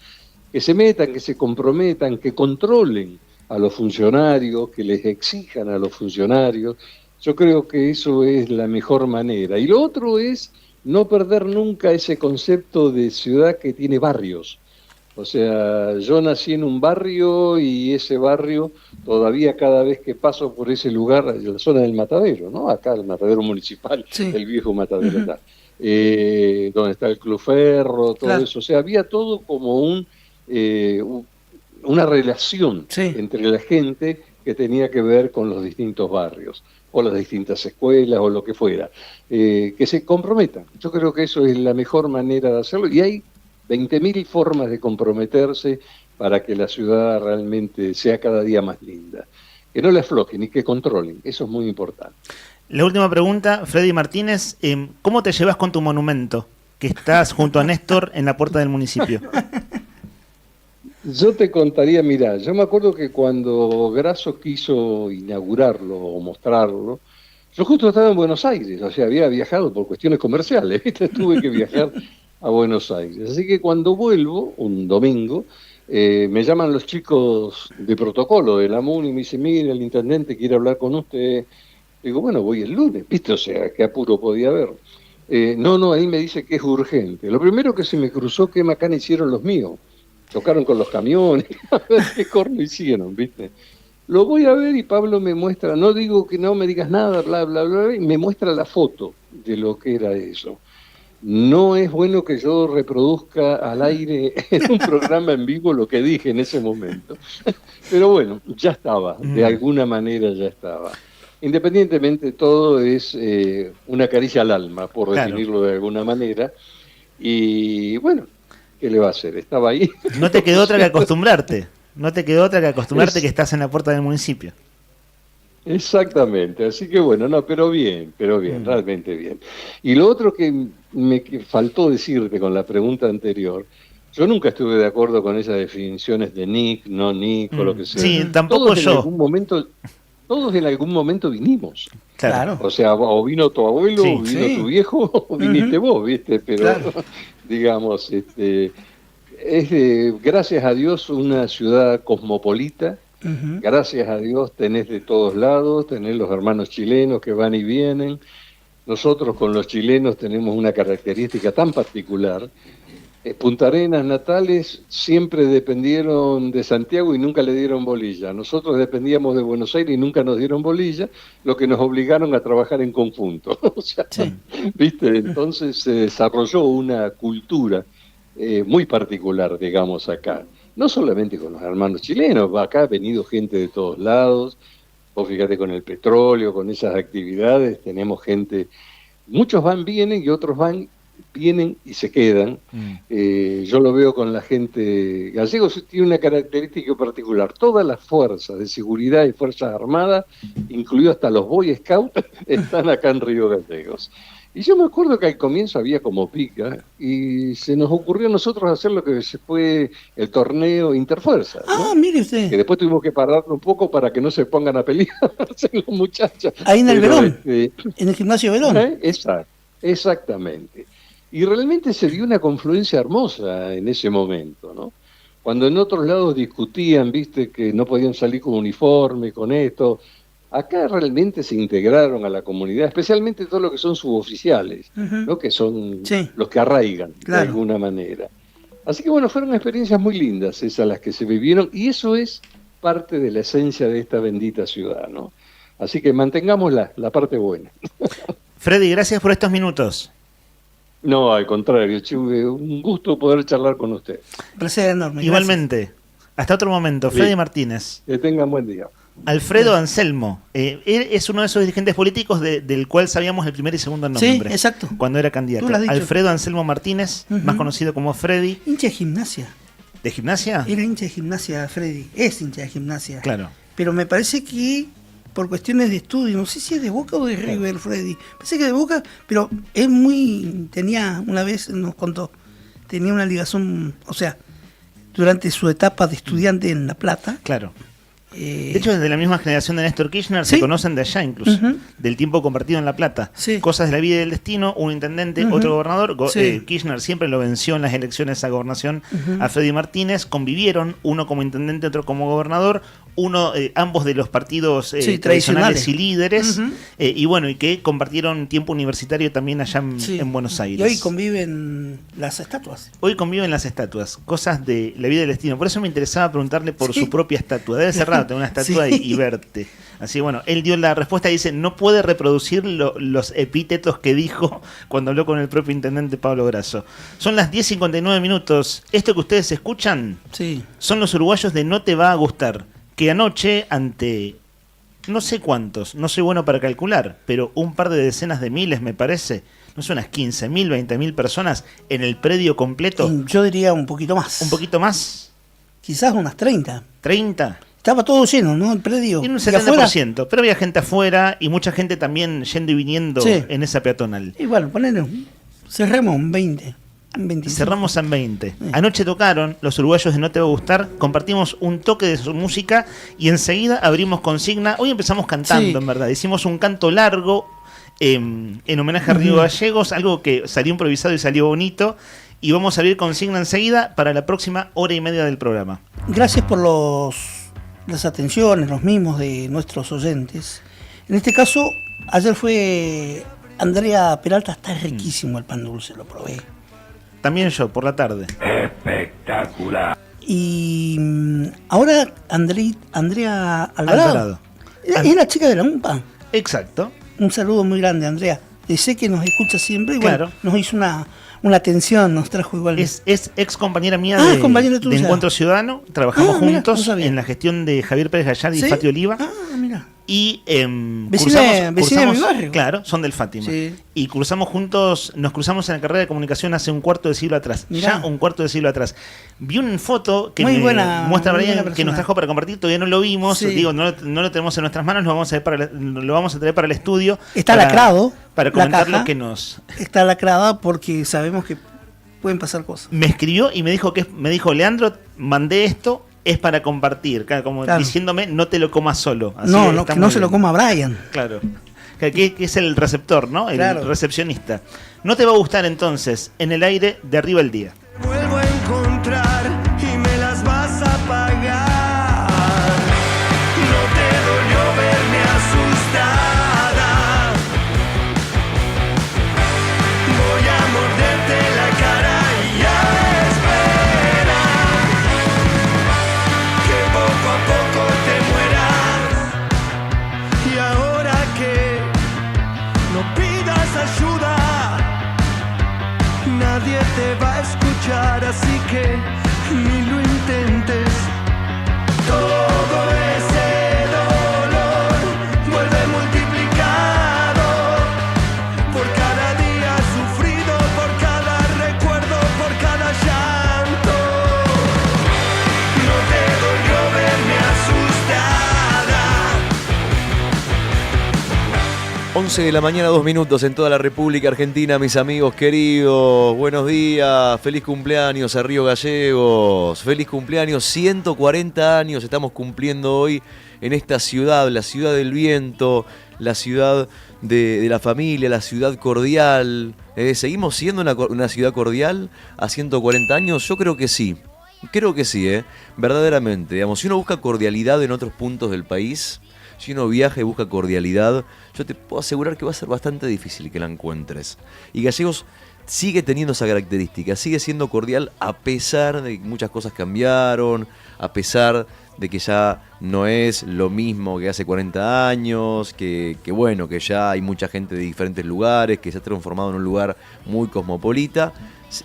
Que se metan, que se comprometan, que controlen a los funcionarios, que les exijan a los funcionarios. Yo creo que eso es la mejor manera. Y lo otro es no perder nunca ese concepto de ciudad que tiene barrios. O sea, yo nací en un barrio y ese barrio, todavía cada vez que paso por ese lugar, la zona del Matadero, ¿no? Acá el Matadero Municipal, el viejo Matadero acá, donde está el Club Ferro, todo eso. O sea, había todo como una relación entre la gente que tenía que ver con los distintos barrios, o las distintas escuelas, o lo que fuera. Que se comprometan. Yo creo que eso es la mejor manera de hacerlo, y hay 20.000 formas de comprometerse para que la ciudad realmente sea cada día más linda. Que no le aflojen y que controlen, eso es muy importante. La última pregunta, Freddy Martínez, ¿cómo te llevas con tu monumento? Que estás junto a Néstor en la puerta del municipio. Yo te contaría, mirá, yo me acuerdo que cuando Grasso quiso inaugurarlo o mostrarlo, yo justo estaba en Buenos Aires, o sea, había viajado por cuestiones comerciales, ¿viste? Tuve que viajar a Buenos Aires. Así que cuando vuelvo, un domingo, me llaman los chicos de protocolo de la MUNI y me dicen, mire, el intendente quiere hablar con usted. Digo, bueno, voy el lunes, ¿viste? O sea, qué apuro podía haber. No, él me dice que es urgente. Lo primero que se me cruzó, qué macana hicieron los míos. Tocaron con los camiones, a ver qué corno hicieron, ¿viste? Lo voy a ver y Pablo me muestra, no digo que no me digas nada, bla, bla, bla, y me muestra la foto de lo que era eso. No es bueno que yo reproduzca al aire en un programa en vivo lo que dije en ese momento. Pero bueno, ya estaba, de alguna manera ya estaba. Independientemente, todo es una caricia al alma, por definirlo de alguna manera. Y bueno, ¿qué le va a hacer? Estaba ahí. No te quedó otra que acostumbrarte. No te quedó otra que acostumbrarte que estás en la puerta del municipio. Exactamente, así que bueno, no, pero bien, realmente bien. Y lo otro que me faltó decirte con la pregunta anterior, yo nunca estuve de acuerdo con esas definiciones de Nick, no Nick o lo que sea. Sí, tampoco todos yo. En algún momento todos en algún momento vinimos. Claro. O sea, o vino tu abuelo, Sí. o vino Sí. tu viejo, o viniste vos, ¿viste? Pero, Claro. digamos, gracias a Dios, una ciudad cosmopolita. Gracias a Dios tenés de todos lados, tenés los hermanos chilenos que van y vienen. Nosotros con los chilenos tenemos una característica tan particular. Punta Arenas, Natales, siempre dependieron de Santiago y nunca le dieron bolilla. Nosotros dependíamos de Buenos Aires y nunca nos dieron bolilla, lo que nos obligaron a trabajar en conjunto. O sea, ¿viste? Entonces se desarrolló una cultura muy particular, digamos, acá. No solamente con los hermanos chilenos, acá ha venido gente de todos lados. Vos fíjate con el petróleo, con esas actividades, tenemos gente, muchos vienen y otros vienen y se quedan. Yo lo veo con la gente. Gallegos tiene una característica particular: todas las fuerzas de seguridad y fuerzas armadas, incluido hasta los Boy Scouts, están acá en Río Gallegos. Y yo me acuerdo que al comienzo había como pica y se nos ocurrió a nosotros hacer lo que se fue el torneo Interfuerzas, ¿no? Mire usted. Que después tuvimos que pararlo un poco para que no se pongan a pelear los muchachos. Ahí en el Pero, Verón, en el gimnasio Verón. Exactamente. Y realmente se dio una confluencia hermosa en ese momento, ¿no? Cuando en otros lados discutían, viste, que no podían salir con uniforme, con esto, acá realmente se integraron a la comunidad, especialmente todo lo que son suboficiales, ¿no? Que son los que arraigan de alguna manera. Así que bueno, fueron experiencias muy lindas esas las que se vivieron, y eso es parte de la esencia de esta bendita ciudad, ¿no? Así que mantengamos la parte buena. Freddy, gracias por estos minutos. No, al contrario, Chuve, un gusto poder charlar con usted. Placer enorme. Igualmente. Gracias. Hasta otro momento. Freddy Martínez. Que tengan buen día. Alfredo Anselmo. Él es uno de esos dirigentes políticos del cual sabíamos el primer y segundo nombre. Sí, exacto. Cuando era candidato. Tú lo has dicho. Alfredo Anselmo Martínez, más conocido como Freddy. Hincha de gimnasia. ¿De gimnasia? Era hincha de gimnasia, Freddy. Es hincha de gimnasia. Claro. Pero me parece que por cuestiones de estudio, no sé si es de Boca o de River, Freddy. Pensé que de Boca, pero es tenía, una vez nos contó, tenía una ligación, o sea, durante su etapa de estudiante en La Plata. Claro. De hecho, desde la misma generación de Néstor Kirchner se conocen de allá incluso, del tiempo compartido en La Plata. Cosas de la vida y del destino, un intendente, otro gobernador. Kirchner siempre lo venció en las elecciones a gobernación a Freddy Martínez. Convivieron, uno como intendente, otro como gobernador. Ambos de los partidos tradicionales y líderes. Y bueno, y que compartieron tiempo universitario también allá en Buenos Aires. Y hoy conviven las estatuas. Hoy conviven las estatuas, cosas de la vida y del destino. Por eso me interesaba preguntarle por su propia estatua. Debe ser raro tener una estatua y verte. Así bueno, él dio la respuesta y dice, no puede reproducir los epítetos que dijo cuando habló con el propio intendente Pablo Grasso. Son las 10:59 minutos. Esto que ustedes escuchan son los uruguayos de No Te Va a Gustar, que anoche ante no sé cuántos, no soy bueno para calcular, pero un par de decenas de miles me parece, no sé, unas 15.000, 20.000 personas en el predio completo. Yo diría un poquito más. ¿Un poquito más? Quizás unas 30. ¿30? Estaba todo lleno, ¿no? El predio. Y un 70%, pero había gente afuera y mucha gente también yendo y viniendo en esa peatonal. Y bueno, cerremos un 20. Cerramos en 20. Anoche tocaron los uruguayos de No Te Va a Gustar, compartimos un toque de su música y enseguida abrimos consigna. Hoy empezamos cantando, en verdad. Hicimos un canto largo en homenaje a Río Gallegos, algo que salió improvisado y salió bonito. Y vamos a abrir consigna enseguida para la próxima hora y media del programa. Gracias por las atenciones, los mimos de nuestros oyentes. En este caso, ayer fue Andrea Peralta, está riquísimo el pan dulce, lo probé. También yo, por la tarde. Espectacular. Y ahora Andrea Alvarado. Es la chica de la UMPA. Exacto. Un saludo muy grande, Andrea. Sé que nos escucha siempre y bueno, nos hizo una atención, nos trajo igual. Es ex compañera mía de Encuentro Ciudadano. Trabajamos juntos en la gestión de Javier Pérez Gallardi y Fati Oliva. Mira. Y vecina de mi barrio. Claro, son del Fátima. Y nos cruzamos en la carrera de comunicación hace un cuarto de siglo atrás. Mirá. Ya un cuarto de siglo atrás. Vi una foto que muestra Brian, que nos trajo para compartir, todavía no lo vimos. Digo, no lo tenemos en nuestras manos, lo vamos a traer para el estudio. Está lacrado. Para comentar lo que nos... Está lacrada porque sabemos que pueden pasar cosas. Me escribió y me dijo, Leandro, mandé esto, es para compartir, claro, como diciéndome no te lo comas solo. Así No, que que no se lo coma Brian. Claro. Que es el receptor, ¿no? El Claro. recepcionista. No te va a gustar entonces En el aire de Arriba el día. Vuelvo a encontrar y me las vas a pagar. No te dolió verme asustada. Voy a morderte la cara y a esperar que poco a poco te mueras. Y ahora que no pidas ayuda, nadie te va a escuchar, así que ni lo intentes. Todo ese dolor vuelve multiplicado por cada día sufrido, por cada recuerdo, por cada llanto. No te dolió verme asustada. 11 de la mañana, 2 minutos en toda la República Argentina, mis amigos queridos. Buenos días, feliz cumpleaños a Río Gallegos. Feliz cumpleaños, 140 años estamos cumpliendo hoy en esta ciudad, la ciudad del viento, la ciudad de la familia, la ciudad cordial. ¿Seguimos siendo una ciudad cordial a 140 años? Yo creo que sí. Creo que sí, verdaderamente. Digamos, si uno busca cordialidad en otros puntos del país, si uno viaja y busca cordialidad, yo te puedo asegurar que va a ser bastante difícil que la encuentres. Y Gallegos sigue teniendo esa característica, sigue siendo cordial a pesar de que muchas cosas cambiaron, a pesar de que ya no es lo mismo que hace 40 años, que bueno, que ya hay mucha gente de diferentes lugares, que se ha transformado en un lugar muy cosmopolita.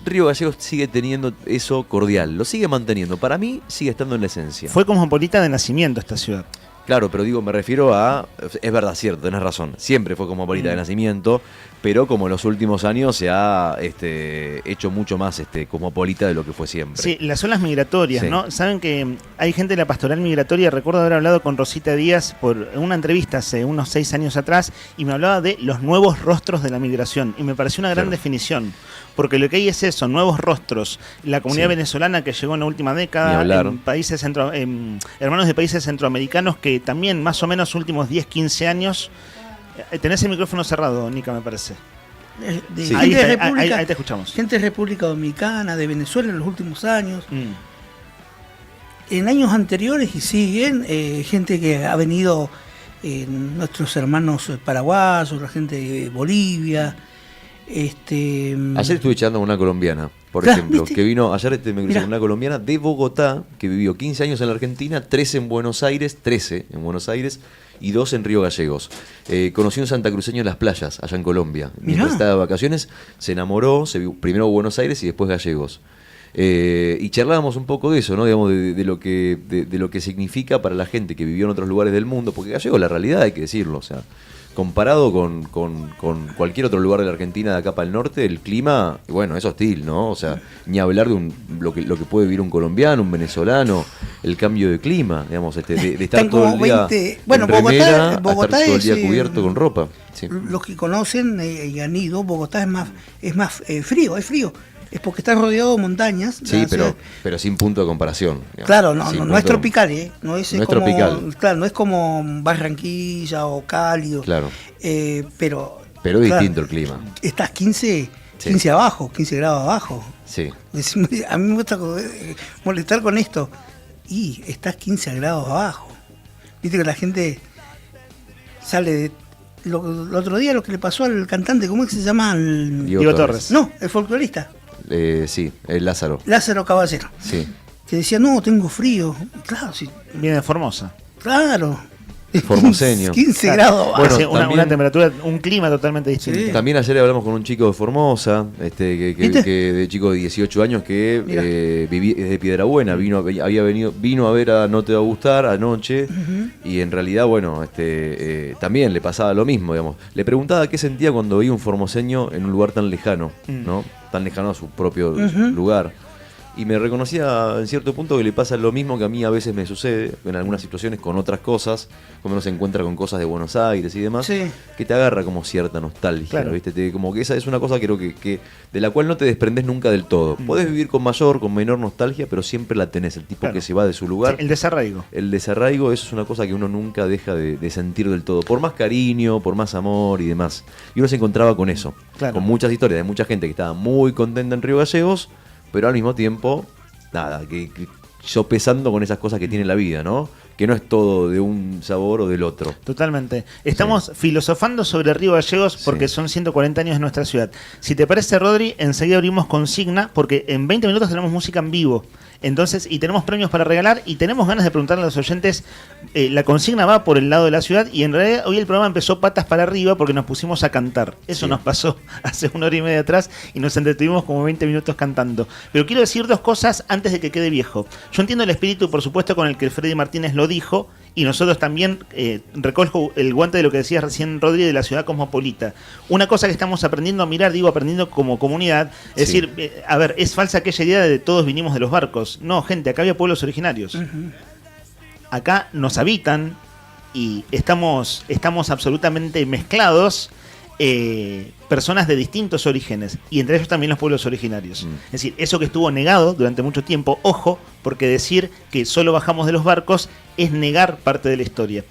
Río Gallegos sigue teniendo eso cordial, lo sigue manteniendo. Para mí sigue estando en la esencia. Fue cosmopolita de nacimiento esta ciudad. Claro, pero digo, me refiero a... Es verdad, cierto, tenés razón. Siempre fue cosmopolita de nacimiento, pero como en los últimos años se ha hecho mucho más cosmopolita de lo que fue siempre. Sí, las olas migratorias, Sí. ¿no? Saben que hay gente de la pastoral migratoria, recuerdo haber hablado con Rosita Díaz por una entrevista hace unos 6 años atrás, y me hablaba de los nuevos rostros de la migración, y me pareció una gran definición, porque lo que hay es eso, nuevos rostros. La comunidad Sí. venezolana que llegó en la última Ni década, hablar. en países hermanos de países centroamericanos que también más o menos últimos 10, 15 años... Tenés el micrófono cerrado, Nica, me parece. De Sí. gente de Ahí te escuchamos. Gente de República Dominicana, de Venezuela en los últimos años. En años anteriores y siguen, gente que ha venido, nuestros hermanos paraguayos, la gente de Bolivia. Ayer estuve charlando con una colombiana, por Claro, ejemplo, ¿viste? que vino, ayer me crucé Mirá. con una colombiana de Bogotá, que vivió 15 años en la Argentina, 13 en Buenos Aires, y 2 en Río Gallegos. Conoció un santacruceño en las playas, allá en Colombia. Mientras estaba de vacaciones, se enamoró, se vio primero Buenos Aires y después Gallegos. Y charlábamos un poco de eso, ¿no? Digamos, de lo que significa para la gente que vivió en otros lugares del mundo, porque Gallegos, la realidad hay que decirlo, o sea, comparado con cualquier otro lugar de la Argentina de acá para el norte, el clima, bueno, es hostil, ¿no? O sea, ni hablar de lo que puede vivir un colombiano, un venezolano, el cambio de clima, digamos, de estar Están todo como el día 20. Bueno, en remera, Bogotá a estar todo el día es, cubierto con ropa. Sí. Los que conocen y han ido, Bogotá es más frío, es frío. Es porque está rodeado de montañas. Sí, la ciudad. pero sin punto de comparación. Digamos. Claro, Sin no punto es de- tropical, ¿eh? No es, No es como, tropical. Claro, no es como Barranquilla o Cálido. Claro. Pero Pero claro, distinto el clima. Estás 15 Sí. abajo, 15 grados abajo. Sí. A mí me gusta molestar con esto. Y estás 15 grados abajo. Viste que la gente sale de... el otro día lo que le pasó al cantante, ¿cómo es que se llama? Diego Torres. No, el folclorista. Sí, el Lázaro. Lázaro Caballero. Sí. Que decía, no, tengo frío. Claro, sí. Viene de Formosa. Claro. Formoseño. 15 grados abajo. Hace una también- temperatura, un clima totalmente distinto. También ayer hablamos con un chico de Formosa, que de chico de 18 años que Mirá. es de Piedrabuena, vino a ver a No Te Va a Gustar anoche, y en realidad, bueno, también le pasaba lo mismo, digamos. Le preguntaba qué sentía cuando veía un formoseño en un lugar tan lejano, ¿no? Tan lejano a su propio lugar. y me reconocía en cierto punto que le pasa lo mismo que a mí a veces me sucede en algunas situaciones con otras cosas, cuando uno se encuentra con cosas de Buenos Aires y demás, que te agarra como cierta nostalgia, Claro. ¿viste? Como que esa es una cosa creo que de la cual no te desprendes nunca del todo. Podés vivir con mayor, con menor nostalgia, pero siempre la tenés, el tipo Claro. que se va de su lugar. Sí, el desarraigo. El desarraigo, eso es una cosa que uno nunca deja de sentir del todo, por más cariño, por más amor y demás. Y uno se encontraba con eso, Claro. con muchas historias de mucha gente que estaba muy contenta en Río Gallegos, pero al mismo tiempo, nada, que sopesando con esas cosas que tiene la vida, ¿no? Que no es todo de un sabor o del otro. Totalmente. Estamos filosofando sobre Río Gallegos porque son 140 años de nuestra ciudad. Si te parece, Rodri, enseguida abrimos consigna porque en 20 minutos tenemos música en vivo. Entonces, y tenemos premios para regalar y tenemos ganas de preguntarle a los oyentes, la consigna va por el lado de la ciudad y en realidad hoy el programa empezó patas para arriba porque nos pusimos a cantar. Eso nos pasó hace 1 hora y media atrás y nos entretuvimos como 20 minutos cantando. Pero quiero decir 2 cosas antes de que quede viejo. Yo entiendo el espíritu, por supuesto, con el que Freddy Martínez lo dijo y nosotros también recojo el guante de lo que decías recién, Rodri, de la ciudad cosmopolita. Una cosa que estamos aprendiendo a mirar, digo aprendiendo como comunidad, es decir, a ver, es falsa aquella idea de todos vinimos de los barcos. No, gente, acá había pueblos originarios. Acá nos habitan y estamos absolutamente mezclados, personas de distintos orígenes y entre ellos también los pueblos originarios. Es decir, eso que estuvo negado durante mucho tiempo, ojo, porque decir que solo bajamos de los barcos es negar parte de la historia.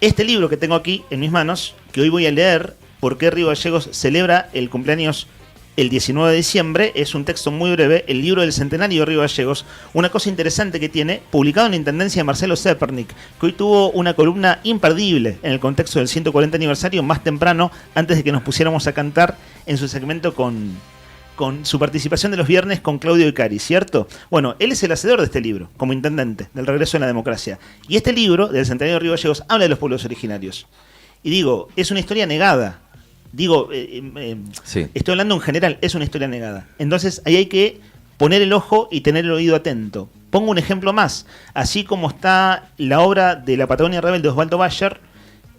Este libro que tengo aquí en mis manos, que hoy voy a leer, ¿Por qué Río Gallegos celebra el cumpleaños el 19 de diciembre? Es un texto muy breve, el libro del centenario de Río Gallegos. Una cosa interesante que tiene, publicado en la intendencia de Marcelo Zepernik, que hoy tuvo una columna imperdible en el contexto del 140 aniversario, más temprano, antes de que nos pusiéramos a cantar en su segmento con su participación de los viernes con Claudio Icari, ¿cierto? Bueno, él es el hacedor de este libro, como intendente, del regreso a la democracia. Y este libro, del centenario de Río Gallegos, habla de los pueblos originarios. Y digo, es una historia negada. Digo, estoy hablando en general, es una historia negada. Entonces ahí hay que poner el ojo y tener el oído atento. Pongo un ejemplo más. Así como está la obra de La Patagonia Rebelde de Osvaldo Bayer,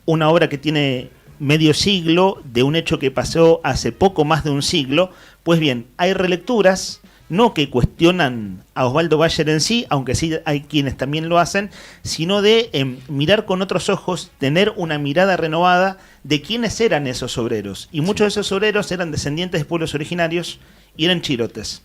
una obra que tiene medio siglo de un hecho que pasó hace poco más de un siglo, pues bien, hay relecturas, no que cuestionan a Osvaldo Bayer en sí, aunque sí hay quienes también lo hacen, sino de mirar con otros ojos, tener una mirada renovada de quiénes eran esos obreros. Y muchos de esos obreros eran descendientes de pueblos originarios y eran chirotes.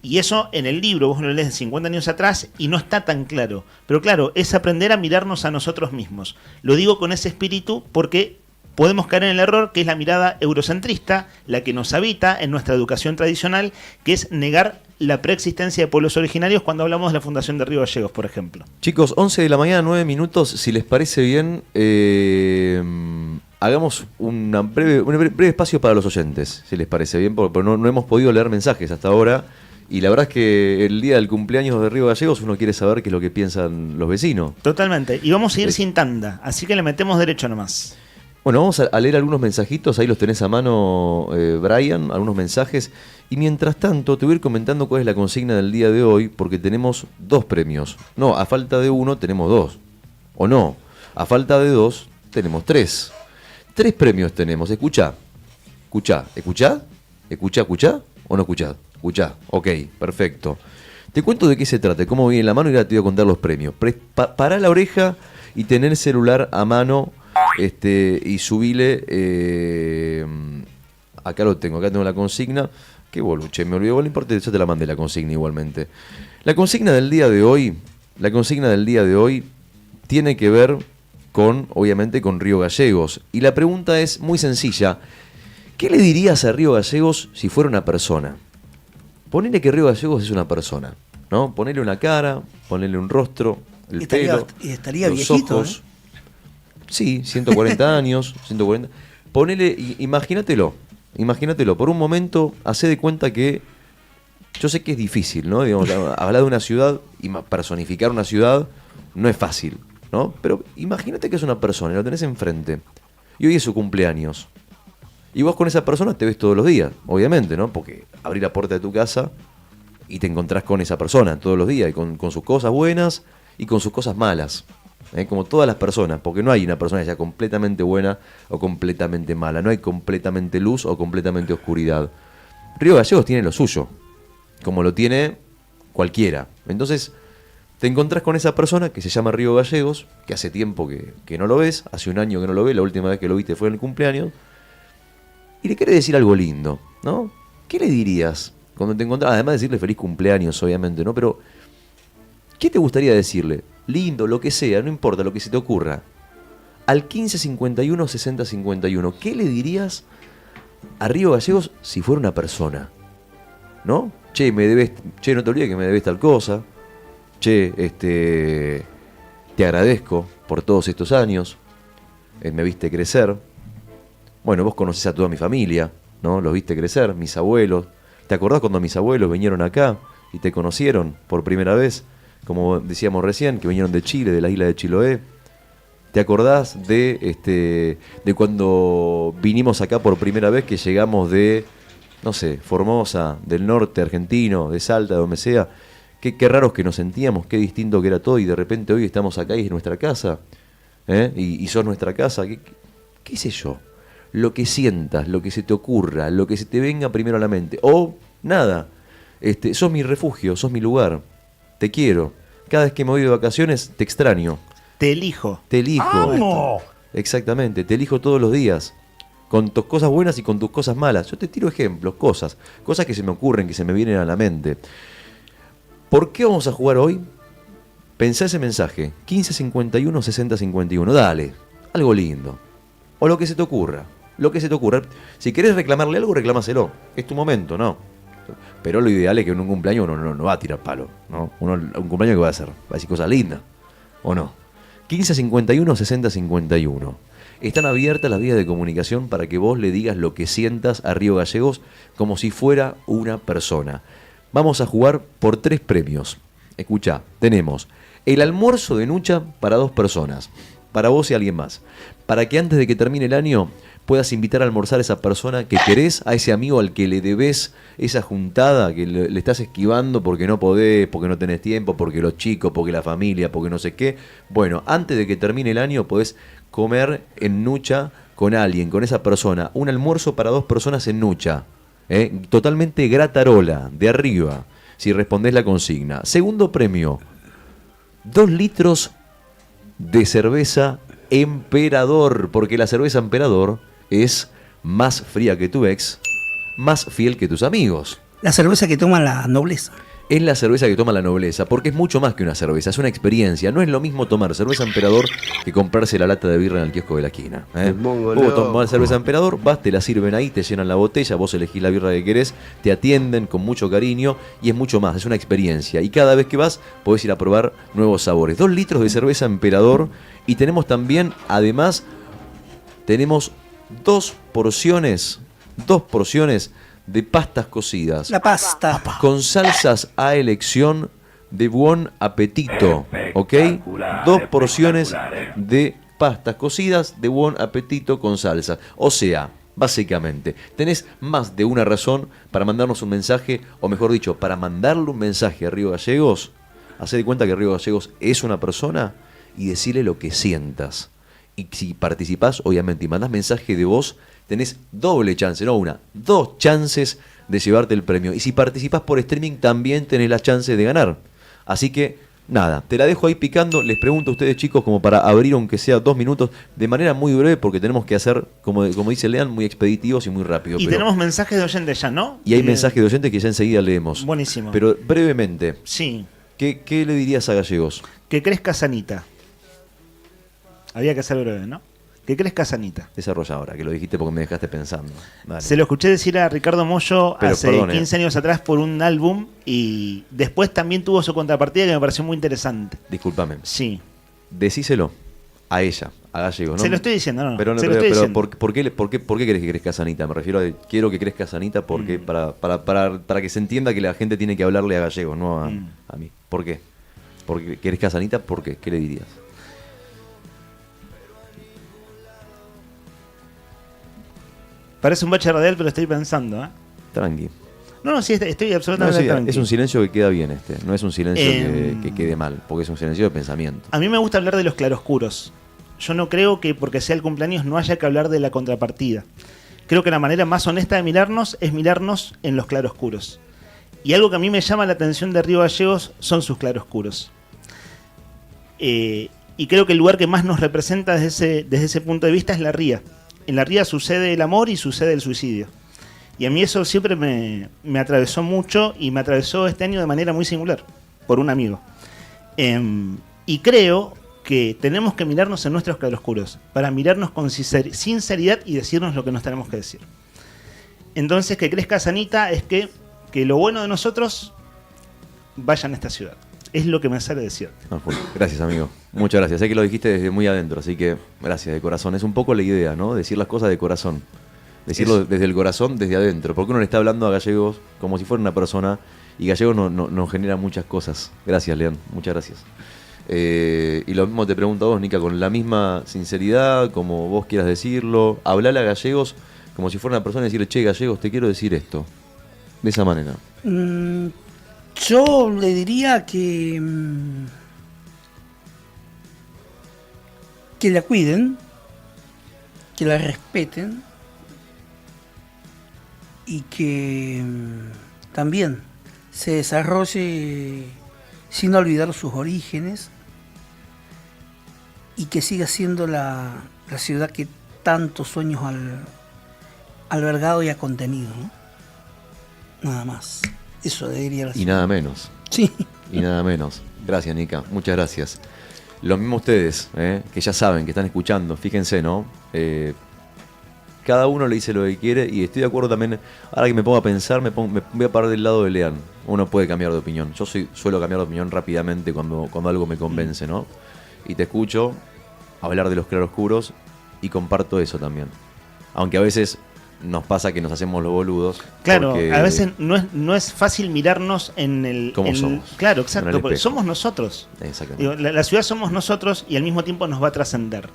Y eso en el libro, vos lo lees de 50 años atrás y no está tan claro. Pero claro, es aprender a mirarnos a nosotros mismos. Lo digo con ese espíritu porque podemos caer en el error que es la mirada eurocentrista, la que nos habita en nuestra educación tradicional, que es negar la preexistencia de pueblos originarios cuando hablamos de la fundación de Río Gallegos, por ejemplo. Chicos, 11 de la mañana, 9 minutos, si les parece bien, hagamos un breve espacio para los oyentes, si les parece bien, porque no hemos podido leer mensajes hasta ahora. Y la verdad es que el día del cumpleaños de Río Gallegos uno quiere saber qué es lo que piensan los vecinos. Totalmente. Y vamos a ir sin tanda, así que le metemos derecho nomás. Bueno, vamos a leer algunos mensajitos, ahí los tenés a mano, Brian, algunos mensajes. Y mientras tanto, te voy a ir comentando cuál es la consigna del día de hoy, porque tenemos 2 premios. No, a falta de 1 tenemos 2. O no, a falta de 2 tenemos 3. 3 premios tenemos, escuchá o no escuchá. Escuchá, ok, perfecto. Te cuento de qué se trata, cómo viene la mano y ahora te voy a contar los premios. Pará la oreja y tener el celular a mano y subile. Acá lo tengo, acá tengo la consigna. Qué boluche, me olvidé, no importa, yo te la mandé la consigna igualmente. La consigna del día de hoy tiene que ver obviamente con Río Gallegos. Y la pregunta es muy sencilla. ¿Qué le dirías a Río Gallegos si fuera una persona? Ponele que Río Gallegos es una persona, ¿no? Ponele una cara, ponele un rostro, el pelo, y estaría los viejito, ojos. Sí, 140 años, 140. Ponele, imagínatelo, por un momento, hacé de cuenta que, yo sé que es difícil, ¿no? Digamos, hablar de una ciudad y personificar una ciudad no es fácil, ¿no? Pero imagínate que es una persona y lo tenés enfrente. Y hoy es su cumpleaños. Y vos con esa persona te ves todos los días, obviamente, ¿no? Porque abrís la puerta de tu casa y te encontrás con esa persona todos los días, y con sus cosas buenas y con sus cosas malas. Como todas las personas, porque no hay una persona que sea completamente buena o completamente mala, no hay completamente luz o completamente oscuridad. Río Gallegos tiene lo suyo, como lo tiene cualquiera. Entonces, te encontrás con esa persona que se llama Río Gallegos, que hace tiempo que no lo ves, hace un año que no lo ves, la última vez que lo viste fue en el cumpleaños, y le querés decir algo lindo, ¿no? ¿Qué le dirías cuando te encontrás? Además de decirle feliz cumpleaños, obviamente, ¿no? Pero, ¿qué te gustaría decirle? Lindo, lo que sea, no importa, lo que se te ocurra. Al 1551 6051, ¿qué le dirías a Río Gallegos si fuera una persona? ¿No? Che, no te olvides que me debes tal cosa. Che, te agradezco por todos estos años. Me viste crecer. Bueno, vos conocés a toda mi familia, ¿no? Los viste crecer, mis abuelos. ¿Te acordás cuando mis abuelos vinieron acá y te conocieron por primera vez? Como decíamos recién, que vinieron de Chile, de la isla de Chiloé. ¿Te acordás de cuando vinimos acá por primera vez, que llegamos de, no sé, Formosa, del norte argentino, de Salta, de donde sea? Qué raros que nos sentíamos, qué distinto que era todo, y de repente hoy estamos acá y es nuestra casa, ¿eh? Y sos nuestra casa. ¿Qué sé yo? Lo que sientas, lo que se te ocurra, lo que se te venga primero a la mente. O nada, sos mi refugio, sos mi lugar. Te quiero. Cada vez que me voy de vacaciones, te extraño. Te elijo. Te elijo. ¡Amo! Exactamente, te elijo todos los días. Con tus cosas buenas y con tus cosas malas. Yo te tiro ejemplos, cosas que se me ocurren, que se me vienen a la mente. ¿Por qué vamos a jugar hoy? Pensá ese mensaje. 1551 6051. Dale, algo lindo. O lo que se te ocurra. Lo que se te ocurra. Si querés reclamarle algo, reclámaselo. Es tu momento, ¿no? Pero lo ideal es que en un cumpleaños uno no va a tirar palo, ¿no? Un cumpleaños que va a hacer. Va a decir cosas lindas. ¿O no? 1551 6051. Están abiertas las vías de comunicación para que vos le digas lo que sientas a Río Gallegos como si fuera una persona. Vamos a jugar por 3 premios. Escuchá, tenemos el almuerzo de Nucha para 2 personas. Para vos y alguien más. Para que antes de que termine el año puedas invitar a almorzar a esa persona que querés, a ese amigo al que le debes esa juntada, que le estás esquivando porque no podés, porque no tenés tiempo, porque los chicos, porque la familia, porque no sé qué. Bueno, antes de que termine el año podés comer en Nucha con alguien, con esa persona. Un almuerzo para 2 personas en Nucha. Totalmente gratarola, de arriba, si respondés la consigna. Segundo premio, 2 litros de cerveza Emperador, porque la cerveza Emperador es más fría que tu ex, más fiel que tus amigos. La cerveza que toma la nobleza. Es la cerveza que toma la nobleza, porque es mucho más que una cerveza, es una experiencia. No es lo mismo tomar cerveza Emperador que comprarse la lata de birra en el kiosco de la esquina. Vos tomás cerveza Emperador, vas, te la sirven ahí, te llenan la botella, vos elegís la birra que querés, te atienden con mucho cariño y es mucho más, es una experiencia. Y cada vez que vas, podés ir a probar nuevos sabores. 2 litros de cerveza Emperador y tenemos también, además, tenemos 2 porciones de pastas cocidas. La pasta. Con salsas a elección de buen apetito. ¿Ok? 2 porciones de pastas cocidas de buen apetito con salsa. O sea, básicamente, tenés más de una razón para mandarnos un mensaje, o mejor dicho, para mandarle un mensaje a Río Gallegos. Hacé de cuenta que Río Gallegos es una persona y decirle lo que sientas. Y si participás, obviamente, y mandás mensaje de voz, tenés doble chance, no una, 2 chances de llevarte el premio. Y si participás por streaming, también tenés la chance de ganar. Así que, nada, te la dejo ahí picando. Les pregunto a ustedes, chicos, como para abrir aunque sea 2 minutos, de manera muy breve, porque tenemos que hacer, como dice Lean, muy expeditivos y muy rápido. Y tenemos mensajes de oyentes ya, ¿no? Y hay mensajes de oyentes que ya enseguida leemos. Buenísimo. Pero brevemente, sí. ¿Qué le dirías a Gallegos? Que crezca sanita. Había que ser breve, ¿no? Que crezca sanita. Desarrolla ahora, que lo dijiste porque me dejaste pensando. Dale. Se lo escuché decir a Ricardo Mollo hace 15 años atrás por un álbum y después también tuvo su contrapartida que me pareció muy interesante. Discúlpame. Sí. Decíselo a ella, a Gallegos, ¿no? Se lo estoy diciendo, ¿no? Pero ¿por qué querés que crezca sanita? Me refiero a quiero que crezca sanita porque para que se entienda que la gente tiene que hablarle a Gallegos, no a mí. ¿Por qué? Porque crezca sanita, ¿por qué? ¿Qué le dirías? Parece un bache radial, pero estoy pensando, ¿eh? Tranqui. No, sí, estoy absolutamente tranquilo. Es un silencio que queda bien no es un silencio que quede mal, porque es un silencio de pensamiento. A mí me gusta hablar de los claroscuros. Yo no creo que porque sea el cumpleaños no haya que hablar de la contrapartida. Creo que la manera más honesta de mirarnos es mirarnos en los claroscuros. Y algo que a mí me llama la atención de Río Gallegos son sus claroscuros. Y creo que el lugar que más nos representa desde ese punto de vista es la ría. En la ría sucede el amor y sucede el suicidio. Y a mí eso siempre me atravesó mucho y me atravesó este año de manera muy singular, por un amigo. Y creo que tenemos que mirarnos en nuestros claroscuros, para mirarnos con sinceridad y decirnos lo que nos tenemos que decir. Entonces, que crezca Sanita es que lo bueno de nosotros vaya en esta ciudad. Es lo que me sale decir. Gracias, amigo. Muchas gracias. Sé que lo dijiste desde muy adentro, así que gracias de corazón. Es un poco la idea, ¿no? Decir las cosas de corazón. Decirlo desde el corazón, desde adentro. Porque uno le está hablando a Gallegos como si fuera una persona y Gallegos nos genera muchas cosas. Gracias, Lean. Muchas gracias. Y lo mismo te pregunto a vos, Nica, con la misma sinceridad, como vos quieras decirlo. Hablale a Gallegos como si fuera una persona y decirle, che, Gallegos, te quiero decir esto. De esa manera. Yo le diría que la cuiden, que la respeten y que también se desarrolle sin olvidar sus orígenes y que siga siendo la ciudad que tantos sueños ha albergado y ha contenido, ¿no? Nada más. Eso diría la ciudad. Y nada menos. Sí. Y nada menos. Gracias, Nica. Muchas gracias. Lo mismo ustedes, que ya saben, que están escuchando. Fíjense, ¿no? Cada uno le dice lo que quiere y estoy de acuerdo también. Ahora que me pongo a pensar, me voy a parar del lado de Lean. Uno puede cambiar de opinión. Yo suelo cambiar de opinión rápidamente cuando algo me convence, ¿no? Y te escucho hablar de los claroscuros y comparto eso también. Aunque a veces nos pasa que nos hacemos los boludos. Claro, a veces no es fácil mirarnos en el... ¿Cómo somos? Claro, exacto, porque somos nosotros. Exactamente. Digo, la ciudad somos nosotros y al mismo tiempo nos va a trascender.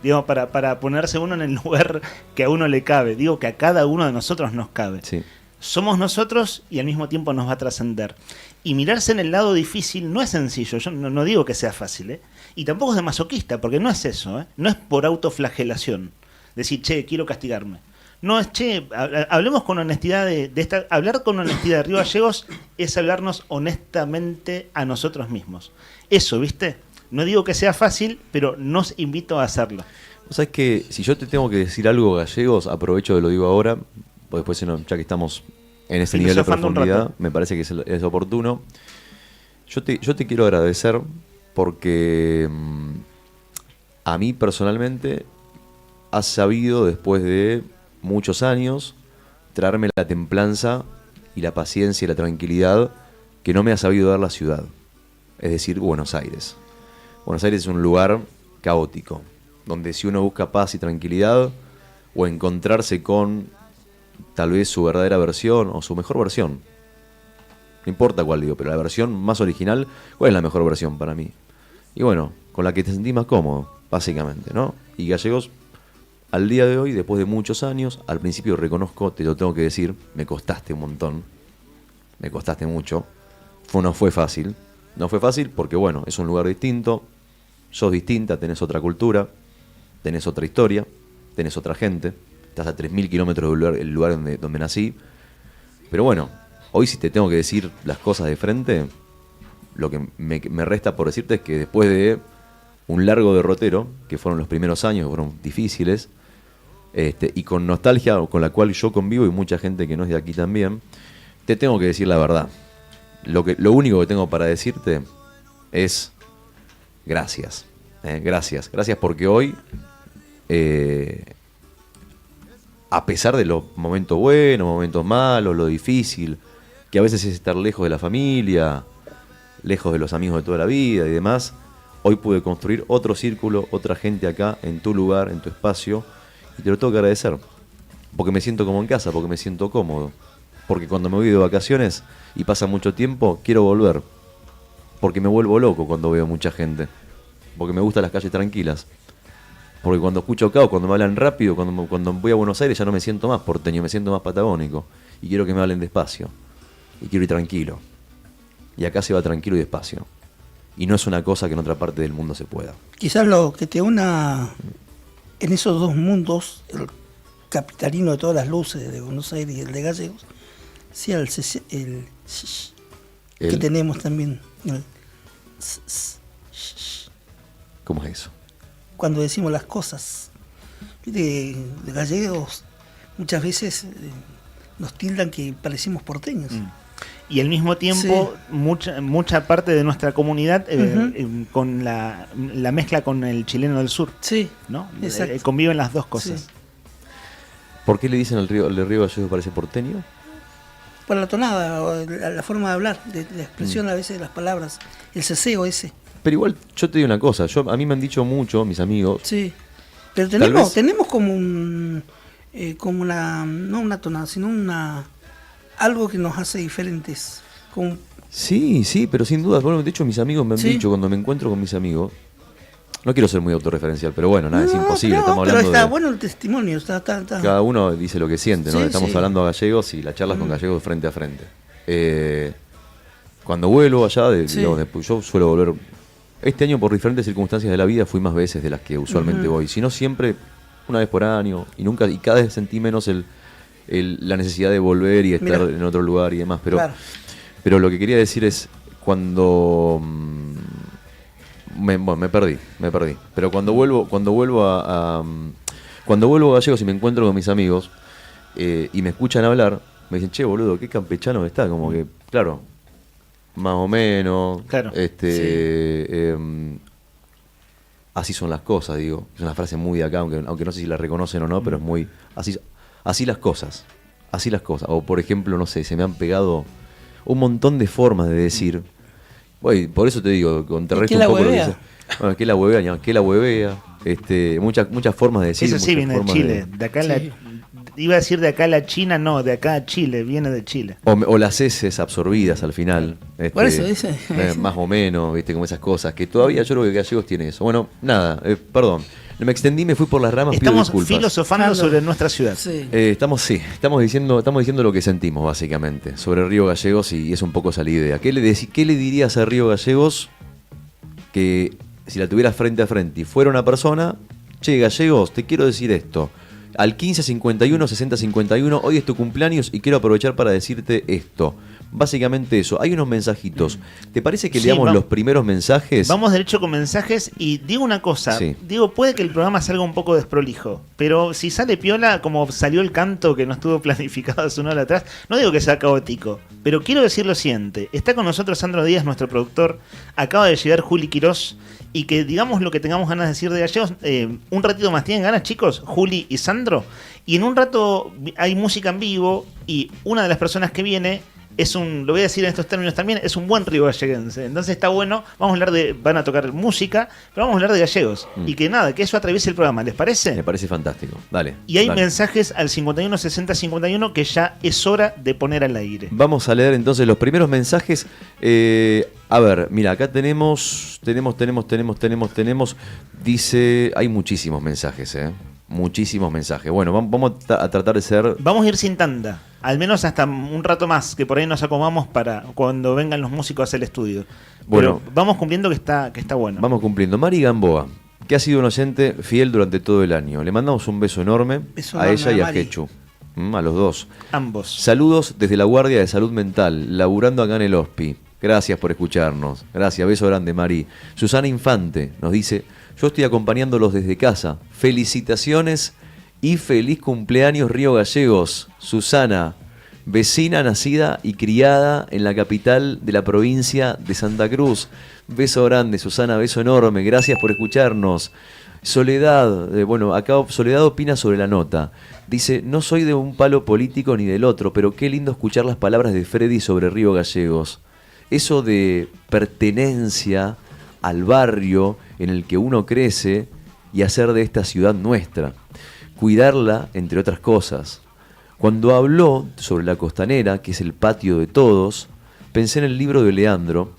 Digo, para ponerse uno en el lugar que a uno le cabe. Digo que a cada uno de nosotros nos cabe. Sí. Somos nosotros y al mismo tiempo nos va a trascender. Y mirarse en el lado difícil no es sencillo. Yo no digo que sea fácil, y tampoco es de masoquista, porque no es eso, no es por autoflagelación. Decir, che, quiero castigarme. No es, che, hablemos con honestidad hablar con honestidad de Río Gallegos es hablarnos honestamente a nosotros mismos. Eso, ¿viste? No digo que sea fácil, pero nos invito a hacerlo. O sea, es que si yo te tengo que decir algo, Gallegos, aprovecho de lo digo ahora, pues después, ya que estamos en ese nivel de profundidad, me parece que es oportuno. Yo te quiero agradecer porque a mí personalmente has sabido, después de muchos años, traerme la templanza y la paciencia y la tranquilidad que no me ha sabido dar la ciudad, es decir, Buenos Aires. Buenos Aires es un lugar caótico, donde si uno busca paz y tranquilidad o encontrarse con tal vez su verdadera versión o su mejor versión, no importa cuál digo, pero la versión más original, ¿cuál es la mejor versión para mí? Y bueno, con la que te sentís más cómodo, básicamente, ¿no? Y Gallegos, al día de hoy, después de muchos años, al principio reconozco, te lo tengo que decir, me costaste un montón, me costaste mucho, no fue fácil porque bueno, es un lugar distinto, sos distinta, tenés otra cultura, tenés otra historia, tenés otra gente, estás a 3.000 kilómetros del lugar donde nací, pero bueno, hoy si te tengo que decir las cosas de frente, lo que me resta por decirte es que después de un largo derrotero, que fueron los primeros años, que fueron difíciles, y con nostalgia con la cual yo convivo y mucha gente que no es de aquí también, te tengo que decir la verdad. Lo único que tengo para decirte es gracias. Gracias porque hoy, a pesar de los momentos buenos, momentos malos, lo difícil, que a veces es estar lejos de la familia, lejos de los amigos de toda la vida y demás, hoy pude construir otro círculo, otra gente acá, en tu lugar, en tu espacio, y te lo tengo que agradecer, porque me siento como en casa, porque me siento cómodo, porque cuando me voy de vacaciones y pasa mucho tiempo, quiero volver, porque me vuelvo loco cuando veo mucha gente, porque me gustan las calles tranquilas, porque cuando escucho acá o cuando me hablan rápido, cuando voy a Buenos Aires ya no me siento más porteño, me siento más patagónico, y quiero que me hablen despacio, y quiero ir tranquilo, y acá se va tranquilo y despacio. Y no es una cosa que en otra parte del mundo se pueda. Quizás lo que te una en esos dos mundos, el capitalino de todas las luces de Buenos Aires y el de Gallegos, Sí, el que tenemos también. ¿Cómo es eso? Cuando decimos las cosas. De gallegos, muchas veces nos tildan que parecemos porteños. Y al mismo tiempo, mucha parte de nuestra comunidad con la mezcla con el chileno del sur. Sí, ¿no? exacto. Conviven las dos cosas. Sí. ¿Por qué le dicen al de Río Gallegos parece porteño? Por la tonada, o la forma de hablar, de la expresión a veces de las palabras, el ceseo ese. Pero igual, yo te digo una cosa, a mí me han dicho mucho, mis amigos. Sí, pero tenemos como como no una tonada, sino algo que nos hace diferentes. Sí, pero sin duda, bueno, de hecho mis amigos me han dicho, cuando me encuentro con mis amigos, no quiero ser muy autorreferencial, pero bueno, nada, es imposible, estamos hablando pero está bueno el testimonio, está. Cada uno dice lo que siente, ¿no? Estamos hablando a gallegos y la charla es con gallegos frente a frente. Cuando vuelvo allá, yo suelo volver. Este año, por diferentes circunstancias de la vida, fui más veces de las que usualmente voy. Si no, siempre una vez por año, y cada vez sentí menos la necesidad de volver y estar en otro lugar y demás. Pero lo que quería decir es, cuando me perdí. Pero cuando vuelvo a Gallegos y me encuentro con mis amigos y me escuchan hablar, me dicen, che, boludo, qué campechano está. Como que, claro, más o menos. Claro. Así son las cosas, digo. Es una frase muy de acá, aunque no sé si la reconocen o no, pero es muy... Así las cosas. Así las cosas. O, por ejemplo, no sé, se me han pegado un montón de formas de decir... Oye, por eso te digo, contrarresto un poco lo que dice. Bueno, que la huevea. Muchas formas de decir. Eso sí viene de Chile. De acá iba a decir de acá a la China, no, de acá a Chile, viene de Chile. O las heces absorbidas al final. Por eso dice. Más o menos, viste, como esas cosas. Que todavía yo creo que Gallegos tiene eso. Bueno, nada, perdón. Me extendí, me fui por las ramas. Estamos pido disculpas. filosofando sobre nuestra ciudad. Sí. Estamos diciendo lo que sentimos, básicamente, sobre Río Gallegos, y es un poco esa la idea. ¿Qué le dirías a Río Gallegos que si la tuvieras frente a frente y fuera una persona? Che, Gallegos, te quiero decir esto. Al 1551 6051, hoy es tu cumpleaños y quiero aprovechar para decirte esto. Básicamente eso. Hay unos mensajitos. ¿Te parece que leamos los primeros mensajes? Vamos derecho con mensajes y digo una cosa. Sí. Digo, puede que el programa salga un poco desprolijo, pero si sale piola, como salió el canto que no estuvo planificado hace una hora atrás, no digo que sea caótico, pero quiero decir lo siguiente. Está con nosotros Sandro Díaz, nuestro productor. Acaba de llegar Juli Quirós. Y que digamos lo que tengamos ganas de decir de Gallegos. Un ratito más, ¿tienen ganas, chicos? Juli y Sandro. Y en un rato hay música en vivo y una de las personas que viene lo voy a decir en estos términos también, es un buen río galleguense. Entonces está bueno, van a tocar música, pero vamos a hablar de Gallegos. Y que nada, que eso atraviese el programa, ¿les parece? Me parece fantástico, dale. Y hay mensajes al 51 60 51 que ya es hora de poner al aire. Vamos a leer entonces los primeros mensajes. A ver, mira, acá tenemos, dice, hay muchísimos mensajes, muchísimos mensajes. Bueno, vamos a tratar de ser... Vamos a ir sin tanda, al menos hasta un rato más, que por ahí nos acomodamos para cuando vengan los músicos al estudio. Bueno, pero vamos cumpliendo que está bueno. Vamos cumpliendo. Mari Gamboa, que ha sido un oyente fiel durante todo el año. Le mandamos un beso enorme a ella y a Quechu. A los dos. Ambos. Saludos desde la Guardia de Salud Mental, laburando acá en el Hospi. Gracias por escucharnos. Gracias, beso grande, Mari. Susana Infante nos dice: yo estoy acompañándolos desde casa. Felicitaciones y feliz cumpleaños, Río Gallegos. Susana, vecina nacida y criada en la capital de la provincia de Santa Cruz. Beso grande, Susana, beso enorme. Gracias por escucharnos. Soledad, acá Soledad opina sobre la nota. Dice: no soy de un palo político ni del otro, pero qué lindo escuchar las palabras de Freddy sobre Río Gallegos. Eso de pertenencia al barrio en el que uno crece y hacer de esta ciudad nuestra. Cuidarla, entre otras cosas. Cuando habló sobre la costanera, que es el patio de todos, pensé en el libro de Leandro,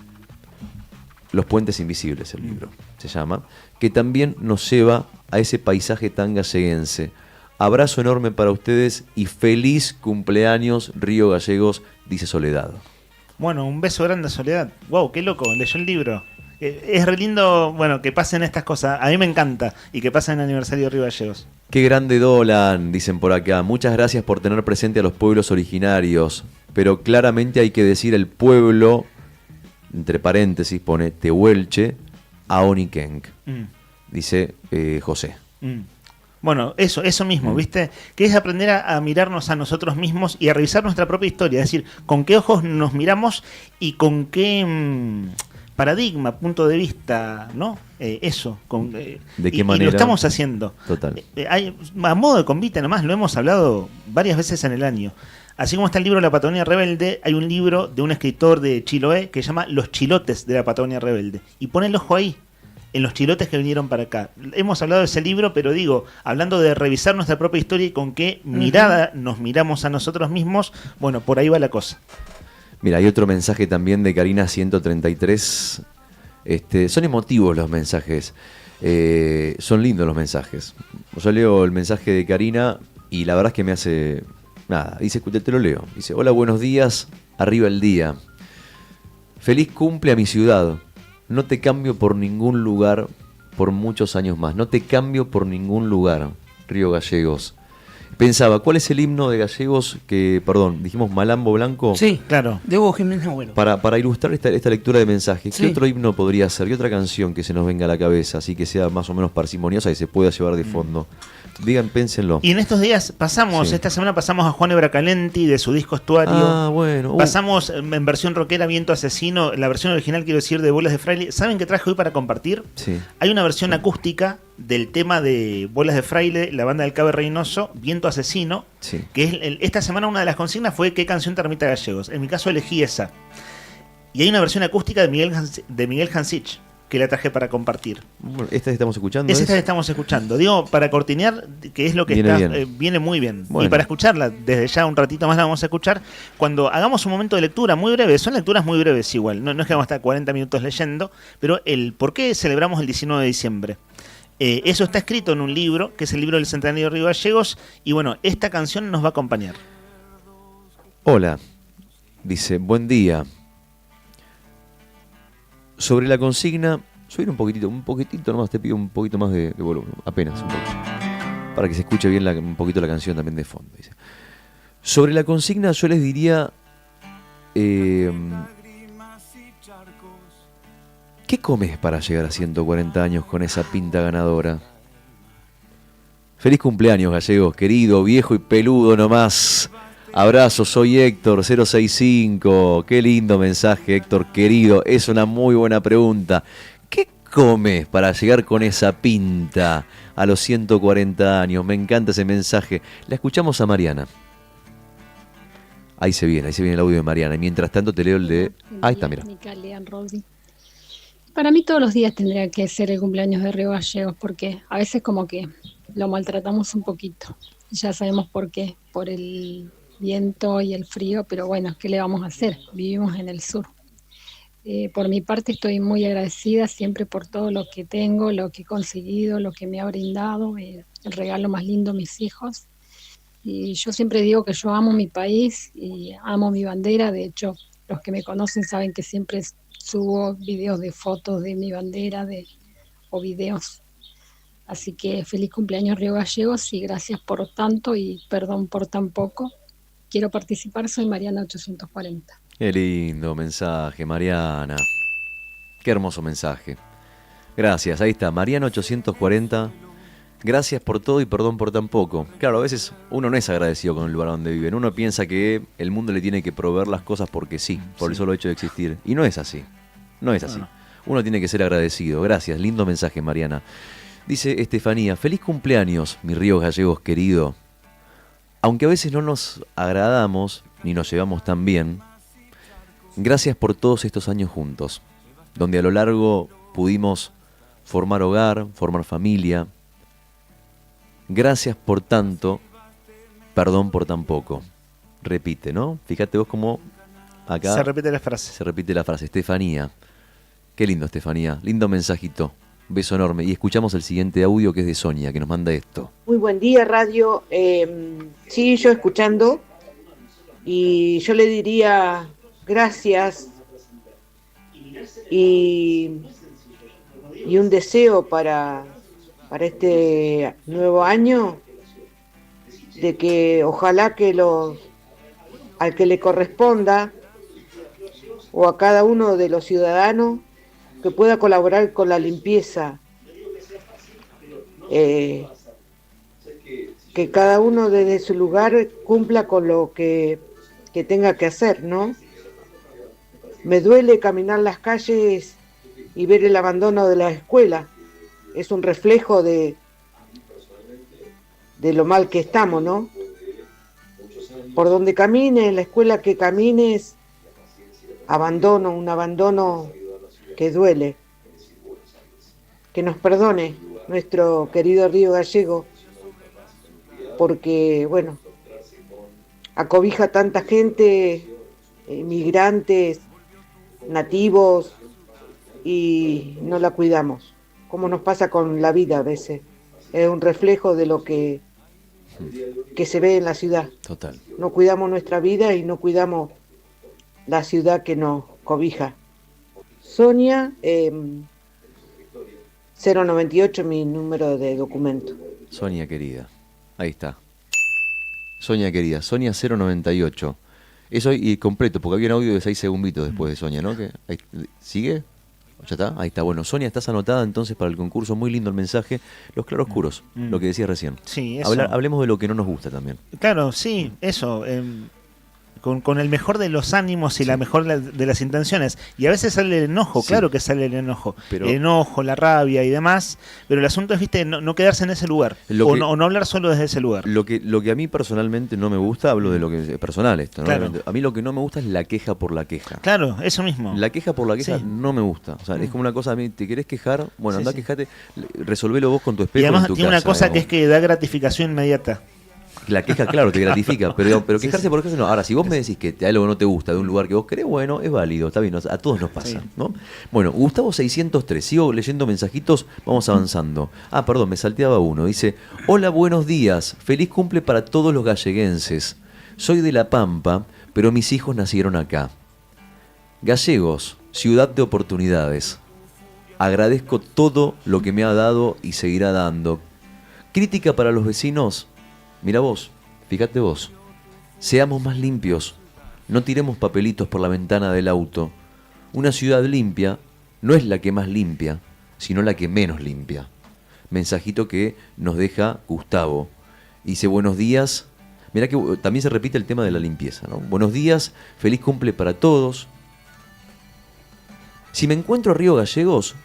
Los Puentes Invisibles, el libro se llama, que también nos lleva a ese paisaje tan galleguense. Abrazo enorme para ustedes y feliz cumpleaños, Río Gallegos, dice Soledad. Bueno, un beso grande a Soledad. Wow, qué loco, leyó el libro. Es re lindo, que pasen estas cosas. A mí me encanta. Y que pasen el aniversario de Río Gallegos. Qué grande Dolan, dicen por acá. Muchas gracias por tener presente a los pueblos originarios. pero claramente hay que decir el pueblo, entre paréntesis pone Tehuelche, Aonikenk, dice José. Bueno, eso mismo, ¿viste? Que es aprender a mirarnos a nosotros mismos y a revisar nuestra propia historia, es decir, con qué ojos nos miramos y con qué paradigma, punto de vista, ¿no? Eso. ¿De qué manera? Y lo estamos haciendo. Total. A modo de convite nomás, lo hemos hablado varias veces en el año. Así como está el libro La Patagonia Rebelde, hay un libro de un escritor de Chiloé que se llama Los Chilotes de la Patagonia Rebelde. Y pone el ojo ahí, en los chilotes que vinieron para acá. Hemos hablado de ese libro, pero digo, hablando de revisar nuestra propia historia y con qué mirada nos miramos a nosotros mismos, bueno, por ahí va la cosa. Mira, hay otro mensaje también de Karina 133. Son emotivos los mensajes. Son lindos los mensajes. Yo leo el mensaje de Karina y la verdad es que me hace... Nada, dice, te lo leo. Dice, hola, buenos días, arriba el día. Feliz cumple a mi ciudad. No te cambio por ningún lugar por muchos años más. No te cambio por ningún lugar, Río Gallegos. Pensaba, ¿cuál es el himno de Gallegos que, perdón, dijimos Malambo Blanco? Sí, claro, de Hugo Jiménez Agüero. Para ilustrar esta lectura de mensajes, ¿qué Sí. otro himno podría ser? ¿Qué otra canción que se nos venga a la cabeza, así que sea más o menos parsimoniosa y se pueda llevar de fondo? Digan, pénsenlo. Y en estos días pasamos, Sí. esta semana pasamos a Juan Ebracalenti de su disco Estuario. Ah, bueno. Pasamos en versión rockera Viento Asesino, la versión original, quiero decir, de Bolas de Fraile. ¿Saben qué traje hoy para compartir? Sí. Hay una versión acústica del tema de Bolas de Fraile, la banda del Cabe Reynoso, Viento Asesino, Sí. que es esta semana una de las consignas fue ¿qué canción te remite a Gallegos? En mi caso elegí esa. Y hay una versión acústica de Miguel Hansich, que la traje para compartir. Bueno, ¿esta que estamos escuchando? Es esta que estamos escuchando. Digo, para cortinear, que es lo que Viene está, bien. viene muy bien. Bueno. Y para escucharla, desde ya un ratito más la vamos a escuchar, cuando hagamos un momento de lectura muy breve. Son lecturas muy breves igual, no es que vamos a estar 40 minutos leyendo, pero el por qué celebramos el 19 de diciembre. Eso está escrito en un libro, que es el libro del Centenario de Río Gallegos, y bueno, esta canción nos va a acompañar. Hola, dice, buen día. Sobre la consigna, subir un poquitito nomás, te pido un poquito más de volumen, apenas un poquito, para que se escuche bien un poquito la canción también de fondo. Dice. Sobre la consigna yo les diría, ¿qué comes para llegar a 140 años con esa pinta ganadora? Feliz cumpleaños, Gallegos, querido, viejo y peludo nomás. Abrazo, soy Héctor 065. Qué lindo mensaje, Héctor querido. Es una muy buena pregunta. ¿Qué comes para llegar con esa pinta a los 140 años? Me encanta ese mensaje. La escuchamos a Mariana. Ahí se viene el audio de Mariana. Y mientras tanto te leo el de... Ahí está, mira. Para mí todos los días tendría que ser el cumpleaños de Río Gallegos, porque a veces como que lo maltratamos un poquito. Ya sabemos por qué, por el viento y el frío, pero bueno, ¿qué le vamos a hacer? Vivimos en el sur. Por mi parte estoy muy agradecida siempre por todo lo que tengo, lo que he conseguido, lo que me ha brindado, el regalo más lindo, mis hijos. Y yo siempre digo que yo amo mi país y amo mi bandera. De hecho, los que me conocen saben que siempre subo videos de fotos de mi bandera o videos. Así que feliz cumpleaños Río Gallegos y gracias por tanto y perdón por tan poco. Quiero participar, soy Mariana 840. Qué lindo mensaje, Mariana. Qué hermoso mensaje. Gracias, ahí está, Mariana 840. Gracias por todo y perdón por tan poco. Claro, a veces uno no es agradecido con el lugar donde vive. Uno piensa que el mundo le tiene que proveer las cosas porque sí, por el solo hecho de existir. Y no es así. No es así. Uno tiene que ser agradecido. Gracias, lindo mensaje, Mariana. Dice Estefanía, feliz cumpleaños, mi Río Gallegos querido. Aunque a veces no nos agradamos ni nos llevamos tan bien, gracias por todos estos años juntos, donde a lo largo pudimos formar hogar, formar familia. Gracias por tanto, perdón por tan poco. Repite, ¿no? Fíjate vos cómo acá... Se repite la frase. Se repite la frase. Estefanía. Qué lindo, Estefanía. Lindo mensajito. Beso enorme. Y escuchamos el siguiente audio que es de Sonia, que nos manda esto. Muy buen día, radio. Sí, yo escuchando. Y yo le diría gracias y un deseo para este nuevo año, de que ojalá que los al que le corresponda o a cada uno de los ciudadanos que pueda colaborar con la limpieza, que cada uno desde su lugar cumpla con lo que tenga que hacer, ¿no? Me duele caminar las calles y ver el abandono de la escuela. Es un reflejo de lo mal que estamos, ¿no? Por donde camines, en la escuela que camines, un abandono que duele. Que nos perdone nuestro querido Río Gallego, porque, bueno, acobija a tanta gente, inmigrantes, nativos, y no la cuidamos, como nos pasa con la vida a veces. Es un reflejo de lo que se ve en la ciudad. Total. No cuidamos nuestra vida y no cuidamos la ciudad que nos cobija. Sonia, 098, mi número de documento. Sonia querida, ahí está. Sonia querida, Sonia 098. Eso y completo, porque había un audio de 6 segunditos después de Sonia, ¿no? ¿Sigue? ¿Ya está? Ahí está. Bueno, Sonia, estás anotada entonces para el concurso. Muy lindo el mensaje. Los claroscuros, lo que decías recién. Sí, eso. Hablemos de lo que no nos gusta también. Claro, sí, eso. Con el mejor de los ánimos y la mejor de las intenciones. Y a veces sale el enojo, claro que sale el enojo. Pero, el enojo, la rabia y demás. Pero el asunto es, viste, no quedarse en ese lugar. O no hablar solo desde ese lugar. Lo que a mí personalmente no me gusta, hablo de lo que es personal esto, ¿no? Claro. A mí lo que no me gusta es la queja por la queja. Claro, eso mismo. La queja por la queja no me gusta. O sea, es como una cosa, a mí, ¿te querés quejar? Bueno, anda, quejate, resolvelo vos con tu espejo Y además en tu tiene casa, una cosa digamos. que es que da gratificación inmediata. La queja, claro, te gratifica, pero quejarse por quejarse no. Ahora, si vos me decís que algo no te gusta de un lugar que vos querés, bueno, es válido, está bien, a todos nos pasa, ¿no? Bueno, Gustavo 603, sigo leyendo mensajitos, vamos avanzando. Ah, perdón, me salteaba uno, dice: hola, buenos días, feliz cumple para todos los galleguenses. Soy de La Pampa, pero mis hijos nacieron acá. Gallegos, ciudad de oportunidades. Agradezco todo lo que me ha dado y seguirá dando. Crítica para los vecinos. Mira vos, fíjate vos. Seamos más limpios. No tiremos papelitos por la ventana del auto. Una ciudad limpia no es la que más limpia, sino la que menos limpia. Mensajito que nos deja Gustavo. Dice: buenos días. Mirá que también se repite el tema de la limpieza, ¿no? Buenos días, feliz cumple para todos. Si me encuentro a Río Gallegos,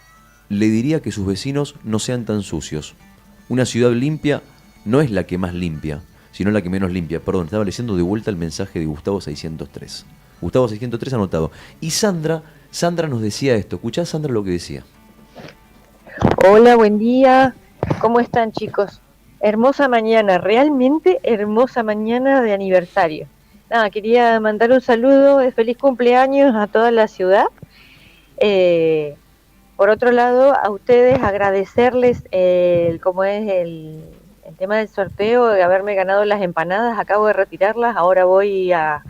le diría que sus vecinos no sean tan sucios. Una ciudad limpia no es la que más limpia, sino la que menos limpia. Perdón, estaba leyendo de vuelta el mensaje de Gustavo 603. Gustavo 603 anotado. Y Sandra nos decía esto. ¿Escuchás, Sandra, lo que decía? Hola, buen día. ¿Cómo están, chicos? Hermosa mañana, realmente hermosa mañana de aniversario. Nada, quería mandar un saludo de feliz cumpleaños a toda la ciudad. Por otro lado, a ustedes agradecerles el tema del sorteo, de haberme ganado las empanadas. Acabo de retirarlas, ahora voy a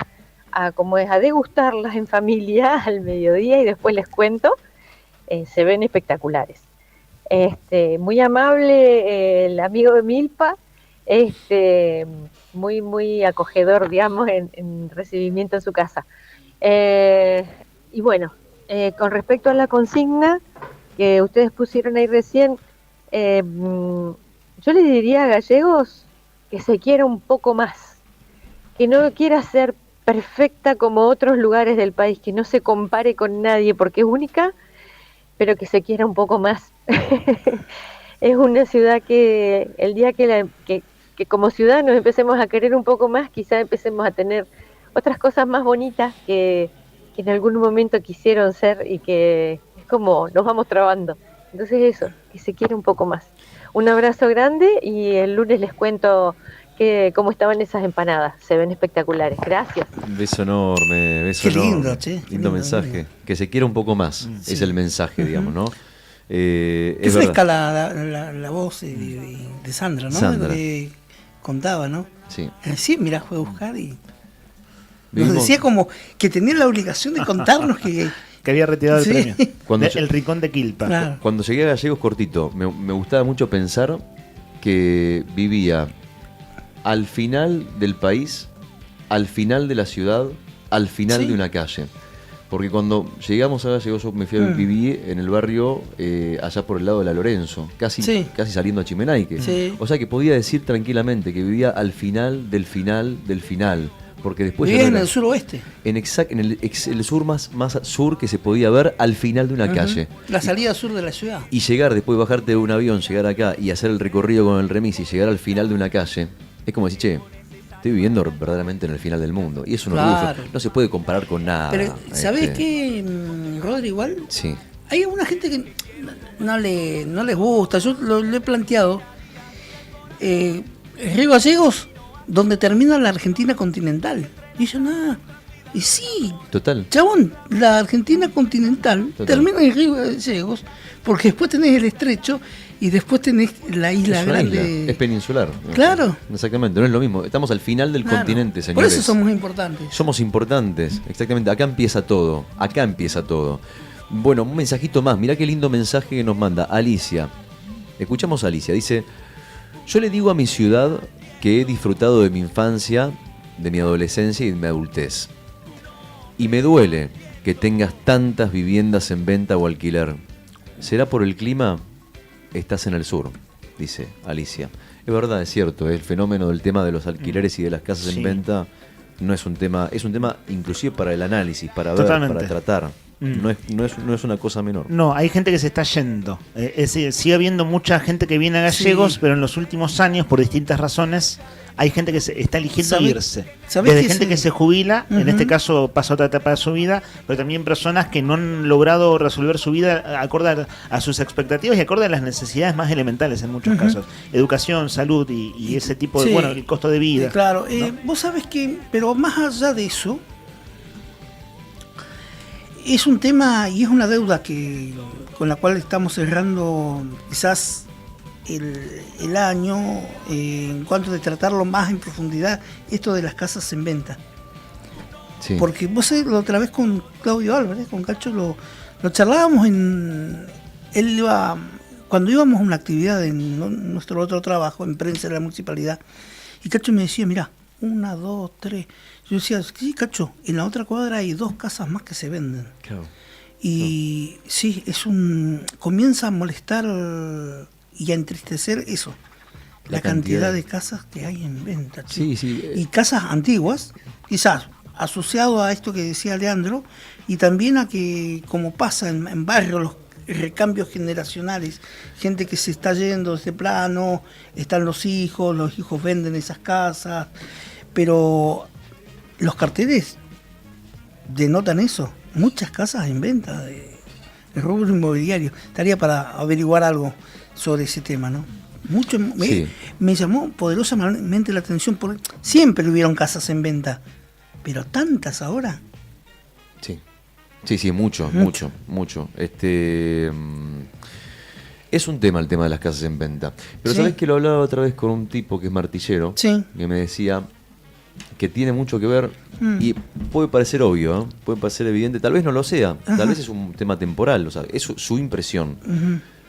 degustarlas en familia al mediodía y después les cuento. Se ven espectaculares. Muy amable el amigo de Milpa, muy acogedor, digamos, en recibimiento en su casa. Y bueno, con respecto a la consigna que ustedes pusieron ahí recién, yo le diría a Gallegos que se quiera un poco más, que no quiera ser perfecta como otros lugares del país, que no se compare con nadie porque es única, pero que se quiera un poco más. Es una ciudad que el día que como ciudad nos empecemos a querer un poco más, quizá empecemos a tener otras cosas más bonitas que en algún momento quisieron ser y que es como nos vamos trabando. Entonces eso, que se quiera un poco más. Un abrazo grande y el lunes les cuento cómo estaban esas empanadas. Se ven espectaculares. Gracias. Beso enorme, beso Qué enorme. lindo, che. Lindo mensaje. Que se quiera un poco más, Sí. es el mensaje, digamos, ¿no? Qué Es fresca verdad. la voz de Sandra, ¿no? Sandra. Lo que contaba, ¿no? Sí. Sí, mirá, fue a buscar y nos Vivimos- decía como que tenía la obligación de contarnos que había retirado el Sí. premio. Cuando El Rincón de Quilpa. Claro. Cuando llegué a Gallegos, cortito, me gustaba mucho pensar que vivía al final del país al final de la ciudad, al final de una calle. Porque cuando llegamos a Gallegos, yo me fui a viví en el barrio allá por el lado de la Lorenzo, casi saliendo a Chimenaique. Sí. O sea que podía decir tranquilamente que vivía al final del final del final. Porque después vivía en el suroeste. En el sur más sur que se podía ver al final de una calle. La salida sur de la ciudad. Y llegar, después de bajarte de un avión, llegar acá y hacer el recorrido con el remis y llegar al final de una calle, es como decir, che, estoy viviendo verdaderamente en el final del mundo. Y es un orgullo. No se puede comparar con nada. Pero, ¿sabés qué, Rodri, igual? Sí. Hay alguna gente que no les gusta. Yo lo he planteado. Río Gallegos, donde termina la Argentina continental. Y yo, nada. Y sí. Total. Chabón, la Argentina continental termina en Río Gallegos, porque después tenés el estrecho y después tenés la isla grande. Isla. Es peninsular. Claro. Exactamente, no es lo mismo. Estamos al final del continente, señores. Por eso somos importantes. Somos importantes, exactamente. Acá empieza todo. Acá empieza todo. Bueno, un mensajito más. Mirá qué lindo mensaje que nos manda Alicia. Escuchamos a Alicia. Dice: yo le digo a mi ciudad que he disfrutado de mi infancia, de mi adolescencia y de mi adultez. Y me duele que tengas tantas viviendas en venta o alquiler. ¿Será por el clima? Estás en el sur, dice Alicia. Es verdad, es cierto, el fenómeno del tema de los alquileres y de las casas en venta no es un tema, es un tema inclusive para el análisis, para ver, para tratar. No es una cosa menor. No, hay gente que se está yendo. Sigue habiendo mucha gente que viene a Gallegos, pero en los últimos años, por distintas razones, hay gente que se está eligiendo irse. Desde gente que se jubila, en este caso pasa otra etapa de su vida, pero también personas que no han logrado resolver su vida acorde a sus expectativas y acorde a las necesidades más elementales en muchos casos. Educación, salud y ese tipo de, el costo de vida. Claro, ¿no? Vos sabés que, pero más allá de eso, es un tema y es una deuda con la cual estamos cerrando quizás el año en cuanto de tratarlo más en profundidad, esto de las casas en venta. Sí. Porque vos sabés, la otra vez con Claudio Álvarez, con Cacho, lo charlábamos cuando íbamos a una actividad en nuestro otro trabajo, en prensa de la municipalidad, y Cacho me decía, mirá, 1, 2, 3. Yo decía, sí, Cacho, en la otra cuadra hay 2 casas más que se venden. Claro. Y sí, comienza a molestar y a entristecer eso, la cantidad de casas que hay en venta. Sí, sí. Y casas antiguas, quizás asociado a esto que decía Leandro, y también a que, como pasa en barrios, los recambios generacionales, gente que se está yendo de este plano, están los hijos venden esas casas, pero los carteles denotan eso, muchas casas en venta de rubro inmobiliario. Estaría para averiguar algo sobre ese tema, ¿no? Me llamó poderosamente la atención, porque siempre hubieron casas en venta, pero tantas ahora. Sí, mucho. Es un tema el tema de las casas en venta. Pero sabés que lo hablaba otra vez con un tipo que es martillero, que me decía que tiene mucho que ver, y puede parecer obvio, puede parecer evidente, tal vez no lo sea, tal vez es un tema temporal, o sea, es su impresión,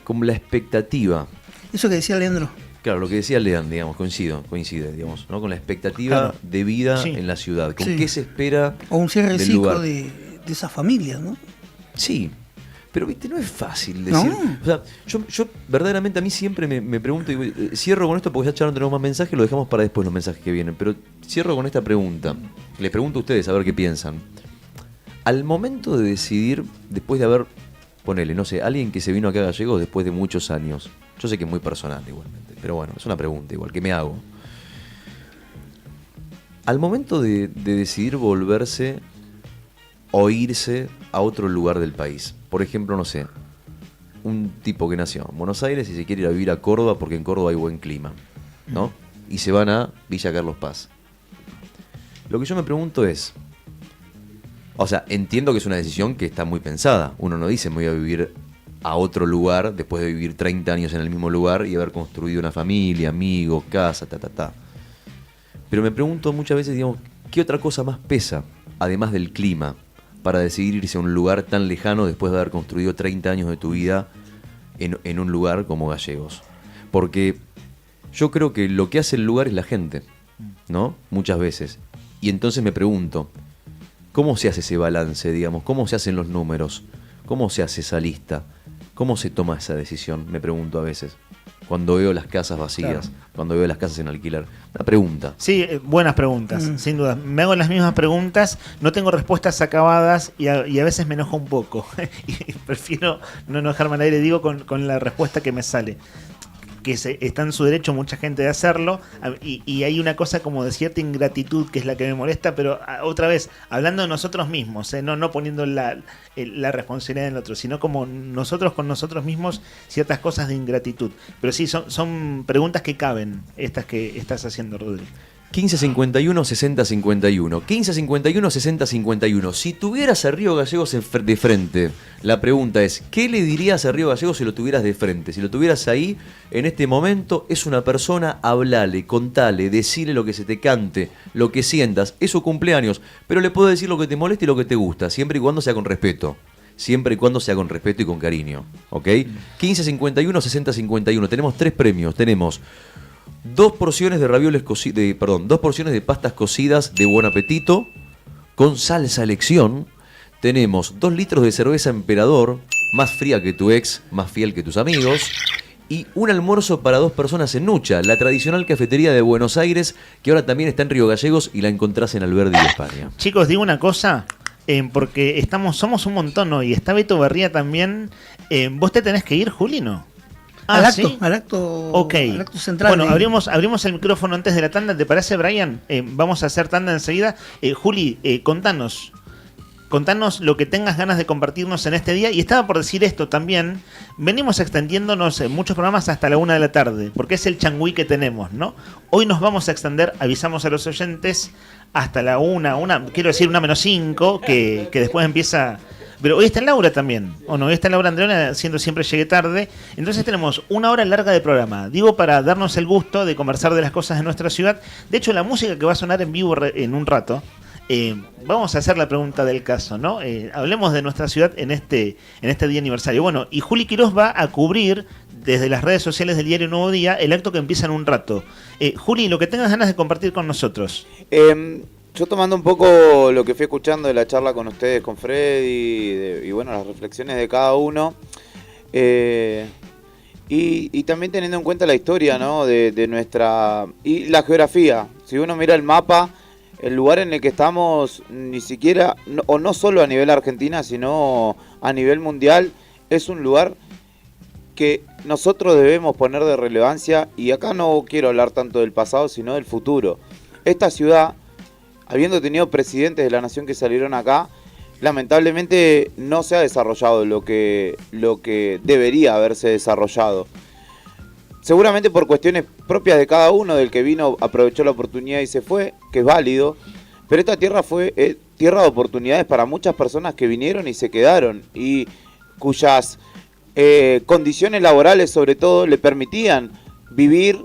como la expectativa. Eso que decía Leandro. Claro, lo que decía Leandro, digamos, coincide, digamos, ¿no? Con la expectativa de vida en la ciudad, con qué se espera o un cierre del ciclo lugar. de esas familias, ¿no? Sí, pero viste, no es fácil decir. No. O sea, yo verdaderamente a mí siempre me pregunto, y cierro con esto porque ya no tenemos más mensajes, lo dejamos para después los mensajes que vienen, pero cierro con esta pregunta. Les pregunto a ustedes a ver qué piensan. Al momento de decidir, después de haber, ponele, no sé, alguien que se vino acá a Gallegos después de muchos años, yo sé que es muy personal igualmente, pero bueno, es una pregunta igual, que me hago. Al momento de decidir volverse o irse a otro lugar del país, por ejemplo, no sé, un tipo que nació en Buenos Aires y se quiere ir a vivir a Córdoba porque en Córdoba hay buen clima, ¿no? Y se van a Villa Carlos Paz. Lo que yo me pregunto es, o sea, entiendo que es una decisión que está muy pensada. Uno no dice me voy a vivir a otro lugar después de vivir 30 años en el mismo lugar y haber construido una familia, amigos, casa, Pero me pregunto muchas veces, digamos, ¿qué otra cosa más pesa, además del clima, para decidir irse a un lugar tan lejano después de haber construido 30 años de tu vida en un lugar como Gallegos? Porque yo creo que lo que hace el lugar es la gente, ¿no? Muchas veces. Y entonces me pregunto, ¿cómo se hace ese balance, digamos? ¿Cómo se hacen los números? ¿Cómo se hace esa lista? ¿Cómo se toma esa decisión? Me pregunto a veces. Cuando veo las casas vacías, Claro. cuando veo las casas en alquiler. Una pregunta. Sí, buenas preguntas, sin duda. Me hago las mismas preguntas, no tengo respuestas acabadas y a veces me enojo un poco. Y prefiero no enojarme al aire, digo, con la respuesta que me sale. Que está en su derecho mucha gente de hacerlo, y hay una cosa como de cierta ingratitud que es la que me molesta, pero otra vez, hablando de nosotros mismos, no poniendo la responsabilidad en el otro, sino como nosotros con nosotros mismos, ciertas cosas de ingratitud. Pero sí, son preguntas que caben, estas que estás haciendo, Rodri. 1551 6051. 1551 6051. Si tuvieras a Río Gallegos de frente, la pregunta es, ¿qué le dirías a Río Gallegos si lo tuvieras de frente? Si lo tuvieras ahí, en este momento, es una persona, hablale, contale, decile lo que se te cante, lo que sientas. Es su cumpleaños, pero le puedo decir lo que te molesta y lo que te gusta, siempre y cuando sea con respeto. Siempre y cuando sea con respeto y con cariño. ¿Ok? 1551 6051. Tenemos 3 premios. Tenemos 2 porciones de ravioles cocidos, 2 porciones de pastas cocidas de buen apetito con salsa elección. Tenemos 2 litros de cerveza Emperador, más fría que tu ex, más fiel que tus amigos. Y un almuerzo para 2 personas en Nucha, la tradicional cafetería de Buenos Aires, que ahora también está en Río Gallegos y la encontrás en Alberdi, España. Chicos, digo una cosa, porque somos un montón hoy. Está Beto Berría también. ¿Vos te tenés que ir, Juli, no? Al acto, ¿sí? al acto, Ok. al acto central. Bueno, abrimos el micrófono antes de la tanda, ¿te parece, Brian? Vamos a hacer tanda enseguida. Juli, contanos lo que tengas ganas de compartirnos en este día. Y estaba por decir esto también, venimos extendiéndonos en muchos programas hasta la 1 de la tarde, porque es el changüí que tenemos, ¿no? Hoy nos vamos a extender, avisamos a los oyentes, hasta la 1 menos 5, que después empieza... Pero hoy está Laura también, ¿o no? Hoy está Laura Andreona haciendo Siempre Llegué Tarde. Entonces tenemos 1 hora larga de programa. Digo, para darnos el gusto de conversar de las cosas de nuestra ciudad. De hecho, la música que va a sonar en vivo en un rato, vamos a hacer la pregunta del caso, ¿no? Hablemos de nuestra ciudad en este día aniversario. Bueno, y Juli Quiroz va a cubrir desde las redes sociales del diario Nuevo Día el acto que empieza en un rato. Juli, lo que tengas ganas de compartir con nosotros. Yo tomando un poco lo que fui escuchando de la charla con ustedes, con Freddy, y bueno, las reflexiones de cada uno, y también teniendo en cuenta la historia, ¿no? de nuestra... y la geografía. Si uno mira el mapa, el lugar en el que estamos, ni siquiera, o no solo a nivel Argentina, sino a nivel mundial, es un lugar que nosotros debemos poner de relevancia, y acá no quiero hablar tanto del pasado, sino del futuro. Esta ciudad, habiendo tenido presidentes de la nación que salieron acá, lamentablemente no se ha desarrollado lo que debería haberse desarrollado. Seguramente por cuestiones propias de cada uno, del que vino, aprovechó la oportunidad y se fue, que es válido, pero esta tierra fue tierra de oportunidades para muchas personas que vinieron y se quedaron, y cuyas condiciones laborales sobre todo le permitían vivir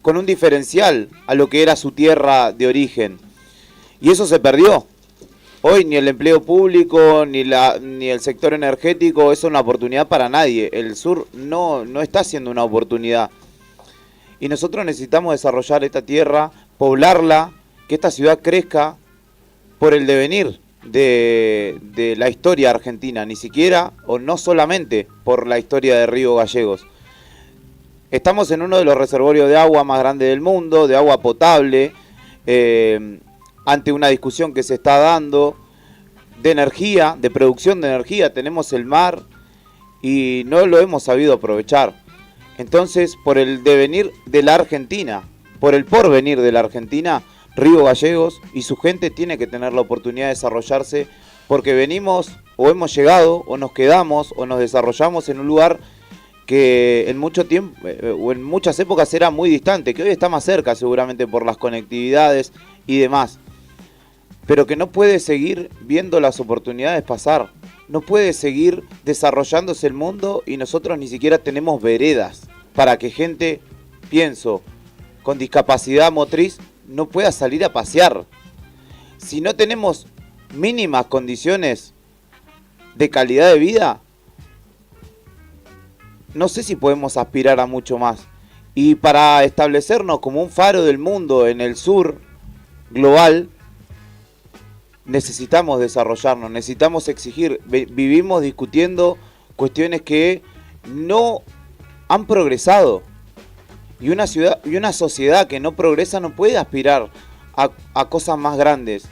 con un diferencial a lo que era su tierra de origen. Y eso se perdió. Hoy ni el empleo público, ni el sector energético es una oportunidad para nadie. El sur no está siendo una oportunidad. Y nosotros necesitamos desarrollar esta tierra, poblarla, que esta ciudad crezca por el devenir de la historia argentina, ni siquiera o no solamente por la historia de Río Gallegos. Estamos en uno de los reservorios de agua más grandes del mundo, de agua potable, ante una discusión que se está dando de energía, de producción de energía. Tenemos el mar y no lo hemos sabido aprovechar. Entonces, por el devenir de la Argentina, por el porvenir de la Argentina, Río Gallegos y su gente tiene que tener la oportunidad de desarrollarse, porque venimos o hemos llegado o nos quedamos o nos desarrollamos en un lugar que en mucho tiempo o en muchas épocas era muy distante, que hoy está más cerca seguramente por las conectividades y demás, pero que no puede seguir viendo las oportunidades pasar, no puede seguir desarrollándose el mundo y nosotros ni siquiera tenemos veredas para que gente, pienso, con discapacidad motriz no pueda salir a pasear. Si no tenemos mínimas condiciones de calidad de vida, no sé si podemos aspirar a mucho más. Y para establecernos como un faro del mundo en el sur, global, necesitamos desarrollarnos, necesitamos exigir. Vivimos discutiendo cuestiones que no han progresado. Y una ciudad y una sociedad que no progresa no puede aspirar a cosas más grandes.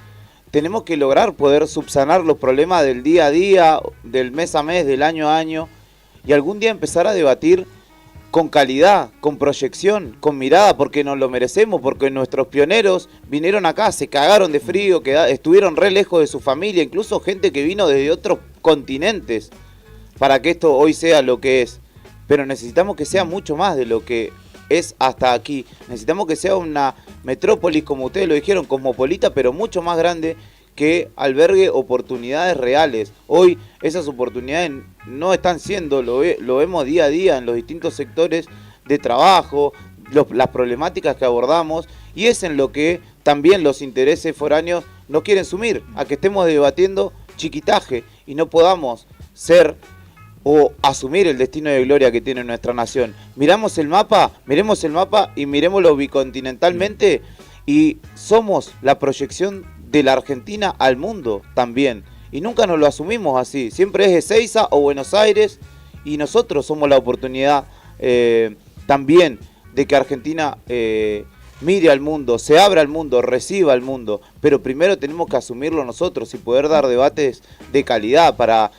Tenemos que lograr poder subsanar los problemas del día a día, del mes a mes, del año a año, y algún día empezar a debatir con calidad, con proyección, con mirada, porque nos lo merecemos, porque nuestros pioneros vinieron acá, se cagaron de frío, estuvieron re lejos de su familia, incluso gente que vino desde otros continentes, para que esto hoy sea lo que es. Pero necesitamos que sea mucho más de lo que es hasta aquí. Necesitamos que sea una metrópolis, como ustedes lo dijeron, cosmopolita, pero mucho más grande, que albergue oportunidades reales. Hoy esas oportunidades no están siendo, lo vemos día a día en los distintos sectores de trabajo, las problemáticas que abordamos, y es en lo que también los intereses foráneos no quieren sumir, a que estemos debatiendo chiquitaje y no podamos ser o asumir el destino de gloria que tiene nuestra nación. Miremos el mapa y miremoslo bicontinentalmente, y somos la proyección de la Argentina al mundo también. Y nunca nos lo asumimos así. Siempre es Ezeiza o Buenos Aires, y nosotros somos la oportunidad también de que Argentina mire al mundo, se abra al mundo, reciba al mundo. Pero primero tenemos que asumirlo nosotros y poder dar debates de calidad para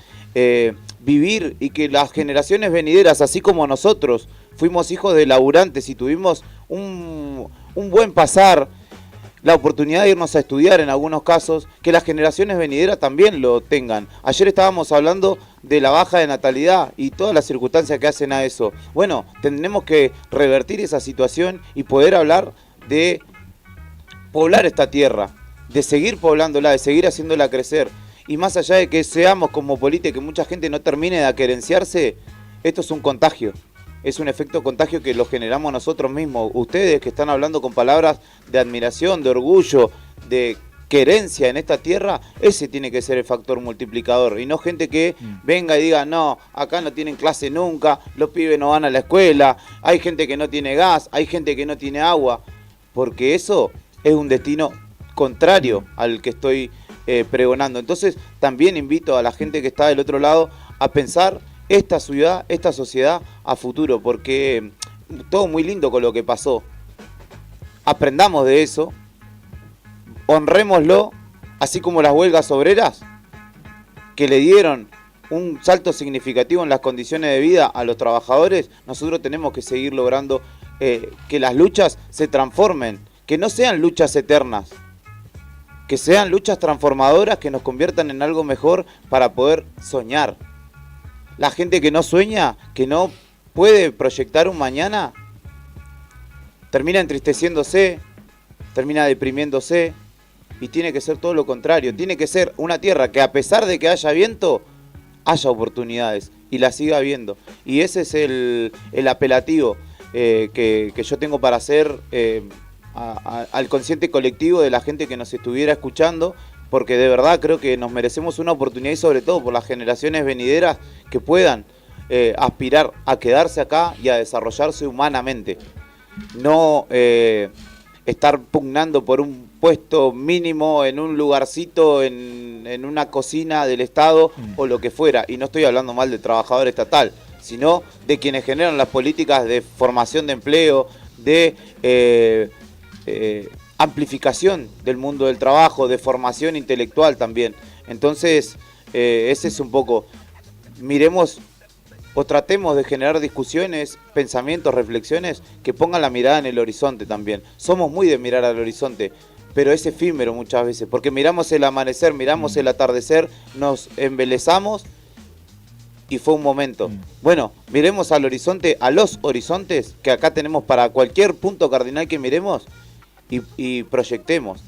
vivir, y que las generaciones venideras, así como nosotros fuimos hijos de laburantes y tuvimos un buen pasar, la oportunidad de irnos a estudiar en algunos casos, que las generaciones venideras también lo tengan. Ayer estábamos hablando de la baja de natalidad y todas las circunstancias que hacen a eso. Bueno, tenemos que revertir esa situación y poder hablar de poblar esta tierra, de seguir poblándola, de seguir haciéndola crecer. Y más allá de que seamos cosmopolitas y que mucha gente no termine de acerenciarse, esto es un contagio. Es un efecto contagio que lo generamos nosotros mismos. Ustedes que están hablando con palabras de admiración, de orgullo, de querencia en esta tierra, ese tiene que ser el factor multiplicador. Y no gente que venga y diga, no, acá no tienen clase nunca, los pibes no van a la escuela, hay gente que no tiene gas, hay gente que no tiene agua. Porque eso es un destino contrario al que estoy pregonando. Entonces también invito a la gente que está del otro lado a pensar esta ciudad, esta sociedad a futuro, porque todo muy lindo con lo que pasó. Aprendamos de eso, honrémoslo, así como las huelgas obreras, que le dieron un salto significativo en las condiciones de vida a los trabajadores. Nosotros tenemos que seguir logrando que las luchas se transformen, que no sean luchas eternas, que sean luchas transformadoras que nos conviertan en algo mejor para poder soñar. La gente que no sueña, que no puede proyectar un mañana, termina entristeciéndose, termina deprimiéndose, y tiene que ser todo lo contrario. Tiene que ser una tierra que, a pesar de que haya viento, haya oportunidades y la siga habiendo. Y ese es el apelativo que yo tengo para hacer al consciente colectivo de la gente que nos estuviera escuchando, porque de verdad creo que nos merecemos una oportunidad, y sobre todo por las generaciones venideras que puedan aspirar a quedarse acá y a desarrollarse humanamente. No estar pugnando por un puesto mínimo en un lugarcito, en una cocina del Estado o lo que fuera. Y no estoy hablando mal del trabajador estatal, sino de quienes generan las políticas de formación de empleo, de amplificación del mundo del trabajo, de formación intelectual también. Entonces, ese es un poco, miremos o tratemos de generar discusiones, pensamientos, reflexiones que pongan la mirada en el horizonte también. Somos muy de mirar al horizonte, pero es efímero muchas veces, porque miramos el amanecer, miramos el atardecer, nos embelezamos y fue un momento. Bueno, miremos al horizonte, a los horizontes que acá tenemos para cualquier punto cardinal que miremos, y proyectemos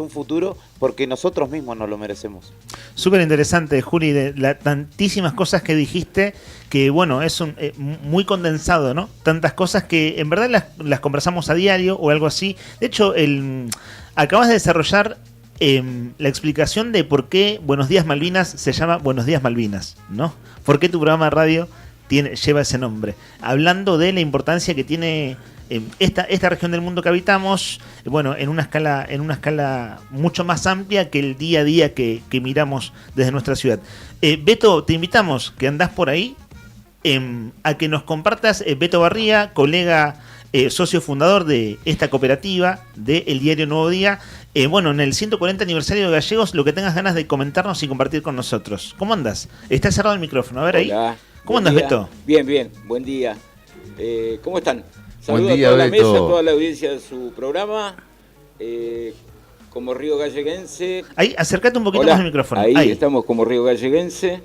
un futuro, porque nosotros mismos nos lo merecemos. Súper interesante, Juli, de las tantísimas cosas que dijiste, que bueno, es muy condensado, ¿no? Tantas cosas que en verdad las conversamos a diario o algo así. De hecho, acabas de desarrollar la explicación de por qué Buenos Días Malvinas se llama Buenos Días Malvinas, ¿no? ¿Por qué tu programa de radio lleva ese nombre? Hablando de la importancia que tiene esta región del mundo que habitamos, bueno, en una escala mucho más amplia que el día a día que miramos desde nuestra ciudad. Beto, te invitamos, que andás por ahí, a que nos compartas, Beto Barría, colega, socio fundador de esta cooperativa, de El Diario Nuevo Día, bueno, en el 140 aniversario de Gallegos, lo que tengas ganas de comentarnos y compartir con nosotros. ¿Cómo andas? Está cerrado el micrófono, a ver. Hola, ahí. ¿Cómo andas, día. Beto? Bien, buen día. ¿Cómo están? Saludos Buen día, a toda la Beto. mesa, a toda la audiencia de su programa. Como Río Galleguense. Ahí, acércate un poquito Hola, más al micrófono. Ahí estamos como Río Galleguense.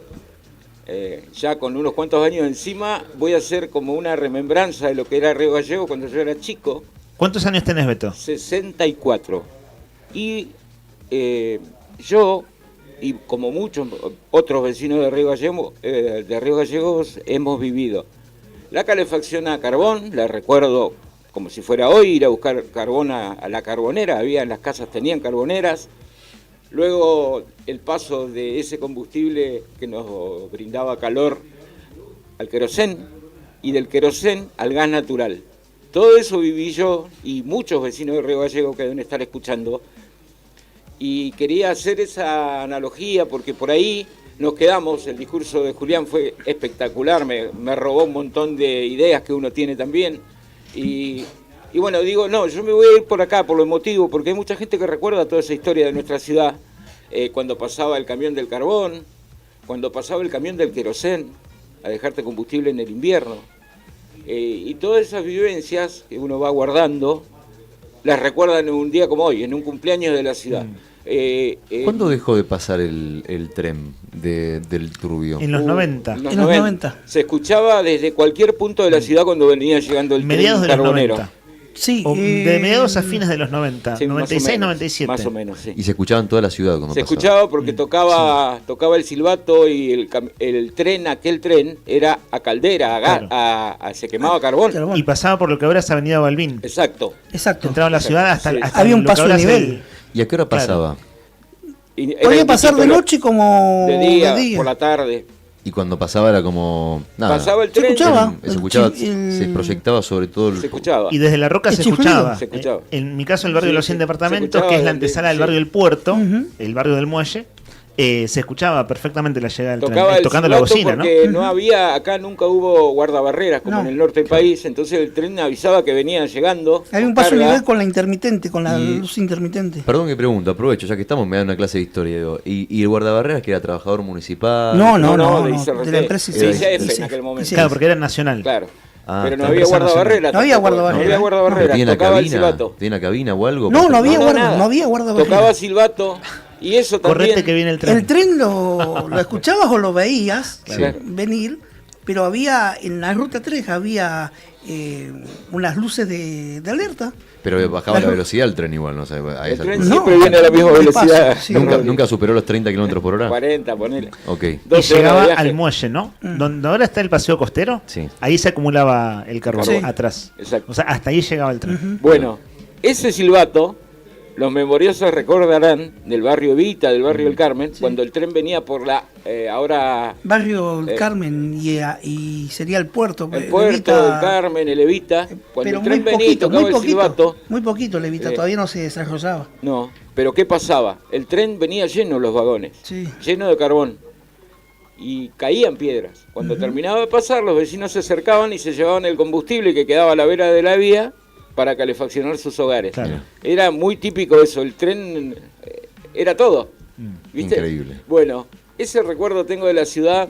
Ya con unos cuantos años encima, voy a hacer como una remembranza de lo que era Río Gallegos cuando yo era chico. ¿Cuántos años tenés, Beto? 64. Y yo, y como muchos otros vecinos de Río Gallegos, hemos vivido la calefacción a carbón. La recuerdo como si fuera hoy, ir a buscar carbón a la carbonera. Había en las casas, tenían carboneras. Luego el paso de ese combustible que nos brindaba calor al querosén, y del querosén al gas natural. Todo eso viví yo y muchos vecinos de Río Gallegos que deben estar escuchando. Y quería hacer esa analogía porque por ahí nos quedamos. El discurso de Julián fue espectacular, me robó un montón de ideas que uno tiene también. Y bueno, digo, no, yo me voy a ir por acá, por lo emotivo, porque hay mucha gente que recuerda toda esa historia de nuestra ciudad, cuando pasaba el camión del carbón, cuando pasaba el camión del querosén, a dejarte combustible en el invierno. Y todas esas vivencias que uno va guardando, las recuerdan en un día como hoy, en un cumpleaños de la ciudad. ¿Cuándo dejó de pasar el tren del Turbio? En los 90. En los 90. Se escuchaba desde cualquier punto de la ciudad cuando venía llegando el mediados tren de los carbonero. 90. Sí, de mediados a fines de los 90, Sí, 96, 97. Más o menos, sí. Y se escuchaba en toda la ciudad cuando Se pasaba. escuchaba porque tocaba el silbato y aquel tren era a caldera, se quemaba carbón. Y pasaba por lo que ahora es Avenida Balbín. Exacto. Entraba a la ciudad hasta Había un lo que paso ahora de es nivel. ¿Y a qué hora pasaba? Podía pasar de noche como de día, por la tarde. Y cuando pasaba era como... Nada. Pasaba el tren. Se escuchaba, se proyectaba sobre todo el... Se escuchaba. Y desde La Roca se escuchaba. En mi caso, el barrio de los 100 departamentos, que es la antesala del barrio del Puerto, el barrio del Muelle, se escuchaba perfectamente la llegada del tren, tocando la bocina, ¿no? Porque no había, acá nunca hubo guardabarreras como en el norte del país, entonces el tren avisaba que venía llegando. Había un paso de nivel con la intermitente, con la luz intermitente. Perdón que pregunto, aprovecho, ya que estamos, me dan una clase de historia. Digo. ¿Y el guardabarreras que era trabajador municipal? No, de la empresa ICF en aquel momento. Claro, porque era nacional. Claro. Pero no había guardabarreras. No había guardabarreras. ¿Tiene una Tocaba el cabina? silbato. ¿Tiene una cabina o algo? No había guardabarreras. Tocaba silbato. Y eso también. Correte que viene el tren. El tren lo escuchabas o lo veías venir, pero había en la ruta 3 había unas luces de alerta. Pero bajaba la velocidad del tren igual, no sé. El tren siempre viene a la misma velocidad. ¿Nunca superó los 30 kilómetros por hora? 40, ponele. Ok. Y llegaba al muelle, ¿no? Donde ahora está el paseo costero. Sí. Ahí se acumulaba el carbón atrás. Exacto. O sea, hasta ahí llegaba el tren. Bueno, ese silbato, los memoriosos recordarán del barrio Evita, del barrio del Carmen, cuando el tren venía por la ahora... Barrio del Carmen y sería el puerto. El puerto del Carmen, el Evita. Cuando Pero el tren muy venía y tocaba el silbato... Muy poquito el Evita, todavía no se desarrollaba. No, pero ¿qué pasaba? El tren venía lleno los vagones, lleno de carbón. Y caían piedras. Cuando terminaba de pasar, los vecinos se acercaban y se llevaban el combustible que quedaba a la vera de la vía para calefaccionar sus hogares. Claro. Era muy típico eso, el tren era todo. ¿Viste? Increíble. Bueno, ese recuerdo tengo de la ciudad.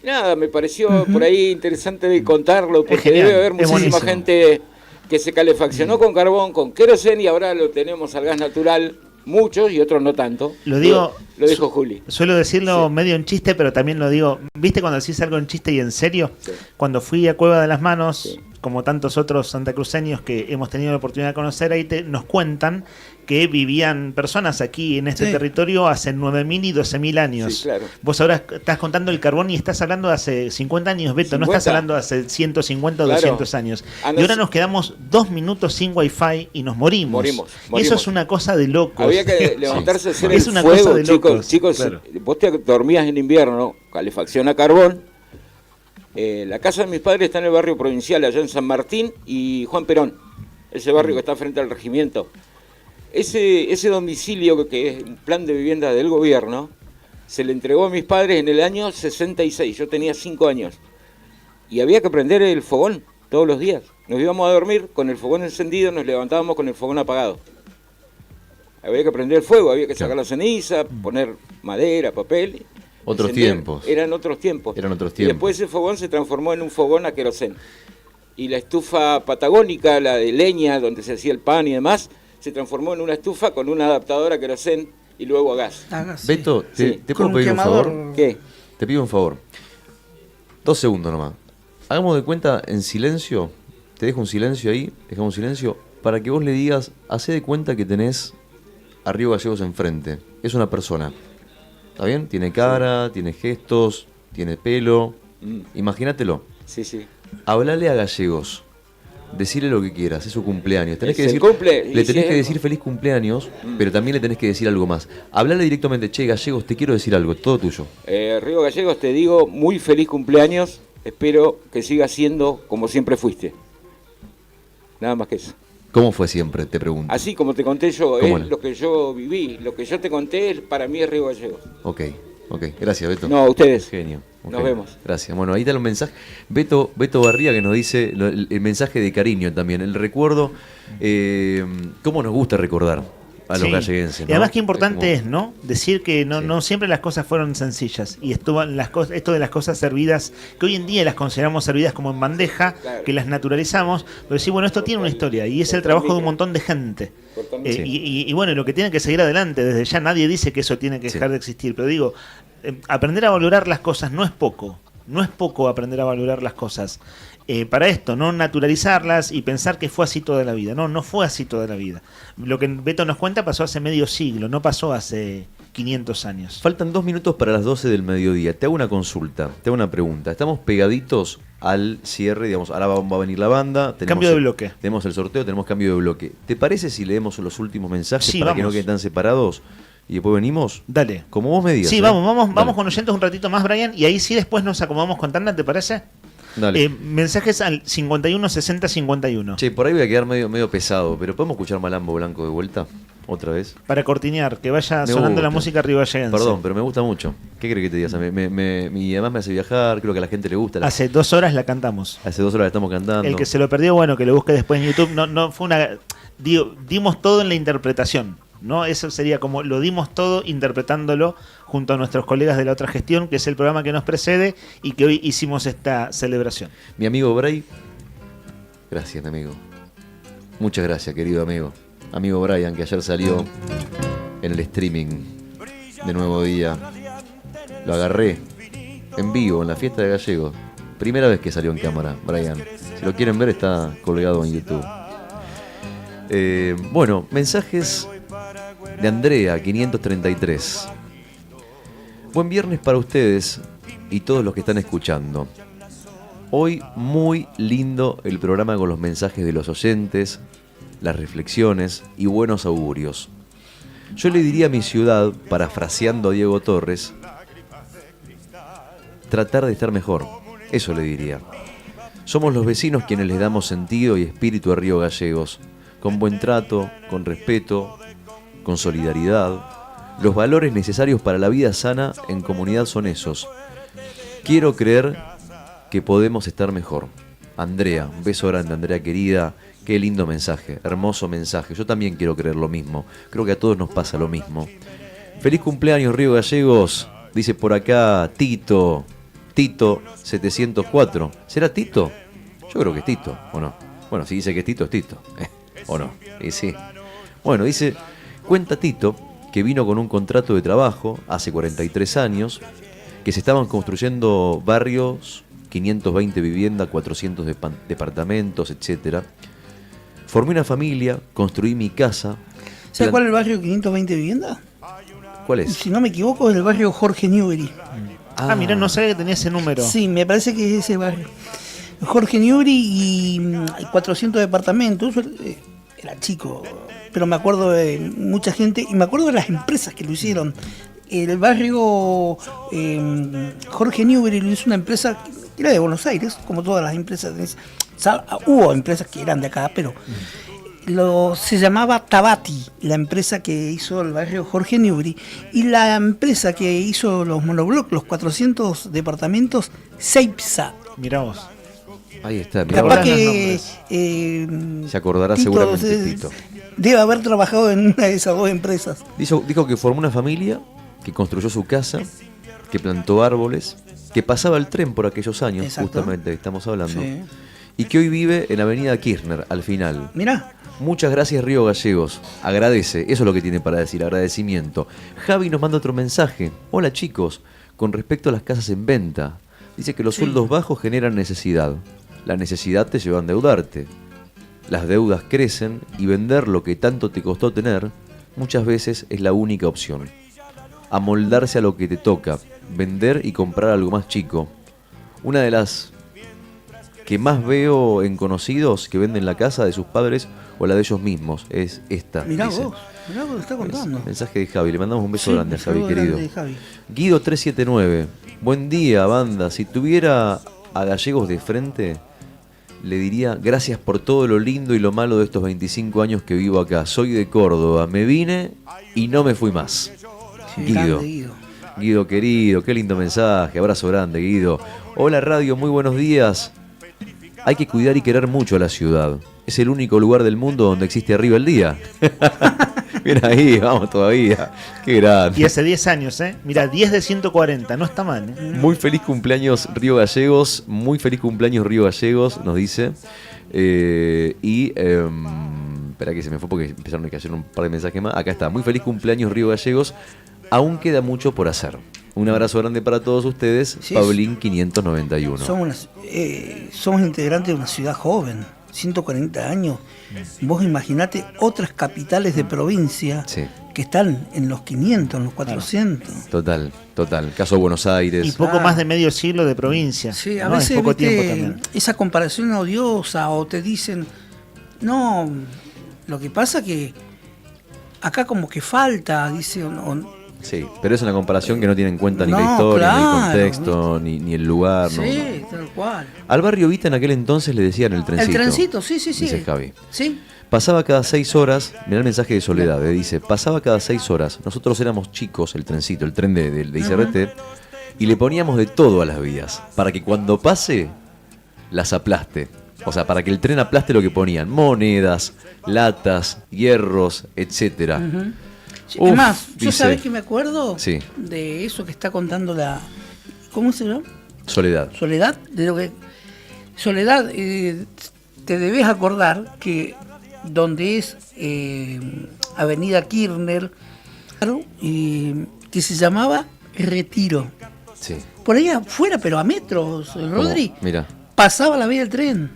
Nada, me pareció por ahí interesante de contarlo, porque debe haber muchísima gente que se calefaccionó con carbón, con queroseno, y ahora lo tenemos al gas natural. Muchos y otros no tanto. Lo digo, lo dijo Juli. Suelo decirlo medio en chiste, pero también lo digo. ¿Viste cuando decís algo en chiste y en serio? Sí. Cuando fui a Cueva de las Manos, como tantos otros santacruceños que hemos tenido la oportunidad de conocer, ahí nos cuentan que vivían personas aquí en este territorio hace 9.000 y 12.000 años. Sí, claro. Vos ahora estás contando el carbón y estás hablando de hace 50 años, Beto, 50. No estás hablando de hace 150 o 200 años. Y ahora nos quedamos 2 minutos sin wifi y nos morimos. Y eso es una cosa de locos. Había que levantarse a hacer es el una fuego, cosa de locos. Chicos, claro. Vos te dormías en invierno, calefacción a carbón, La casa de mis padres está en el barrio Provincial, allá en San Martín y Juan Perón, ese barrio que está frente al regimiento. Ese domicilio, que es un plan de vivienda del gobierno, se le entregó a mis padres en el año 66, yo tenía 5 años. Y había que prender el fogón todos los días. Nos íbamos a dormir con el fogón encendido, nos levantábamos con el fogón apagado. Había que prender el fuego, había que sacar la ceniza, poner madera, papel. Otros encender. tiempos. Eran otros tiempos. Y después ese fogón se transformó en un fogón a querosén. Y la estufa patagónica, la de leña, donde se hacía el pan y demás, se transformó en una estufa con un adaptador a querosén y luego a gas. Beto, ¿te puedo pedir un favor? ¿Qué? Te pido un favor. 2 segundos nomás. Hagamos de cuenta en silencio, te dejo un silencio ahí, dejamos un silencio, para que vos le digas, hacé de cuenta que tenés a Río Gallegos enfrente. Es una persona. ¿Está bien? Tiene cara, tiene gestos, tiene pelo. Imagínatelo. Sí, sí. Hablale a Gallegos. Decirle lo que quieras, es su cumpleaños. Le tenés que decir feliz cumpleaños, pero también le tenés que decir algo más. Hablale directamente, che, Gallegos, te quiero decir algo, todo tuyo. Río Gallegos, te digo, muy feliz cumpleaños. Espero que sigas siendo como siempre fuiste. Nada más que eso. ¿Cómo fue siempre, te pregunto? Así como te conté yo, es lo que yo viví. Lo que yo te conté, para mí es Río Gallegos. Ok. Gracias, Beto. No, a ustedes. Genio. Nos vemos. Gracias. Bueno, ahí está el mensaje. Beto Barría, que nos dice el mensaje de cariño también, el recuerdo. ¿Cómo nos gusta recordar a los galleguenses? ¿No? Y además qué importante es, ¿no? Decir que no siempre las cosas fueron sencillas. Y esto de las cosas servidas, que hoy en día las consideramos servidas como en bandeja, que las naturalizamos, pero sí, bueno, esto tiene una historia y es el trabajo de un montón de gente. Y bueno, lo que tiene que seguir adelante, desde ya nadie dice que eso tiene que dejar de existir, pero digo, aprender a valorar las cosas no es poco. No es poco aprender a valorar las cosas. Para esto, no naturalizarlas y pensar que fue así toda la vida. No fue así toda la vida. Lo que Beto nos cuenta pasó hace medio siglo, no pasó hace 500 años. Faltan 2 minutos para las 12 del mediodía. Te hago una consulta, te hago una pregunta. Estamos pegaditos al cierre, digamos, ahora va a venir la banda. Cambio de bloque. Tenemos el sorteo, tenemos cambio de bloque. ¿Te parece si leemos los últimos mensajes Sí, para vamos. que no queden tan separados? Y después venimos. Dale. Como vos me digas. Sí, vamos con oyentes un ratito más, Brian, y ahí sí después nos acomodamos con tanda, ¿te parece? Dale. Mensajes al 51 60 51. Che, por ahí voy a quedar medio pesado, pero ¿podemos escuchar Malambo Blanco de vuelta? ¿Otra vez? Para cortinear, que vaya Me sonando gusta. la música rivalleguense. Perdón, pero me gusta mucho. ¿Qué crees que te digas? Y además me hace viajar, creo que a la gente le gusta. Hace 2 horas la cantamos. Hace 2 horas la estamos cantando. El que se lo perdió, bueno, que lo busque después en YouTube. No fue una... dimos todo en la interpretación, ¿no? Eso sería como lo dimos todo interpretándolo junto a nuestros colegas de la otra gestión, que es el programa que nos precede y que hoy hicimos esta celebración. Mi amigo Bray, gracias, mi amigo. Muchas gracias, querido amigo. Amigo Brian, que ayer salió en el streaming de Nuevo Día. Lo agarré en vivo en la fiesta de Gallegos. Primera vez que salió en cámara, Brian. Si lo quieren ver, está colgado en YouTube. Bueno, mensajes de Andrea, 533. Buen viernes para ustedes y todos los que están escuchando. Hoy muy lindo el programa con los mensajes de los oyentes, las reflexiones y buenos augurios. Yo le diría a mi ciudad, parafraseando a Diego Torres, tratar de estar mejor. Eso le diría. Somos los vecinos quienes les damos sentido y espíritu a Río Gallegos, con buen trato, con respeto, con solidaridad. Los valores necesarios para la vida sana en comunidad son esos. Quiero creer que podemos estar mejor. Andrea, un beso grande, Andrea querida. Qué lindo mensaje, hermoso mensaje. Yo también quiero creer lo mismo. Creo que a todos nos pasa lo mismo. Feliz cumpleaños, Río Gallegos. Dice por acá Tito 704. ¿Será Tito? Yo creo que es Tito, ¿o no? Bueno, si dice que es Tito, ¿o no? Y sí. Bueno, dice, cuenta Tito que vino con un contrato de trabajo hace 43 años, que se estaban construyendo barrios, 520 viviendas, 400 departamentos, etcétera. Formé una familia, construí mi casa. ¿Sabes cuál es el barrio 520 viviendas? ¿Cuál es? Si no me equivoco, es el barrio Jorge Newbery. Mirá, no sabía que tenía ese número. Sí, me parece que es ese barrio. Jorge Newbery y 400 departamentos. Era chico, pero me acuerdo de mucha gente y me acuerdo de las empresas que lo hicieron. el barrio Jorge Newbery es una empresa que era de Buenos Aires, como todas las empresas. Hubo empresas que eran de acá, pero se llamaba Tabati, la empresa que hizo el barrio Jorge Newbery, y la empresa que hizo los monoblocks, los 400 departamentos, Seipsa. Mirá vos. Ahí está. Capaz que se acordará Tito, seguramente Tito. Debe haber trabajado en una de esas dos empresas. Dijo que formó una familia, que construyó su casa, que plantó árboles, que pasaba el tren por aquellos años, Exacto. justamente que estamos hablando, Sí. y que hoy vive en Avenida Kirchner, al final. Mirá. Muchas gracias, Río Gallegos. Agradece, eso es lo que tiene para decir, agradecimiento. Javi nos manda otro mensaje. Hola chicos, con respecto a las casas en venta. Dice que los sueldos bajos generan necesidad. La necesidad te lleva a endeudarte. Las deudas crecen y vender lo que tanto te costó tener muchas veces es la única opción. Amoldarse a lo que te toca, vender y comprar algo más chico. Una de las que más veo en conocidos que venden la casa de sus padres o la de ellos mismos es esta. Mirá dice. vos lo que está contando. Mensaje de Javi, le mandamos un beso Sí, grande a un Javi, saludo querido. grande de Javi. Guido 379, buen día banda, si tuviera a Gallegos de frente, le diría gracias por todo lo lindo y lo malo de estos 25 años que vivo acá. Soy de Córdoba, me vine y no me fui más. Guido. Grande, Guido querido, qué lindo mensaje, abrazo grande Guido. Hola radio, muy buenos días. Hay que cuidar y querer mucho a la ciudad. Es el único lugar del mundo donde existe arriba el día. Mira ahí, vamos todavía. Qué grande. Y hace 10 años, ¿eh? Mira, 10 de 140, no está mal, ¿eh? Muy feliz cumpleaños Río Gallegos, muy feliz cumpleaños Río Gallegos, nos dice. Espera que se me fue porque empezaron a caer un par de mensajes más. Acá está, muy feliz cumpleaños Río Gallegos, aún queda mucho por hacer. Un abrazo grande para todos ustedes, Sí, Paulín 591. Somos integrantes de una ciudad joven, 140 años. Vos imaginate otras capitales de provincia que están en los 500, en los 400. Total. Caso Buenos Aires. Y poco más de medio siglo de provincia. Sí, a ¿no? veces Es poco viste, tiempo también. esa comparación odiosa o te dicen, no, lo que pasa que acá como que falta, dice, Sí, pero es una comparación que no tiene en cuenta ni la No, historia, ni el claro, contexto, ni el lugar. sí, No. tal cual. Al barrio Vita en aquel entonces le decían el trencito. El trencito, sí. Dice Javi. Sí. Pasaba cada 6 horas, mirá el mensaje de Soledad, dice, pasaba cada 6 horas, nosotros éramos chicos, el trencito, el tren de ICRT, y le poníamos de todo a las vías, para que cuando pase, las aplaste. O sea, para que el tren aplaste lo que ponían, monedas, latas, hierros, etcétera. Sí, es más, yo dice, sabés que me acuerdo Sí. de eso que está contando la... ¿Cómo se llama? Soledad. Soledad, de lo que... Soledad, te debes acordar que donde es Avenida Kirchner, que se llamaba Retiro. Sí. Por ahí afuera, pero a metros, Rodri, Mira, pasaba la vía del tren.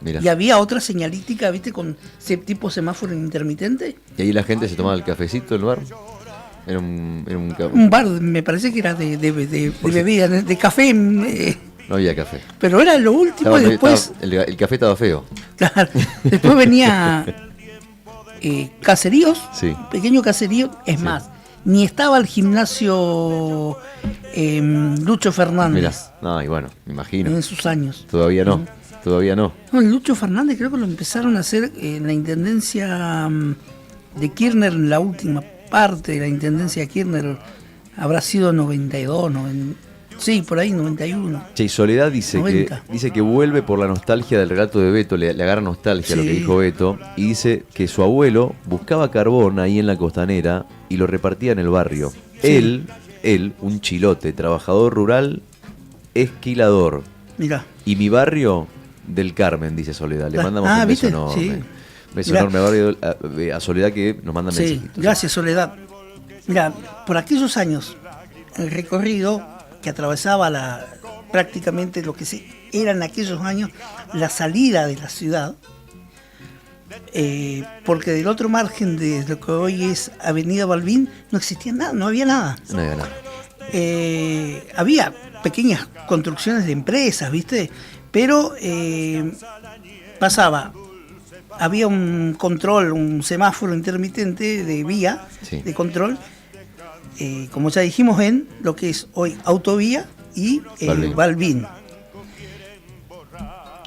mira. Y había otra señalística, ¿viste? Con ese tipo semáforo intermitente. Y ahí la gente se tomaba el cafecito del bar. Era un Un bar, me parece que era de bebidas, de café. No había café. Pero era lo último y después... el café estaba feo. Claro, después venía caseríos, Sí. pequeño caserío, es más, ni estaba el gimnasio Lucho Fernández Mira, no, y bueno, me imagino. en sus años. Todavía no, todavía no. No, el Lucho Fernández creo que lo empezaron a hacer en la intendencia de Kirchner, en la última parte de la intendencia de Kirchner, habrá sido 92, sí, por ahí 91. Che, y Soledad dice 90. que vuelve por la nostalgia del relato de Beto, le agarra nostalgia a lo que Sí. dijo Beto, y dice que su abuelo buscaba carbón ahí en la costanera y lo repartía en el barrio. Sí. Él, un chilote, trabajador rural, esquilador. Mirá. Y mi barrio del Carmen, dice Soledad. Le mandamos un beso ¿viste? enorme. Sí. Beso Mirá. enorme barrio, a Soledad que nos manda Sí, mensajitos. gracias Soledad. Mira, por aquellos años, el recorrido que atravesaba prácticamente lo que era en aquellos años la salida de la ciudad, porque del otro margen de lo que hoy es Avenida Balbín no existía nada, no había nada. No había nada. Había pequeñas construcciones de empresas, ¿viste? Pero había un control, un semáforo intermitente de vía, Sí. de control, como ya dijimos, en lo que es hoy Autovía y Balbín.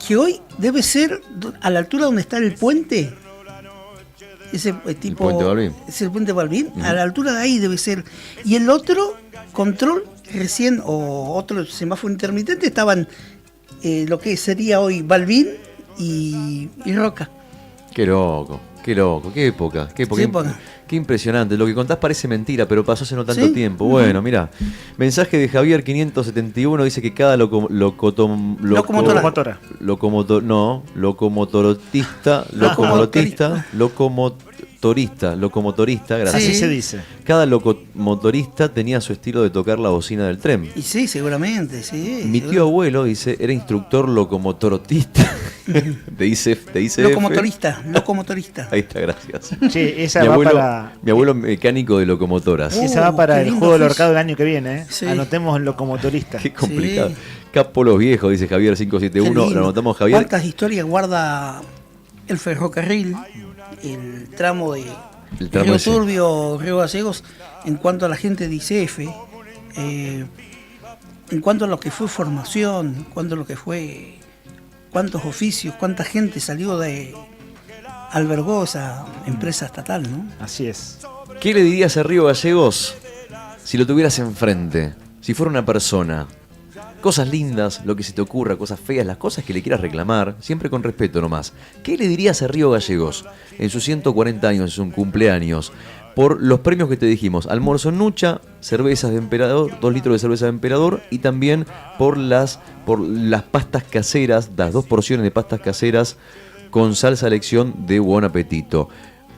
Que hoy debe ser a la altura donde está el puente. Ese tipo, ¿El puente Balbín? Es el puente Balbín. A la altura de ahí debe ser. Y el otro control recién, o otro semáforo intermitente, estaban lo que sería hoy Balbín y Roca. Qué loco, qué época, qué impresionante. Lo que contás parece mentira, pero pasó hace no tanto tiempo. Bueno, mirá, mensaje de Javier 571 dice que cada locomotorista, gracias. Así se dice. Cada locomotorista tenía su estilo de tocar la bocina del tren. Y sí, seguramente, sí. Mi tío abuelo, dice, era instructor locomotorista. te dice locomotorista. Ahí está, gracias. Sí, esa va para... Mi abuelo mecánico de locomotoras. Esa va para el juego del horcado del año que viene, ¿eh? Sí. Anotemos locomotorista. Qué complicado. Sí. Capo los viejos, dice Javier 571. Lo anotamos, Javier. ¿Cuántas historias guarda el ferrocarril, el tramo de Río Turbio, Río Gallegos, en cuanto a la gente de ICF, en cuanto a lo que fue formación, en cuanto a lo que fue cuántos oficios, cuánta gente salió albergó esa empresa estatal, ¿no? Así es. ¿Qué le dirías a Río Gallegos si lo tuvieras enfrente? Si fuera una persona. Cosas lindas, lo que se te ocurra, cosas feas, las cosas que le quieras reclamar, siempre con respeto nomás. ¿Qué le dirías a Río Gallegos en sus 140 años, en su cumpleaños, por los premios que te dijimos? Almuerzo en Nucha, cervezas de Emperador, 2 litros de cerveza de Emperador, y también por las pastas caseras, las 2 porciones de pastas caseras con salsa a elección de Buen Apetito.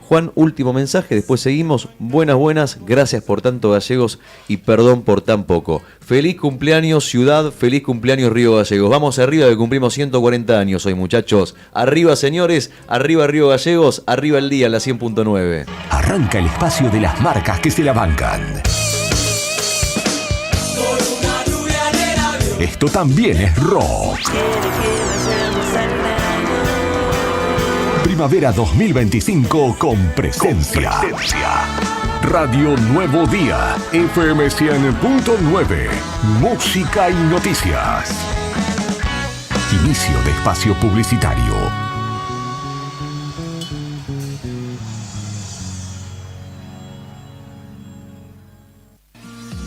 Juan, último mensaje, después seguimos. Buenas, gracias por tanto, Gallegos, y perdón por tan poco. Feliz cumpleaños, ciudad, feliz cumpleaños, Río Gallegos. Vamos arriba, que cumplimos 140 años hoy, muchachos. Arriba, señores, arriba Río Gallegos, arriba el día, la 100.9. Arranca el espacio de las marcas que se la bancan. Esto también es rock. Primavera 2025 con presencia. Radio Nuevo Día, FM 100.9, música y noticias. Inicio de espacio publicitario.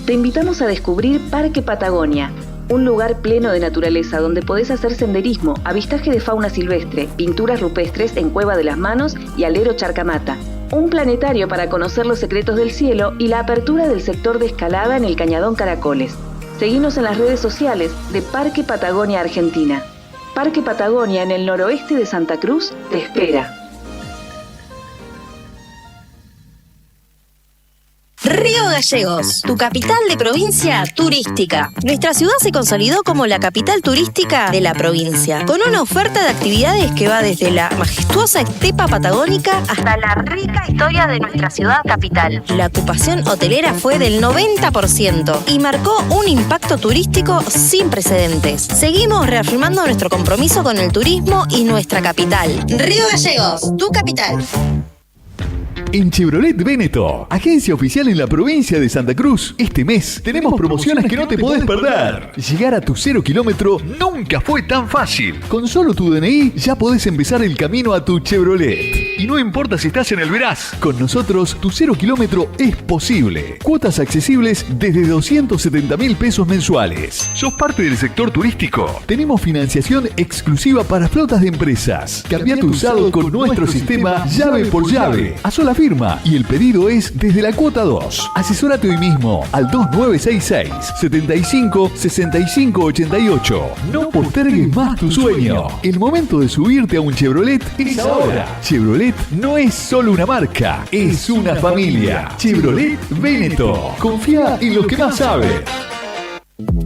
Te invitamos a descubrir Parque Patagonia, un lugar pleno de naturaleza donde podés hacer senderismo, avistaje de fauna silvestre, pinturas rupestres en Cueva de las Manos y Alero Charcamata, un planetario para conocer los secretos del cielo y la apertura del sector de escalada en el Cañadón Caracoles. Seguinos en las redes sociales de Parque Patagonia Argentina. Parque Patagonia en el noroeste de Santa Cruz te espera. Río Gallegos, tu capital de provincia turística. Nuestra ciudad se consolidó como la capital turística de la provincia, con una oferta de actividades que va desde la majestuosa estepa patagónica hasta la rica historia de nuestra ciudad capital. La ocupación hotelera fue del 90% y marcó un impacto turístico sin precedentes. Seguimos reafirmando nuestro compromiso con el turismo y nuestra capital. Río Gallegos, tu capital. En Chevrolet Véneto, agencia oficial en la provincia de Santa Cruz, este mes tenemos promociones que no te podés perder. Llegar a tu 0 kilómetro nunca fue tan fácil. Con solo tu DNI ya podés empezar el camino a tu Chevrolet. Y no importa si estás en el Veraz, con nosotros tu 0 kilómetro es posible. Cuotas accesibles desde 270.000 pesos mensuales. ¿Sos parte del sector turístico? Tenemos financiación exclusiva para flotas de empresas. Cambia tu usado con nuestro sistema llave por llave. A sola firma y el pedido es desde la cuota 2. Asesórate hoy mismo al 2966 75 65 88. No postergues más tu sueño. El momento de subirte a un Chevrolet es ahora. Chevrolet no es solo una marca, es una familia. Chevrolet Véneto. Confía en lo que más sabe.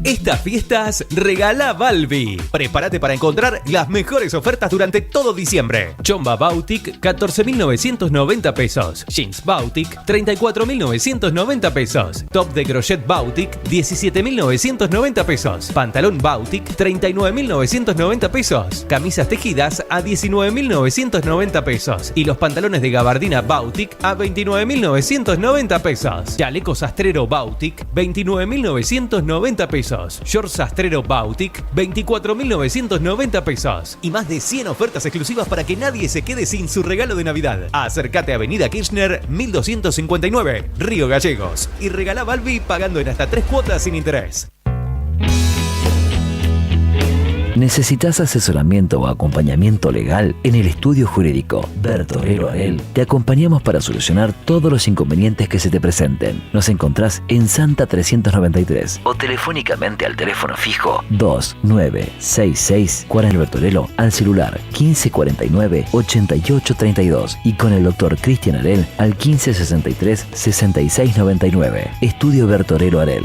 Estas fiestas regala Balbi. Prepárate para encontrar las mejores ofertas durante todo diciembre. Chomba Bautic, 14.990 pesos. Jeans Bautic, 34.990 pesos. Top de crochet Bautic, 17.990 pesos. Pantalón Bautic, 39.990 pesos. Camisas tejidas a 19.990 pesos. Y los pantalones de gabardina Bautic a 29.990 pesos. Chaleco sastrero Bautic, 29.990 pesos. Short sastrero Bautic, 24.990 pesos. Y más de 100 ofertas exclusivas para que nadie se quede sin su regalo de Navidad. Acércate a Avenida Kirchner, 1259, Río Gallegos. Y regala Balbi pagando en hasta 3 cuotas sin interés. ¿Necesitas asesoramiento o acompañamiento legal? En el estudio jurídico Bertorero Arel te acompañamos para solucionar todos los inconvenientes que se te presenten. Nos encontrás en Santa 393 o telefónicamente al teléfono fijo 2966 40 Bertorelo al celular 1549 8832 y con el doctor Cristian Arel al 1563 6699. Estudio Bertorero Arel.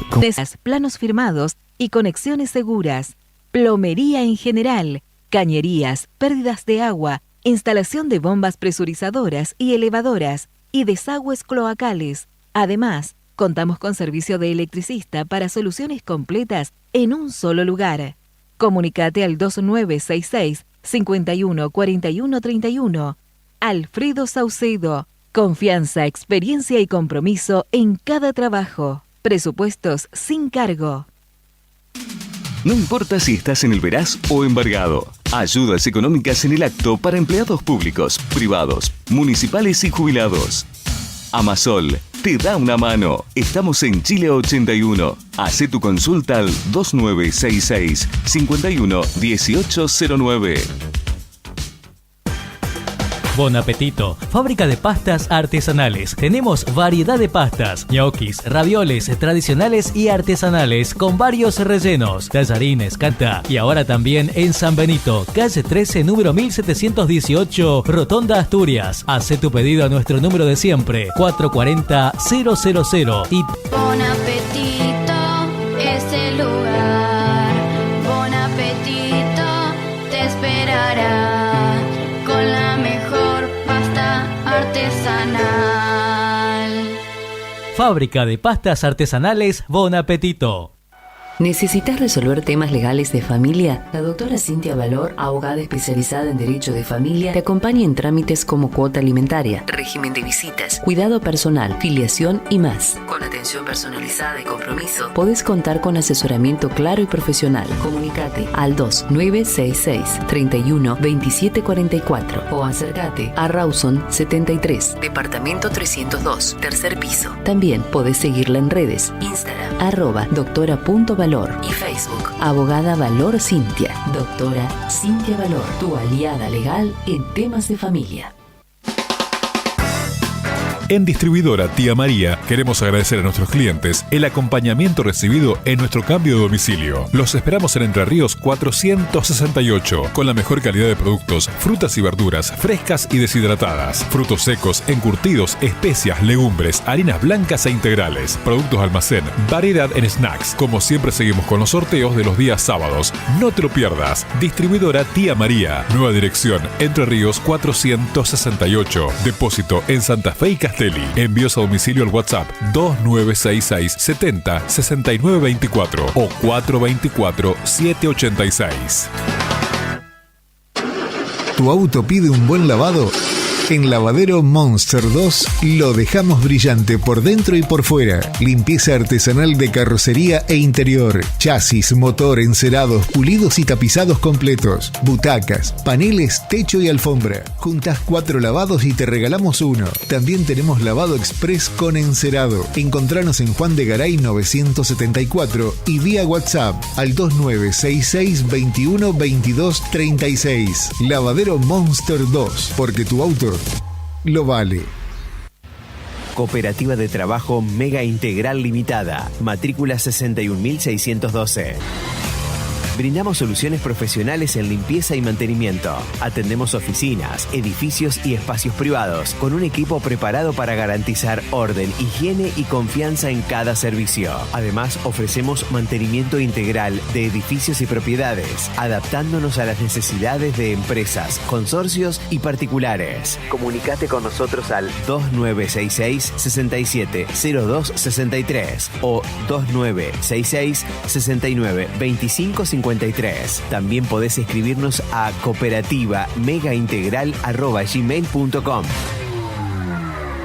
Planos firmados y conexiones seguras. Plomería en general, cañerías, pérdidas de agua, instalación de bombas presurizadoras y elevadoras y desagües cloacales. Además, contamos con servicio de electricista para soluciones completas en un solo lugar. Comunicate al 2966 51 41 31. Alfredo Saucedo. Confianza, experiencia y compromiso en cada trabajo. Presupuestos sin cargo. No importa si estás en el veraz o embargado. Ayudas económicas en el acto para empleados públicos, privados, municipales y jubilados. Amasol te da una mano. Estamos en Chile 81. Hacé tu consulta al 2966 51 1809. Bon Apetito, fábrica de pastas artesanales. Tenemos variedad de pastas, ñoquis, ravioles tradicionales y artesanales con varios rellenos, tallarines, canta. Y ahora también en San Benito, calle 13, número 1718, Rotonda Asturias. Hacé tu pedido a nuestro número de siempre, 440-000 y... Bon Apetito es el lugar. Bon Apetito te esperará con la mejor artesanal. Fábrica de pastas artesanales Bon Apetito. ¿Necesitas resolver temas legales de familia? La doctora Cintia Valor, abogada especializada en Derecho de Familia, te acompaña en trámites como cuota alimentaria, régimen de visitas, cuidado personal, filiación y más. Con atención personalizada y compromiso, podés contar con asesoramiento claro y profesional. Comunicate al 2966 31 27 44 o acércate a Rawson 73, departamento 302, tercer piso. También podés seguirla en redes, Instagram, @doctora.valor y Facebook, Abogada Valor Cintia. Doctora Cintia Valor, tu aliada legal en temas de familia. En Distribuidora Tía María queremos agradecer a nuestros clientes el acompañamiento recibido en nuestro cambio de domicilio. Los esperamos en Entre Ríos 468 con la mejor calidad de productos, frutas y verduras frescas y deshidratadas, frutos secos, encurtidos, especias, legumbres, harinas blancas e integrales, productos de almacén, variedad en snacks. Como siempre seguimos con los sorteos de los días sábados. No te lo pierdas. Distribuidora Tía María. Nueva dirección Entre Ríos 468. Depósito en Santa Fe y Castelli. Envíos a domicilio al WhatsApp 2966 70 69 24 o 424 786. ¿Tu auto pide un buen lavado? En Lavadero Monster 2 lo dejamos brillante por dentro y por fuera. Limpieza artesanal de carrocería e interior. Chasis, motor, encerados, pulidos y tapizados completos. Butacas, paneles, techo y alfombra. Juntas 4 lavados y te regalamos uno. También tenemos lavado express con encerado. Encontranos en Juan de Garay 974 y vía WhatsApp al 2966 21 22 36. Lavadero Monster 2, porque tu auto lo vale. Cooperativa de Trabajo Mega Integral Limitada. Matrícula 61.612. Brindamos soluciones profesionales en limpieza y mantenimiento. Atendemos oficinas, edificios y espacios privados con un equipo preparado para garantizar orden, higiene y confianza en cada servicio. Además, ofrecemos mantenimiento integral de edificios y propiedades, adaptándonos a las necesidades de empresas, consorcios y particulares. Comunicate con nosotros al 2966 67 02 63 o 2966 69 25 53. También podés escribirnos a cooperativa-megaintegral@gmail.com.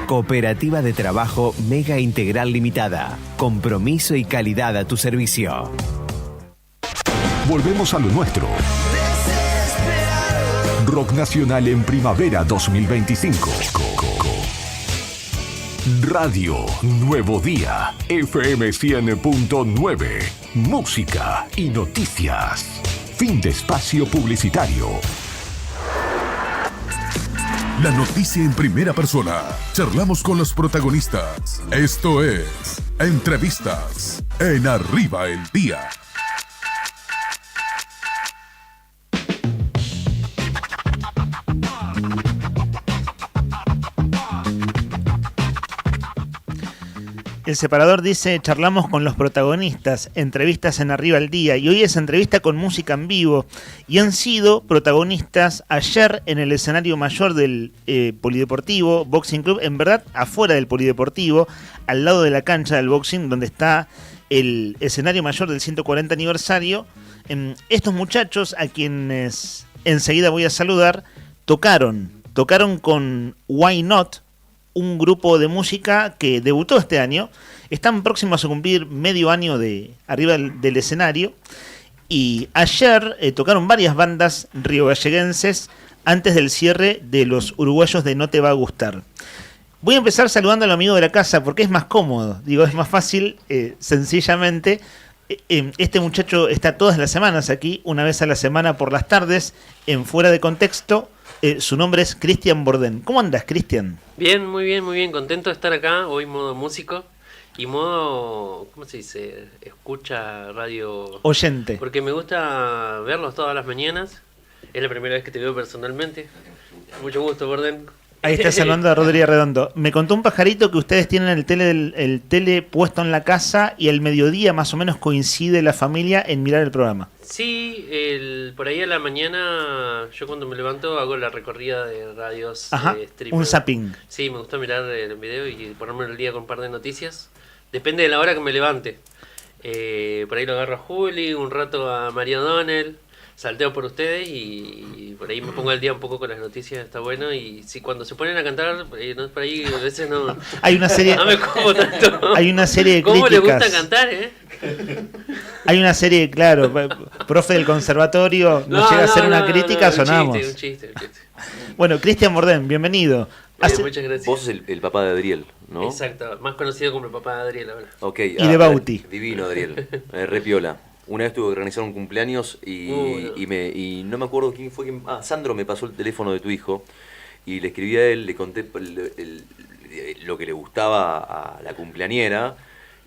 Cooperativa de Trabajo Mega Integral Limitada. Compromiso y calidad a tu servicio. Volvemos a lo nuestro. Rock Nacional en Primavera 2025. Radio Nuevo Día, FM 100.9, música y noticias. Fin de espacio publicitario. La noticia en primera persona. Charlamos con los protagonistas. Esto es Entrevistas en Arriba el Día. El separador dice, charlamos con los protagonistas, entrevistas en Arriba el Día, y hoy es entrevista con música en vivo, y han sido protagonistas ayer en el escenario mayor del Polideportivo, Boxing Club, en verdad afuera del Polideportivo, al lado de la cancha del boxing, donde está el escenario mayor del 140 aniversario. Estos muchachos, a quienes enseguida voy a saludar, tocaron con Why Not, un grupo de música que debutó este año. Están próximos a cumplir medio año de arriba del escenario. Y ayer tocaron varias bandas riogalleguenses antes del cierre de los uruguayos de No Te Va a Gustar. Voy a empezar saludando al amigo de la casa porque es más cómodo. Digo, es más fácil, sencillamente. Este muchacho está todas las semanas aquí, una vez a la semana por las tardes, en Fuera de Contexto. Su nombre es Cristian Bordén. ¿Cómo andas, Cristian? Bien, muy bien, contento de estar acá, hoy modo músico y modo, ¿cómo se dice? Escucha radio... Oyente. Porque me gusta verlos todas las mañanas, es la primera vez que te veo personalmente. Mucho gusto, Bordén. Ahí está saludando a Rodríguez Redondo. Me contó un pajarito que ustedes tienen el tele puesto en la casa y el mediodía más o menos coincide la familia en mirar el programa. Sí, por ahí a la mañana, yo cuando me levanto hago la recorrida de radios. Ajá, un zapping. Sí, me gusta mirar el video y ponerme el día con un par de noticias. Depende de la hora que me levante. Por ahí lo agarro a Juli, un rato a María O'Donnell, salteo por ustedes y por ahí me pongo al día un poco con las noticias, está bueno. Y si cuando se ponen a cantar, por ahí a veces no... Hay una serie... no me como tanto. Hay una serie de ¿Cómo críticas? le gusta cantar, Hay una serie, claro, profe del conservatorio, nos llega a hacer una crítica, sonamos. Un chiste. Bueno, Cristian Bordén, bienvenido. Muchas gracias. Vos sos el papá de Adriel, ¿no? Exacto, más conocido como el papá de Adriel ahora. Okay, y de Bauti. Divino, Adriel. Re piola. Una vez tuve que organizar un cumpleaños y no me acuerdo quién fue. Sandro me pasó el teléfono de tu hijo y le escribí a él, le conté lo que le gustaba a la cumpleañera.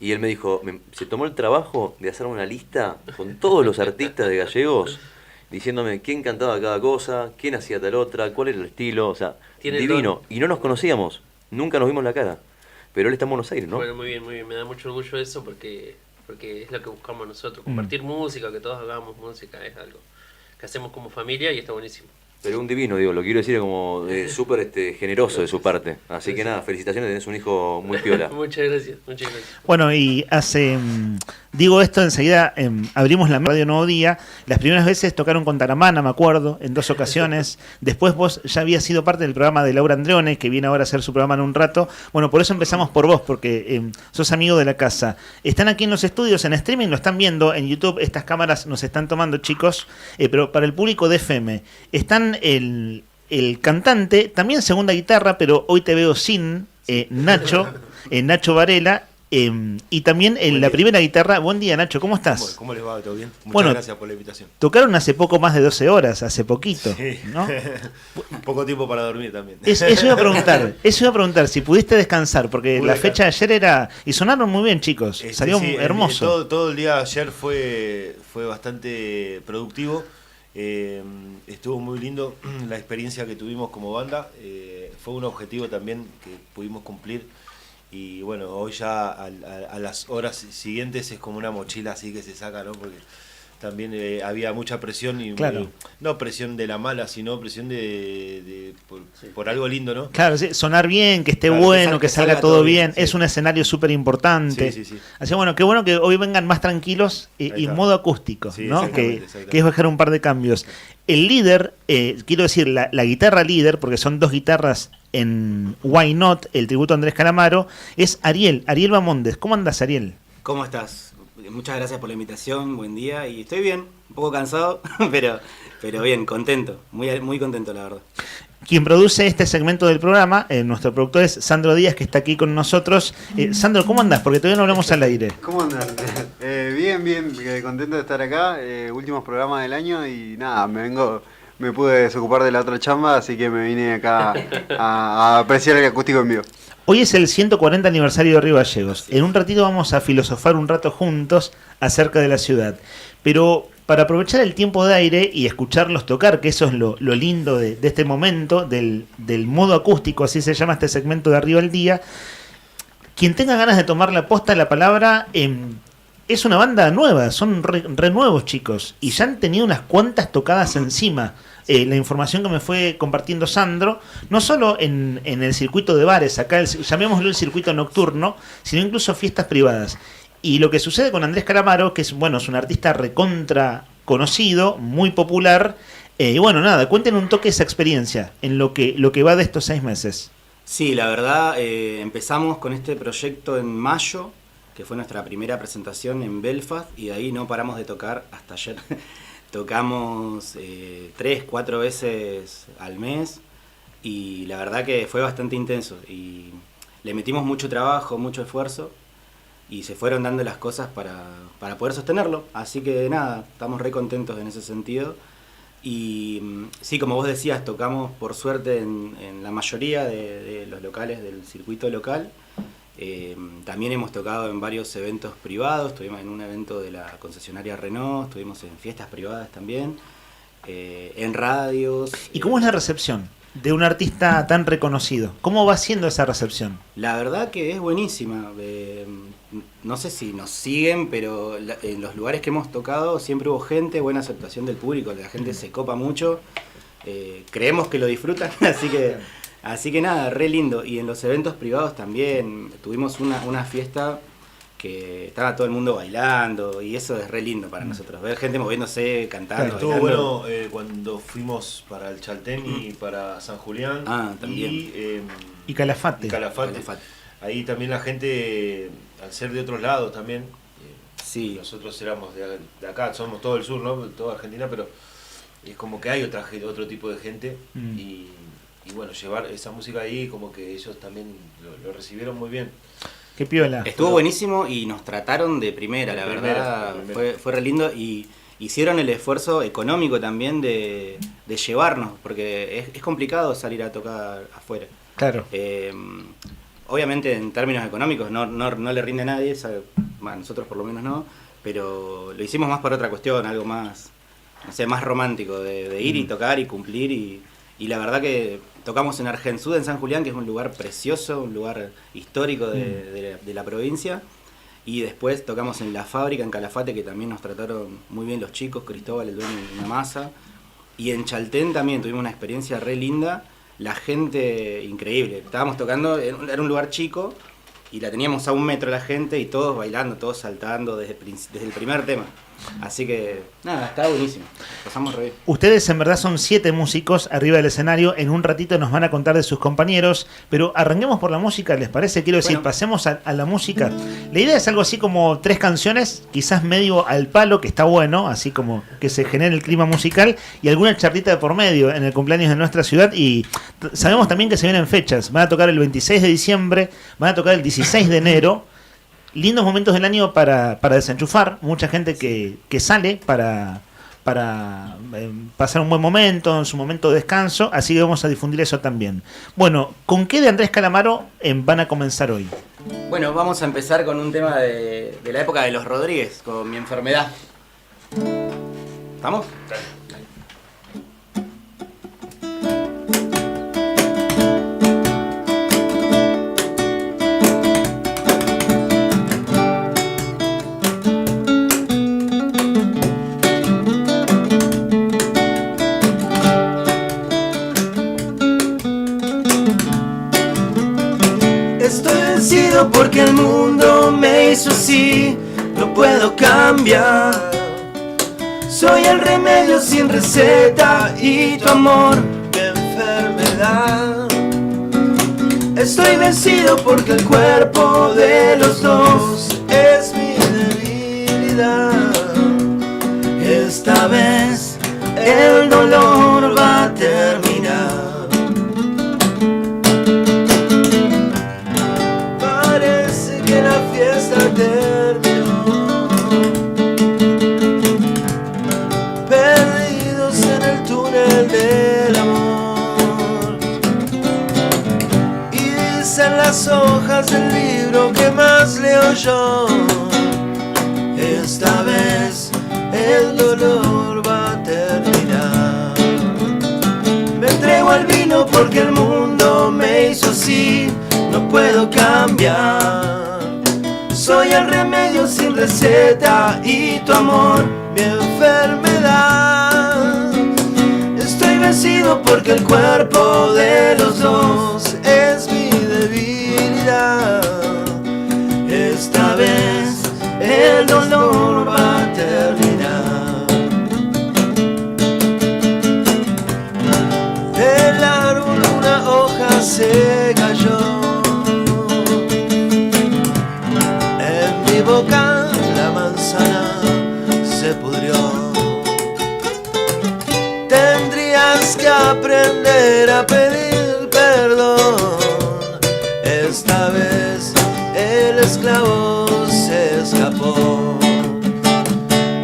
Y él me dijo, se tomó el trabajo de hacer una lista con todos los artistas de gallegos, diciéndome quién cantaba cada cosa, quién hacía tal otra, cuál era el estilo, o sea, divino. Y no nos conocíamos, nunca nos vimos la cara, pero él está en Buenos Aires, ¿no? Bueno, muy bien, me da mucho orgullo eso porque es lo que buscamos nosotros, compartir música, que todos hagamos música, es algo que hacemos como familia y está buenísimo. Pero un divino, digo, lo quiero decir como súper generoso de su parte. Así que nada, felicitaciones, tenés un hijo muy piola. Muchas gracias. Bueno, y digo esto enseguida, abrimos la Radio Nuevo Día. Las primeras veces tocaron con Taramana, me acuerdo, en 2 ocasiones. Después vos ya habías sido parte del programa de Laura Andreone, que viene ahora a hacer su programa en un rato. Bueno, por eso empezamos por vos, porque sos amigo de la casa. Están aquí en los estudios, en streaming, lo están viendo en YouTube. Estas cámaras nos están tomando, chicos, pero para el público de FM. Están el cantante, también segunda guitarra, pero hoy te veo sin, Nacho Varela, Y también la primera guitarra. Buen día, Nacho, ¿cómo estás? ¿Cómo les va? ¿Todo bien? Muchas Bueno, gracias por la invitación. Tocaron hace poco más de 12 horas, hace poquito, Sí. ¿no? Poco tiempo para dormir también. Eso iba a preguntar, si pudiste descansar, porque la fecha de ayer era... Y sonaron muy bien, chicos, salió Sí, hermoso. Todo el día ayer fue bastante productivo. Estuvo muy lindo la experiencia que tuvimos como banda. Fue un objetivo también que pudimos cumplir. Y bueno, hoy ya a las horas siguientes es como una mochila así que se saca, ¿no? Porque también había mucha presión y Claro. no presión de la mala, sino presión por algo lindo, ¿no? Claro, sí, sonar bien, que esté Claro, bueno, que salga todo bien. sí. Es un escenario súper importante. Sí, sí, sí. Así bueno, qué bueno que hoy vengan más tranquilos y está. modo acústico, Sí, ¿no? exactamente. Que es bajar un par de cambios. El líder, quiero decir, la guitarra líder, porque son dos guitarras en Why Not, el tributo a Andrés Calamaro, es Ariel Bamondes. ¿Cómo andas, Ariel? ¿Cómo estás? Muchas gracias por la invitación, buen día. Y estoy bien, un poco cansado, pero bien, contento, muy contento, la verdad. Quien produce este segmento del programa, nuestro productor es Sandro Díaz, que está aquí con nosotros. Sandro, ¿cómo andás? Porque todavía no hablamos al aire. ¿Cómo andan? Bien, contento de estar acá. Últimos programas del año y nada, me pude desocupar de la otra chamba, así que me vine acá a apreciar el acústico en vivo. Hoy es el 140 aniversario de Río Gallegos. En un ratito vamos a filosofar un rato juntos acerca de la ciudad. Pero para aprovechar el tiempo de aire y escucharlos tocar, que eso es lo lindo de este momento, del modo acústico, así se llama este segmento de Arriba al Día, quien tenga ganas de tomar la posta de la palabra, es una banda nueva, son re nuevos, chicos, y ya han tenido unas cuantas tocadas encima. La información que me fue compartiendo Sandro, no solo en el circuito de bares, acá llamémoslo el circuito nocturno, sino incluso fiestas privadas. Y lo que sucede con Andrés Calamaro, que es un artista recontra conocido, muy popular, y bueno, nada, cuéntenos un toque esa experiencia en lo que va de estos 6 meses. Sí, la verdad, empezamos con este proyecto en mayo, que fue nuestra primera presentación en Belfast, y de ahí no paramos de tocar hasta ayer. Tocamos 3-4 veces al mes y la verdad que fue bastante intenso y le metimos mucho trabajo, mucho esfuerzo y se fueron dando las cosas para poder sostenerlo. Así que nada, estamos re contentos en ese sentido. Y sí, como vos decías, tocamos por suerte en la mayoría de los locales del circuito local. También hemos tocado en varios eventos privados, estuvimos en un evento de la concesionaria Renault, estuvimos en fiestas privadas también, en radios. ¿Y cómo es la recepción de un artista tan reconocido? ¿Cómo va siendo esa recepción? La verdad que es buenísima. No sé si nos siguen, pero en los lugares que hemos tocado siempre hubo gente, buena aceptación del público, la gente se copa mucho, creemos que lo disfrutan, así que nada, re lindo. Y en los eventos privados también tuvimos una fiesta que estaba todo el mundo bailando y eso es re lindo para nosotros, ver gente moviéndose, cantando. Estuvo bailando. bueno cuando fuimos para el Chaltén y para San Julián. También. Y Calafate. Ahí también la gente, al ser de otros lados también, sí. Nosotros éramos de acá, somos todo el sur, ¿no? Toda Argentina, pero es como que hay otro tipo de gente y bueno, llevar esa música ahí, como que ellos también lo recibieron muy bien. Qué piola. Estuvo buenísimo y nos trataron de primera, la verdad. Fue re lindo y hicieron el esfuerzo económico también de llevarnos, porque es complicado salir a tocar afuera. Claro. Obviamente en términos económicos no le rinde a nadie, bueno, nosotros por lo menos no, pero lo hicimos más por otra cuestión, algo más, no sé, más romántico, de ir y tocar y cumplir y la verdad que tocamos en Argensud, en San Julián, que es un lugar precioso, un lugar histórico de la provincia, y después tocamos en La Fábrica, en Calafate, que también nos trataron muy bien los chicos, Cristóbal, el dueño de una masa, y en Chaltén también tuvimos una experiencia re linda, la gente increíble, estábamos tocando, era un lugar chico, y la teníamos a 1 metro la gente, y todos bailando, todos saltando desde el primer tema. Así que, nada, está buenísimo. Pasamos re bien. Ustedes en verdad son 7 músicos arriba del escenario. En un ratito nos van a contar de sus compañeros. Pero arranquemos por la música, ¿les parece? Quiero decir, pasemos a la música. La idea es algo así como 3 canciones, quizás medio al palo, que está bueno, así como que se genere el clima musical, y alguna charlita de por medio en el cumpleaños de nuestra ciudad. Y sabemos también que se vienen fechas. Van a tocar el 26 de diciembre, van a tocar el 16 de enero. lindos momentos del año para desenchufar, mucha gente que sale para pasar un buen momento, en su momento de descanso, así que vamos a difundir eso también. Bueno, ¿con qué de Andrés Calamaro van a comenzar hoy? Bueno, vamos a empezar con un tema de la época de los Rodríguez, con Mi enfermedad. ¿Estamos? Estoy vencido porque el mundo me hizo así, no puedo cambiar. Soy el remedio sin receta y tu amor, mi enfermedad. Estoy vencido porque el cuerpo de los dos es mi debilidad. Esta vez el dolor va a terminar. Parece que la fiesta terminó. Perdidos en el túnel del amor. Y dicen las hojas del libro que más leo yo. Esta vez el dolor va a terminar. Me entrego al vino porque el mundo me hizo así, no puedo cambiar. Soy el remedio sin receta y tu amor, mi enfermedad. Estoy vencido porque el cuerpo de los dos es mi debilidad. Esta vez el dolor va a terminar. Del árbol una hoja se cayó. En mi boca la manzana se pudrió. Tendrías que aprender a pedir perdón. Esta vez el esclavo se escapó.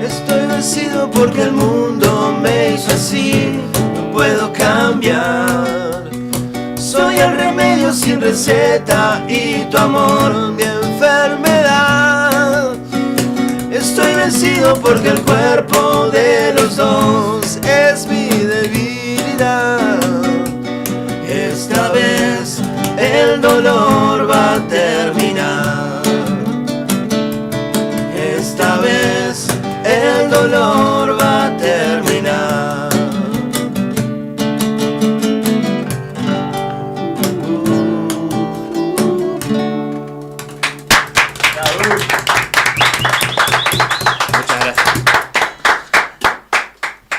Estoy vencido porque el mundo me hizo así, no puedo cambiar. Soy el remedio sin receta y tu amor, mi enfermedad. Estoy vencido porque el cuerpo de los dos es mi debilidad. Esta vez el dolor va a terminar. Esta vez el dolor va a terminar. Muchas gracias.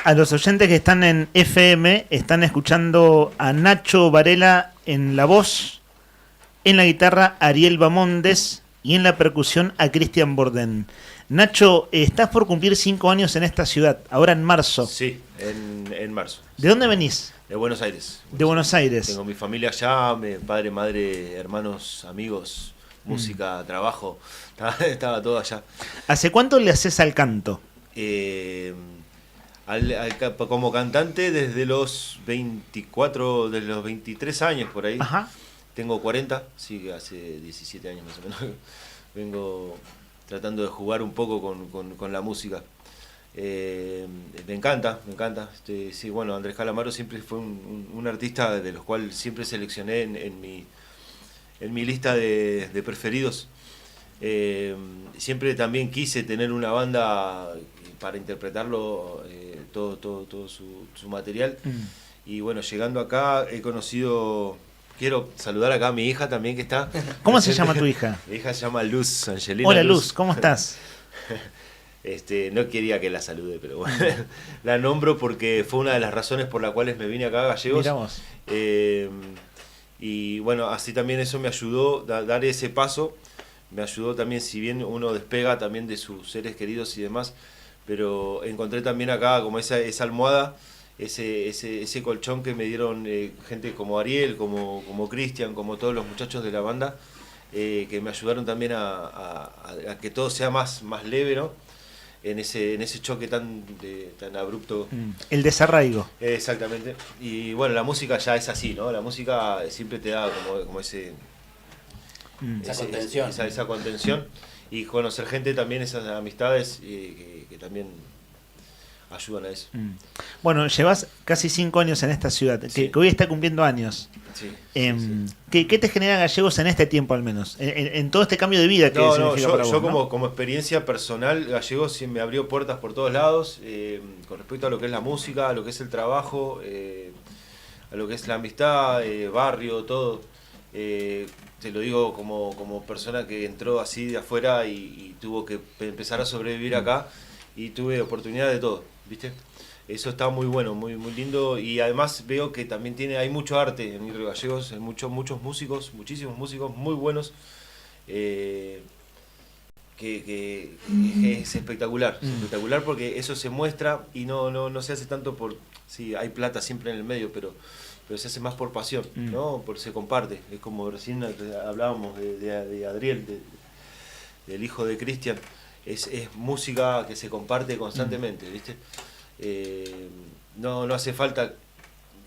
A los oyentes que están en FM están escuchando a Nacho Varela en la voz, en la guitarra Ariel Bamondes y en la percusión a Cristian Borden. Nacho, estás por cumplir 5 años en esta ciudad, ahora en marzo. Sí, en marzo. ¿De dónde venís? De Buenos Aires. De Buenos Aires. Tengo mi familia allá, mi padre, madre, hermanos, amigos, música, trabajo. Estaba todo allá. ¿Hace cuánto le haces al canto? Como cantante desde los 24, de los 23 años por ahí. Ajá. Tengo 40, sí, que hace 17 años más o menos. Vengo tratando de jugar un poco con la música. Me encanta. Sí, bueno, Andrés Calamaro siempre fue un artista de los cuales siempre seleccioné en mi lista de preferidos. Siempre también quise tener una banda para interpretarlo, todo su material. Y bueno, llegando acá he conocido... Quiero saludar acá a mi hija también que está. ¿Cómo se llama tu hija? Mi hija se llama Luz Angelina. Hola Luz, ¿cómo estás? No quería que la salude, pero bueno, la nombro porque fue una de las razones por las cuales me vine acá a Gallegos. Mirá vos. Y bueno, así también eso me ayudó a dar ese paso. Me ayudó también, si bien uno despega también de sus seres queridos y demás, pero encontré también acá como esa almohada, ese colchón que me dieron gente como Ariel, como Cristian, como todos los muchachos de la banda, que me ayudaron también a que todo sea más leve, ¿no? En ese choque tan abrupto. El desarraigo. Exactamente. Y bueno, la música ya es así, ¿no? La música siempre te da como esa contención. Esa contención. Y conocer gente también, esas amistades que también ayudan a eso. Bueno, llevas casi 5 años en esta ciudad, que hoy está cumpliendo años. Sí, ¿Qué te genera Gallegos en este tiempo al menos? En todo este cambio de vida que significa para vos, yo como experiencia personal, Gallegos sí me abrió puertas por todos lados, con respecto a lo que es la música, a lo que es el trabajo, a lo que es la amistad, barrio, todo. Te lo digo como persona que entró así de afuera y tuvo que empezar a sobrevivir acá, y tuve oportunidad de todo, ¿viste? Eso está muy bueno, muy lindo, y además veo que también hay mucho arte en Río Gallegos, hay muchos músicos, muchísimos músicos muy buenos, que es espectacular, espectacular, porque eso se muestra y no se hace tanto por, sí, hay plata siempre en el medio, pero se hace más por pasión, ¿no? Se comparte, es como recién hablábamos de Adriel, del hijo de Cristian, es música que se comparte constantemente, ¿viste? No hace falta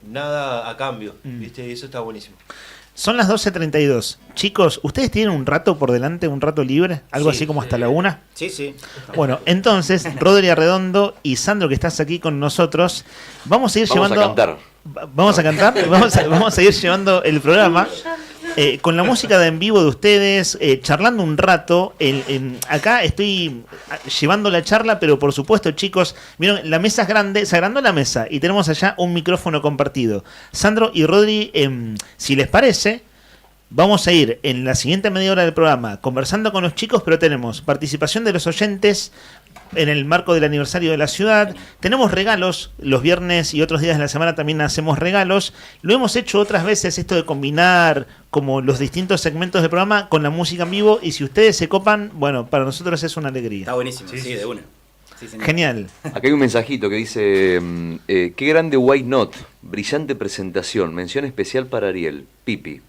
nada a cambio, ¿viste? Y eso está buenísimo. Son las 12:32. Chicos, ¿ustedes tienen un rato por delante, un rato libre? ¿Algo así como hasta la 1? Sí. Bueno, entonces, Rodri Arredondo y Sandro, que estás aquí con nosotros, vamos a ir llevando... Vamos a cantar, vamos a ir llevando el programa con la música de en vivo de ustedes, charlando un rato. Acá estoy llevando la charla, pero por supuesto, chicos, vieron, la mesa es grande, se agrandó la mesa y tenemos allá un micrófono compartido. Sandro y Rodri, si les parece, vamos a ir en la siguiente media hora del programa conversando con los chicos, pero tenemos participación de los oyentes en el marco del aniversario de la ciudad. Tenemos regalos, los viernes y otros días de la semana también hacemos regalos. Lo hemos hecho otras veces, esto de combinar como los distintos segmentos del programa con la música en vivo, y si ustedes se copan, bueno, para nosotros es una alegría. Está buenísimo, sí, de una. Sí, genial. Acá hay un mensajito que dice, qué grande Why Not, brillante presentación, mención especial para Ariel, Pipi.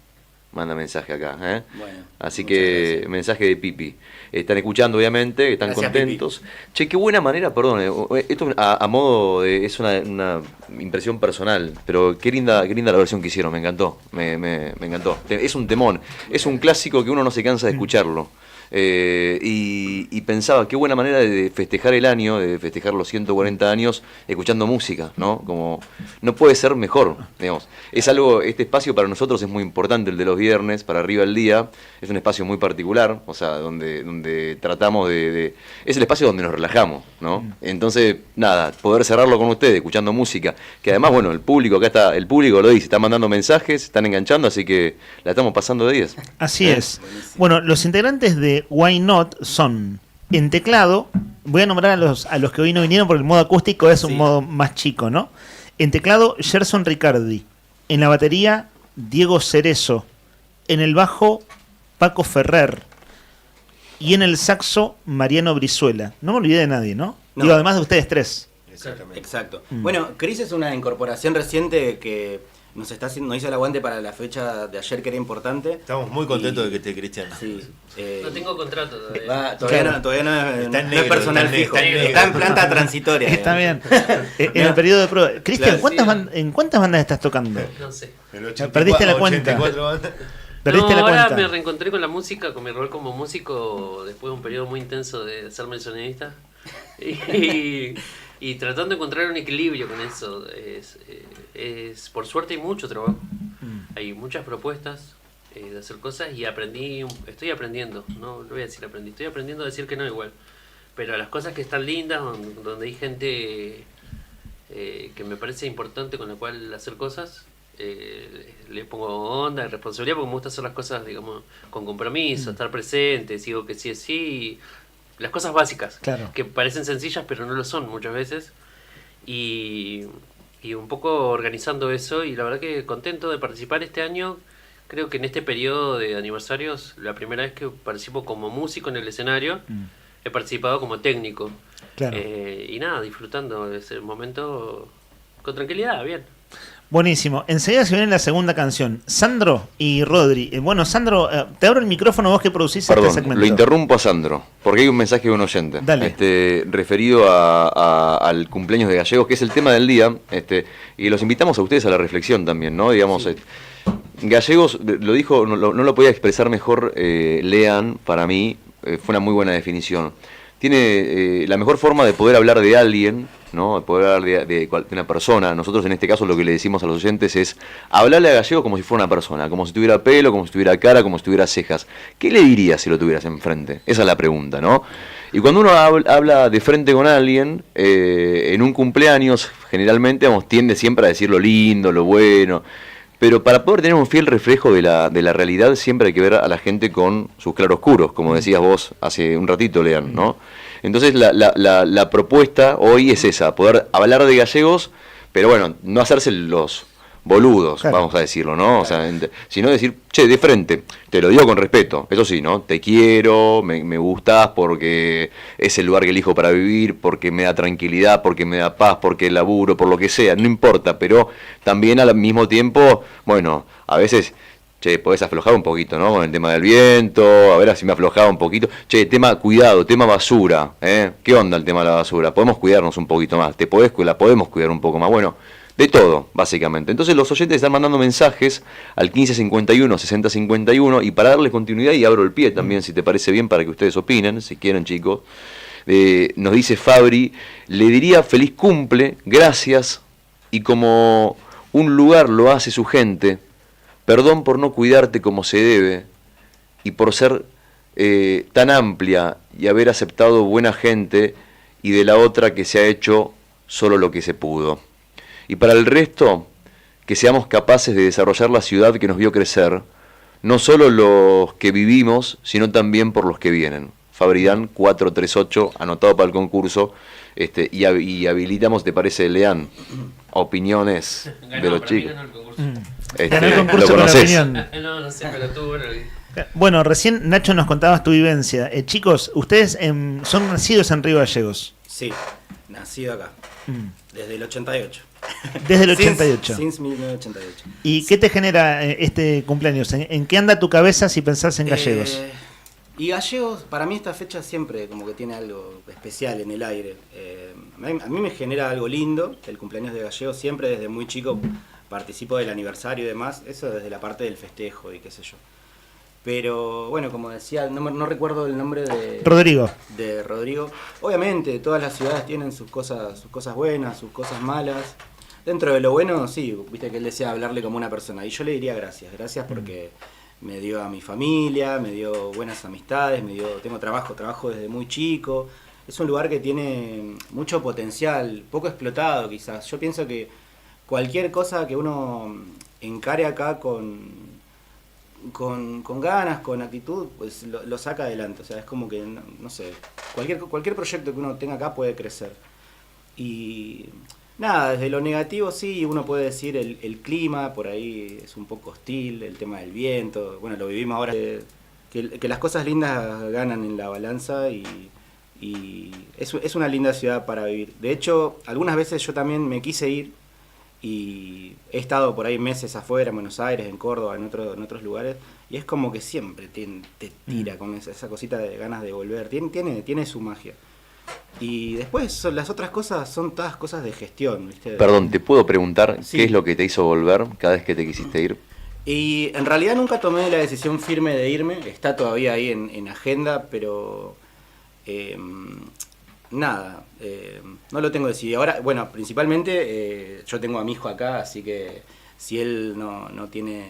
Manda mensaje acá, ¿eh? Bueno, así que gracias. Mensaje de Pipi. Están escuchando, obviamente, están gracias, contentos. Pipi. Che, qué buena manera, perdón, esto a modo de, es una impresión personal, pero qué linda la versión que hicieron, me encantó, me encantó. Es un temón, es un clásico que uno no se cansa de escucharlo. Y pensaba, qué buena manera de festejar el año, de festejar los 140 años escuchando música, ¿no? Como no puede ser mejor, digamos. Es algo, este espacio para nosotros es muy importante, el de los viernes, para arriba del día, es un espacio muy particular, o sea, donde tratamos es el espacio donde nos relajamos, ¿no? Entonces, nada, poder cerrarlo con ustedes, escuchando música, que además, bueno, el público acá está, el público lo dice, está mandando mensajes, están enganchando, así que la estamos pasando de 10. Así es. Buenísimo. Bueno, los integrantes de Why Not son, en teclado, voy a nombrar a los que hoy no vinieron porque el modo acústico es un modo más chico, ¿no? En teclado, Gerson Ricardi. En la batería, Diego Cerezo. En el bajo, Paco Ferrer. Y en el saxo, Mariano Brizuela. No me olvidé de nadie, ¿no? Digo, además de ustedes tres. Exacto. Bueno, Cris es una incorporación reciente que nos hizo el aguante para la fecha de ayer, que era importante. Estamos muy contentos de que esté Cristian. Sí. No tengo contrato todavía. Todavía no es personal fijo. Está en planta transitoria. Está bien. En el periodo de prueba. Cristian, ¿en cuántas bandas estás tocando? No sé. ¿Perdiste la cuenta? Ahora me reencontré con la música, con mi rol como músico, después de un periodo muy intenso de hacerme el sonidista. Y tratando de encontrar un equilibrio con eso. Por suerte hay mucho trabajo. Hay muchas propuestas de hacer cosas y estoy aprendiendo. No voy a decir estoy aprendiendo a decir que no igual. Pero las cosas que están lindas, donde hay gente que me parece importante con la cual hacer cosas, le pongo onda y responsabilidad, porque me gusta hacer las cosas, digamos, con compromiso, estar presente, sigo que sí es sí. Las cosas básicas, claro, que parecen sencillas pero no lo son muchas veces, y un poco organizando eso, y la verdad que contento de participar este año. Creo que en este periodo de aniversarios, la primera vez que participo como músico en el escenario, he participado como técnico, claro. Y nada, disfrutando de ese momento con tranquilidad, bien. Buenísimo. Enseguida se viene la segunda canción. Sandro y Rodri. Bueno, Sandro, te abro el micrófono vos que producís este Perdón, segmento. lo interrumpo a Sandro, porque hay un mensaje de un oyente. Dale. Referido al cumpleaños de Gallegos, que es el tema del día, y los invitamos a ustedes a la reflexión también, ¿no? Digamos, Gallegos lo dijo, no lo podía expresar mejor, Lean, para mí, fue una muy buena definición. Tiene la mejor forma de poder hablar de alguien, ¿no? De poder hablar de una persona. Nosotros en este caso lo que le decimos a los oyentes es hablarle a Gallego como si fuera una persona, como si tuviera pelo, como si tuviera cara, como si tuviera cejas. ¿Qué le dirías si lo tuvieras enfrente? Esa es la pregunta, ¿no? Y cuando uno habla de frente con alguien, en un cumpleaños, generalmente tiende siempre a decir lo lindo, lo bueno. Pero para poder tener un fiel reflejo de la realidad, siempre hay que ver a la gente con sus claroscuros, como decías vos hace un ratito, Lean, ¿no? Entonces la propuesta hoy es esa, poder hablar de Gallegos, pero bueno, no hacerse los boludos, claro, vamos a decirlo, ¿no? Claro. O sea, sino decir, che, de frente, te lo digo con respeto, eso sí, ¿no? Te quiero, me gustás porque es el lugar que elijo para vivir, porque me da tranquilidad, porque me da paz, porque laburo, por lo que sea, no importa, pero también al mismo tiempo, bueno, a veces, che, podés aflojar un poquito, ¿no? Con el tema del viento, a ver si me aflojaba un poquito. Che, cuidado, tema basura, ¿eh? ¿Qué onda el tema de la basura? Podemos cuidarnos un poquito más, la podemos cuidar un poco más, bueno. De todo, básicamente. Entonces los oyentes están mandando mensajes al 1551 6051 y para darles continuidad, y abro el pie también, si te parece bien, para que ustedes opinen, si quieren, chicos. Nos dice Fabri, le diría feliz cumple, gracias, y como un lugar lo hace su gente, perdón por no cuidarte como se debe y por ser tan amplia y haber aceptado buena gente y de la otra que se ha hecho solo lo que se pudo. Y para el resto, que seamos capaces de desarrollar la ciudad que nos vio crecer, no solo los que vivimos, sino también por los que vienen. Fabridán 438, anotado para el concurso, y habilitamos, ¿te parece, Lean? Opiniones de los chicos. Ganó el concurso con opinión. No sé, pero tú, bueno. Bueno, recién Nacho nos contabas tu vivencia. Chicos, ustedes son nacidos en Río Gallegos. Sí, nacido acá, desde el 88. Desde el 88. Since 1988. ¿Y qué te genera este cumpleaños? ¿En qué anda tu cabeza si pensás en Gallegos? Y Gallegos, para mí esta fecha siempre como que tiene algo especial en el aire. A mí me genera algo lindo el cumpleaños de Gallegos. Siempre desde muy chico participo del aniversario y demás. Eso desde la parte del festejo y qué sé yo. Pero bueno, como decía, no recuerdo el nombre de Rodrigo. De Rodrigo. Obviamente todas las ciudades tienen sus cosas buenas, sus cosas malas. Dentro de lo bueno, sí, viste que él desea hablarle como una persona. Y yo le diría gracias porque me dio a mi familia, me dio buenas amistades, tengo trabajo desde muy chico. Es un lugar que tiene mucho potencial, poco explotado quizás. Yo pienso que cualquier cosa que uno encare acá con ganas, con actitud, pues lo saca adelante. O sea, es como que, no sé, cualquier proyecto que uno tenga acá puede crecer. Y nada, desde lo negativo sí, uno puede decir el clima, por ahí es un poco hostil, el tema del viento, bueno, lo vivimos ahora, que las cosas lindas ganan en la balanza y es una linda ciudad para vivir. De hecho, algunas veces yo también me quise ir y he estado por ahí meses afuera, en Buenos Aires, en Córdoba, en otros lugares, y es como que siempre te tira con esa cosita de ganas de volver, tiene su magia. Y después las otras cosas son todas cosas de gestión, ¿viste? Perdón, ¿te puedo preguntar Sí. qué es lo que te hizo volver cada vez que te quisiste ir? Y en realidad nunca tomé la decisión firme de irme, está todavía ahí en agenda, pero nada, no lo tengo decidido. Ahora, bueno, principalmente yo tengo a mi hijo acá, así que si él no tiene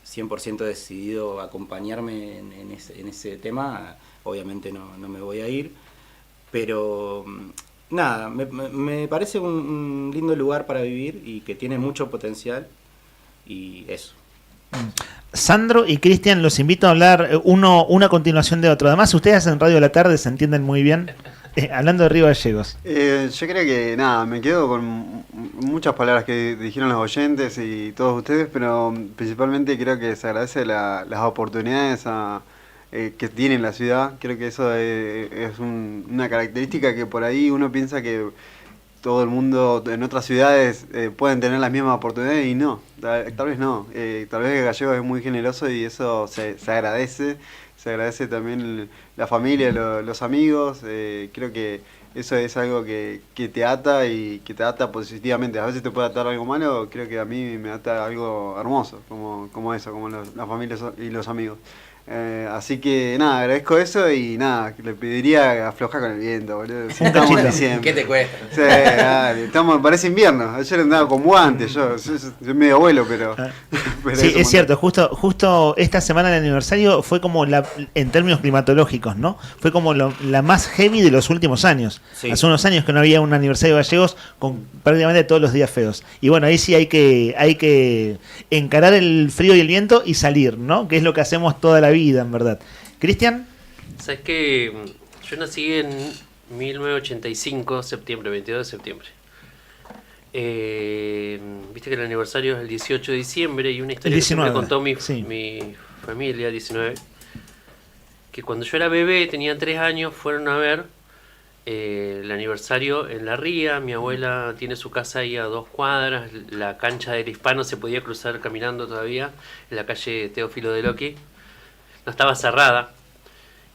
100% decidido acompañarme en ese tema, obviamente no me voy a ir. Pero nada, me parece un lindo lugar para vivir y que tiene mucho potencial y eso. Sandro y Cristian, los invito a hablar una continuación de otro. Además, ustedes en Radio de la Tarde se entienden muy bien. Hablando de Río Gallegos. Yo creo que nada, me quedo con muchas palabras que dijeron los oyentes y todos ustedes, pero principalmente creo que se agradece las oportunidades que tiene la ciudad. Creo que eso es una característica que por ahí uno piensa que todo el mundo en otras ciudades pueden tener las mismas oportunidades y no, tal vez no. Tal vez el gallego es muy generoso y eso se agradece. Se agradece también la familia, los amigos. Creo que eso es algo que te ata y que te ata positivamente. A veces te puede atar algo malo, creo que a mí me ata algo hermoso, como eso, como la familia y los amigos. Así que nada, agradezco eso y nada, le pediría aflojar con el viento, boludo. Si estamos en diciembre. ¿Qué te cuesta? Sí, dale, parece invierno. Ayer andaba con guantes, yo soy medio abuelo, pero Sí, es cierto, justo esta semana del aniversario fue como en términos climatológicos, ¿no? Fue como la más heavy de los últimos años. Sí. Hace unos años que no había un aniversario de Gallegos con prácticamente todos los días feos. Y bueno, ahí sí hay que encarar el frío y el viento y salir, ¿no? Que es lo que hacemos toda la vida, en verdad. Cristian. ¿Sabes qué? Yo nací en 1985, septiembre, 22 de septiembre. Viste que el aniversario es el 18 de diciembre y una historia que siempre contó mi familia, 19, que cuando yo era bebé, tenía 3 años, fueron a ver el aniversario en La Ría. Mi abuela tiene su casa ahí a 2 cuadras, la cancha del Hispano se podía cruzar caminando todavía, en la calle Teófilo de Loqui, no estaba cerrada.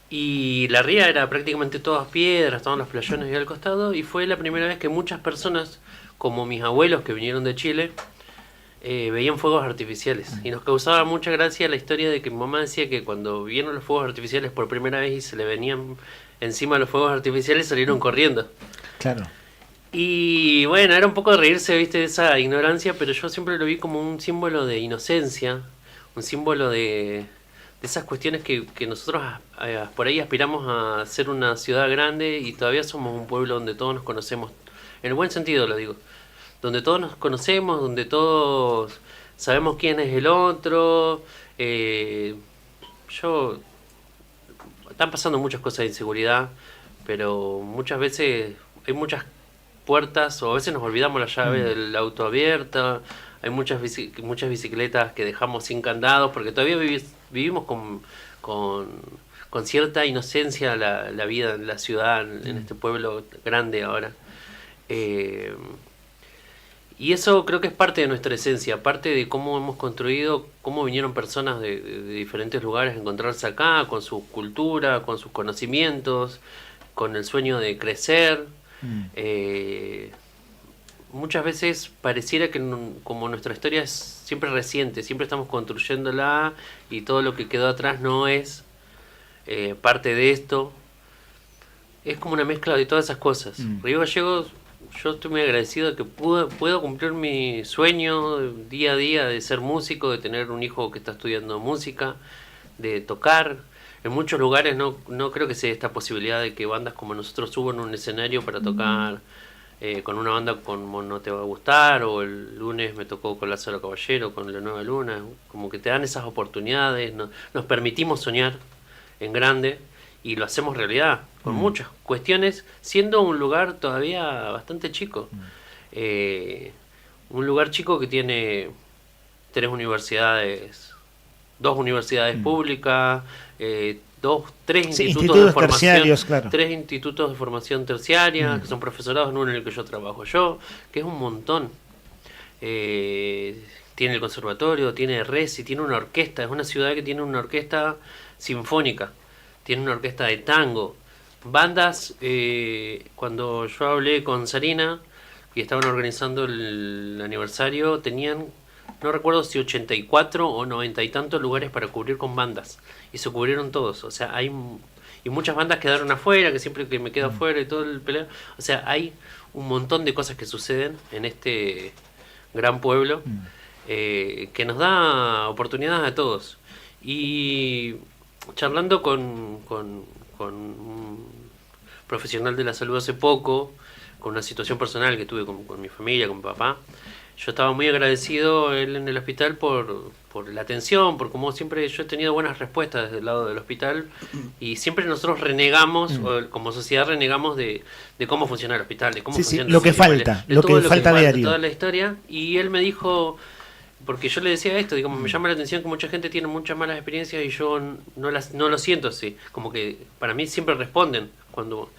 Y La Ría era prácticamente todas piedras, estaban los playones ahí al costado, y fue la primera vez que muchas personas, como mis abuelos que vinieron de Chile, veían fuegos artificiales. Y nos causaba mucha gracia la historia de que mi mamá decía que cuando vieron los fuegos artificiales por primera vez y se le venían encima los fuegos artificiales, salieron corriendo. Claro. Y bueno, era un poco de reírse, viste, de esa ignorancia, pero yo siempre lo vi como un símbolo de inocencia, un símbolo de esas cuestiones que nosotros por ahí aspiramos a ser una ciudad grande y todavía somos un pueblo donde todos nos conocemos, en el buen sentido lo digo, donde todos nos conocemos, donde todos sabemos quién es el otro. Están pasando muchas cosas de inseguridad, pero muchas veces hay muchas puertas, o a veces nos olvidamos la llave del auto abierta, hay muchas bicicletas que dejamos sin candados, porque todavía vivimos con cierta inocencia la vida en la ciudad, en este pueblo grande ahora. Y eso creo que es parte de nuestra esencia, parte de cómo hemos construido, cómo vinieron personas de diferentes lugares a encontrarse acá, con su cultura, con sus conocimientos, con el sueño de crecer. Muchas veces pareciera que como nuestra historia es siempre reciente, siempre estamos construyéndola y todo lo que quedó atrás no es parte de esto. Es como una mezcla de todas esas cosas. Río Gallegos, yo estoy muy agradecido de que puedo cumplir mi sueño día a día de ser músico, de tener un hijo que está estudiando música, de tocar. En muchos lugares no creo que sea esta posibilidad de que bandas como nosotros suban un escenario para tocar con una banda como No Te Va a Gustar, o el lunes me tocó con Lázaro Caballero, con La Nueva Luna. Como que te dan esas oportunidades, nos permitimos soñar en grande y lo hacemos realidad, con muchas cuestiones, siendo un lugar todavía bastante chico. Un lugar chico que tiene 2 universidades públicas, 3 institutos de formación, terciarios, claro. 3 institutos de formación terciaria, que son profesorados, en uno en el que yo trabajo yo, que es un montón. Tiene el conservatorio, tiene Resi, tiene una orquesta, es una ciudad que tiene una orquesta sinfónica, tiene una orquesta de tango, bandas. Cuando yo hablé con Sarina y estaban organizando el aniversario, tenían, no recuerdo si 84 o 90 y tantos lugares para cubrir con bandas, y se cubrieron todos. O sea, y muchas bandas quedaron afuera, que siempre que me quedo afuera y todo el peleo. O sea, hay un montón de cosas que suceden en este gran pueblo que nos da oportunidades a todos. Y charlando con un profesional de la salud hace poco, con una situación personal que tuve con mi familia, con mi papá, yo estaba muy agradecido él en el hospital por la atención, por cómo siempre yo he tenido buenas respuestas desde el lado del hospital, y siempre nosotros renegamos, o como sociedad renegamos de cómo funciona el hospital, de cómo funciona lo que falta, lo que falta diario, toda la historia. Y él me dijo, porque yo le decía esto, digamos, me llama la atención que mucha gente tiene muchas malas experiencias y yo no lo siento así, como que para mí siempre responden cuando.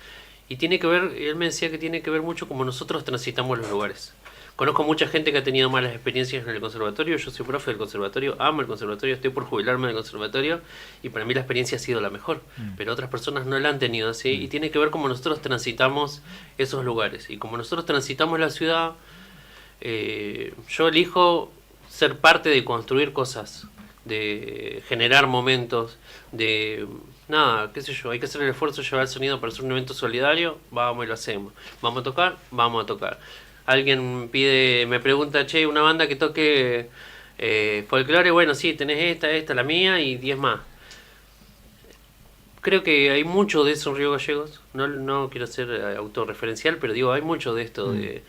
Y tiene que ver, él me decía que tiene que ver mucho como nosotros transitamos los lugares. Conozco mucha gente que ha tenido malas experiencias en el conservatorio. Yo soy profe del conservatorio, amo el conservatorio, estoy por jubilarme del conservatorio y para mí la experiencia ha sido la mejor. Pero otras personas no la han tenido así y tiene que ver cómo nosotros transitamos esos lugares. Y como nosotros transitamos la ciudad, yo elijo ser parte de construir cosas, de generar momentos, de... Nada, qué sé yo, hay que hacer el esfuerzo de llevar el sonido para hacer un evento solidario, vamos y lo hacemos. Vamos a tocar, vamos a tocar. Alguien me pregunta, che, una banda que toque folclore, bueno, sí, tenés esta, la mía y 10 más. Creo que hay mucho de eso en Río Gallegos, no quiero ser autorreferencial, pero digo, hay mucho de esto, de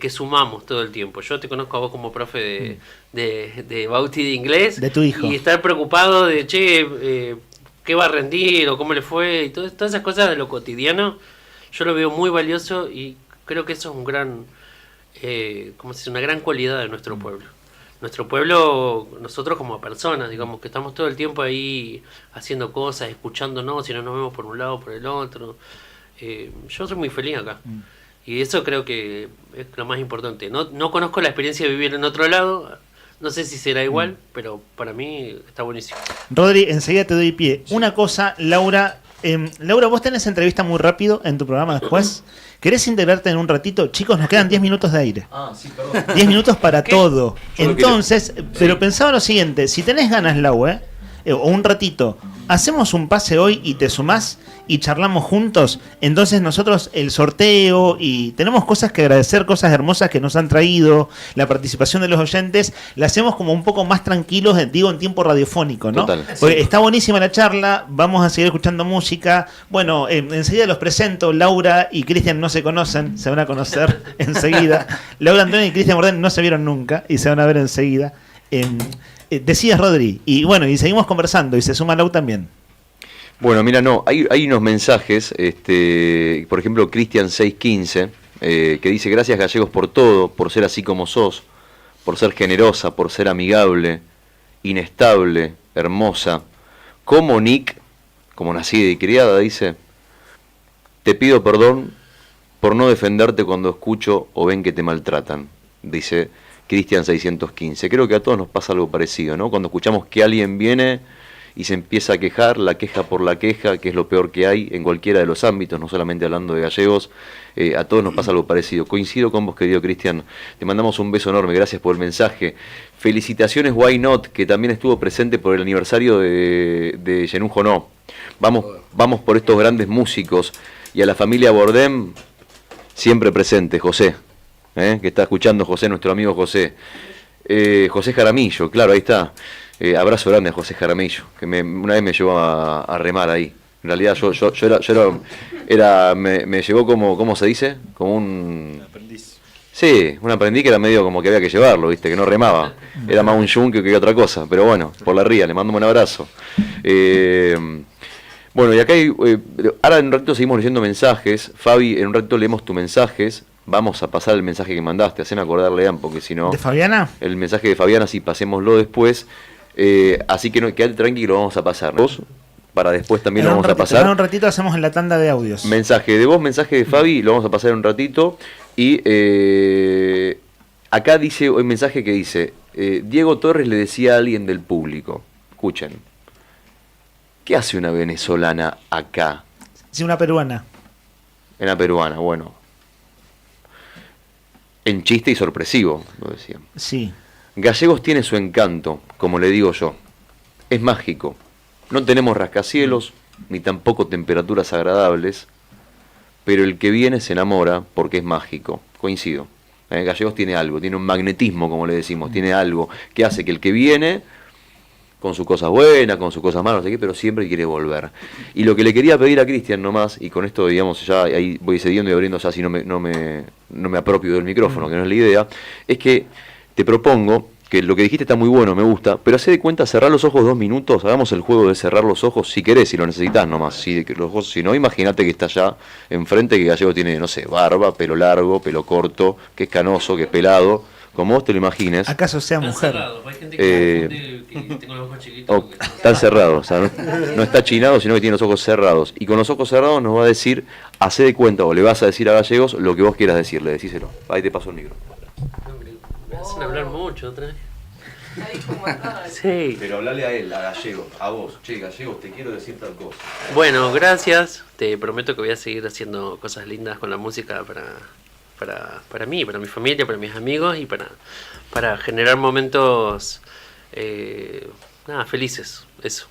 que sumamos todo el tiempo. Yo te conozco a vos como profe de Bauti de inglés. De tu hijo. Y estar preocupado de, che, qué va a rendir o cómo le fue y todas esas cosas de lo cotidiano, yo lo veo muy valioso y creo que eso es un gran, una gran cualidad de nuestro pueblo. Nuestro pueblo, nosotros como personas, digamos, que estamos todo el tiempo ahí haciendo cosas, escuchándonos, si no nos vemos por un lado o por el otro. Yo soy muy feliz acá. Y eso creo que es lo más importante. No conozco la experiencia de vivir en otro lado, no sé si será igual, pero para mí está buenísimo. Rodri, enseguida te doy pie. Una cosa, Laura, Laura, vos tenés entrevista muy rápido en tu programa después. ¿Querés integrarte en un ratito? Chicos, nos quedan 10 minutos de aire. Sí, perdón. 10 minutos para todo. Entonces, pero Sí. pensaba lo siguiente, si tenés ganas, Lau, o un ratito, hacemos un pase hoy y te sumás y charlamos juntos. Entonces nosotros el sorteo y tenemos cosas que agradecer, cosas hermosas que nos han traído, la participación de los oyentes, la hacemos como un poco más tranquilos, digo, en tiempo radiofónico, ¿no? Total. Porque está buenísima la charla, vamos a seguir escuchando música. Bueno, enseguida los presento, Laura y Cristian no se conocen, se van a conocer enseguida. Laura Antonio y Cristian Bordén no se vieron nunca y se van a ver enseguida. Decías, Rodri, y bueno, y seguimos conversando, y se suma Lau también. Bueno, mira, hay unos mensajes, por ejemplo, Cristian 615, que dice: gracias Gallegos por todo, por ser así como sos, por ser generosa, por ser amigable, inestable, hermosa. Como Nick, como nacida y criada, dice: te pido perdón por no defenderte cuando escucho o ven que te maltratan, dice Cristian 615. Creo que a todos nos pasa algo parecido, ¿no? Cuando escuchamos que alguien viene y se empieza a quejar, la queja por la queja, que es lo peor que hay en cualquiera de los ámbitos, no solamente hablando de Gallegos, a todos nos pasa algo parecido. Coincido con vos, querido Cristian, te mandamos un beso enorme, gracias por el mensaje. Felicitaciones Why Not, que también estuvo presente por el aniversario de Yenú Jonó. Vamos por estos grandes músicos, y a la familia Bordem, siempre presente, José, que está escuchando José, nuestro amigo José. José Jaramillo, claro, ahí está. Abrazo grande a José Jaramillo, que una vez me llevó a remar ahí. En realidad yo me llevó como, ¿cómo se dice? Como un aprendiz. Sí, un aprendiz que era medio como que había que llevarlo, ¿viste? Que no remaba. Era más un yunque que otra cosa, pero bueno, por la ría, le mando un abrazo. Bueno, y acá ahora en un ratito seguimos leyendo mensajes. Fabi, en un ratito leemos tus mensajes. Vamos a pasar el mensaje que mandaste, haceme acordar, Lean, porque si no... ¿De Fabiana? El mensaje de Fabiana, sí, pasémoslo después. Así que quedate tranquilo, lo vamos a pasar. Vos, para después también lo vamos a pasar. En un ratito hacemos en la tanda de audios. Mensaje de vos, mensaje de Fabi, lo vamos a pasar en un ratito. Y acá dice un mensaje que dice: Diego Torres le decía a alguien del público, escuchen, ¿qué hace una venezolana acá? Sí, una peruana. Una peruana, bueno. En chiste y sorpresivo, lo decía. Sí. Gallegos tiene su encanto, como le digo yo. Es mágico. No tenemos rascacielos, ni tampoco temperaturas agradables, pero el que viene se enamora porque es mágico. Coincido. Gallegos tiene algo, tiene un magnetismo, como le decimos, tiene algo que hace que el que viene, con sus cosas buenas, con sus cosas malas, no sé qué, pero siempre quiere volver. Y lo que le quería pedir a Cristian nomás, y con esto, digamos, ya ahí voy cediendo y abriendo, ya si no me apropio del micrófono, que no es la idea, es que te propongo, que lo que dijiste está muy bueno, me gusta, pero hacé de cuenta, cerrar los ojos 2 minutos, hagamos el juego de cerrar los ojos, si querés, si lo necesitas nomás, si no, imagínate que está allá enfrente, que Gallego tiene, no sé, barba, pelo largo, pelo corto, que es canoso, que es pelado, como vos te lo imagines. ¿Acaso sea mujer? Cerrados. Hay gente que tengo los ojos chiquitos. Están cerrados, o sea, no está chinado, sino que tiene los ojos cerrados. Y con los ojos cerrados nos va a decir, hacé de cuenta, o le vas a decir a Gallegos lo que vos quieras decirle, decíselo. Ahí te paso el micro. Me hacen hablar mucho otra vez. Sí. Pero hablale a él, a Gallegos, a vos. Che, Gallegos, te quiero decir tal cosa. Bueno, gracias. Te prometo que voy a seguir haciendo cosas lindas con la música para mí, para mi familia, para mis amigos y para generar momentos felices. Eso.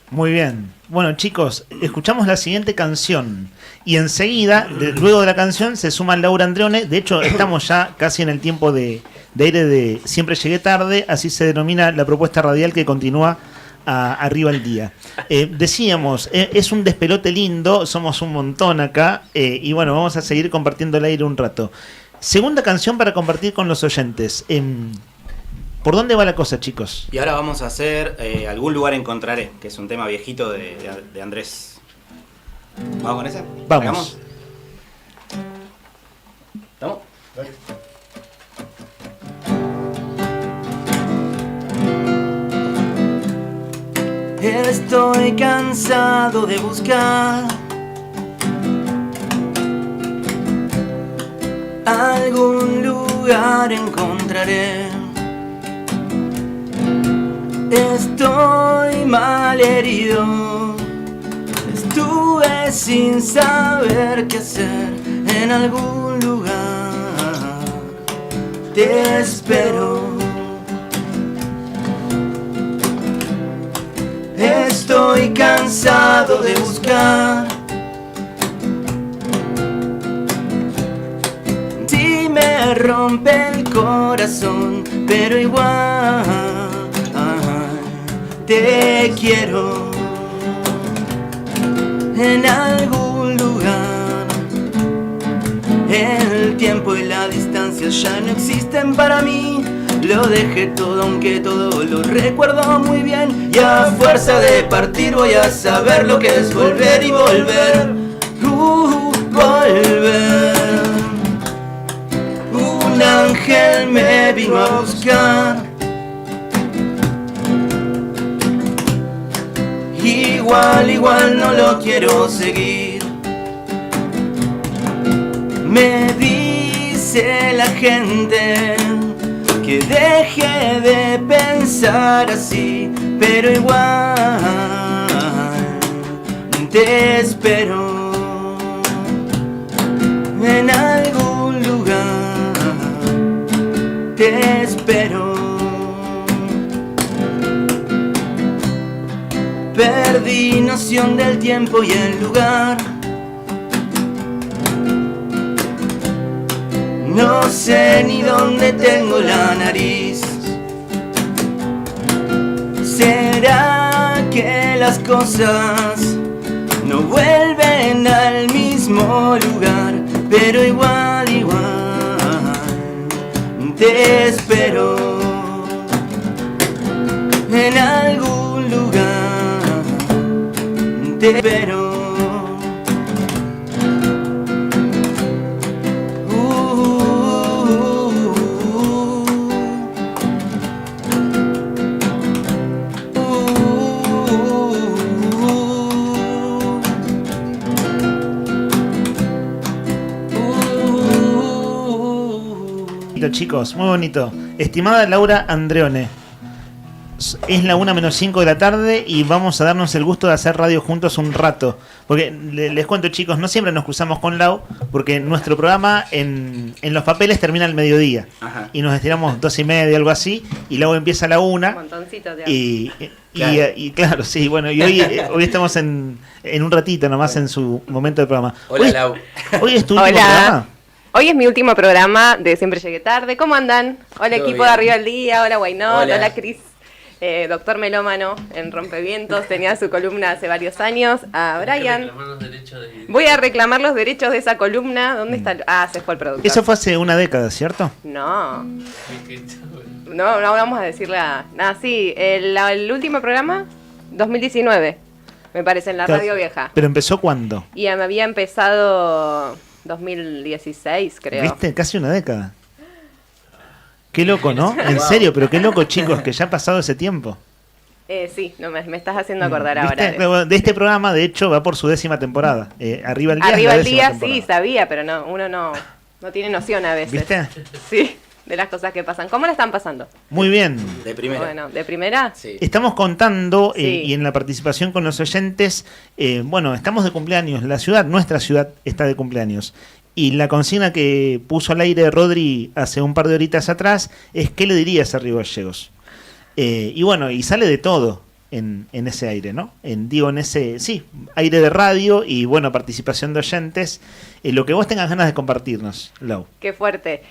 Muy bien. Bueno, chicos, escuchamos la siguiente canción. Y enseguida, luego de la canción, se suma Laura Andreone. De hecho, estamos ya casi en el tiempo de aire de Siempre Llegué Tarde. Así se denomina la propuesta radial que continúa arriba el día. Decíamos, es un despelote lindo. Somos un montón acá. Y bueno, vamos a seguir compartiendo el aire un rato. Segunda canción para compartir con los oyentes. ¿Por dónde va la cosa, chicos? Y ahora vamos a hacer Algún lugar encontraré, que es un tema viejito de Andrés. ¿Vamos con ese? Vamos. ¿Estamos? Estoy cansado de buscar algún lugar encontraré. Estoy mal herido, estuve sin saber qué hacer en algún lugar. Te espero. Estoy cansado de buscar. Si me rompe el corazón, pero igual te quiero en algún lugar. El tiempo y la distancia ya no existen para mí. Lo dejé todo, aunque todo lo recuerdo muy bien. Y a fuerza de partir voy a saber lo que es volver y volver. Volver. Un ángel me vino a buscar. Igual no lo quiero seguir. Me dice la gente que deje de pensar así, pero igual te espero en algún lugar. Te espero. Perdí noción del tiempo y el lugar. No sé ni dónde tengo la nariz. ¿Será que las cosas no vuelven al mismo lugar? Pero igual te espero en algún lugar. Te espero. Chicos, muy bonito. Estimada Laura Andreone, es la 1:05 de la tarde y vamos a darnos el gusto de hacer radio juntos un rato. Porque les cuento, chicos, no siempre nos cruzamos con Lau, porque nuestro programa en los papeles termina al mediodía. Ajá. Y nos estiramos 2:30, algo así, y Lau empieza a la 1. Un montoncito de y claro, sí, bueno, y hoy estamos en un ratito nomás en su momento de programa. Hola, Lau. Hoy es tu último programa. Hoy es mi último programa de Siempre Llegué Tarde. ¿Cómo andan? Hola, equipo de Arriba del Día. Hola, Guaynot. Hola, Cris. Doctor Melómano en Rompevientos. Tenía su columna hace varios años. A Brian. Voy a reclamar los derechos de esa columna. ¿Dónde está? Se fue el productor. Eso fue hace una década, ¿cierto? No, vamos a decirle sí, el último programa, 2019, me parece, en la radio vieja. ¿Pero empezó cuándo? Y me había empezado 2016, creo. ¿Viste? Casi una década. Qué loco, ¿no? En serio, pero qué loco, chicos, que ya ha pasado ese tiempo. Sí, no, me estás haciendo acordar ¿Viste? ahora. De este programa, de hecho, va por su 10ª temporada. Arriba el día. Arriba es la el día, 10ª temporada. sí, sabía, pero no, uno no tiene noción a veces. ¿Viste? Sí, de las cosas que pasan. ¿Cómo la están pasando? Muy bien. De primera. Bueno, ¿de primera? Sí. Estamos contando Sí. y en la participación con los oyentes, bueno, estamos de cumpleaños. La ciudad, nuestra ciudad, está de cumpleaños. Y la consigna que puso al aire Rodri hace un par de horitas atrás es ¿qué le dirías a Río Gallegos? Y bueno, y sale de todo en ese aire, ¿no? En ese, sí, aire de radio y bueno, participación de oyentes. Lo que vos tengas ganas de compartirnos, Lau. Qué fuerte.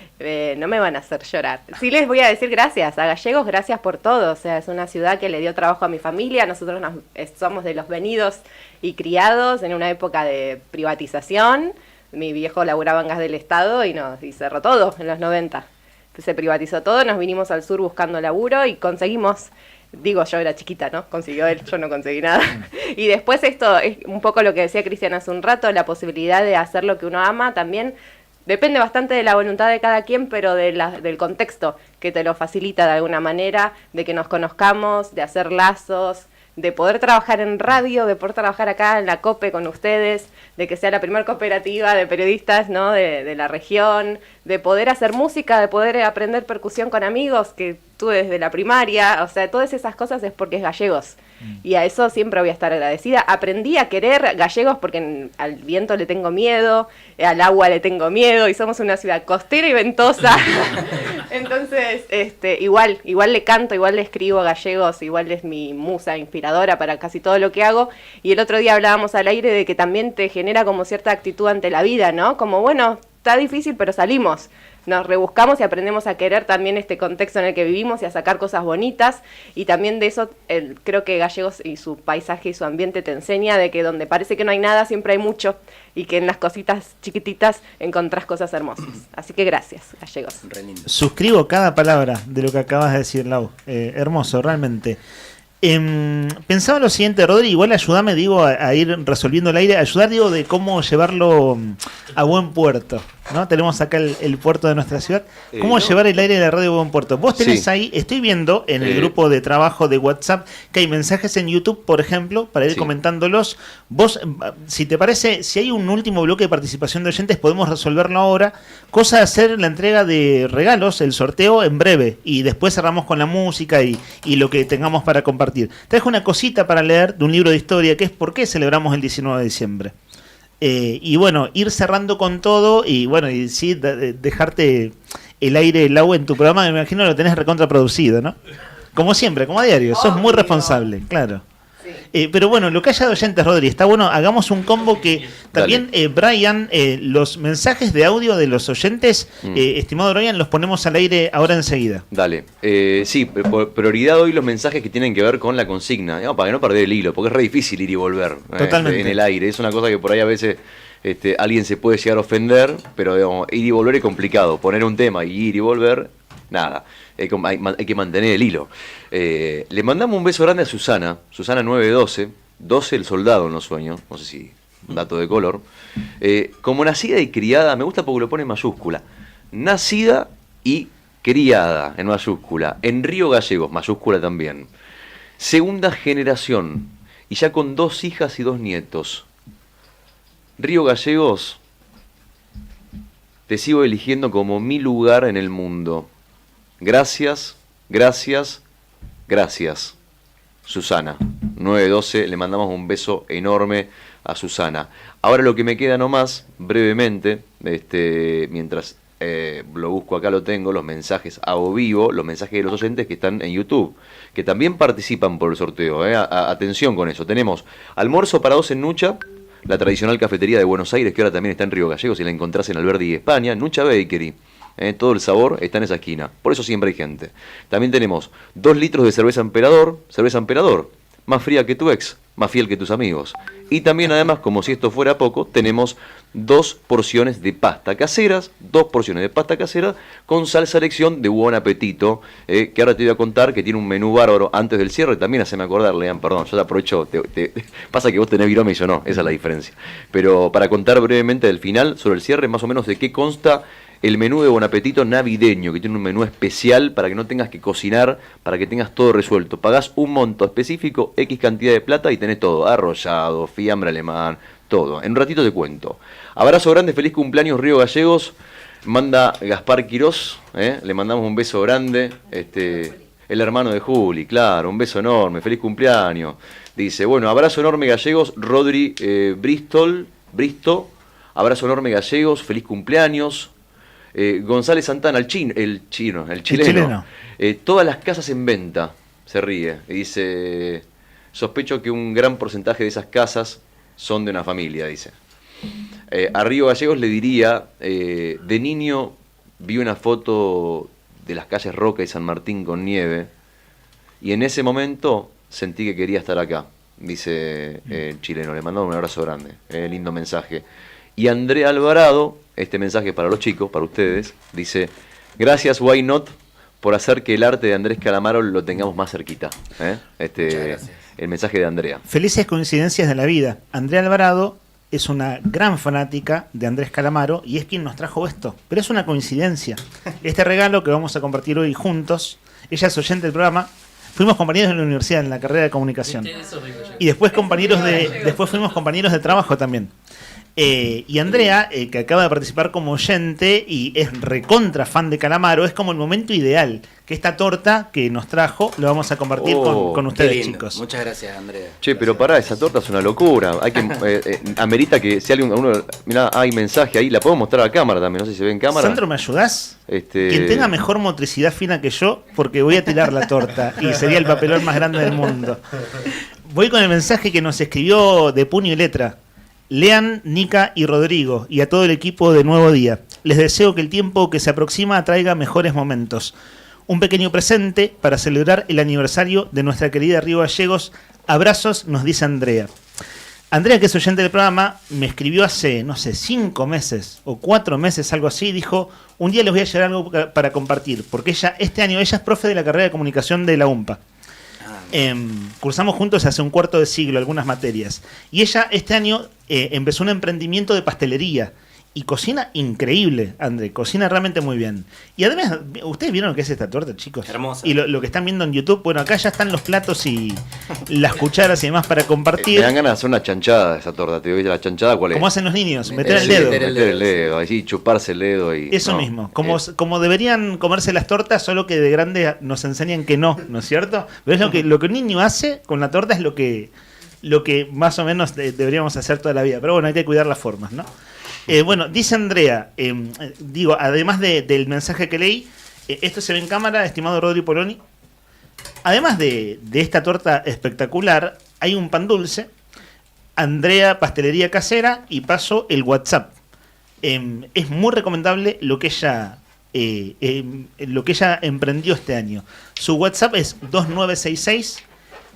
No me van a hacer llorar. Sí les voy a decir gracias a Gallegos, gracias por todo. O sea, es una ciudad que le dio trabajo a mi familia. Nosotros somos de los venidos y criados en una época de privatización. Mi viejo laburaba en Gas del Estado y cerró todo en los 90. Se privatizó todo, nos vinimos al sur buscando laburo y conseguimos, digo, yo era chiquita, ¿no? Consiguió él, yo no conseguí nada. Y después esto es un poco lo que decía Cristian hace un rato, la posibilidad de hacer lo que uno ama también depende bastante de la voluntad de cada quien, pero del contexto que te lo facilita de alguna manera, de que nos conozcamos, de hacer lazos, de poder trabajar en radio, de poder trabajar acá en la COPE con ustedes, de que sea la primera cooperativa de periodistas, ¿no? de la región, de poder hacer música, de poder aprender percusión con amigos que tuve desde la primaria, o sea, todas esas cosas es porque es Gallegos. Y a eso siempre voy a estar agradecida. Aprendí a querer Gallegos porque al viento le tengo miedo, al agua le tengo miedo y somos una ciudad costera y ventosa. Entonces, igual le canto, igual le escribo a Gallegos, igual es mi musa inspiradora para casi todo lo que hago. Y el otro día hablábamos al aire de que también te genera como cierta actitud ante la vida, ¿no? Como, bueno, está difícil, pero salimos. Nos rebuscamos y aprendemos a querer también este contexto en el que vivimos y a sacar cosas bonitas. Y también de eso creo que Gallegos y su paisaje y su ambiente te enseña de que donde parece que no hay nada, siempre hay mucho. Y que en las cositas chiquititas encontrás cosas hermosas. Así que gracias, Gallegos. Suscribo cada palabra de lo que acabas de decir, Lau. Hermoso, realmente. Pensaba lo siguiente, Rodri, igual ayúdame, digo, a ir resolviendo el aire, ayudar, digo, de cómo llevarlo a buen puerto, ¿no? Tenemos acá el puerto de nuestra ciudad. ¿Cómo llevar el aire de la radio a buen puerto? Vos tenés ahí, estoy viendo en el grupo de trabajo de WhatsApp que hay mensajes en YouTube, por ejemplo, para ir comentándolos. Vos, si te parece, si hay un último bloque de participación de oyentes, podemos resolverlo ahora. Cosa de hacer la entrega de regalos, el sorteo en breve, y después cerramos con la música y lo que tengamos para compartir. Traje una cosita para leer de un libro de historia que es ¿por qué celebramos el 19 de diciembre? Y bueno, ir cerrando con todo y bueno, y sí, dejarte el aire, el agua en tu programa, me imagino lo tenés recontraproducido, ¿no? Como siempre, como a diario, sos muy responsable, claro. Pero bueno, lo que haya de oyentes, Rodri, está bueno, hagamos un combo que también, Brian, los mensajes de audio de los oyentes, estimado Brian, los ponemos al aire ahora enseguida. Dale, sí, por prioridad hoy los mensajes que tienen que ver con la consigna, digamos, para que no perder el hilo, porque es re difícil ir y volver en el aire, es una cosa que por ahí a veces alguien se puede llegar a ofender, pero digamos, ir y volver es complicado, poner un tema y ir y volver, nada. Hay que mantener el hilo. Le mandamos un beso grande a Susana 912, 12 el soldado en los sueños, no sé si un dato de color. Como nacida y criada, me gusta porque lo pone en mayúscula, nacida y criada en mayúscula, en Río Gallegos, mayúscula también. Segunda generación, y ya con 2 hijas y 2 nietos. Río Gallegos, te sigo eligiendo como mi lugar en el mundo. Gracias, gracias, gracias. Susana, 912, le mandamos un beso enorme a Susana. Ahora lo que me queda nomás, brevemente, mientras lo busco acá, lo tengo, los mensajes hago vivo, los mensajes de los oyentes que están en YouTube, que también participan por el sorteo. Atención con eso. Tenemos almuerzo para 2 en Nucha, la tradicional cafetería de Buenos Aires, que ahora también está en Río Gallegos, y la encontrás en Alberdi, España, Nucha Bakery. Todo el sabor está en esa esquina, por eso siempre hay gente. También tenemos 2 litros de cerveza Emperador, más fría que tu ex, más fiel que tus amigos. Y también además, como si esto fuera poco, tenemos 2 porciones de pasta caseras, 2 porciones de pasta casera con salsa elección de buen apetito, que ahora te voy a contar que tiene un menú bárbaro antes del cierre. También haceme acordar, Lean, perdón, yo te aprovecho, pasa que vos tenés virome y yo no, esa es la diferencia. Pero para contar brevemente del final, sobre el cierre, más o menos de qué consta el menú de Bon Apetito navideño, que tiene un menú especial para que no tengas que cocinar, para que tengas todo resuelto. Pagás un monto específico, X cantidad de plata y tenés todo, arrollado, fiambre alemán, todo. En un ratito te cuento. Abrazo grande, feliz cumpleaños Río Gallegos. Manda Gaspar Quirós, le mandamos un beso grande. El hermano de Juli, claro, un beso enorme, feliz cumpleaños. Dice, bueno, abrazo enorme Gallegos, Rodri Bristo, abrazo enorme Gallegos, feliz cumpleaños. González Santana, el chileno. Todas las casas en venta, se ríe. Y dice, sospecho que un gran porcentaje de esas casas son de una familia, dice. A Río Gallegos le diría, de niño vi una foto de las calles Roca y San Martín con nieve, y en ese momento sentí que quería estar acá, dice el chileno. Le mandamos un abrazo grande, lindo mensaje. Y Andrea Alvarado, este mensaje para los chicos, para ustedes, dice, gracias Why Not por hacer que el arte de Andrés Calamaro lo tengamos más cerquita. El mensaje de Andrea. Felices coincidencias de la vida. Andrea Alvarado es una gran fanática de Andrés Calamaro y es quien nos trajo esto. Pero es una coincidencia. Este regalo que vamos a compartir hoy juntos, ella es oyente del programa, fuimos compañeros en la universidad, en la carrera de comunicación. Y después fuimos compañeros de trabajo también. Y Andrea, que acaba de participar como oyente y es recontra fan de Calamaro, es como el momento ideal, que esta torta que nos trajo lo vamos a compartir con ustedes, chicos. Muchas gracias, Andrea. Che, pero pará, esa torta es una locura. Hay que amerita que si alguien, mirá, hay mensaje ahí, la puedo mostrar a cámara también, no sé si se ve en cámara. Sandro, ¿me ayudás? Quien tenga mejor motricidad fina que yo, porque voy a tirar la torta y sería el papelón más grande del mundo. Voy con el mensaje que nos escribió de puño y letra Lean, Nica y Rodrigo, y a todo el equipo de Nuevo Día. Les deseo que el tiempo que se aproxima traiga mejores momentos. Un pequeño presente para celebrar el aniversario de nuestra querida Río Gallegos. Abrazos, nos dice Andrea. Andrea, que es oyente del programa, me escribió hace, no sé, 5 meses o 4 meses, algo así. Dijo, un día les voy a llevar algo para compartir, porque este año ella es profe de la carrera de comunicación de la UMPA. Cursamos juntos hace un cuarto de siglo algunas materias. Y ella este año empezó un emprendimiento de pastelería. Y cocina increíble, André. Cocina realmente muy bien. Y además, ¿ustedes vieron lo que es esta torta, chicos? Hermosa. Y lo que están viendo en YouTube, bueno, acá ya están los platos y las cucharas y demás para compartir. Me dan ganas de hacer una chanchada de esa torta. ¿Te oís la chanchada cuál es? Como hacen los niños, meter el dedo. Meter el dedo, así chuparse el dedo. Eso mismo. Como deberían comerse las tortas, solo que de grande nos enseñan que no, ¿no es cierto? Pero es lo que un niño hace con la torta es lo que más o menos deberíamos hacer toda la vida. Pero bueno, hay que cuidar las formas, ¿no? Bueno, dice Andrea, además del mensaje que leí, esto se ve en cámara, estimado Rodri Poloni. Además de esta torta espectacular, hay un pan dulce, Andrea Pastelería Casera, y paso el WhatsApp. Es muy recomendable lo que ella emprendió este año. Su WhatsApp es 2966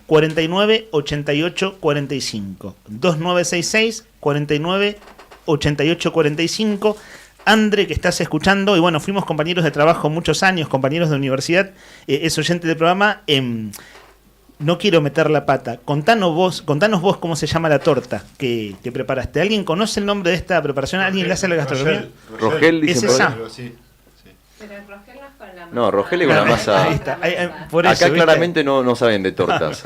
49 88 45. 2966 49 88 45. André, que estás escuchando, y bueno, fuimos compañeros de trabajo muchos años, compañeros de universidad, es oyente del programa. No quiero meter la pata. Contanos vos cómo se llama la torta que preparaste. ¿Alguien conoce el nombre de esta preparación? ¿Alguien le hace la gastronomía? Rogel dice. ¿Es esa? Pero el Rogel no es con la masa. No, Rogel es con la masa. Ahí está. Por eso, acá claramente no saben de tortas.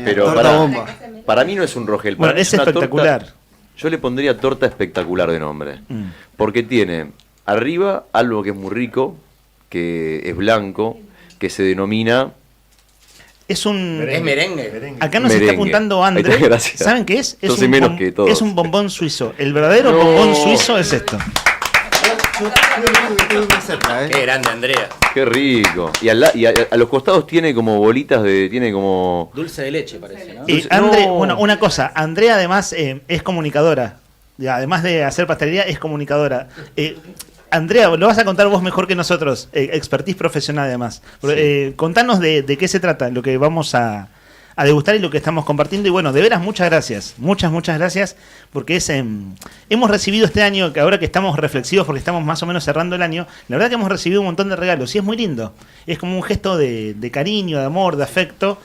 Pero para mí no es un Rogel. Bueno, es espectacular. Torta, yo le pondría torta espectacular de nombre. Porque tiene arriba algo que es muy rico, que es blanco, que se denomina... Es merengue. Acá nos está apuntando André. ¿Saben qué es? Es un bombón suizo. El verdadero bombón suizo es esto. Qué grande, Andrea. Qué rico. Y a los costados tiene como bolitas tiene como... Dulce de leche, parece, ¿no? André, bueno, una cosa. Andrea además es comunicadora. Además de hacer pastelería, es comunicadora. Andrea, lo vas a contar vos mejor que nosotros. Expertise profesional además. Sí. Contanos de qué se trata, lo que vamos a degustar y lo que estamos compartiendo. Y bueno, de veras, muchas gracias. Muchas gracias. Porque hemos recibido este año, que ahora que estamos reflexivos, porque estamos más o menos cerrando el año, la verdad que hemos recibido un montón de regalos. Y es muy lindo. Es como un gesto de cariño, de amor, de afecto.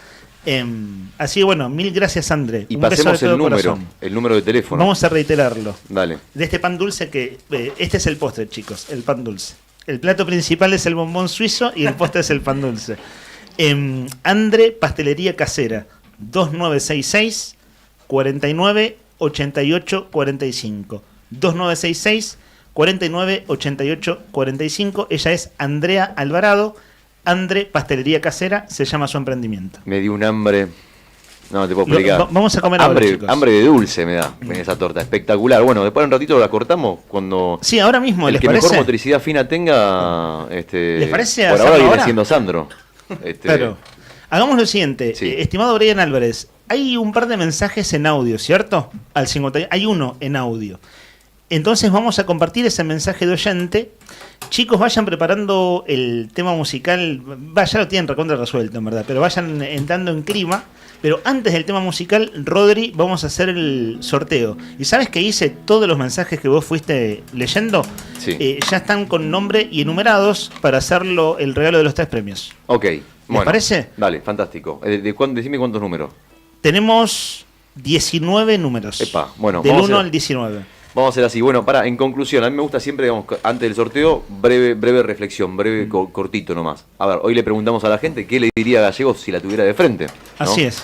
Así que bueno, mil gracias, André. Y Un beso pasemos de todo el número de teléfono. Vamos a reiterarlo. Dale. De este pan dulce que... este es el postre, chicos, el pan dulce. El plato principal es el bombón suizo y el postre es el pan dulce. André Pastelería Casera, 2966 49 88 45. 2966 49 88 45. Ella es Andrea Alvarado. André Pastelería Casera, se llama su emprendimiento. Me dio un hambre. No te puedo explicar. Vamos a comer ahora, chicos. Hambre de dulce me da esa torta. Espectacular. Bueno, después un ratito la cortamos cuando... Sí, ahora mismo, el ¿les que parece? mejor motricidad fina tenga... ¿Les parece por hacerlo ahora viene ahora? siendo Sandro. Claro. Hagamos lo siguiente. Estimado Brian Álvarez, hay un par de mensajes en audio, ¿cierto? Al 50, hay uno en audio. Entonces vamos a compartir ese mensaje de oyente. Chicos, vayan preparando el tema musical. Ya lo tienen recontra resuelto, en verdad. Pero vayan entrando en clima. Pero antes del tema musical, Rodri, vamos a hacer el sorteo. ¿Y sabes que hice todos los mensajes que vos fuiste leyendo? Sí. Ya están con nombre y enumerados para hacerlo el regalo de los 3 premios. Ok. ¿Les parece? Dale, fantástico. Decime cuántos números. Tenemos 19 números. Epa, bueno. Del 1 al 19. Vamos a hacer así. Bueno, en conclusión, a mí me gusta siempre, digamos, antes del sorteo, breve reflexión, cortito nomás. A ver, hoy le preguntamos a la gente qué le diría a Gallegos si la tuviera de frente, ¿no? Así es.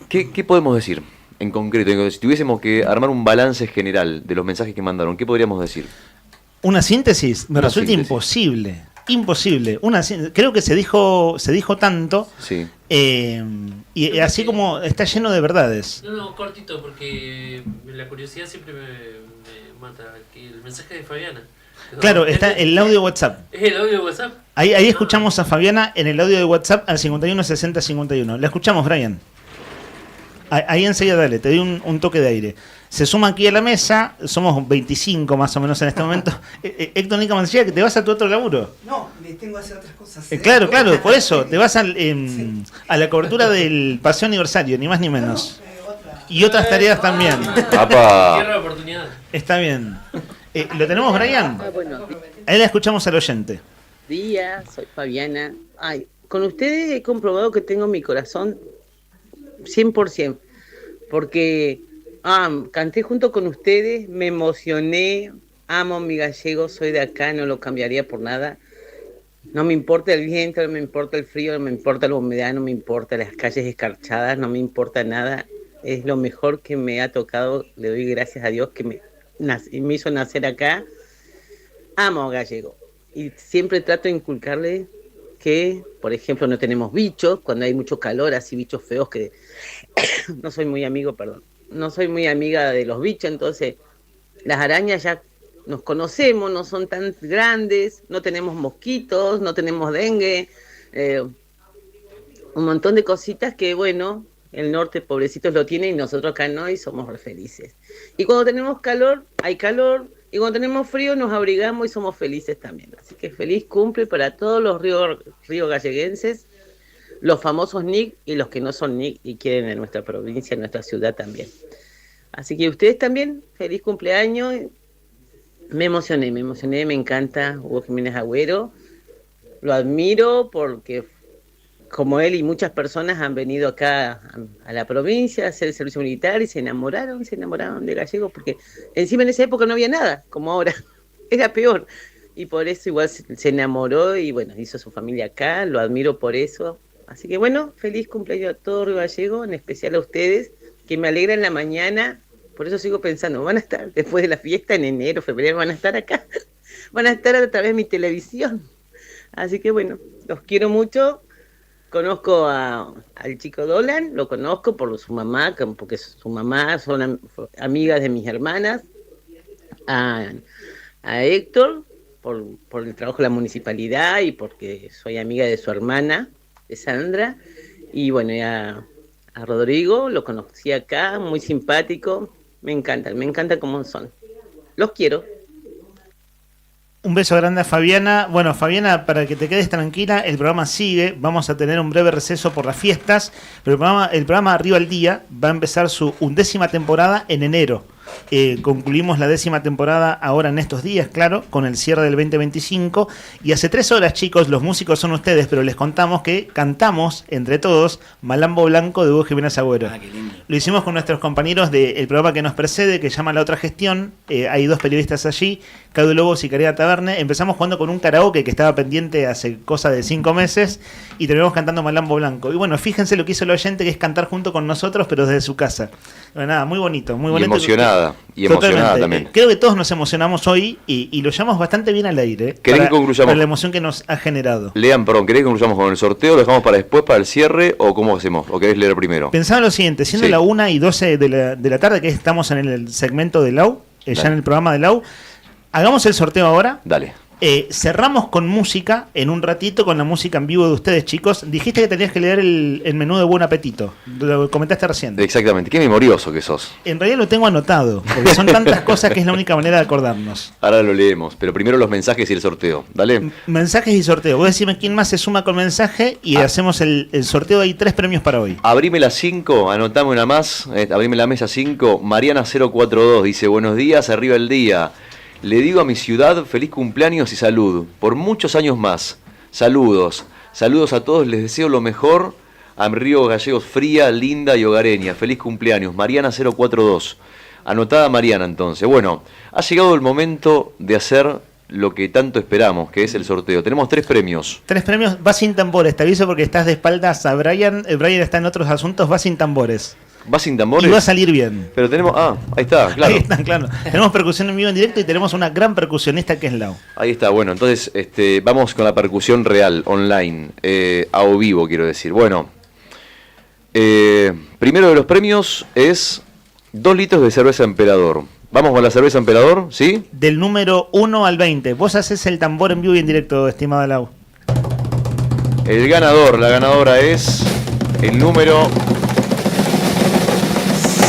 ¿Qué podemos decir en concreto? Si tuviésemos que armar un balance general de los mensajes que mandaron, ¿qué podríamos decir? Una síntesis me resulta imposible. Imposible. Creo que se dijo tanto. Sí. Y así como está lleno de verdades. No, cortito, porque la curiosidad siempre me mata. El mensaje de Fabiana. Claro, está el audio de WhatsApp. ¿Es el audio de WhatsApp? Ahí escuchamos a Fabiana en el audio de WhatsApp al 51 60 51. La escuchamos, Brian. Ahí enseguida, dale, te doy un toque de aire. Se suma aquí a la mesa, somos 25 más o menos en este momento. Héctor Nica Mancilla, que te vas a tu otro laburo. No, me tengo que hacer otras cosas. Claro, por eso. Te vas a la cobertura del paseo aniversario, ni más ni menos. Y otras tareas también. Cierra la oportunidad. Está bien. ¿Lo tenemos, Brian? Bueno. Ahí la escuchamos al oyente. Día, soy Fabiana. Con ustedes he comprobado que tengo mi corazón 100%, porque canté junto con ustedes, me emocioné, amo mi gallego, soy de acá, no lo cambiaría por nada. No me importa el viento, no me importa el frío, no me importa la humedad, no me importa las calles escarchadas, no me importa nada. Es lo mejor que me ha tocado, le doy gracias a Dios que me hizo nacer acá. Amo a Gallego y siempre trato de inculcarle que, por ejemplo, no tenemos bichos, cuando hay mucho calor, así bichos feos que no soy muy amiga de los bichos, entonces las arañas ya nos conocemos, no son tan grandes, no tenemos mosquitos, no tenemos dengue, un montón de cositas que, bueno, el norte pobrecitos lo tiene y nosotros acá no, y somos re felices. Y cuando tenemos calor, hay calor, y cuando tenemos frío nos abrigamos y somos felices también. Así que feliz cumple para todos los río galleguenses, los famosos NIC y los que no son NIC y quieren en nuestra provincia, en nuestra ciudad también. Así que ustedes también, feliz cumpleaños. Me emocioné, me encanta Hugo Jiménez Agüero. Lo admiro porque como él y muchas personas han venido acá a la provincia a hacer el servicio militar y se enamoraron de Gallego, porque encima en esa época no había nada, como ahora, era peor. Y por eso igual se enamoró y bueno, hizo su familia acá, lo admiro por eso. Así que bueno, feliz cumpleaños a todo Río Gallego, en especial a ustedes, que me alegra en la mañana. Por eso sigo pensando, van a estar después de la fiesta en enero, febrero, van a estar acá, van a estar a través de mi televisión. Así que bueno, los quiero mucho. Conozco al chico Dolan, lo conozco por su mamá, porque su mamá son amigas de mis hermanas. A Héctor, por el trabajo de la municipalidad y porque soy amiga de su hermana, de Sandra. Y bueno, y a Rodrigo, lo conocí acá, muy simpático. Me encanta cómo son. Los quiero. Un beso grande a Fabiana. Bueno, Fabiana, para que te quedes tranquila, el programa sigue. Vamos a tener un breve receso por las fiestas, pero el programa Arriba al Día va a empezar su 11ª temporada en enero. Concluimos la 10ª temporada ahora en estos días, claro, con el cierre del 2025. Y hace 3 horas, chicos, los músicos son ustedes, pero les contamos que cantamos entre todos Malambo Blanco de Hugo Jiménez Agüero. Ah, qué lindo. Lo hicimos con nuestros compañeros del programa que nos precede, que se llama La Otra Gestión. Hay 2 periodistas allí, Cadu Lobos y Caridad Taverne. Empezamos jugando con un karaoke que estaba pendiente hace cosa de 5 meses y terminamos cantando Malambo Blanco. Y bueno, fíjense lo que hizo el oyente, que es cantar junto con nosotros, pero desde su casa. Bueno, nada, muy bonito, muy bonito. Y emocionada también. Creo que todos nos emocionamos hoy y lo llevamos bastante bien al aire. ¿Querés que concluyamos? Para la emoción que nos ha generado. Lean, perdón, ¿querés que concluyamos con el sorteo? ¿Lo dejamos para después, para el cierre? ¿O cómo hacemos? ¿O querés leer primero? Pensaba lo siguiente, siendo la 1:12 de la tarde, que estamos en el segmento de Lau, ya en el programa de Lau, hagamos el sorteo ahora. Dale. Cerramos con música en un ratito, con la música en vivo de ustedes, chicos. Dijiste que tenías que leer el menú de Buen Apetito. Lo comentaste recién. Exactamente. Qué memorioso que sos. En realidad lo tengo anotado, porque son tantas cosas que es la única manera de acordarnos. Ahora lo leemos, pero primero los mensajes y el sorteo. Dale. Mensajes y sorteo. Vos decime quién más se suma con mensaje y hacemos el sorteo. Hay 3 premios para hoy. Abrime la 5, anotame una más. Abrime la mesa 5. Mariana 042 dice: buenos días, arriba el día. Le digo a mi ciudad, feliz cumpleaños y salud, por muchos años más. Saludos, saludos a todos, les deseo lo mejor. A Río Gallegos fría, linda y hogareña. Feliz cumpleaños, Mariana 042. Anotada Mariana entonces. Bueno, ha llegado el momento de hacer lo que tanto esperamos, que es el sorteo. Tenemos 3 premios. 3 premios, va sin tambores, te aviso porque estás de espaldas a Brian. Brian está en otros asuntos, va sin tambores. ¿Va sin tambores? Y va a salir bien. Pero tenemos... Ah, ahí está, claro. Ahí está, claro. Tenemos percusión en vivo, en directo, y tenemos una gran percusionista que es Lau. Ahí está, bueno, entonces vamos con la percusión real, online, a o vivo, quiero decir. Bueno, primero de los premios es 2 litros de cerveza Emperador. Vamos con la cerveza Emperador, ¿sí? Del número 1 al 20. Vos haces el tambor en vivo y en directo, estimada Lau. El ganador, la ganadora es el número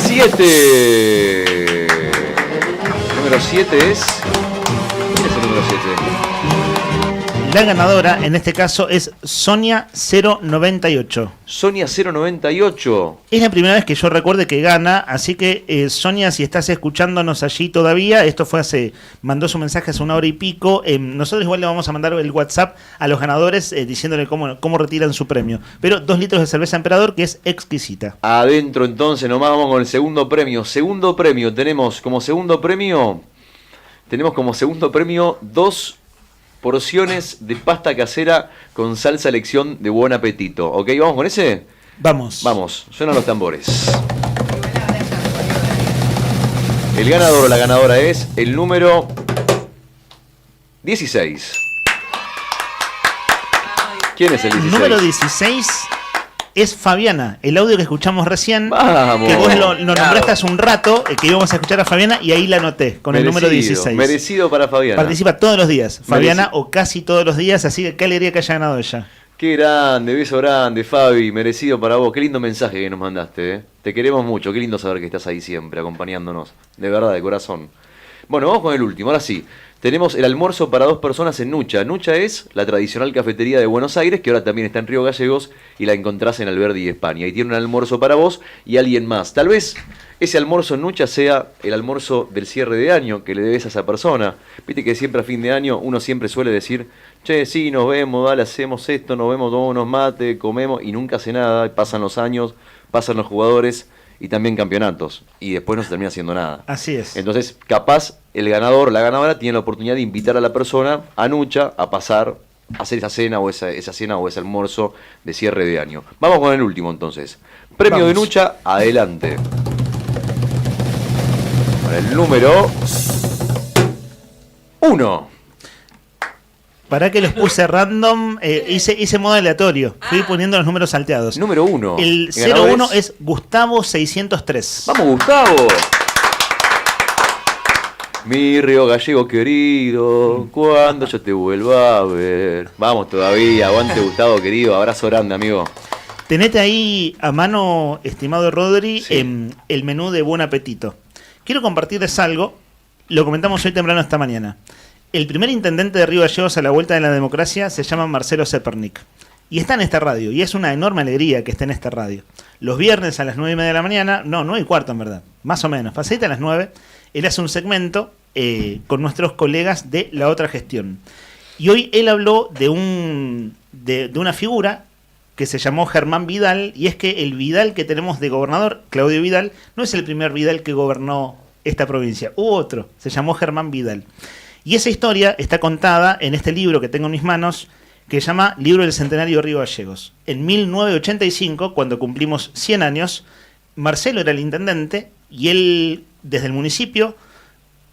7. Número 7 es... ¿Quién es el número 7? La ganadora, en este caso, es Sonia 098. Sonia 098. Es la primera vez que yo recuerde que gana, así que Sonia, si estás escuchándonos allí todavía, esto fue mandó su mensaje hace 1 hora y pico. Nosotros igual le vamos a mandar el WhatsApp a los ganadores diciéndole cómo retiran su premio. Pero 2 litros de cerveza Emperador, que es exquisita. Adentro entonces, nomás vamos con el segundo premio. Segundo premio, tenemos como segundo premio 2 porciones de pasta casera con salsa elección de Buen Apetito. ¿Ok? ¿Vamos con ese? Vamos. Vamos, suenan los tambores. El ganador o la ganadora es el número 16. ¿Quién es el 16? El número 16 es Fabiana, el audio que escuchamos recién. Vamos. Que vos lo nombraste hace un rato, que íbamos a escuchar a Fabiana, y ahí la anoté, con el número 16. Merecido para Fabiana. Participa todos los días, Fabiana, o casi todos los días, así que qué alegría que haya ganado ella. Qué grande, beso grande, Fabi, merecido para vos. Qué lindo mensaje que nos mandaste, ¿eh? Te queremos mucho, qué lindo saber que estás ahí siempre, acompañándonos. De verdad, de corazón. Bueno, vamos con el último, ahora sí. Tenemos el almuerzo para 2 personas en Nucha. Nucha es la tradicional cafetería de Buenos Aires, que ahora también está en Río Gallegos, y la encontrás en Alberdi, España. Y tiene un almuerzo para vos y alguien más. Tal vez ese almuerzo en Nucha sea el almuerzo del cierre de año que le debes a esa persona. Viste que siempre a fin de año uno siempre suele decir: che, sí, nos vemos, dale, hacemos esto, nos vemos, tomamos unos mates, comemos, y nunca hace nada. Pasan los años, pasan los jugadores y también campeonatos, y después no se termina haciendo nada. Así es. Entonces, capaz el ganador o la ganadora tiene la oportunidad de invitar a la persona a Nucha a pasar a hacer esa cena o esa cena o ese almuerzo de cierre de año. Vamos con el último entonces. Premio de Nucha, adelante. Con el número 1. Para que los puse random, hice modo aleatorio. Fui poniendo los números salteados. Número 1. El 01 es Gustavo 603. ¡Vamos, Gustavo! Mi Río Gallego querido, cuando yo te vuelva a ver. Vamos todavía, aguante Gustavo querido, abrazo grande, amigo. Tenete ahí a mano, estimado Rodri, el menú de Buen Apetito. Quiero compartirles algo, lo comentamos hoy temprano esta mañana. El primer intendente de Río Gallegos a la vuelta de la democracia se llama Marcelo Zepernik. Y está en esta radio, y es una enorme alegría que esté en esta radio. los viernes a las 9:30 de la mañana, no, 9:15 en verdad, más o menos, pasadita a las 9, él hace un segmento con nuestros colegas de La Otra Gestión. Y hoy él habló de una figura que se llamó Germán Vidal, y es que el Vidal que tenemos de gobernador, Claudio Vidal, no es el primer Vidal que gobernó esta provincia, hubo otro, se llamó Germán Vidal. Y esa historia está contada en este libro que tengo en mis manos, que se llama Libro del Centenario de Río Gallegos. En 1985, cuando cumplimos 100 años, Marcelo era el intendente y él, desde el municipio,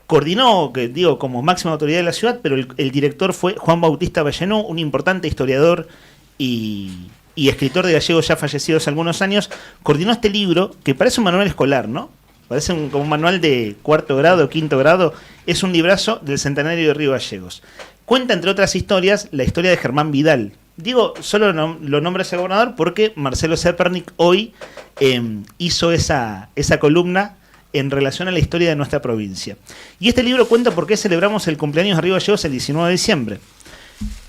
coordinó, que digo, como máxima autoridad de la ciudad, pero el director fue Juan Bautista Vallenú, un importante historiador y escritor de gallegos ya fallecidos hace algunos años. Coordinó este libro, que parece un manual escolar, ¿no? Parece como un manual de 4º grado, 5º grado. Es un librazo del Centenario de Río Gallegos. Cuenta, entre otras historias, la historia de Germán Vidal. Digo, solo lo nombra ese gobernador porque Marcelo Zepernik hoy hizo esa columna en relación a la historia de nuestra provincia. Y este libro cuenta por qué celebramos el cumpleaños de Río Gallegos el 19 de diciembre.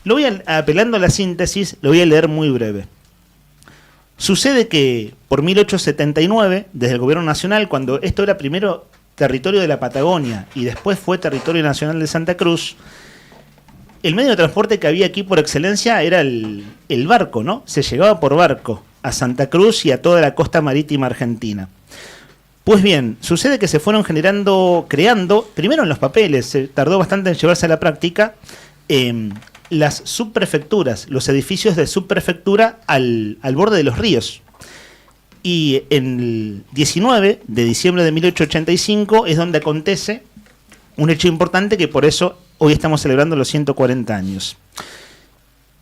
Lo voy apelando a la síntesis, lo voy a leer muy breve. Sucede que por 1879, desde el gobierno nacional, cuando esto era primero territorio de la Patagonia y después fue territorio nacional de Santa Cruz, el medio de transporte que había aquí por excelencia era el barco, ¿no? Se llegaba por barco a Santa Cruz y a toda la costa marítima argentina. Pues bien, sucede que se fueron creando, primero en los papeles, se tardó bastante en llevarse a la práctica, las subprefecturas, los edificios de subprefectura al borde de los ríos. Y en el 19 de diciembre de 1885 es donde acontece un hecho importante que por eso hoy estamos celebrando los 140 años.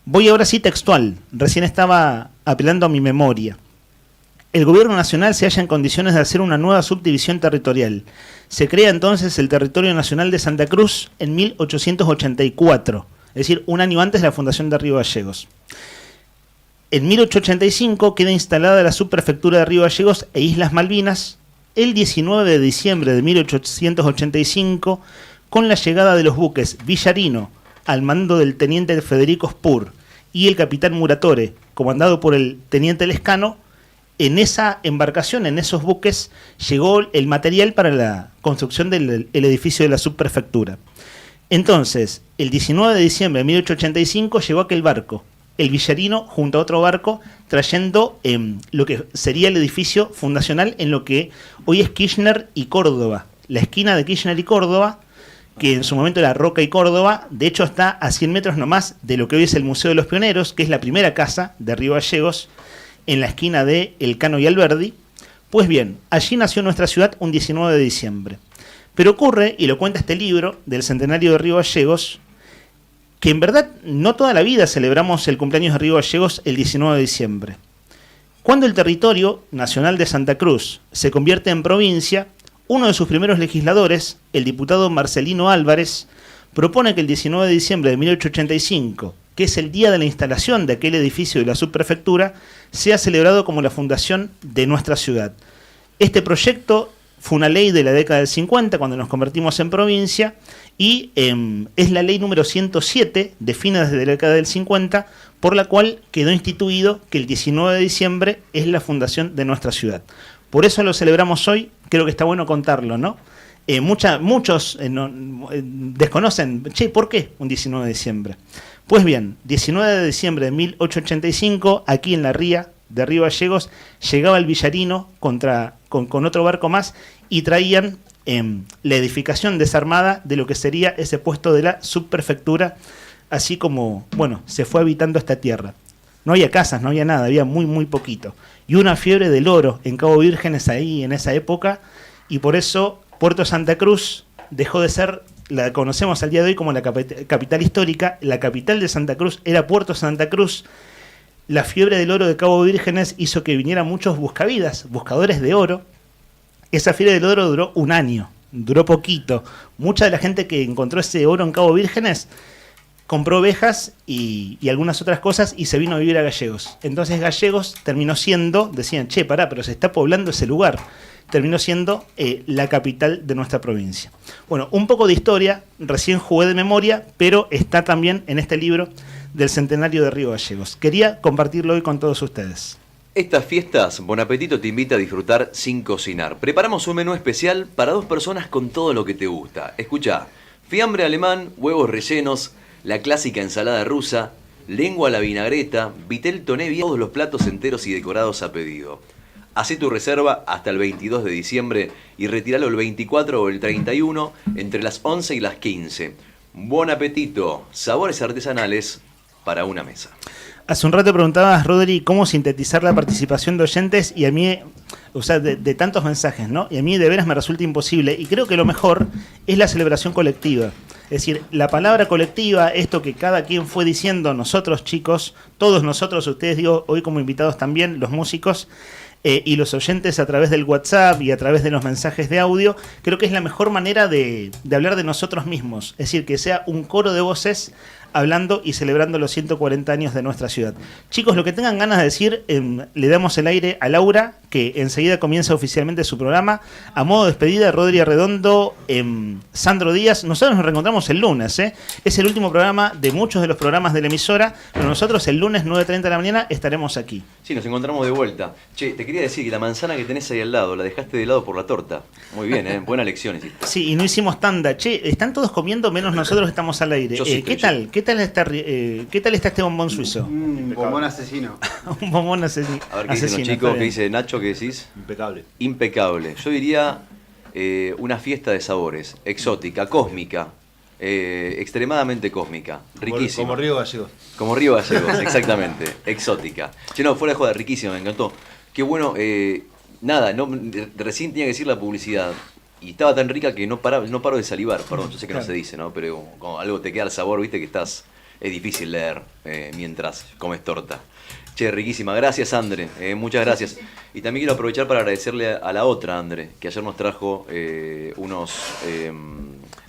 Voy ahora sí textual, recién estaba apelando a mi memoria. El gobierno nacional se halla en condiciones de hacer una nueva subdivisión territorial. Se crea entonces el Territorio Nacional de Santa Cruz en 1884. Es decir, un año antes de la fundación de Río Gallegos. En 1885 queda instalada la subprefectura de Río Gallegos e Islas Malvinas. El 19 de diciembre de 1885, con la llegada de los buques Villarino, al mando del teniente Federico Spur, y el capitán Muratore, comandado por el teniente Lescano, en esa embarcación, en esos buques, llegó el material para la construcción del edificio de la subprefectura. Entonces, el 19 de diciembre de 1885 llegó aquel barco, el Villarino, junto a otro barco, trayendo lo que sería el edificio fundacional en lo que hoy es Kirchner y Córdoba. La esquina de Kirchner y Córdoba, que en su momento era Roca y Córdoba, de hecho está a 100 metros nomás de lo que hoy es el Museo de los Pioneros, que es la primera casa de Río Gallegos, en la esquina de Elcano y Alberdi. Pues bien, allí nació nuestra ciudad un 19 de diciembre. Pero ocurre, y lo cuenta este libro del Centenario de Río Gallegos, que en verdad no toda la vida celebramos el cumpleaños de Río Gallegos el 19 de diciembre. Cuando el territorio nacional de Santa Cruz se convierte en provincia, uno de sus primeros legisladores, el diputado Marcelino Álvarez, propone que el 19 de diciembre de 1885, que es el día de la instalación de aquel edificio de la subprefectura, sea celebrado como la fundación de nuestra ciudad. Este proyecto fue una ley de la década del 50, cuando nos convertimos en provincia, y es la ley número 107, de fines de la década del 50, por la cual quedó instituido que el 19 de diciembre es la fundación de nuestra ciudad. Por eso lo celebramos hoy, creo que está bueno contarlo, ¿no? Muchos desconocen, ¿por qué un 19 de diciembre? Pues bien, 19 de diciembre de 1885, aquí en la ría de Río Gallegos, llegaba el Villarino con otro barco más y traían la edificación desarmada de lo que sería ese puesto de la subprefectura, así como, bueno, se fue habitando esta tierra. No había casas, no había nada, había muy, muy poquito. Y una fiebre del oro en Cabo Vírgenes ahí en esa época, y por eso Puerto Santa Cruz dejó de ser, la conocemos al día de hoy como la capital histórica. La capital de Santa Cruz era Puerto Santa Cruz. La fiebre del oro de Cabo Vírgenes hizo que vinieran muchos buscavidas, buscadores de oro. Esa fiebre del oro duró un año, duró poquito. Mucha de la gente que encontró ese oro en Cabo Vírgenes compró ovejas y algunas otras cosas y se vino a vivir a Gallegos. Entonces Gallegos terminó siendo, decían, pero se está poblando ese lugar. Terminó siendo la capital de nuestra provincia. Bueno, un poco de historia, recién jugué de memoria, pero está también en este libro del Centenario de Río Gallegos. Quería compartirlo hoy con todos ustedes. Estas fiestas, Bon Apetito te invita a disfrutar sin cocinar. Preparamos un menú especial para 2 personas con todo lo que te gusta. Escuchá, fiambre alemán, huevos rellenos, la clásica ensalada rusa, lengua a la vinagreta, vitel toné, todos los platos enteros y decorados a pedido. Hacé tu reserva hasta el 22 de diciembre y retíralo el 24 o el 31 entre las 11 y las 15. Bon Apetito, sabores artesanales para una mesa. Hace un rato preguntabas, Rodri, cómo sintetizar la participación de oyentes y a mí, o sea, de tantos mensajes, ¿no? Y a mí de veras me resulta imposible y creo que lo mejor es la celebración colectiva. Es decir, la palabra colectiva, esto que cada quien fue diciendo, nosotros chicos, todos nosotros, ustedes digo, hoy como invitados también, los músicos y los oyentes a través del WhatsApp y a través de los mensajes de audio, creo que es la mejor manera de hablar de nosotros mismos. Es decir, que sea un coro de voces hablando y celebrando los 140 años de nuestra ciudad. Chicos, lo que tengan ganas de decir, le damos el aire a Laura, que enseguida comienza oficialmente su programa. A modo de despedida, Rodri Arredondo, Sandro Díaz. Nosotros nos reencontramos el lunes, ¿eh? Es el último programa de muchos de los programas de la emisora, pero nosotros el lunes 9:30 de la mañana estaremos aquí. Sí, nos encontramos de vuelta. Che, te quería decir que la manzana que tenés ahí al lado, la dejaste de lado por la torta. Muy bien, ¿eh? Buena lección hiciste. Sí, y no hicimos tanda. Che, están todos comiendo menos nosotros que estamos al aire. Yo sí, ¿Qué tal? ¿Qué tal está este bombón suizo? Un bombón asesino. Un bombón asesino. A ver qué dicen los chicos, qué dice Nacho, ¿qué decís? Impecable. Impecable. Yo diría una fiesta de sabores, exótica, cósmica, extremadamente cósmica, riquísima. Como Río Gallegos. Como Río Gallegos, exactamente, exótica. Che, no, fuera de joda, riquísima, me encantó. Qué bueno, nada, recién tenía que decir la publicidad. Y estaba tan rica que no paro de salivar, perdón, yo sé que no se dice, ¿no? Pero como algo te queda el sabor, viste que es difícil leer mientras comes torta. Che, riquísima, gracias Andre, muchas gracias. Y también quiero aprovechar para agradecerle a la otra Andre, que ayer nos trajo unos...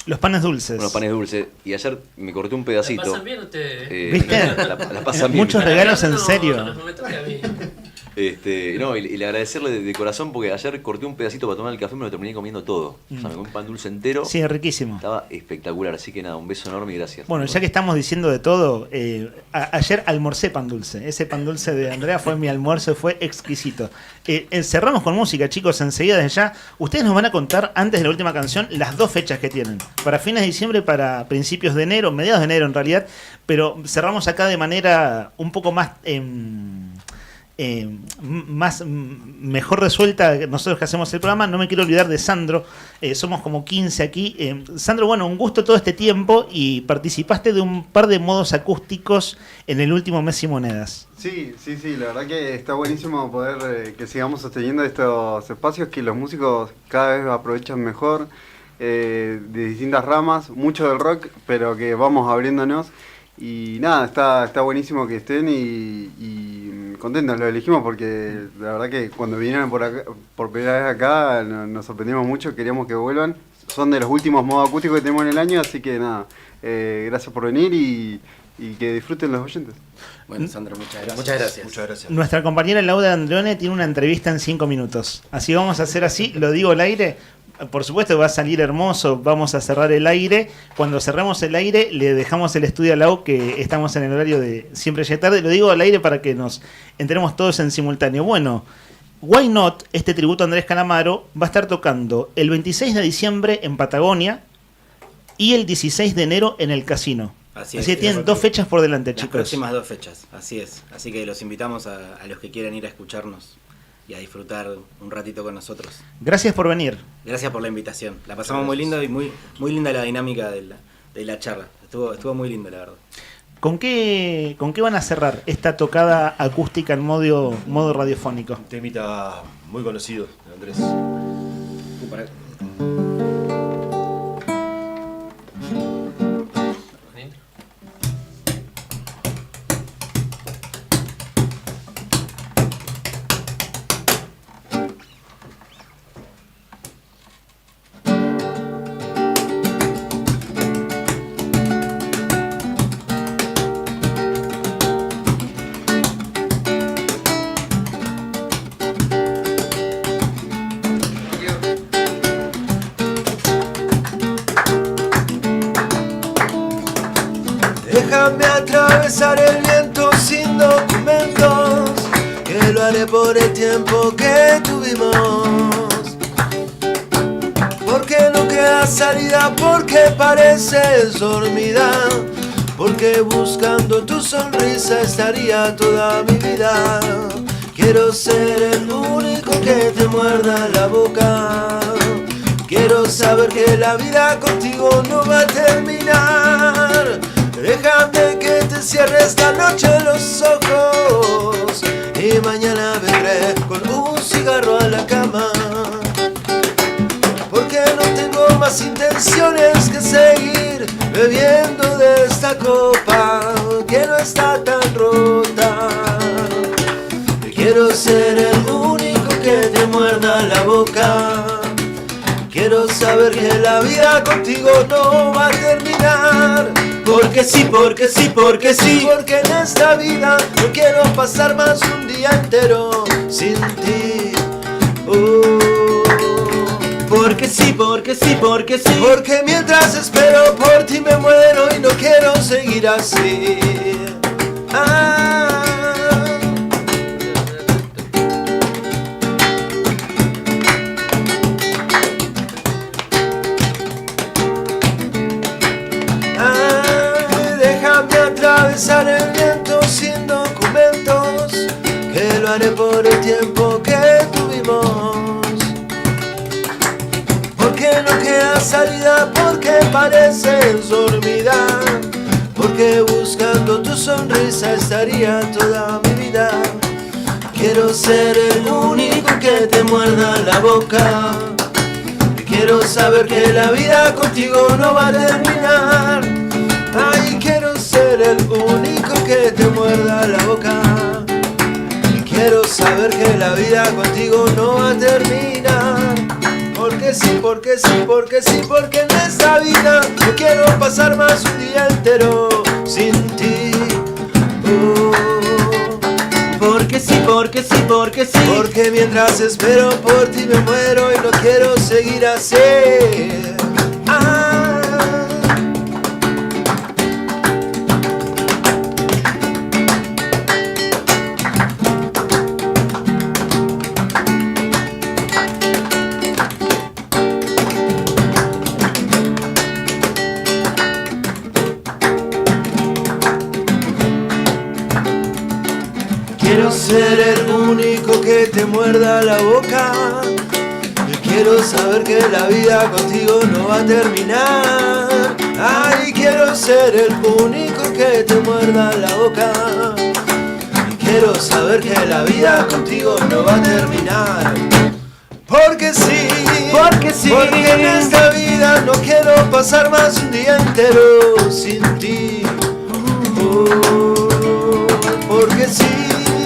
los panes dulces. Unos panes dulces. Y ayer me corté un pedacito. ¿La pasan bien ustedes? ¿Viste? La pasan bien. Muchos regalos en serio. No me toque a mí. No, y le agradecerle de corazón porque ayer corté un pedacito para tomar el café y me lo terminé comiendo todo. O sea, me comí un pan dulce entero. Sí, riquísimo. Estaba espectacular, así que nada, un beso enorme y gracias. Bueno, ya que estamos diciendo de todo, ayer almorcé pan dulce. Ese pan dulce de Andrea fue mi almuerzo, fue exquisito. Cerramos con música, chicos, enseguida desde ya. Ustedes nos van a contar, antes de la última canción, las 2 fechas que tienen. Para fines de diciembre, para principios de enero, mediados de enero en realidad. Pero cerramos acá de manera un poco más... mejor resuelta nosotros que hacemos el programa. No me quiero olvidar de Sandro, somos como 15 aquí. Sandro, bueno, un gusto todo este tiempo y participaste de un par de modos acústicos en el último Mes y Monedas. Sí, la verdad que está buenísimo poder que sigamos sosteniendo estos espacios que los músicos cada vez aprovechan mejor, de distintas ramas, mucho del rock, pero que vamos abriéndonos. Y nada, está buenísimo que estén y contentos, lo elegimos porque la verdad que cuando vinieron por primera vez acá nos sorprendimos mucho, queríamos que vuelvan. Son de los últimos modos acústicos que tenemos en el año, así que nada, gracias por venir y que disfruten los oyentes. Bueno, Sandro, muchas gracias. Muchas gracias. Nuestra compañera Laura Andreone tiene una entrevista en 5 minutos. Así vamos a hacer así, lo digo al aire. Por supuesto va a salir hermoso, vamos a cerrar el aire. Cuando cerramos el aire le dejamos el estudio a Lau, que estamos en el horario de Siempre Llega Tarde. Lo digo al aire para que nos enteremos todos en simultáneo. Bueno, Why Not, este tributo a Andrés Calamaro, va a estar tocando el 26 de diciembre en Patagonia y el 16 de enero en el Casino. Así que tienen 2 fechas por delante, chicos. Las próximas 2 fechas, así es. Así que los invitamos a los que quieran ir a escucharnos y a disfrutar un ratito con nosotros. Gracias por venir. Gracias por la invitación. La pasamos muy lindo y muy linda la dinámica de la charla. Estuvo muy lindo, la verdad. ¿Con qué van a cerrar esta tocada acústica en modo radiofónico? Un temita muy conocido de Andrés. Déjame atravesar el viento sin documentos, que lo haré por el tiempo que tuvimos. Porque no queda salida, porque pareces dormida. Porque buscando tu sonrisa estaría toda mi vida. Quiero ser el único que te muerda la boca. Quiero saber que la vida contigo no va a terminar. Déjame que te cierre esta noche los ojos y mañana vendré con un cigarro a la cama. Porque no tengo más intenciones que seguir bebiendo de esta copa que no está tan rota. Quiero ser el único que te muerda la boca. Quiero saber que la vida contigo no va a terminar. Porque sí, porque sí, porque sí. Porque en esta vida no quiero pasar más un día entero sin ti. Porque sí, porque sí, porque sí. Porque mientras espero por ti me muero y no quiero seguir así. Déjame atravesar el viento sin documentos, que lo haré por el tiempo que tuvimos. Porque no queda salida, porque pareces dormida. Porque buscando tu sonrisa estaría toda mi vida. Quiero ser el único que te muerda la boca. Quiero saber que la vida contigo no va a terminar. Ay, quiero ser el único que te muerda la boca. Quiero saber que la vida contigo no va a terminar. Porque sí, porque sí, porque sí, porque en esta vida no quiero pasar más un día entero sin ti. Porque sí, porque sí, porque sí. Porque mientras espero por ti me muero y no quiero seguir así. Quiero ser el único que te muerda la boca. Quiero saber que la vida contigo no va a terminar. Ay, quiero ser el único que te muerda la boca. Quiero saber que la vida contigo no va a terminar. Porque sí, porque sí. Porque en esta vida no quiero pasar más un día entero sin ti. Porque sí.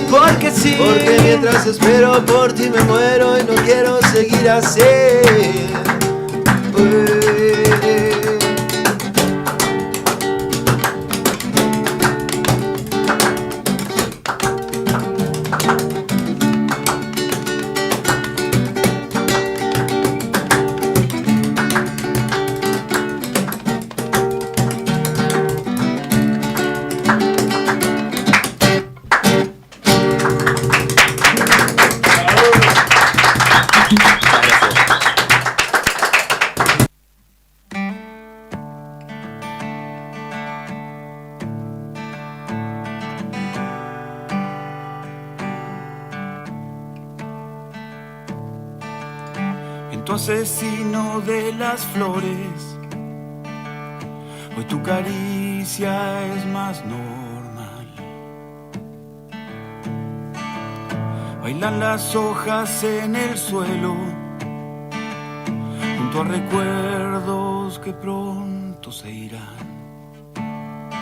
Porque sí. Porque mientras espero por ti me muero y no quiero seguir así. Tu asesino de las flores, hoy tu caricia es más normal. Bailan las hojas en el suelo, junto a recuerdos que pronto se irán.